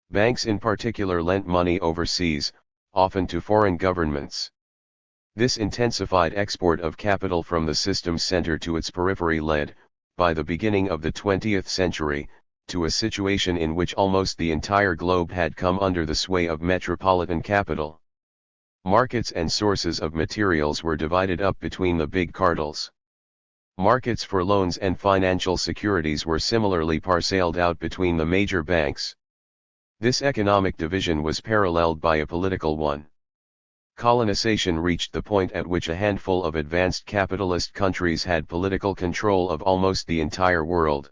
Banks in particular lent money overseas, often to foreign governments. This intensified export of capital from the system's center to its periphery led, by the beginning of the 20th century, to a situation in which almost the entire globe had come under the sway of metropolitan capital. Markets and sources of materials were divided up between the big cartels. Markets for loans and financial securities were similarly parceled out between the major banks. This economic division was paralleled by a political one. Colonization reached the point at which a handful of advanced capitalist countries had political control of almost the entire world.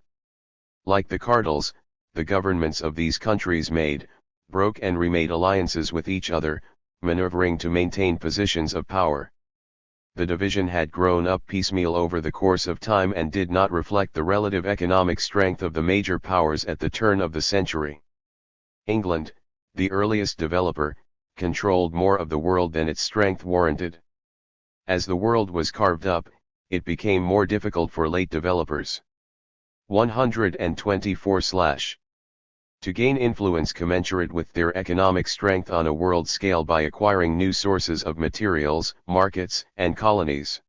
Like the cartels, the governments of these countries made, broke and remade alliances with each other, maneuvering to maintain positions of power. The division had grown up piecemeal over the course of time and did not reflect the relative economic strength of the major powers at the turn of the century. England, the earliest developer, controlled more of the world than its strength warranted. As the world was carved up, it became more difficult for late developers. 124 To gain influence commensurate with their economic strength on a world scale by acquiring new sources of materials, markets, and colonies.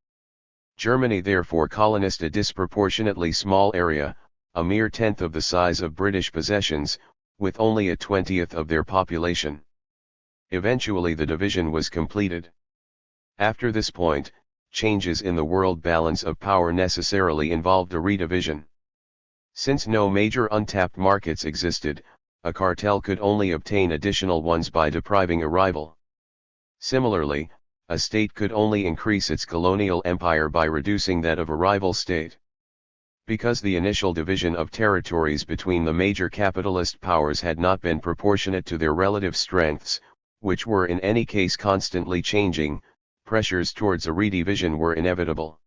Germany therefore colonized a disproportionately small area, a mere tenth of the size of British possessions, with only a 20th of their population. Eventually the division was completed. After this point, changes in the world balance of power necessarily involved a redivision. Since no major untapped markets existed, a cartel could only obtain additional ones by depriving a rival. Similarly, a state could only increase its colonial empire by reducing that of a rival state. Because the initial division of territories between the major capitalist powers had not been proportionate to their relative strengths, which were in any case constantly changing, pressures towards a redivision were inevitable.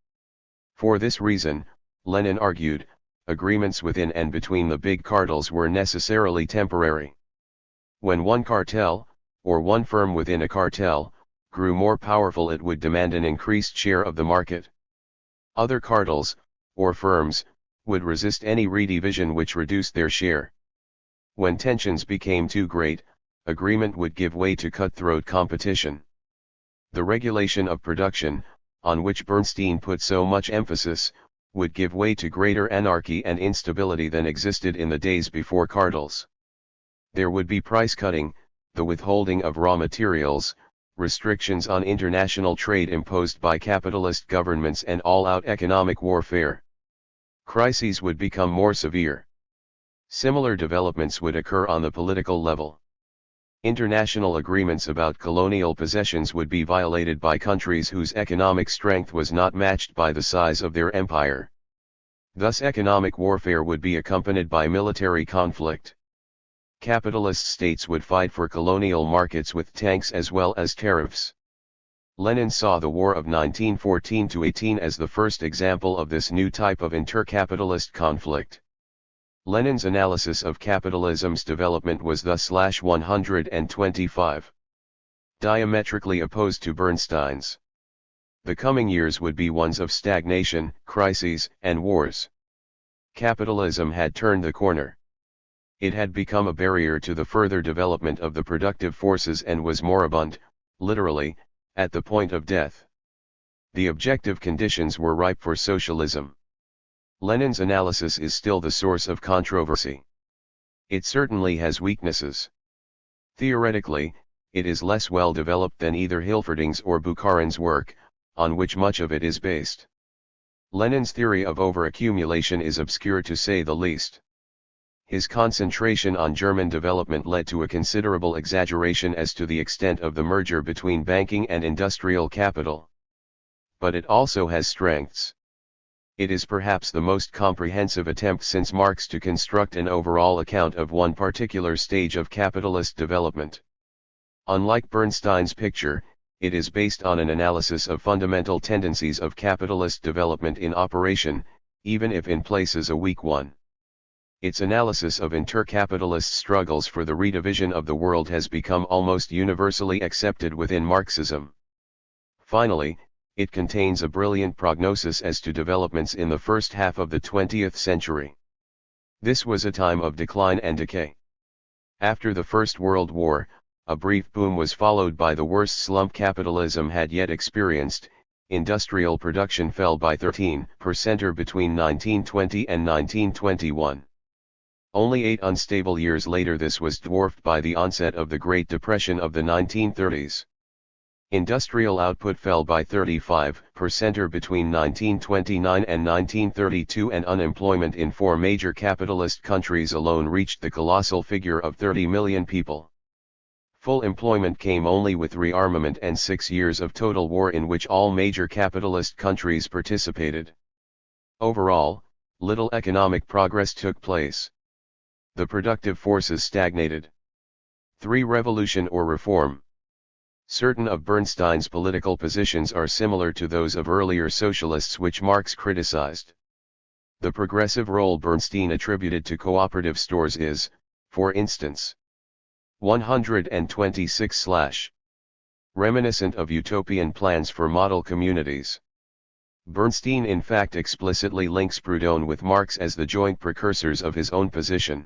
For this reason, Lenin argued, agreements within and between the big cartels were necessarily temporary. When one cartel, or one firm within a cartel, grew more powerful, it would demand an increased share of the market. Other cartels, or firms, would resist any redivision which reduced their share. When tensions became too great, agreement would give way to cutthroat competition. The regulation of production, on which Bernstein put so much emphasis, would give way to greater anarchy and instability than existed in the days before cartels. There would be price cutting, the withholding of raw materials, restrictions on international trade imposed by capitalist governments, and all-out economic warfare. Crises would become more severe. Similar developments would occur on the political level. International agreements about colonial possessions would be violated by countries whose economic strength was not matched by the size of their empire. Thus economic warfare would be accompanied by military conflict. Capitalist states would fight for colonial markets with tanks as well as tariffs. Lenin saw the War of 1914-18 as the first example of this new type of intercapitalist conflict. Lenin's analysis of capitalism's development was thus /125. diametrically opposed to Bernstein's. The coming years would be ones of stagnation, crises, and wars. Capitalism had turned the corner. It had become a barrier to the further development of the productive forces and was moribund, literally, at the point of death. The objective conditions were ripe for socialism. Lenin's analysis is still the source of controversy. It certainly has weaknesses. Theoretically, it is less well developed than either Hilferding's or Bukharin's work, on which much of it is based. Lenin's theory of overaccumulation is obscure to say the least. His concentration on German development led to a considerable exaggeration as to the extent of the merger between banking and industrial capital. But it also has strengths. It is perhaps the most comprehensive attempt since Marx to construct an overall account of one particular stage of capitalist development. Unlike Bernstein's picture, it is based on an analysis of fundamental tendencies of capitalist development in operation, even if in places a weak one. Its analysis of inter-capitalist struggles for the redivision of the world has become almost universally accepted within Marxism. Finally, it contains a brilliant prognosis as to developments in the first half of the 20th century. This was a time of decline and decay. After the First World War, a brief boom was followed by the worst slump capitalism had yet experienced. Industrial production fell by 13% between 1920 and 1921. Only 8 unstable years later this was dwarfed by the onset of the Great Depression of the 1930s. Industrial output fell by 35% between 1929 and 1932 and unemployment in 4 major capitalist countries alone reached the colossal figure of 30 million people. Full employment came only with rearmament and 6 years of total war in which all major capitalist countries participated. Overall, little economic progress took place. The productive forces stagnated. 3. Revolution or reform. Certain of Bernstein's political positions are similar to those of earlier socialists which Marx criticized. The progressive role Bernstein attributed to cooperative stores is, for instance, 126/ reminiscent of utopian plans for model communities. Bernstein in fact explicitly links Proudhon with Marx as the joint precursors of his own position.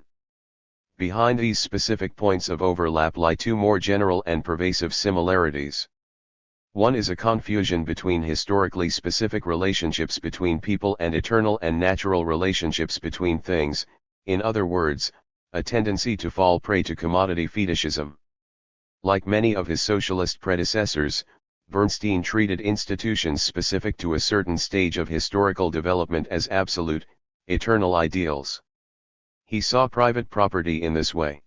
Behind these specific points of overlap lie 2 more general and pervasive similarities. One is a confusion between historically specific relationships between people and eternal and natural relationships between things, in other words, a tendency to fall prey to commodity fetishism. Like many of his socialist predecessors, Bernstein treated institutions specific to a certain stage of historical development as absolute, eternal ideals. He saw private property in this way.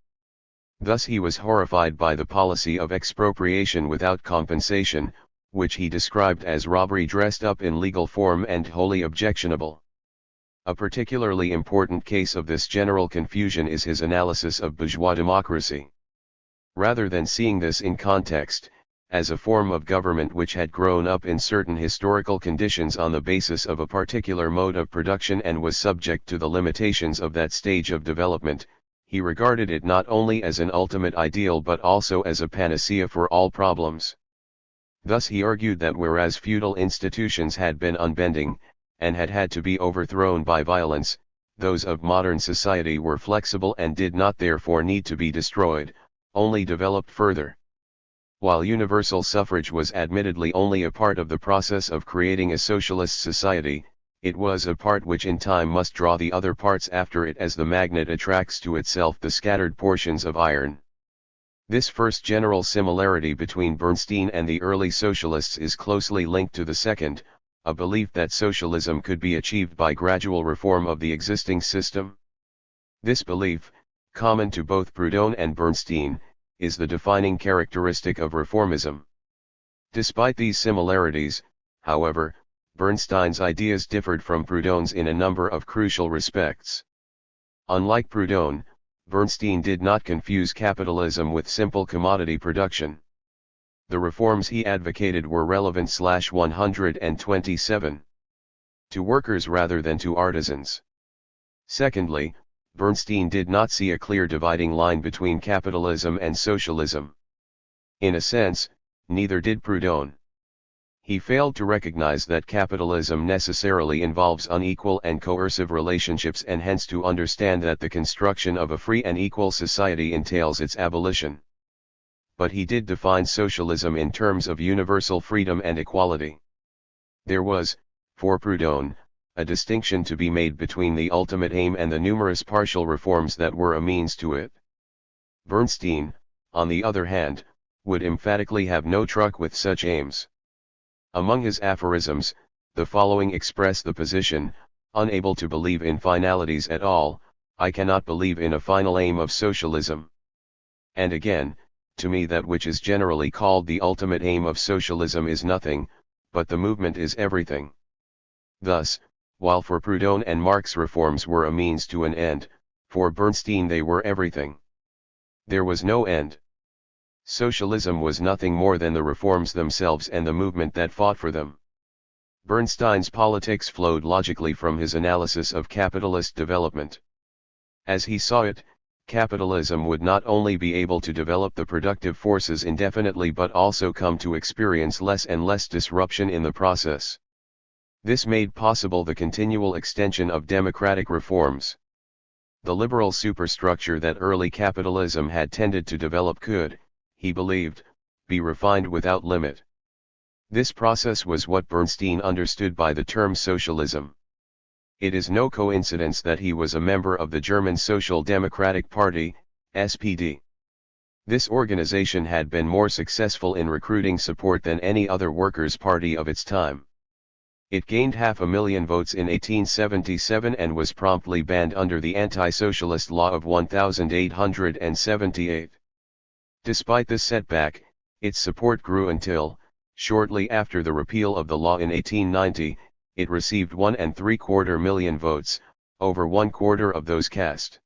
Thus he was horrified by the policy of expropriation without compensation, which he described as robbery dressed up in legal form and wholly objectionable. A particularly important case of this general confusion is his analysis of bourgeois democracy. Rather than seeing this in context, as a form of government which had grown up in certain historical conditions on the basis of a particular mode of production and was subject to the limitations of that stage of development, he regarded it not only as an ultimate ideal but also as a panacea for all problems. Thus he argued that whereas feudal institutions had been unbending, and had had to be overthrown by violence, those of modern society were flexible and did not therefore need to be destroyed, only developed further. While universal suffrage was admittedly only a part of the process of creating a socialist society, it was a part which in time must draw the other parts after it as the magnet attracts to itself the scattered portions of iron. This first general similarity between Bernstein and the early socialists is closely linked to the second, a belief that socialism could be achieved by gradual reform of the existing system. This belief, common to both Proudhon and Bernstein, is the defining characteristic of reformism. Despite these similarities, however, Bernstein's ideas differed from Proudhon's in a number of crucial respects. Unlike Proudhon, Bernstein did not confuse capitalism with simple commodity production. The reforms he advocated were relevant/127 to workers rather than to artisans. Secondly, Bernstein did not see a clear dividing line between capitalism and socialism. In a sense, neither did Proudhon. He failed to recognize that capitalism necessarily involves unequal and coercive relationships, and hence to understand that the construction of a free and equal society entails its abolition. But he did define socialism in terms of universal freedom and equality. There was, for Proudhon, a distinction to be made between the ultimate aim and the numerous partial reforms that were a means to it. Bernstein, on the other hand, would emphatically have no truck with such aims. Among his aphorisms, the following express the position: unable to believe in finalities at all, I cannot believe in a final aim of socialism. And again, to me that which is generally called the ultimate aim of socialism is nothing, but the movement is everything. Thus, while for Proudhon and Marx reforms were a means to an end, for Bernstein they were everything. There was no end. Socialism was nothing more than the reforms themselves and the movement that fought for them. Bernstein's politics flowed logically from his analysis of capitalist development. As he saw it, capitalism would not only be able to develop the productive forces indefinitely but also come to experience less and less disruption in the process. This made possible the continual extension of democratic reforms. The liberal superstructure that early capitalism had tended to develop could, he believed, be refined without limit. This process was what Bernstein understood by the term socialism. It is no coincidence that he was a member of the German Social Democratic Party, SPD. This organization had been more successful in recruiting support than any other workers' party of its time. It gained 500,000 votes in 1877 and was promptly banned under the anti-socialist law of 1878. Despite this setback, its support grew until, shortly after the repeal of the law in 1890, it received 1.75 million votes, over 1/4 of those cast.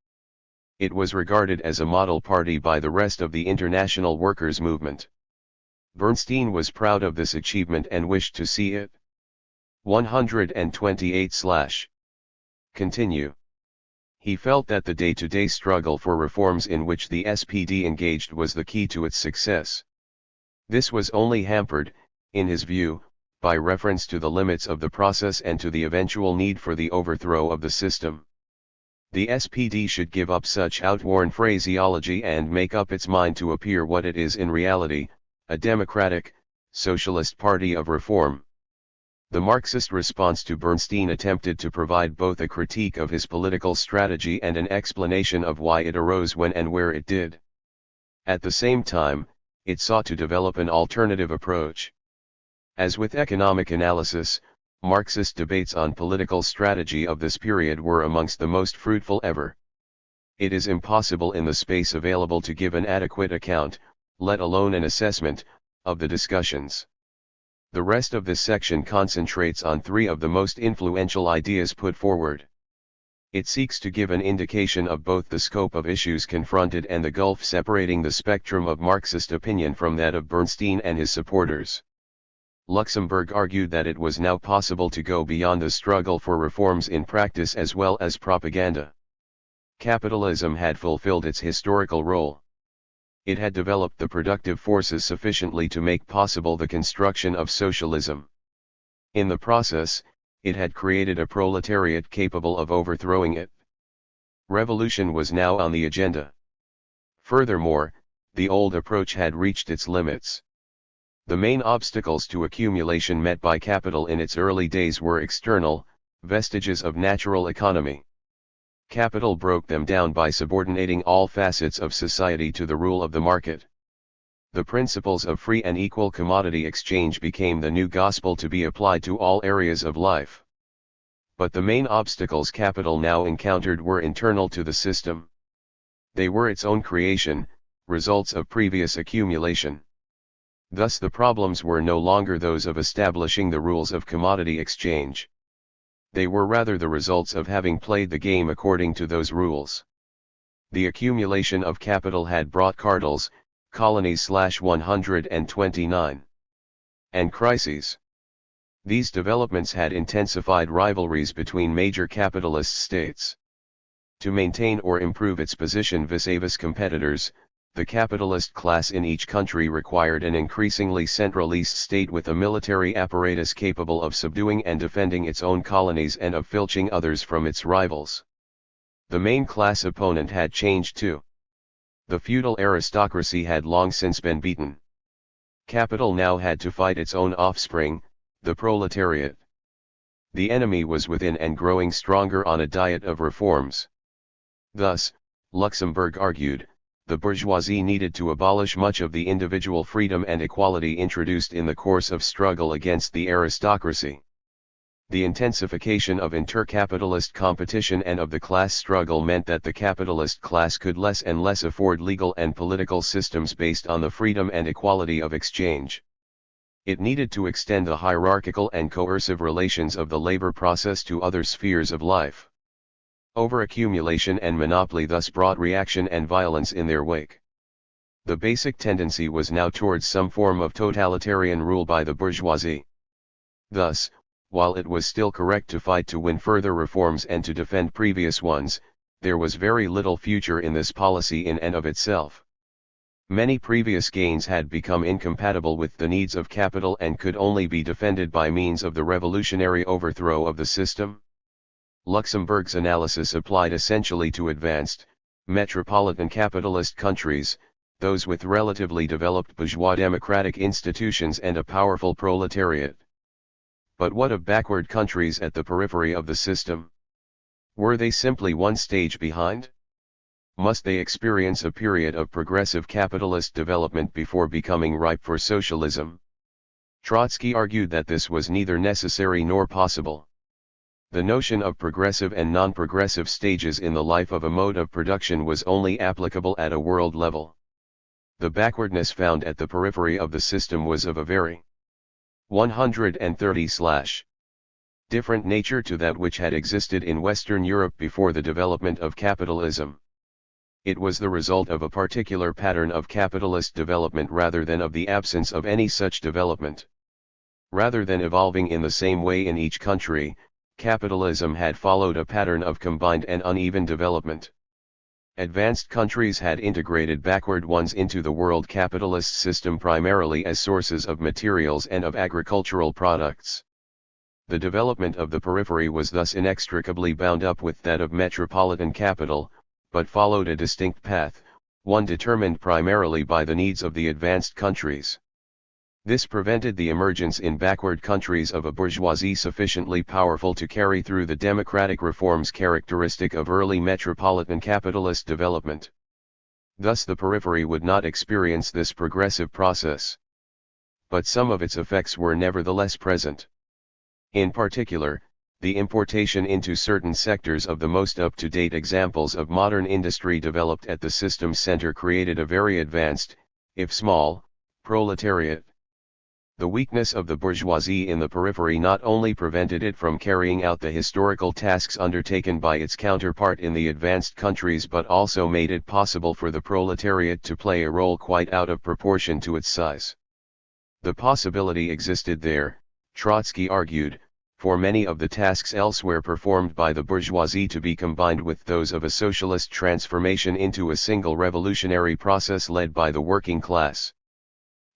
It was regarded as a model party by the rest of the international workers' movement. Bernstein was proud of this achievement and wished to see it 128/ continue. He felt that the day-to-day struggle for reforms in which the SPD engaged was the key to its success. This was only hampered, in his view, by reference to the limits of the process and to the eventual need for the overthrow of the system. The SPD should give up such outworn phraseology and make up its mind to appear what it is in reality, a democratic, socialist party of reform. The Marxist response to Bernstein attempted to provide both a critique of his political strategy and an explanation of why it arose when and where it did. At the same time, it sought to develop an alternative approach. As with economic analysis, Marxist debates on political strategy of this period were amongst the most fruitful ever. It is impossible in the space available to give an adequate account, let alone an assessment, of the discussions. The rest of this section concentrates on 3 of the most influential ideas put forward. It seeks to give an indication of both the scope of issues confronted and the gulf separating the spectrum of Marxist opinion from that of Bernstein and his supporters. Luxemburg argued that it was now possible to go beyond the struggle for reforms in practice as well as propaganda. Capitalism had fulfilled its historical role. It had developed the productive forces sufficiently to make possible the construction of socialism. In the process, it had created a proletariat capable of overthrowing it. Revolution was now on the agenda. Furthermore, the old approach had reached its limits. The main obstacles to accumulation met by capital in its early days were external, vestiges of natural economy. Capital broke them down by subordinating all facets of society to the rule of the market. The principles of free and equal commodity exchange became the new gospel to be applied to all areas of life. But the main obstacles capital now encountered were internal to the system. They were its own creation, results of previous accumulation. Thus the problems were no longer those of establishing the rules of commodity exchange. They were rather the results of having played the game according to those rules. The accumulation of capital had brought cartels, colonies/129, and crises. These developments had intensified rivalries between major capitalist states. To maintain or improve its position vis-à-vis competitors, the capitalist class in each country required an increasingly centralist state with a military apparatus capable of subduing and defending its own colonies and of filching others from its rivals. The main class opponent had changed too. The feudal aristocracy had long since been beaten. Capital now had to fight its own offspring, the proletariat. The enemy was within and growing stronger on a diet of reforms. Thus, Luxemburg argued, the bourgeoisie needed to abolish much of the individual freedom and equality introduced in the course of struggle against the aristocracy. The intensification of intercapitalist competition and of the class struggle meant that the capitalist class could less and less afford legal and political systems based on the freedom and equality of exchange. It needed to extend the hierarchical and coercive relations of the labor process to other spheres of life. Overaccumulation and monopoly thus brought reaction and violence in their wake. The basic tendency was now towards some form of totalitarian rule by the bourgeoisie. Thus, while it was still correct to fight to win further reforms and to defend previous ones, there was very little future in this policy in and of itself. Many previous gains had become incompatible with the needs of capital and could only be defended by means of the revolutionary overthrow of the system. Luxemburg's analysis applied essentially to advanced, metropolitan capitalist countries, those with relatively developed bourgeois democratic institutions and a powerful proletariat. But what of backward countries at the periphery of the system? Were they simply one stage behind? Must they experience a period of progressive capitalist development before becoming ripe for socialism? Trotsky argued that this was neither necessary nor possible. The notion of progressive and non-progressive stages in the life of a mode of production was only applicable at a world level. The backwardness found at the periphery of the system was of a very 130 different nature to that which had existed in Western Europe before the development of capitalism. It was the result of a particular pattern of capitalist development rather than of the absence of any such development. Rather than evolving in the same way in each country, capitalism had followed a pattern of combined and uneven development. Advanced countries had integrated backward ones into the world capitalist system primarily as sources of materials and of agricultural products. The development of the periphery was thus inextricably bound up with that of metropolitan capital, but followed a distinct path, one determined primarily by the needs of the advanced countries. This prevented the emergence in backward countries of a bourgeoisie sufficiently powerful to carry through the democratic reforms characteristic of early metropolitan capitalist development. Thus the periphery would not experience this progressive process. But some of its effects were nevertheless present. In particular, the importation into certain sectors of the most up-to-date examples of modern industry developed at the system's center created a very advanced, if small, proletariat. The weakness of the bourgeoisie in the periphery not only prevented it from carrying out the historical tasks undertaken by its counterpart in the advanced countries but also made it possible for the proletariat to play a role quite out of proportion to its size. The possibility existed there, Trotsky argued, for many of the tasks elsewhere performed by the bourgeoisie to be combined with those of a socialist transformation into a single revolutionary process led by the working class.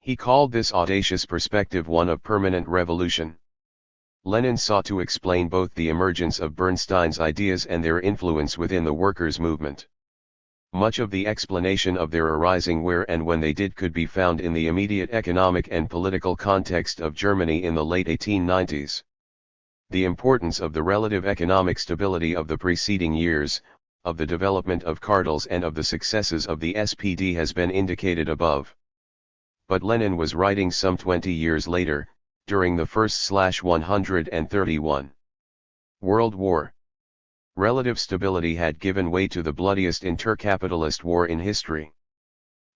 He called this audacious perspective one of permanent revolution. Lenin sought to explain both the emergence of Bernstein's ideas and their influence within the workers' movement. Much of the explanation of their arising where and when they did could be found in the immediate economic and political context of Germany in the late 1890s. The importance of the relative economic stability of the preceding years, of the development of cartels and of the successes of the SPD has been indicated above. But Lenin was writing some 20 years later, during the First/131 World War. Relative stability had given way to the bloodiest intercapitalist war in history.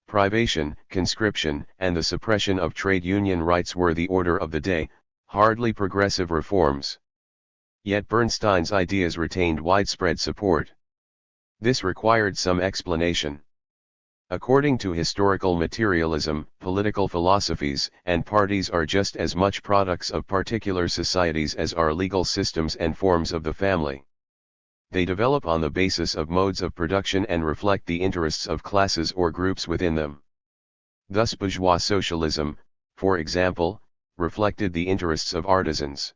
Privation, conscription, and the suppression of trade union rights were the order of the day, hardly progressive reforms. Yet Bernstein's ideas retained widespread support. This required some explanation. According to historical materialism, political philosophies and parties are just as much products of particular societies as are legal systems and forms of the family. They develop on the basis of modes of production and reflect the interests of classes or groups within them. Thus bourgeois socialism, for example, reflected the interests of artisans.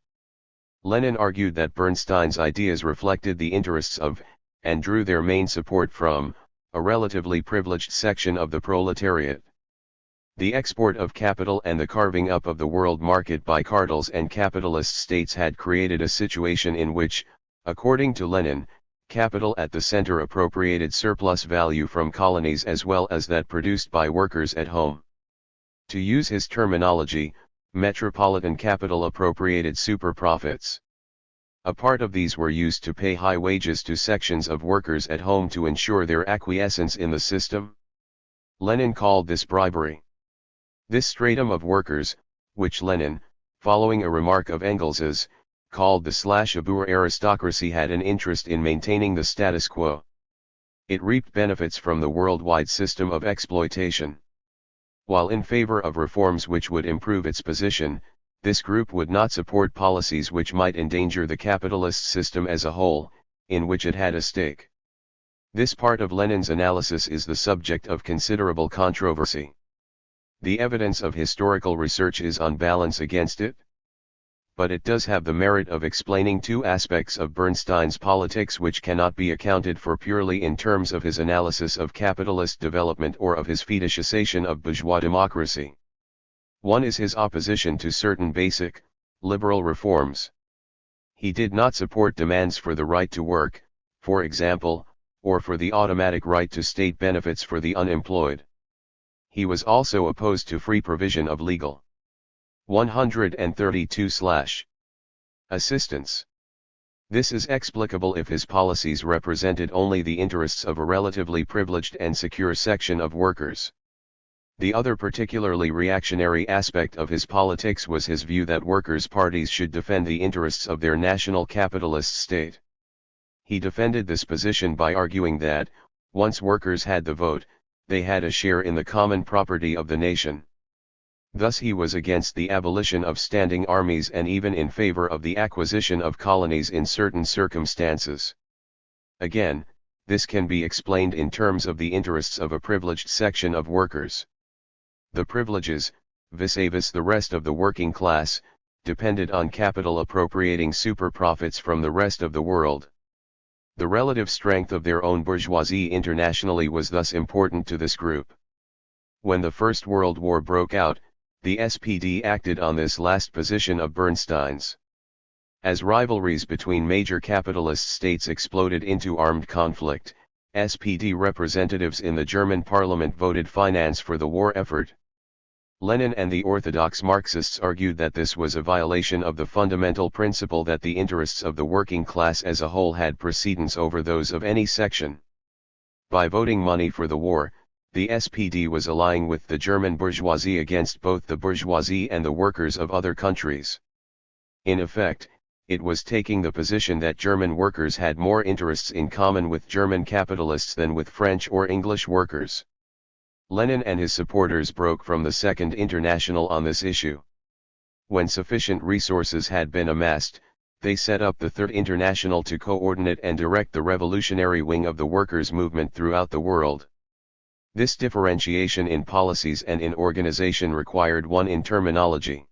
Lenin argued that Bernstein's ideas reflected the interests of, and drew their main support from, a relatively privileged section of the proletariat. The export of capital and the carving up of the world market by cartels and capitalist states had created a situation in which, according to Lenin, capital at the center appropriated surplus value from colonies as well as that produced by workers at home. To use his terminology, metropolitan capital appropriated super profits. A part of these were used to pay high wages to sections of workers at home to ensure their acquiescence in the system. Lenin called this bribery. This stratum of workers, which Lenin, following a remark of Engels's, called the bourgeois aristocracy, had an interest in maintaining the status quo. It reaped benefits from the worldwide system of exploitation. While in favor of reforms which would improve its position, this group would not support policies which might endanger the capitalist system as a whole, in which it had a stake. This part of Lenin's analysis is the subject of considerable controversy. The evidence of historical research is on balance against it. But it does have the merit of explaining two aspects of Bernstein's politics which cannot be accounted for purely in terms of his analysis of capitalist development or of his fetishization of bourgeois democracy. One is his opposition to certain basic, liberal reforms. He did not support demands for the right to work, for example, or for the automatic right to state benefits for the unemployed. He was also opposed to free provision of legal 132/ assistance. This is explicable if his policies represented only the interests of a relatively privileged and secure section of workers. The other particularly reactionary aspect of his politics was his view that workers' parties should defend the interests of their national capitalist state. He defended this position by arguing that, once workers had the vote, they had a share in the common property of the nation. Thus he was against the abolition of standing armies and even in favor of the acquisition of colonies in certain circumstances. Again, this can be explained in terms of the interests of a privileged section of workers. The privileges, vis-a-vis the rest of the working class, depended on capital appropriating super profits from the rest of the world. The relative strength of their own bourgeoisie internationally was thus important to this group. When the First World War broke out, the SPD acted on this last position of Bernstein's. As rivalries between major capitalist states exploded into armed conflict, SPD representatives in the German parliament voted finance for the war effort. Lenin and the orthodox Marxists argued that this was a violation of the fundamental principle that the interests of the working class as a whole had precedence over those of any section. By voting money for the war, the SPD was allying with the German bourgeoisie against both the bourgeoisie and the workers of other countries. In effect, it was taking the position that German workers had more interests in common with German capitalists than with French or English workers. Lenin and his supporters broke from the Second International on this issue. When sufficient resources had been amassed, they set up the Third International to coordinate and direct the revolutionary wing of the workers' movement throughout the world. This differentiation in policies and in organization required one in terminology.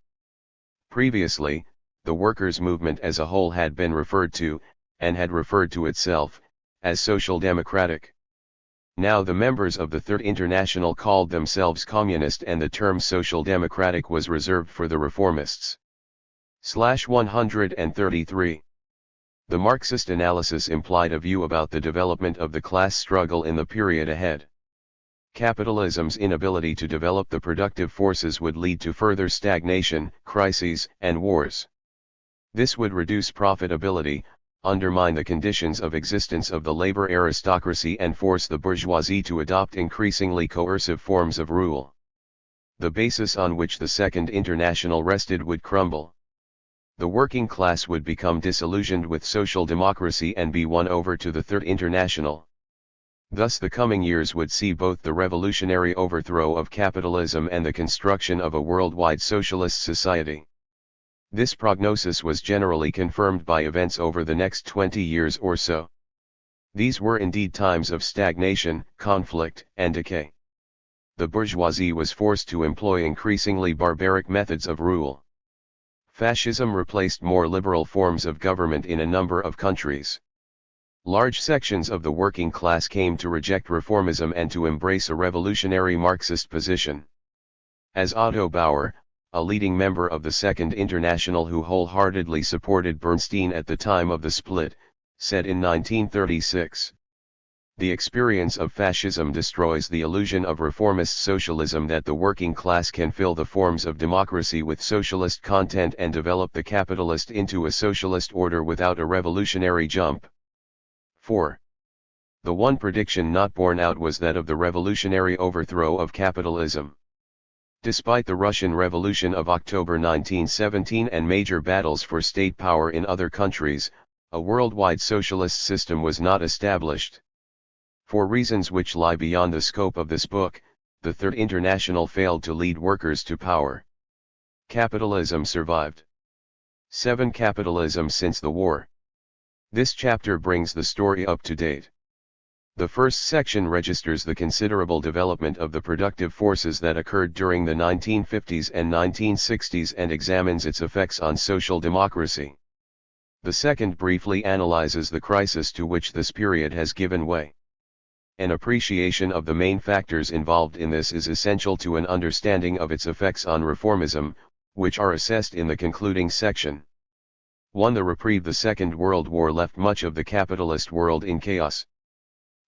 Previously, the workers' movement as a whole had been referred to, and had referred to itself, as social democratic. Now the members of the Third International called themselves communist and the term social democratic was reserved for the reformists. 133. The Marxist analysis implied a view about the development of the class struggle in the period ahead. Capitalism's inability to develop the productive forces would lead to further stagnation, crises, and wars. This would reduce profitability, undermine the conditions of existence of the labor aristocracy and force the bourgeoisie to adopt increasingly coercive forms of rule. The basis on which the Second International rested would crumble. The working class would become disillusioned with social democracy and be won over to the Third International. Thus the coming years would see both the revolutionary overthrow of capitalism and the construction of a worldwide socialist society. This prognosis was generally confirmed by events over the next 20 years or so. These were indeed times of stagnation, conflict, and decay. The bourgeoisie was forced to employ increasingly barbaric methods of rule. Fascism replaced more liberal forms of government in a number of countries. Large sections of the working class came to reject reformism and to embrace a revolutionary Marxist position. As Otto Bauer, a leading member of the Second International who wholeheartedly supported Bernstein at the time of the split, said in 1936. The experience of fascism destroys the illusion of reformist socialism that the working class can fill the forms of democracy with socialist content and develop the capitalist into a socialist order without a revolutionary jump. 4. The one prediction not borne out was that of the revolutionary overthrow of capitalism. Despite the Russian Revolution of October 1917 and major battles for state power in other countries, a worldwide socialist system was not established. For reasons which lie beyond the scope of this book, the Third International failed to lead workers to power. Capitalism survived. 7. Capitalism since the war. This chapter brings the story up to date. The first section registers the considerable development of the productive forces that occurred during the 1950s and 1960s and examines its effects on social democracy. The second briefly analyzes the crisis to which this period has given way. An appreciation of the main factors involved in this is essential to an understanding of its effects on reformism, which are assessed in the concluding section. 1. The reprieve. The Second World War left much of the capitalist world in chaos.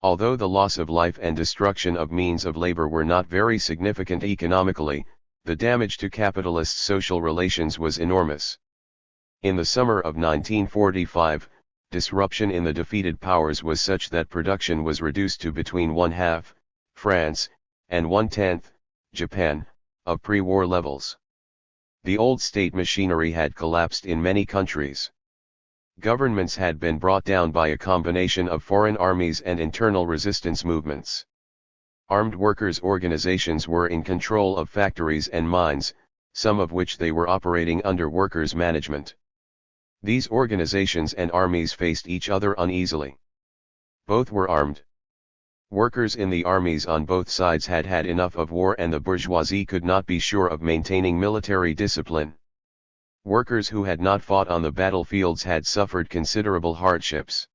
Although the loss of life and destruction of means of labor were not very significant economically, the damage to capitalist social relations was enormous. In the summer of 1945, disruption in the defeated powers was such that production was reduced to between 1/2, France, and 1/10, Japan, of pre-war levels. The old state machinery had collapsed in many countries. Governments had been brought down by a combination of foreign armies and internal resistance movements. Armed workers' organizations were in control of factories and mines, some of which they were operating under workers' management. These organizations and armies faced each other uneasily. Both were armed. Workers in the armies on both sides had had enough of war, and the bourgeoisie could not be sure of maintaining military discipline. Workers who had not fought on the battlefields had suffered considerable hardships.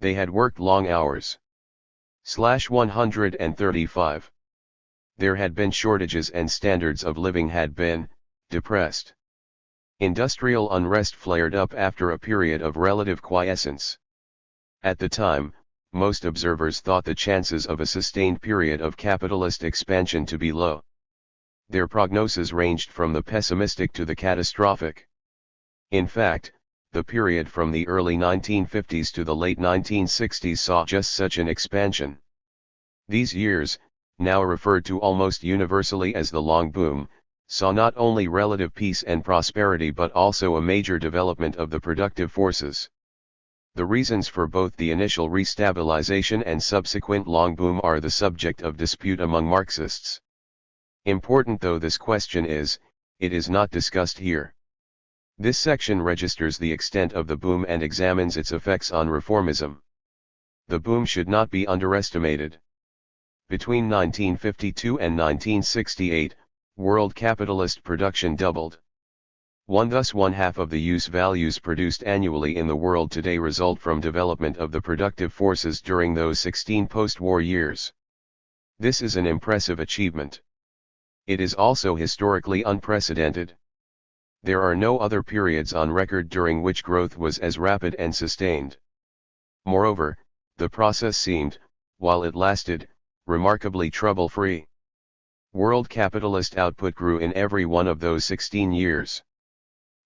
They had worked long hours. 135. There had been shortages and standards of living had been depressed. Industrial unrest flared up after a period of relative quiescence. At the time, most observers thought the chances of a sustained period of capitalist expansion to be low. Their prognosis ranged from the pessimistic to the catastrophic. In fact, the period from the early 1950s to the late 1960s saw just such an expansion. These years, now referred to almost universally as the long boom, saw not only relative peace and prosperity but also a major development of the productive forces. The reasons for both the initial restabilization and subsequent long boom are the subject of dispute among Marxists. Important though this question is, it is not discussed here. This section registers the extent of the boom and examines its effects on reformism. The boom should not be underestimated. Between 1952 and 1968, world capitalist production doubled. Thus 1/2 of the use values produced annually in the world today result from development of the productive forces during those 16 post-war years. This is an impressive achievement. It is also historically unprecedented. There are no other periods on record during which growth was as rapid and sustained. Moreover, the process seemed, while it lasted, remarkably trouble-free. World capitalist output grew in every one of those 16 years.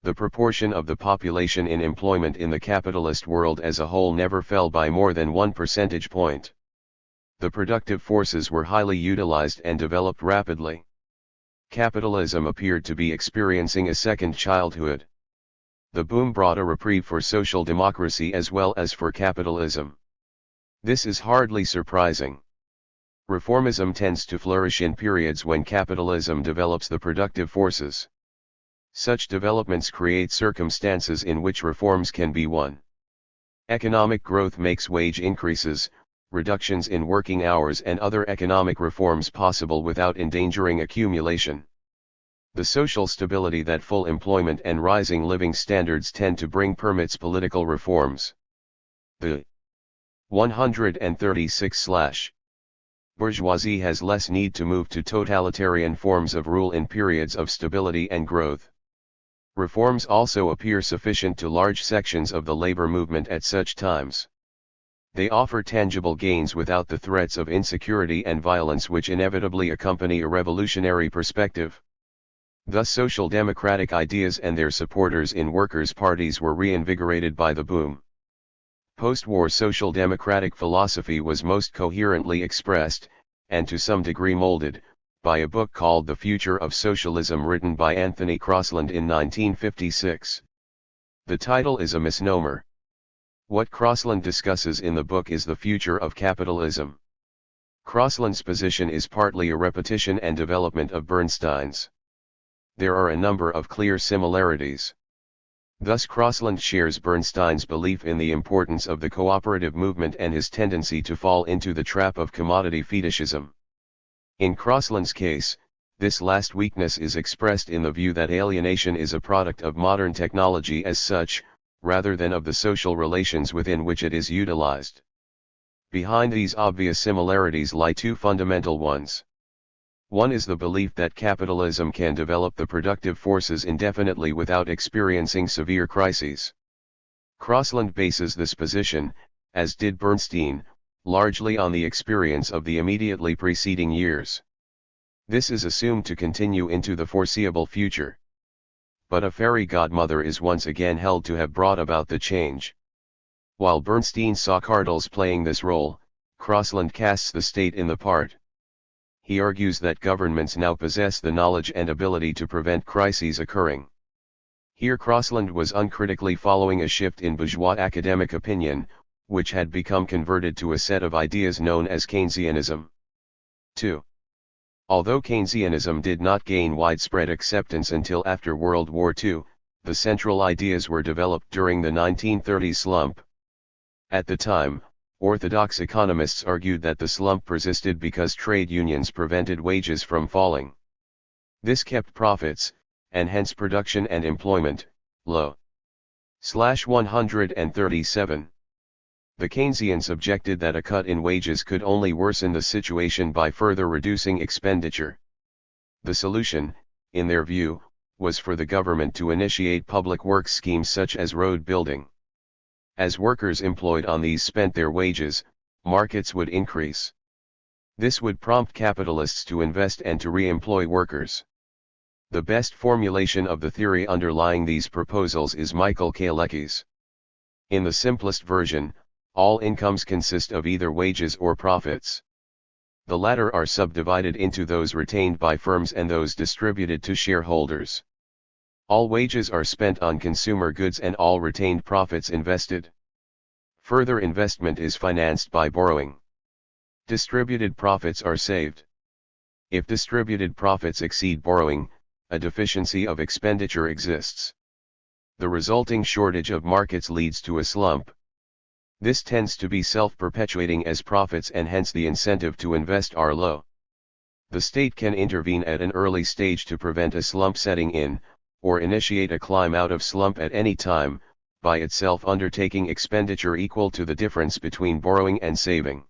The proportion of the population in employment in the capitalist world as a whole never fell by more than 1 percentage point. The productive forces were highly utilized and developed rapidly. Capitalism appeared to be experiencing a second childhood. The boom brought a reprieve for social democracy as well as for capitalism. This is hardly surprising. Reformism tends to flourish in periods when capitalism develops the productive forces. Such developments create circumstances in which reforms can be won. Economic growth makes wage increases, reductions in working hours and other economic reforms possible without endangering accumulation. The social stability that full employment and rising living standards tend to bring permits political reforms. The 136/ bourgeoisie has less need to move to totalitarian forms of rule in periods of stability and growth. Reforms also appear sufficient to large sections of the labor movement at such times. They offer tangible gains without the threats of insecurity and violence which inevitably accompany a revolutionary perspective. Thus social democratic ideas and their supporters in workers' parties were reinvigorated by the boom. Post-war social democratic philosophy was most coherently expressed, and to some degree molded, by a book called The Future of Socialism written by Anthony Crosland in 1956. The title is a misnomer. What Crosland discusses in the book is the future of capitalism. Crosland's position is partly a repetition and development of Bernstein's. There are a number of clear similarities. Thus Crosland shares Bernstein's belief in the importance of the cooperative movement and his tendency to fall into the trap of commodity fetishism. In Crosland's case, this last weakness is expressed in the view that alienation is a product of modern technology as such, rather than of the social relations within which it is utilized. Behind these obvious similarities lie two fundamental ones. One is the belief that capitalism can develop the productive forces indefinitely without experiencing severe crises. Crosland bases this position, as did Bernstein, largely on the experience of the immediately preceding years. This is assumed to continue into the foreseeable future. But a fairy godmother is once again held to have brought about the change. While Bernstein saw cartels playing this role, Crosland casts the state in the part. He argues that governments now possess the knowledge and ability to prevent crises occurring. Here Crosland was uncritically following a shift in bourgeois academic opinion, which had become converted to a set of ideas known as Keynesianism. 2. Although Keynesianism did not gain widespread acceptance until after World War II, the central ideas were developed during the 1930s slump. At the time, orthodox economists argued that the slump persisted because trade unions prevented wages from falling. This kept profits, and hence production and employment, low. 137. The Keynesians objected that a cut in wages could only worsen the situation by further reducing expenditure. The solution, in their view, was for the government to initiate public works schemes such as road building. As workers employed on these spent their wages, markets would increase. This would prompt capitalists to invest and to re-employ workers. The best formulation of the theory underlying these proposals is Michael Kalecki's. In the simplest version, all incomes consist of either wages or profits. The latter are subdivided into those retained by firms and those distributed to shareholders. All wages are spent on consumer goods and all retained profits invested. Further investment is financed by borrowing. Distributed profits are saved. If distributed profits exceed borrowing, a deficiency of expenditure exists. The resulting shortage of markets leads to a slump. This tends to be self-perpetuating as profits and hence the incentive to invest are low. The state can intervene at an early stage to prevent a slump setting in, or initiate a climb out of slump at any time, by itself undertaking expenditure equal to the difference between borrowing and saving.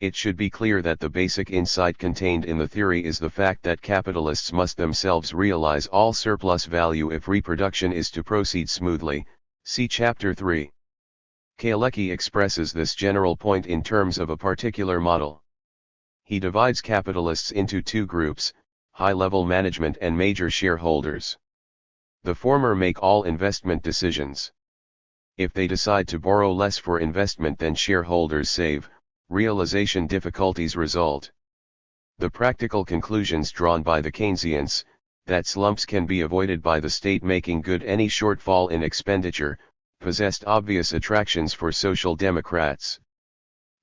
It should be clear that the basic insight contained in the theory is the fact that capitalists must themselves realize all surplus value if reproduction is to proceed smoothly, see Chapter 3. Kalecki expresses this general point in terms of a particular model. He divides capitalists into two groups, high-level management and major shareholders. The former make all investment decisions. If they decide to borrow less for investment than shareholders save, realization difficulties result. The practical conclusions drawn by the Keynesians, that slumps can be avoided by the state making good any shortfall in expenditure, possessed obvious attractions for social democrats.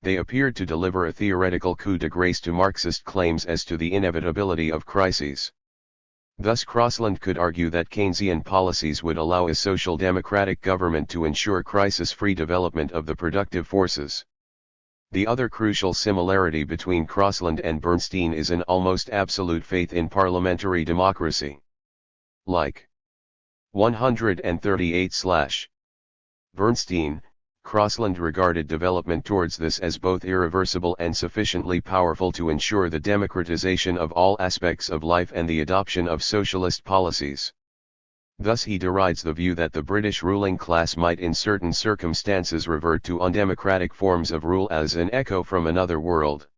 They appeared to deliver a theoretical coup de grace to Marxist claims as to the inevitability of crises. Thus Crossland could argue that Keynesian policies would allow a social democratic government to ensure crisis-free development of the productive forces. The other crucial similarity between Crossland and Bernstein is an almost absolute faith in parliamentary democracy. Like 138/. Bernstein, Crossland regarded development towards this as both irreversible and sufficiently powerful to ensure the democratization of all aspects of life and the adoption of socialist policies. Thus he derides the view that the British ruling class might in certain circumstances revert to undemocratic forms of rule as an echo from another world.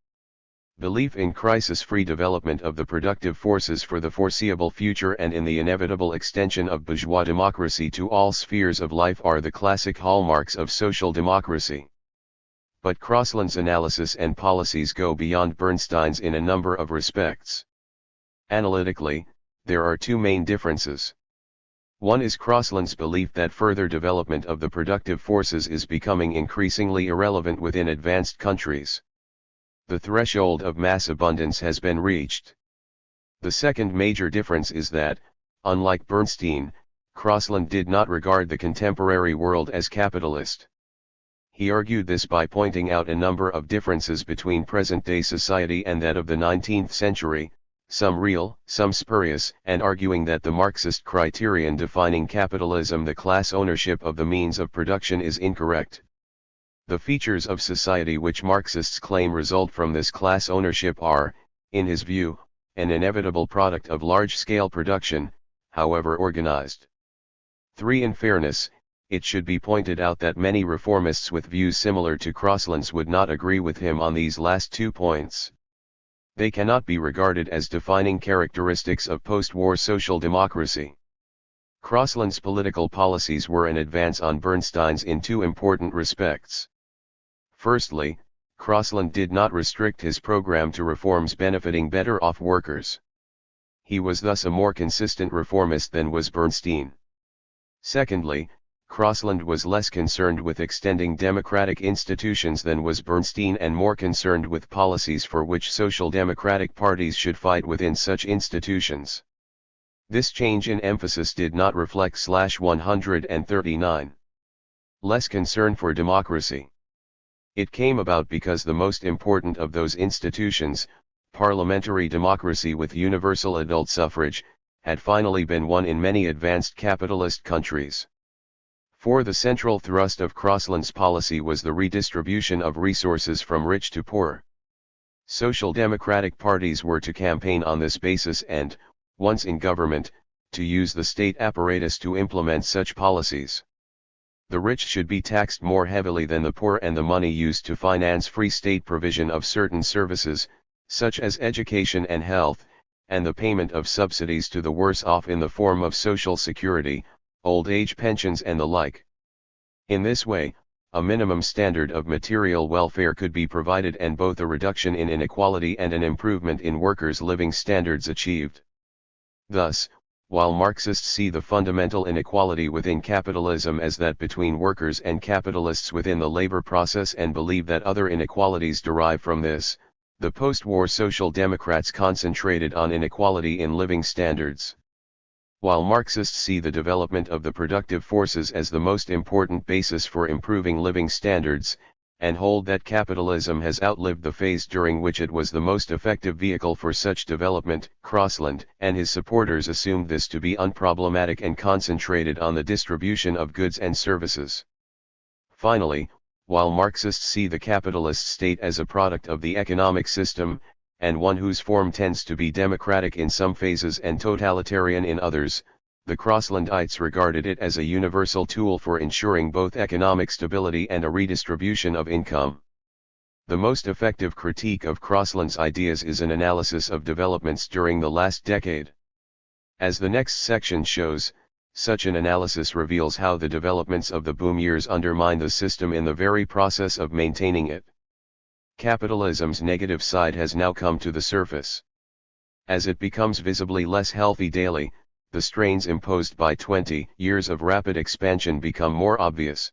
Belief in crisis-free development of the productive forces for the foreseeable future and in the inevitable extension of bourgeois democracy to all spheres of life are the classic hallmarks of social democracy. But Crossland's analysis and policies go beyond Bernstein's in a number of respects. Analytically, there are two main differences. One is Crossland's belief that further development of the productive forces is becoming increasingly irrelevant within advanced countries. The threshold of mass abundance has been reached. The second major difference is that, unlike Bernstein, Crossland did not regard the contemporary world as capitalist. He argued this by pointing out a number of differences between present-day society and that of the 19th century, some real, some spurious, and arguing that the Marxist criterion defining capitalism, the class ownership of the means of production, is incorrect. The features of society which Marxists claim result from this class ownership are, in his view, an inevitable product of large-scale production, however organized. 3. In fairness, it should be pointed out that many reformists with views similar to Crossland's would not agree with him on these last 2 points. They cannot be regarded as defining characteristics of post-war social democracy. Crossland's political policies were an advance on Bernstein's in 2 important respects. Firstly, Crossland did not restrict his program to reforms benefiting better-off workers. He was thus a more consistent reformist than was Bernstein. Secondly, Crossland was less concerned with extending democratic institutions than was Bernstein and more concerned with policies for which social democratic parties should fight within such institutions. This change in emphasis did not reflect /139. Less concern for democracy. It came about because the most important of those institutions, parliamentary democracy with universal adult suffrage, had finally been won in many advanced capitalist countries. For the central thrust of Crossland's policy was the redistribution of resources from rich to poor. Social democratic parties were to campaign on this basis and, once in government, to use the state apparatus to implement such policies. The rich should be taxed more heavily than the poor, and the money used to finance free state provision of certain services, such as education and health, and the payment of subsidies to the worse off in the form of social security, old age pensions and the like. In this way, a minimum standard of material welfare could be provided and both a reduction in inequality and an improvement in workers' living standards achieved. Thus, while Marxists see the fundamental inequality within capitalism as that between workers and capitalists within the labor process and believe that other inequalities derive from this, the post-war social democrats concentrated on inequality in living standards. While Marxists see the development of the productive forces as the most important basis for improving living standards, and hold that capitalism has outlived the phase during which it was the most effective vehicle for such development, Crossland and his supporters assumed this to be unproblematic and concentrated on the distribution of goods and services. Finally, while Marxists see the capitalist state as a product of the economic system, and one whose form tends to be democratic in some phases and totalitarian in others, the Crosslandites regarded it as a universal tool for ensuring both economic stability and a redistribution of income. The most effective critique of Crossland's ideas is an analysis of developments during the last decade. As the next section shows, such an analysis reveals how the developments of the boom years undermine the system in the very process of maintaining it. Capitalism's negative side has now come to the surface. As it becomes visibly less healthy daily, the strains imposed by 20 years of rapid expansion become more obvious.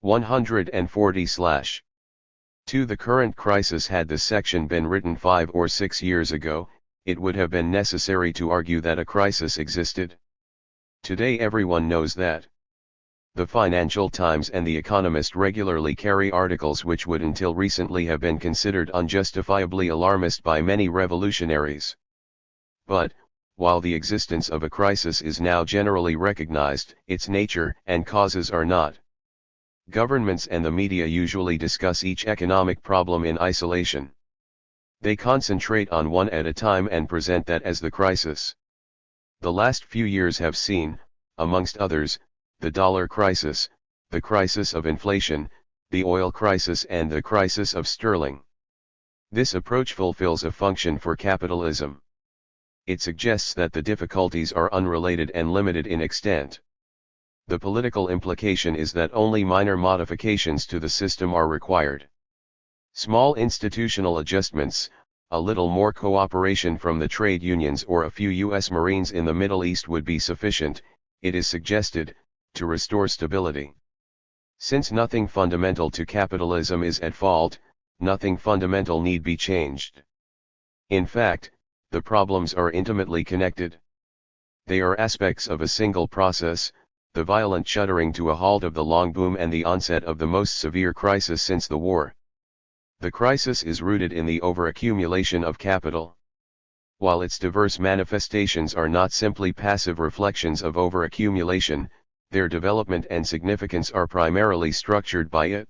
140/2 The current crisis. Had this section been written 5 or 6 years ago, it would have been necessary to argue that a crisis existed. Today everyone knows that. The Financial Times and The Economist regularly carry articles which would until recently have been considered unjustifiably alarmist by many revolutionaries. But, while the existence of a crisis is now generally recognized, its nature and causes are not. Governments and the media usually discuss each economic problem in isolation. They concentrate on one at a time and present that as the crisis. The last few years have seen, amongst others, the dollar crisis, the crisis of inflation, the oil crisis and the crisis of sterling. This approach fulfills a function for capitalism. It suggests that the difficulties are unrelated and limited in extent. The political implication is that only minor modifications to the system are required. Small institutional adjustments, a little more cooperation from the trade unions or a few U.S. Marines in the Middle East would be sufficient, it is suggested, to restore stability. Since nothing fundamental to capitalism is at fault, nothing fundamental need be changed. In fact, the problems are intimately connected. They are aspects of a single process, the violent shuddering to a halt of the long boom and the onset of the most severe crisis since the war. The crisis is rooted in the overaccumulation of capital. While its diverse manifestations are not simply passive reflections of overaccumulation, their development and significance are primarily structured by it.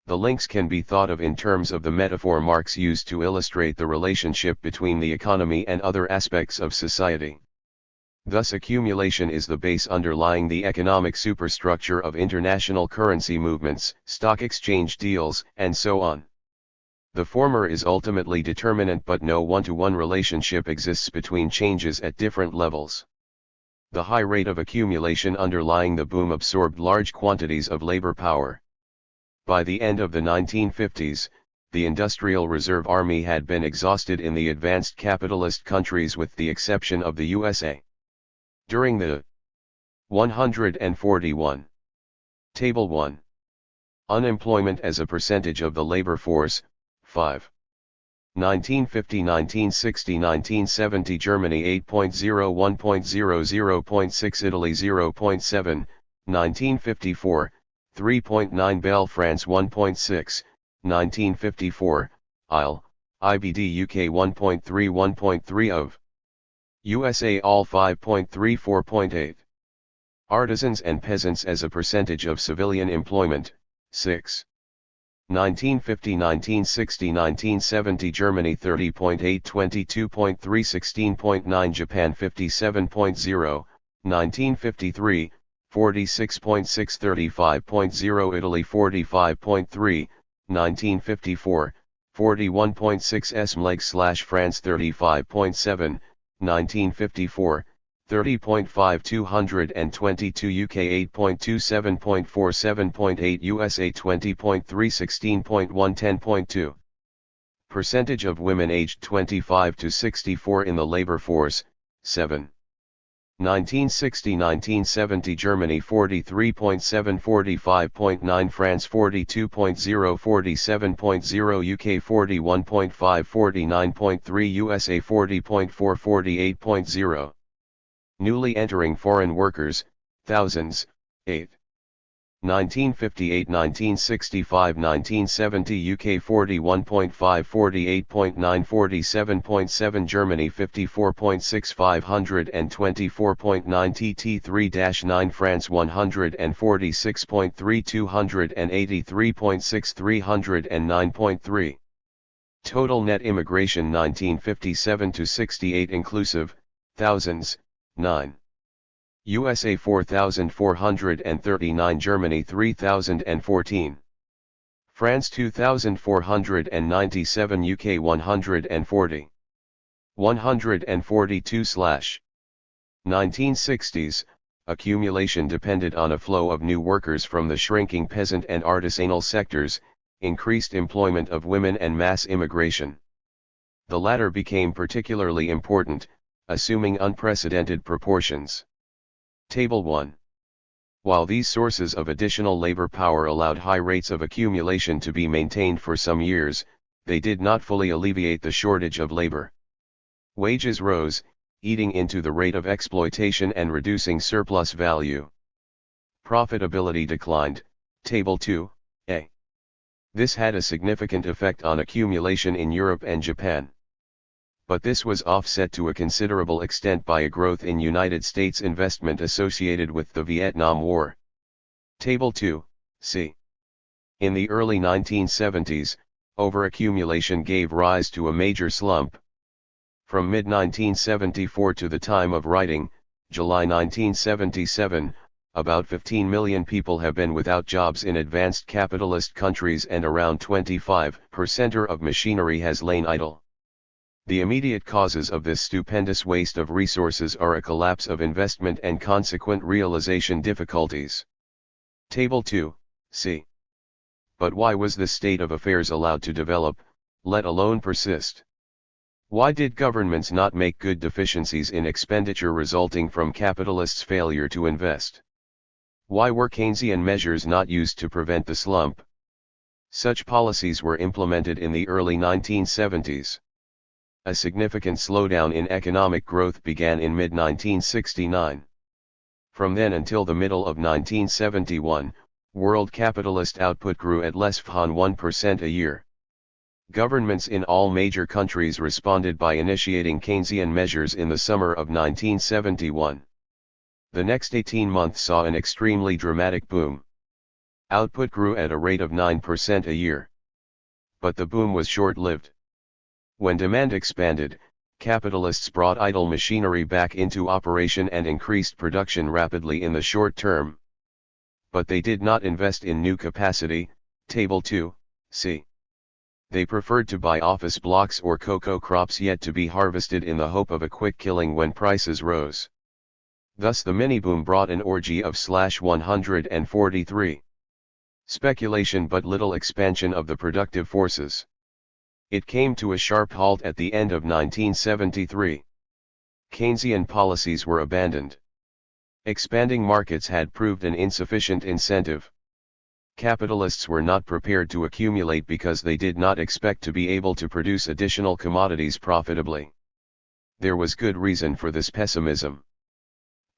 The links can be thought of in terms of the metaphor Marx used to illustrate the relationship between the economy and other aspects of society. Thus accumulation is the base underlying the economic superstructure of international currency movements, stock exchange deals, and so on. The former is ultimately determinant, but no one-to-one relationship exists between changes at different levels. The high rate of accumulation underlying the boom absorbed large quantities of labor power. By the end of the 1950s, the Industrial Reserve Army had been exhausted in the advanced capitalist countries with the exception of the USA. During the 141. Table 1. Unemployment as a percentage of the labor force, 5. 1950, 1960, 1970 Germany 8.0, 1.00.6 Italy 0.7, 1954, 3.9 Bel France 1.6, 1954, IL, IBD UK 1.3, 1.3 of USA all 5.3, 4.8. Artisans and peasants as a percentage of civilian employment, 6. 1950, 1960, 1970 Germany 30.8, 22.3, 16.9 Japan 57.0, 1953, 46.6, 35.0 Italy 45.3, 1954, 41.6 France 35.7, 1954, 30.5 222 UK 8.27.4 7.8 USA 20.3 16.1 10.2. Percentage of women aged 25 to 64 in the labor force, 7. 1960-1970 Germany 43.7 45.9 France 42.0 47.0 UK 41.5 49.3 USA 40.4 48.0. Newly entering foreign workers, thousands, 8. 1958-1965-1970 UK 41.5 48.9 47.7 Germany 54.6 524.9 TT3-9 France 146.3 283.6 309.3. Total net immigration 1957-68 inclusive, thousands, 9. USA 4,439 Germany 3,014 France 2,497 UK 140 142/1960s, accumulation depended on a flow of new workers from the shrinking peasant and artisanal sectors, increased employment of women and mass immigration. The latter became particularly important, assuming unprecedented proportions. Table 1. While these sources of additional labor power allowed high rates of accumulation to be maintained for some years, they did not fully alleviate the shortage of labor. Wages rose, eating into the rate of exploitation and reducing surplus value. Profitability declined, Table 2a. This had a significant effect on accumulation in Europe and Japan. But this was offset to a considerable extent by a growth in United States investment associated with the Vietnam War. Table 2c. In the early 1970s, overaccumulation gave rise to a major slump. From mid-1974 to the time of writing, July 1977, about 15 million people have been without jobs in advanced capitalist countries and around 25% of machinery has lain idle. The immediate causes of this stupendous waste of resources are a collapse of investment and consequent realization difficulties. Table 2c. But why was this state of affairs allowed to develop, let alone persist? Why did governments not make good deficiencies in expenditure resulting from capitalists' failure to invest? Why were Keynesian measures not used to prevent the slump? Such policies were implemented in the early 1970s. A significant slowdown in economic growth began in mid-1969. From then until the middle of 1971, world capitalist output grew at less than 1% a year. Governments in all major countries responded by initiating Keynesian measures in the summer of 1971. The next 18 months saw an extremely dramatic boom. Output grew at a rate of 9% a year. But the boom was short-lived. When demand expanded, capitalists brought idle machinery back into operation and increased production rapidly in the short term. But they did not invest in new capacity, Table 2c. They preferred to buy office blocks or cocoa crops yet to be harvested in the hope of a quick killing when prices rose. Thus the mini-boom brought an orgy of /143. Speculation but little expansion of the productive forces. It came to a sharp halt at the end of 1973. Keynesian policies were abandoned. Expanding markets had proved an insufficient incentive. Capitalists were not prepared to accumulate because they did not expect to be able to produce additional commodities profitably. There was good reason for this pessimism.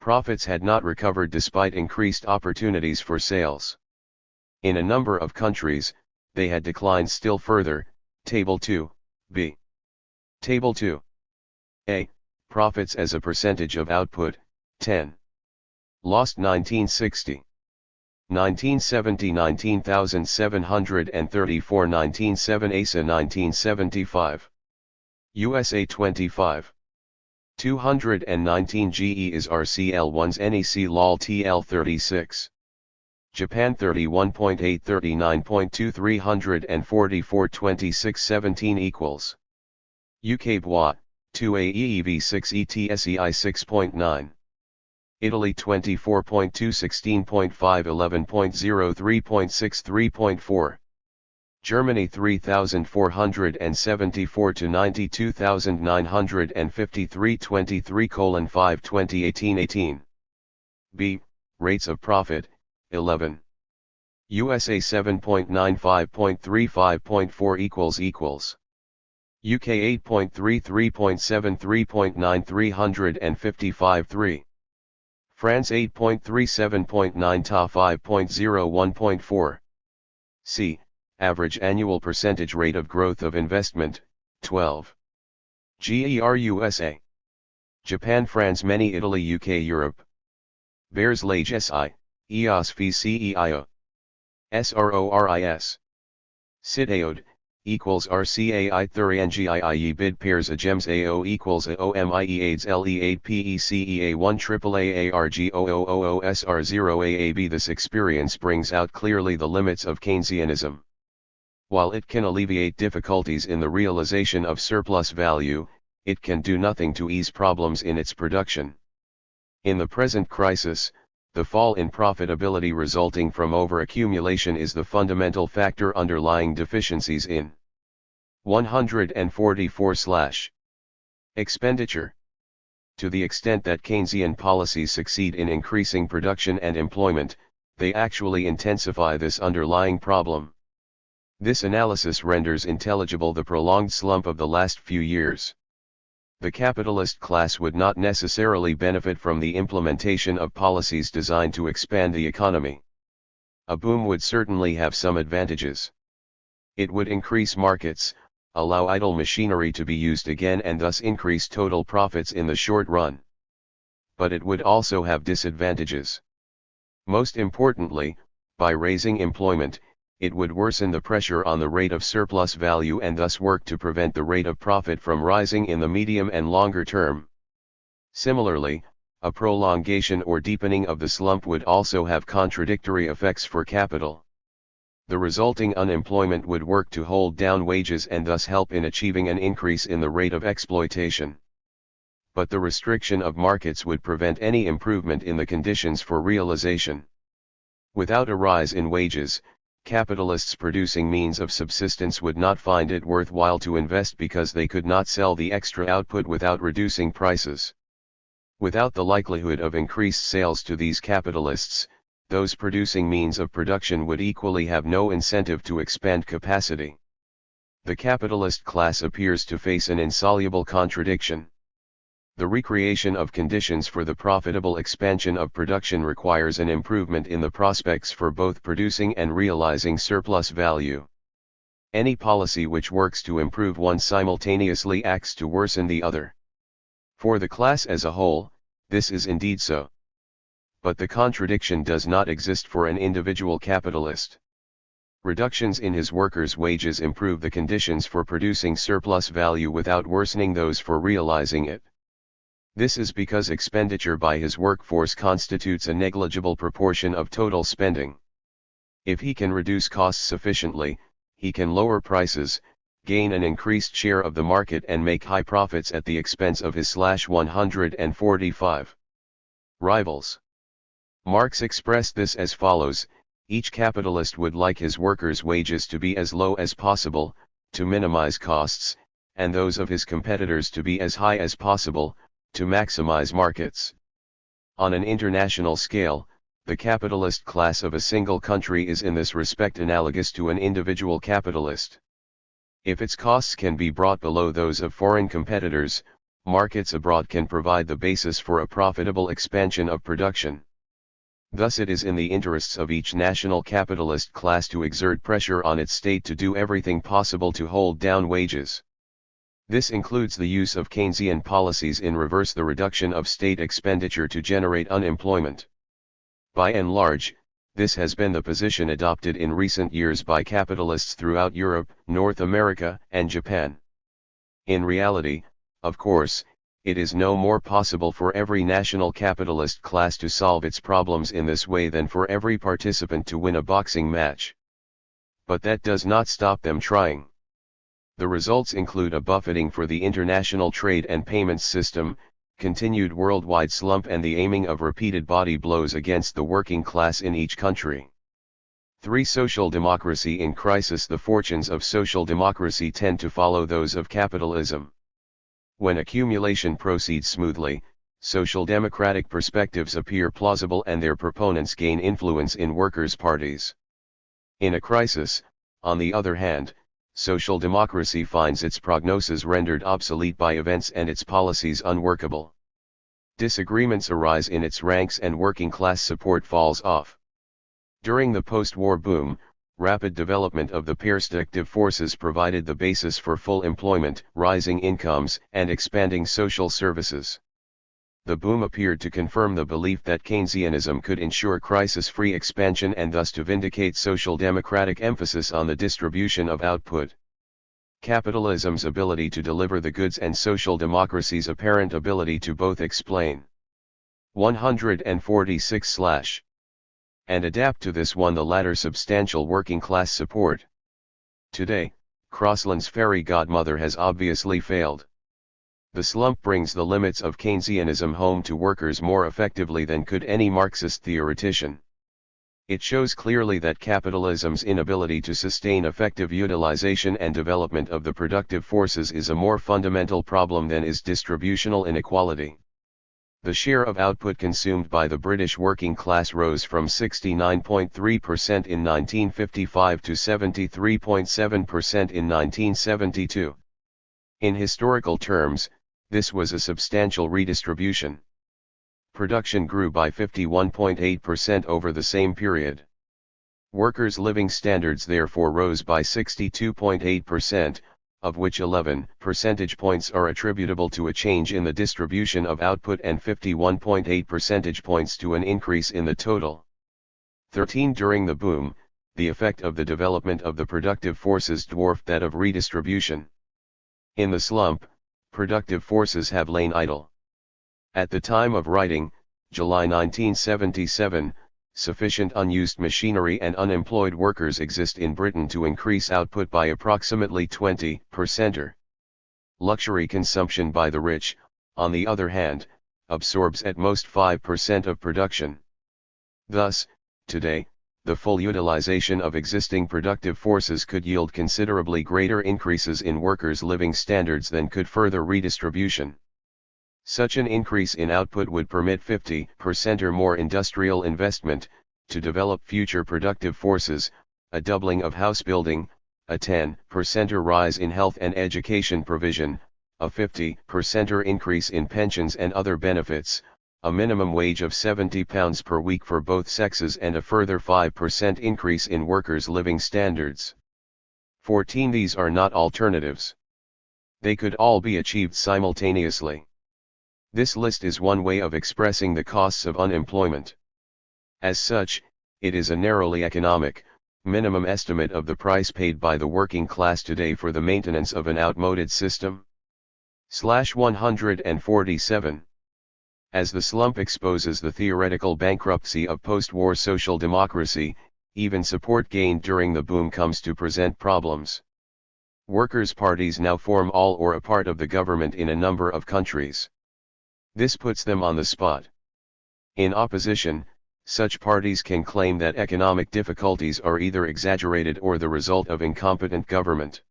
Profits had not recovered despite increased opportunities for sales. In a number of countries, they had declined still further, Table 2b. Table 2a. Profits as a percentage of output, 10. Lost 1960. 1970 19,734 1970 ASA 1975. USA 25. 219 GE is RCL1's NEC LOL TL 36. Japan 31.8 39.2 344 26 17 equals. UK BWA, 2 AEEV 6 ETSEI 6.9. Italy 24.2 16.5 11.0 3.6 3.4. Germany 3,474 to 92,953 23:5 2018 18. B. Rates of profit, 11. USA 7.95.35.4 equals. UK 8.33.73.9 355 3. France 8.37.9 to 5.01.4. C. Average annual percentage rate of growth of investment, 12. GER-USA. Japan France Many Italy UK Europe. Bears Lage SI, EOS V CEIO. SRORIS. SIDAOD, equals RCAI THIRD bid pairs AGEMS AO equals AOMIE AIDS LE8 PECEA 1 AAARG0000SR0 AAB. This experience brings out clearly the limits of Keynesianism. While it can alleviate difficulties in the realization of surplus value, it can do nothing to ease problems in its production. In the present crisis, the fall in profitability resulting from overaccumulation is the fundamental factor underlying deficiencies in 144. Expenditure. To the extent that Keynesian policies succeed in increasing production and employment, they actually intensify this underlying problem. This analysis renders intelligible the prolonged slump of the last few years. The capitalist class would not necessarily benefit from the implementation of policies designed to expand the economy. A boom would certainly have some advantages. It would increase markets, allow idle machinery to be used again and thus increase total profits in the short run. But it would also have disadvantages. Most importantly, by raising employment, it would worsen the pressure on the rate of surplus value and thus work to prevent the rate of profit from rising in the medium and longer term. Similarly, a prolongation or deepening of the slump would also have contradictory effects for capital. The resulting unemployment would work to hold down wages and thus help in achieving an increase in the rate of exploitation. But the restriction of markets would prevent any improvement in the conditions for realization. Without a rise in wages, capitalists producing means of subsistence would not find it worthwhile to invest because they could not sell the extra output without reducing prices. Without the likelihood of increased sales to these capitalists, those producing means of production would equally have no incentive to expand capacity. The capitalist class appears to face an insoluble contradiction. The recreation of conditions for the profitable expansion of production requires an improvement in the prospects for both producing and realizing surplus value. Any policy which works to improve one simultaneously acts to worsen the other. For the class as a whole, this is indeed so. But the contradiction does not exist for an individual capitalist. Reductions in his workers' wages improve the conditions for producing surplus value without worsening those for realizing it. This is because expenditure by his workforce constitutes a negligible proportion of total spending. If he can reduce costs sufficiently, he can lower prices, gain an increased share of the market and make high profits at the expense of his 145 rivals. Marx expressed this as follows: each capitalist would like his workers' wages to be as low as possible, to minimize costs, and those of his competitors to be as high as possible, to maximize markets. On an international scale, the capitalist class of a single country is in this respect analogous to an individual capitalist. If its costs can be brought below those of foreign competitors, markets abroad can provide the basis for a profitable expansion of production. Thus it is in the interests of each national capitalist class to exert pressure on its state to do everything possible to hold down wages. This includes the use of Keynesian policies in reverse the reduction of state expenditure to generate unemployment. By and large, this has been the position adopted in recent years by capitalists throughout Europe, North America, and Japan. In reality, of course, it is no more possible for every national capitalist class to solve its problems in this way than for every participant to win a boxing match. But that does not stop them trying. The results include a buffeting for the international trade and payments system, continued worldwide slump and the aiming of repeated body blows against the working class in each country. 3. Social democracy in crisis. The fortunes of social democracy tend to follow those of capitalism. When accumulation proceeds smoothly, social democratic perspectives appear plausible and their proponents gain influence in workers' parties. In a crisis, on the other hand, social democracy finds its prognosis rendered obsolete by events and its policies unworkable. Disagreements arise in its ranks and working class support falls off. During the post-war boom, rapid development of the perspective forces provided the basis for full employment, rising incomes, and expanding social services. The boom appeared to confirm the belief that Keynesianism could ensure crisis-free expansion and thus to vindicate social democratic emphasis on the distribution of output. Capitalism's ability to deliver the goods and social democracy's apparent ability to both explain 146/ and adapt to this won the latter substantial working class support. Today, Crossland's fairy godmother has obviously failed. The slump brings the limits of Keynesianism home to workers more effectively than could any Marxist theoretician. It shows clearly that capitalism's inability to sustain effective utilization and development of the productive forces is a more fundamental problem than is distributional inequality. The share of output consumed by the British working class rose from 69.3% in 1955 to 73.7% in 1972. In historical terms, this was a substantial redistribution. Production grew by 51.8% over the same period. Workers' living standards therefore rose by 62.8%, of which 11 percentage points are attributable to a change in the distribution of output and 51.8 percentage points to an increase in the total. 13 During the boom, the effect of the development of the productive forces dwarfed that of redistribution. In the slump, productive forces have lain idle. At the time of writing, July 1977, sufficient unused machinery and unemployed workers exist in Britain to increase output by approximately 20%. Luxury consumption by the rich, on the other hand, absorbs at most 5% of production. Thus, today, the full utilization of existing productive forces could yield considerably greater increases in workers' living standards than could further redistribution. Such an increase in output would permit 50% or more industrial investment, to develop future productive forces, a doubling of house building, a 10% or rise in health and education provision, a 50% or increase in pensions and other benefits, a minimum wage of £70 per week for both sexes and a further 5% increase in workers' living standards. 14 These are not alternatives. They could all be achieved simultaneously. This list is one way of expressing the costs of unemployment. As such, it is a narrowly economic, minimum estimate of the price paid by the working class today for the maintenance of an outmoded system. 147. As the slump exposes the theoretical bankruptcy of post-war social democracy, even support gained during the boom comes to present problems. Workers' parties now form all or a part of the government in a number of countries. This puts them on the spot. In opposition, such parties can claim that economic difficulties are either exaggerated or the result of incompetent government.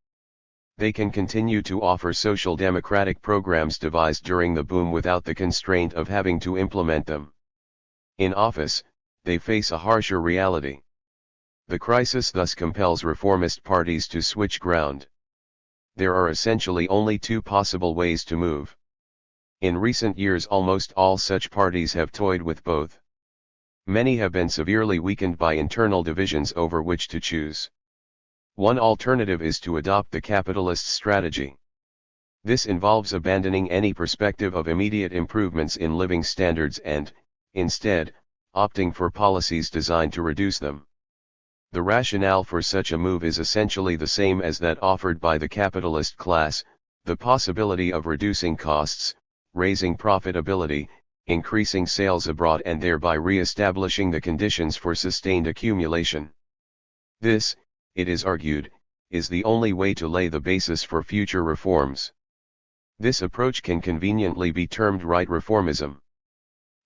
They can continue to offer social democratic programs devised during the boom without the constraint of having to implement them. In office, they face a harsher reality. The crisis thus compels reformist parties to switch ground. There are essentially only two possible ways to move. In recent years almost all such parties have toyed with both. Many have been severely weakened by internal divisions over which to choose. One alternative is to adopt the capitalist strategy. This involves abandoning any perspective of immediate improvements in living standards and, instead, opting for policies designed to reduce them. The rationale for such a move is essentially the same as that offered by the capitalist class: the possibility of reducing costs, raising profitability, increasing sales abroad and thereby re-establishing the conditions for sustained accumulation. This, it is argued, is the only way to lay the basis for future reforms. This approach can conveniently be termed right reformism.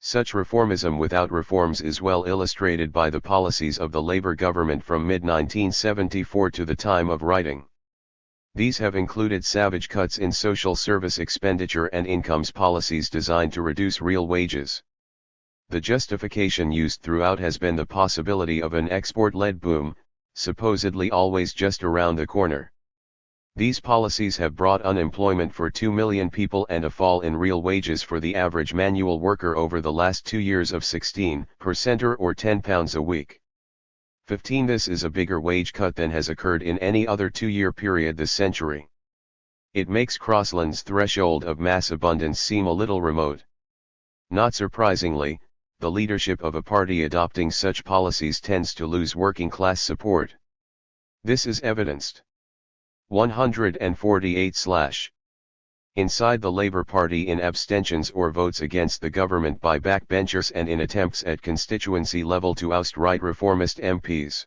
Such reformism without reforms is well illustrated by the policies of the Labour government from mid-1974 to the time of writing. These have included savage cuts in social service expenditure and incomes policies designed to reduce real wages. The justification used throughout has been the possibility of an export-led boom, supposedly always just around the corner. These policies have brought unemployment for 2 million people and a fall in real wages for the average manual worker over the last 2 years of 16% or £10 a week. 15 This is a bigger wage cut than has occurred in any other 2-year period this century. It makes Crossland's threshold of mass abundance seem a little remote. Not surprisingly, the leadership of a party adopting such policies tends to lose working class support. This is evidenced. 148. Inside the Labour Party in abstentions or votes against the government by backbenchers and in attempts at constituency level to oust right reformist MPs.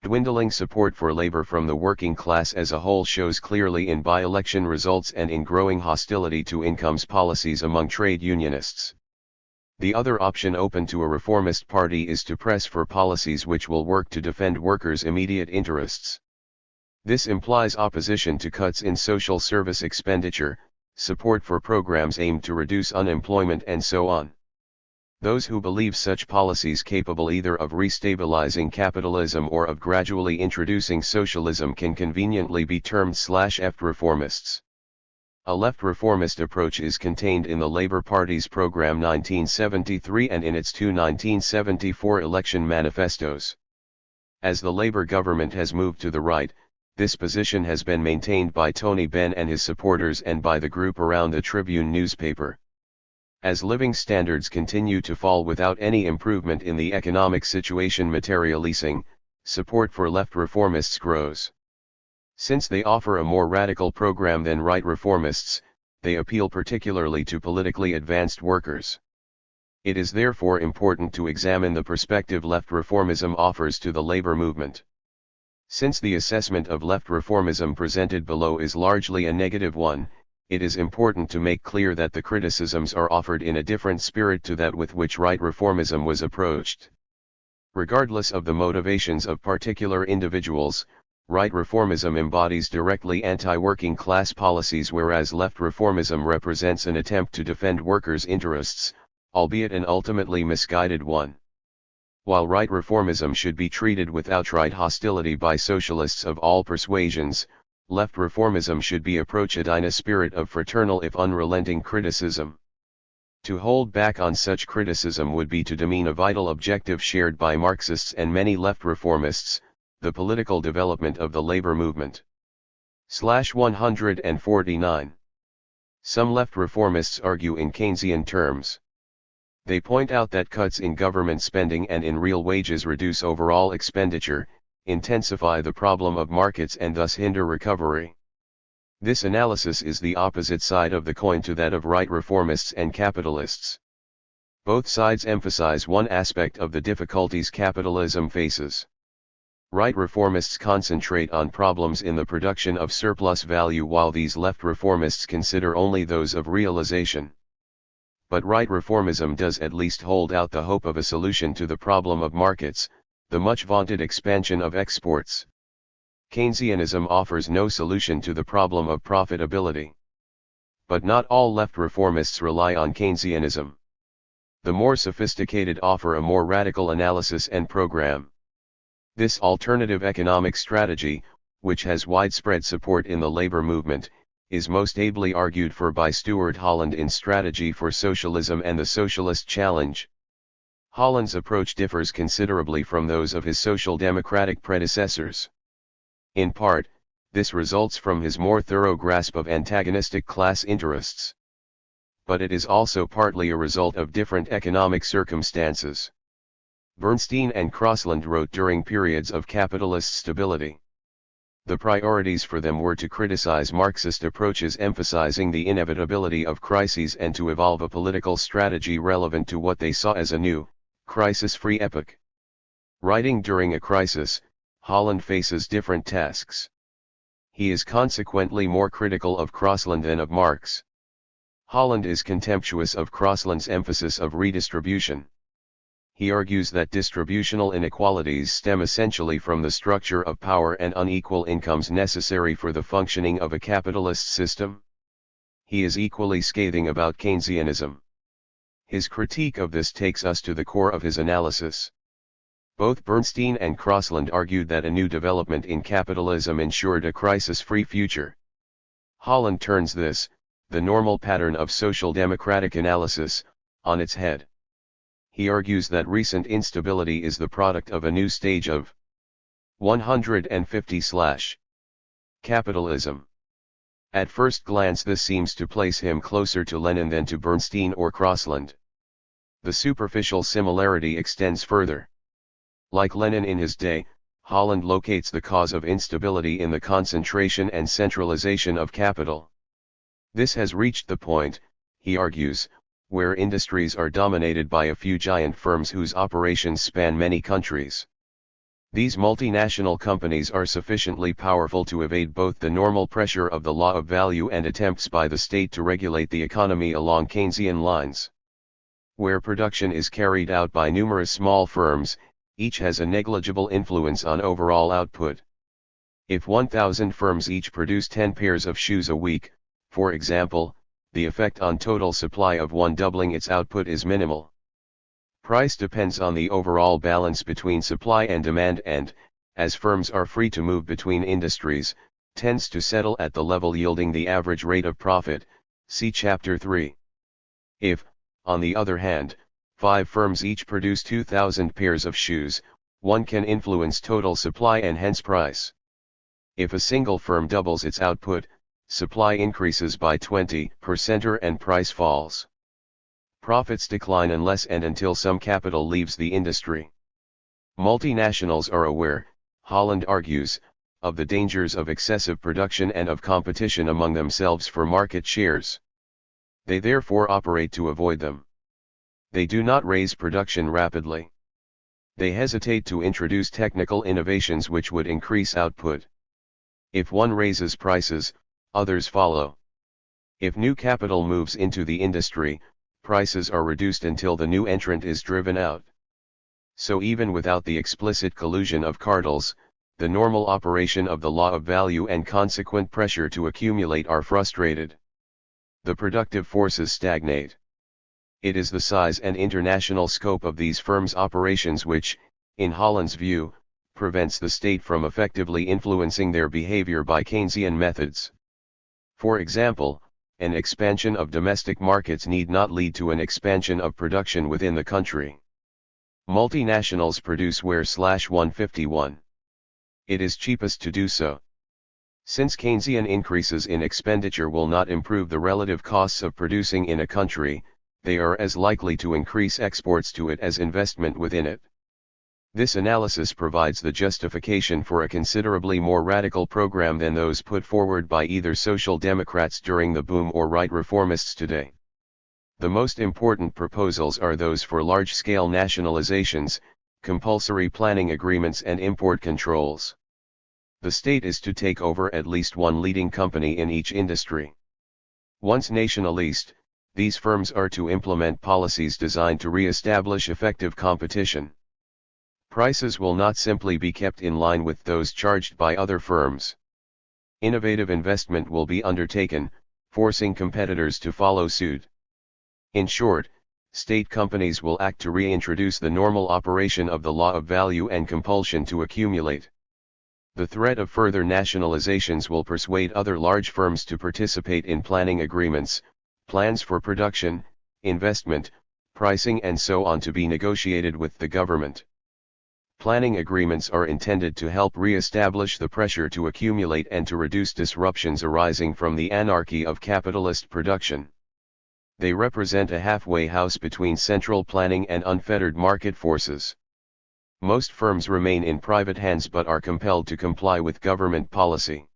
Dwindling support for Labour from the working class as a whole shows clearly in by-election results and in growing hostility to incomes policies among trade unionists. The other option open to a reformist party is to press for policies which will work to defend workers' immediate interests. This implies opposition to cuts in social service expenditure, support for programs aimed to reduce unemployment and so on. Those who believe such policies capable either of restabilizing capitalism or of gradually introducing socialism can conveniently be termed /F reformists. A left reformist approach is contained in the Labour Party's Programme 1973 and in its two 1974 election manifestos. As the Labour government has moved to the right, this position has been maintained by Tony Benn and his supporters and by the group around the Tribune newspaper. As living standards continue to fall without any improvement in the economic situation materializing, support for left reformists grows. Since they offer a more radical program than right reformists, they appeal particularly to politically advanced workers. It is therefore important to examine the perspective left reformism offers to the labor movement. Since the assessment of left reformism presented below is largely a negative one, it is important to make clear that the criticisms are offered in a different spirit to that with which right reformism was approached. Regardless of the motivations of particular individuals, right reformism embodies directly anti-working class policies, whereas left reformism represents an attempt to defend workers' interests, albeit an ultimately misguided one. While right reformism should be treated with outright hostility by socialists of all persuasions, left reformism should be approached in a spirit of fraternal if unrelenting criticism. To hold back on such criticism would be to demean a vital objective shared by Marxists and many left reformists, the political development of the labor movement. 149. Some left reformists argue in Keynesian terms. They point out that cuts in government spending and in real wages reduce overall expenditure, intensify the problem of markets and thus hinder recovery. This analysis is the opposite side of the coin to that of right reformists and capitalists. Both sides emphasize one aspect of the difficulties capitalism faces. Right reformists concentrate on problems in the production of surplus value, while these left reformists consider only those of realization. But right reformism does at least hold out the hope of a solution to the problem of markets, the much vaunted expansion of exports. Keynesianism offers no solution to the problem of profitability. But not all left reformists rely on Keynesianism. The more sophisticated offer a more radical analysis and program. This alternative economic strategy, which has widespread support in the labor movement, is most ably argued for by Stuart Holland in Strategy for Socialism and the Socialist Challenge. Holland's approach differs considerably from those of his social democratic predecessors. In part, this results from his more thorough grasp of antagonistic class interests. But it is also partly a result of different economic circumstances. Bernstein and Crossland wrote during periods of capitalist stability. The priorities for them were to criticize Marxist approaches emphasizing the inevitability of crises and to evolve a political strategy relevant to what they saw as a new, crisis-free epoch. Writing during a crisis, Holland faces different tasks. He is consequently more critical of Crossland than of Marx. Holland is contemptuous of Crossland's emphasis of redistribution. He argues that distributional inequalities stem essentially from the structure of power and unequal incomes necessary for the functioning of a capitalist system. He is equally scathing about Keynesianism. His critique of this takes us to the core of his analysis. Both Bernstein and Crossland argued that a new development in capitalism ensured a crisis-free future. Holland turns this, the normal pattern of social democratic analysis, on its head. He argues that recent instability is the product of a new stage of 150/ capitalism. At first glance this seems to place him closer to Lenin than to Bernstein or Crossland. The superficial similarity extends further. Like Lenin in his day, Holland locates the cause of instability in the concentration and centralization of capital. This has reached the point, he argues, where industries are dominated by a few giant firms whose operations span many countries. These multinational companies are sufficiently powerful to evade both the normal pressure of the law of value and attempts by the state to regulate the economy along Keynesian lines. Where production is carried out by numerous small firms, each has a negligible influence on overall output. If 1,000 firms each produce 10 pairs of shoes a week, for example, the effect on total supply of one doubling its output is minimal. Price depends on the overall balance between supply and demand and, as firms are free to move between industries, tends to settle at the level yielding the average rate of profit, see Chapter 3. If, on the other hand, 5 firms each produce 2,000 pairs of shoes, one can influence total supply and hence price. If a single firm doubles its output, supply increases by 20% and price falls. Profits decline unless and until some capital leaves the industry. Multinationals are aware, Holland argues, of the dangers of excessive production and of competition among themselves for market shares. They therefore operate to avoid them. They do not raise production rapidly. They hesitate to introduce technical innovations which would increase output. If one raises prices, others follow. If new capital moves into the industry, prices are reduced until the new entrant is driven out. So even without the explicit collusion of cartels, the normal operation of the law of value and consequent pressure to accumulate are frustrated. The productive forces stagnate. It is the size and international scope of these firms' operations which, in Holland's view, prevents the state from effectively influencing their behavior by Keynesian methods. For example, an expansion of domestic markets need not lead to an expansion of production within the country. Multinationals produce where/151. It is cheapest to do so. Since Keynesian increases in expenditure will not improve the relative costs of producing in a country, they are as likely to increase exports to it as investment within it. This analysis provides the justification for a considerably more radical program than those put forward by either Social Democrats during the boom or right reformists today. The most important proposals are those for large-scale nationalizations, compulsory planning agreements and import controls. The state is to take over at least one leading company in each industry. Once nationalized, these firms are to implement policies designed to re-establish effective competition. Prices will not simply be kept in line with those charged by other firms. Innovative investment will be undertaken, forcing competitors to follow suit. In short, state companies will act to reintroduce the normal operation of the law of value and compulsion to accumulate. The threat of further nationalizations will persuade other large firms to participate in planning agreements, plans for production, investment, pricing and so on to be negotiated with the government. Planning agreements are intended to help re-establish the pressure to accumulate and to reduce disruptions arising from the anarchy of capitalist production. They represent a halfway house between central planning and unfettered market forces. Most firms remain in private hands but are compelled to comply with government policy.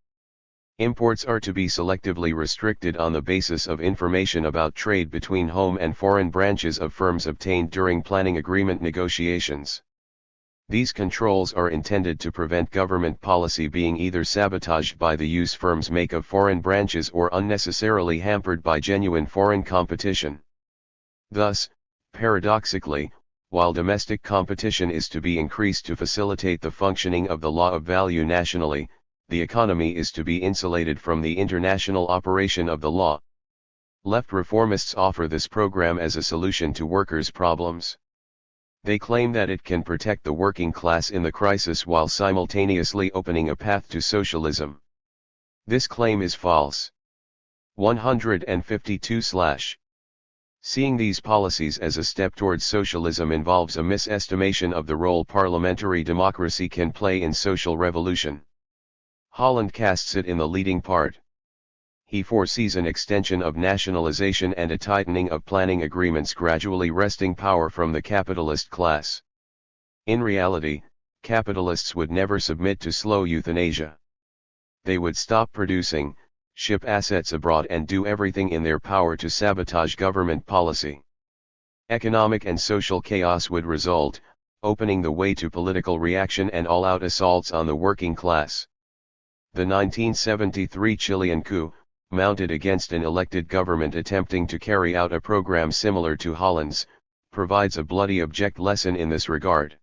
Imports are to be selectively restricted on the basis of information about trade between home and foreign branches of firms obtained during planning agreement negotiations. These controls are intended to prevent government policy being either sabotaged by the use firms make of foreign branches or unnecessarily hampered by genuine foreign competition. Thus, paradoxically, while domestic competition is to be increased to facilitate the functioning of the law of value nationally, the economy is to be insulated from the international operation of the law. Left reformists offer this program as a solution to workers' problems. They claim that it can protect the working class in the crisis while simultaneously opening a path to socialism. This claim is false. 152/. Seeing these policies as a step towards socialism involves a misestimation of the role parliamentary democracy can play in social revolution. Holland casts it in the leading part. He foresees an extension of nationalization and a tightening of planning agreements gradually wresting power from the capitalist class. In reality, capitalists would never submit to slow euthanasia. They would stop producing, ship assets abroad and do everything in their power to sabotage government policy. Economic and social chaos would result, opening the way to political reaction and all-out assaults on the working class. The 1973 Chilean coup, mounted against an elected government attempting to carry out a program similar to Holland's, provides a bloody object lesson in this regard.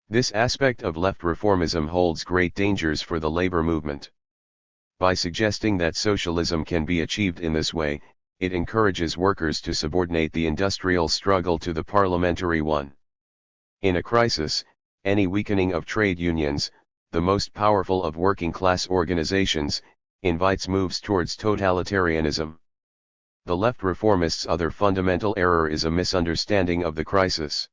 This aspect of left reformism holds great dangers for the labor movement. By suggesting that socialism can be achieved in this way, it encourages workers to subordinate the industrial struggle to the parliamentary one. In a crisis, any weakening of trade unions, the most powerful of working-class organizations, invites moves towards totalitarianism. The left reformists' other fundamental error is a misunderstanding of the crisis.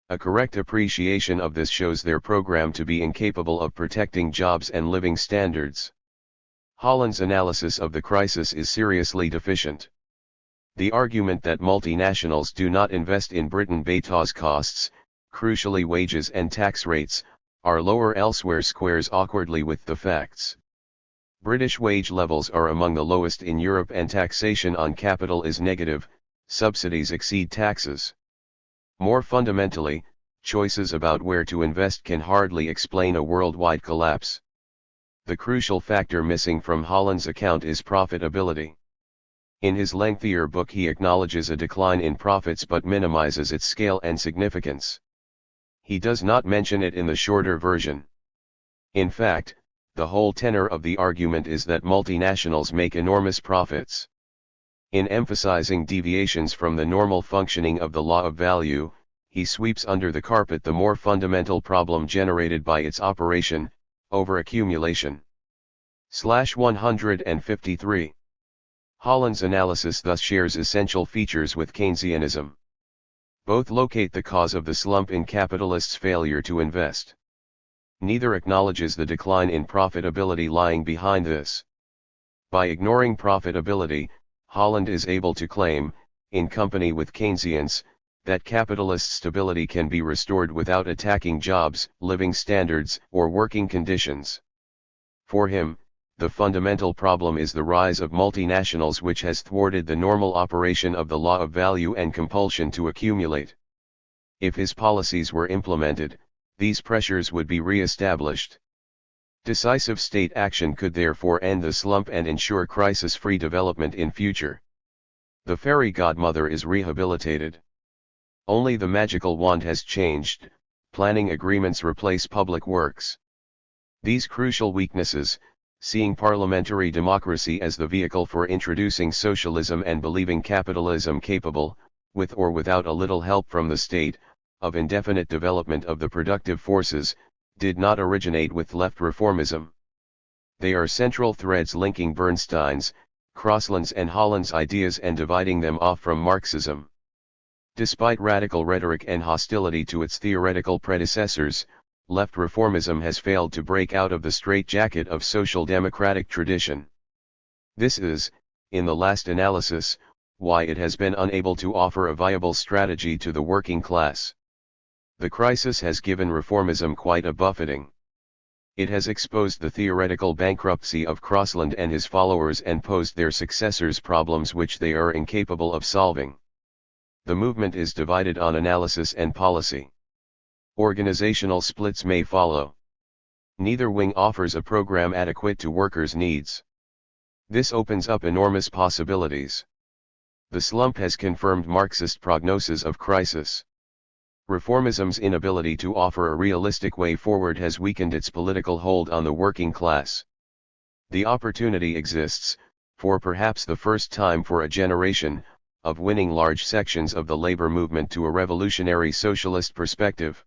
A correct appreciation of this shows their program to be incapable of protecting jobs and living standards. Holland's analysis of the crisis is seriously deficient. The argument that multinationals do not invest in Britain because costs, crucially wages and tax rates, are lower elsewhere squares awkwardly with the facts. British wage levels are among the lowest in Europe and taxation on capital is negative, subsidies exceed taxes. More fundamentally, choices about where to invest can hardly explain a worldwide collapse. The crucial factor missing from Holland's account is profitability. In his lengthier book he acknowledges a decline in profits but minimizes its scale and significance. He does not mention it in the shorter version. In fact, the whole tenor of the argument is that multinationals make enormous profits. In emphasizing deviations from the normal functioning of the law of value, he sweeps under the carpet the more fundamental problem generated by its operation, overaccumulation. 153. Holland's analysis thus shares essential features with Keynesianism. Both locate the cause of the slump in capitalists' failure to invest. Neither acknowledges the decline in profitability lying behind this. By ignoring profitability, Holland is able to claim, in company with Keynesians, that capitalist stability can be restored without attacking jobs, living standards, or working conditions. For him, the fundamental problem is the rise of multinationals which has thwarted the normal operation of the law of value and compulsion to accumulate. If his policies were implemented, these pressures would be re-established. Decisive state action could therefore end the slump and ensure crisis-free development in future. The fairy godmother is rehabilitated. Only the magical wand has changed, planning agreements replace public works. These crucial weaknesses, seeing parliamentary democracy as the vehicle for introducing socialism and believing capitalism capable, with or without a little help from the state, of indefinite development of the productive forces, did not originate with left reformism. They are central threads linking Bernstein's, Crossland's and Holland's ideas and dividing them off from Marxism. Despite radical rhetoric and hostility to its theoretical predecessors, left reformism has failed to break out of the straitjacket of social democratic tradition. This is, in the last analysis, why it has been unable to offer a viable strategy to the working class. The crisis has given reformism quite a buffeting. It has exposed the theoretical bankruptcy of Crossland and his followers and posed their successors problems which they are incapable of solving. The movement is divided on analysis and policy. Organizational splits may follow. Neither wing offers a program adequate to workers' needs. This opens up enormous possibilities. The slump has confirmed Marxist prognosis of crisis. Reformism's inability to offer a realistic way forward has weakened its political hold on the working class. The opportunity exists, for perhaps the first time for a generation, of winning large sections of the labor movement to a revolutionary socialist perspective.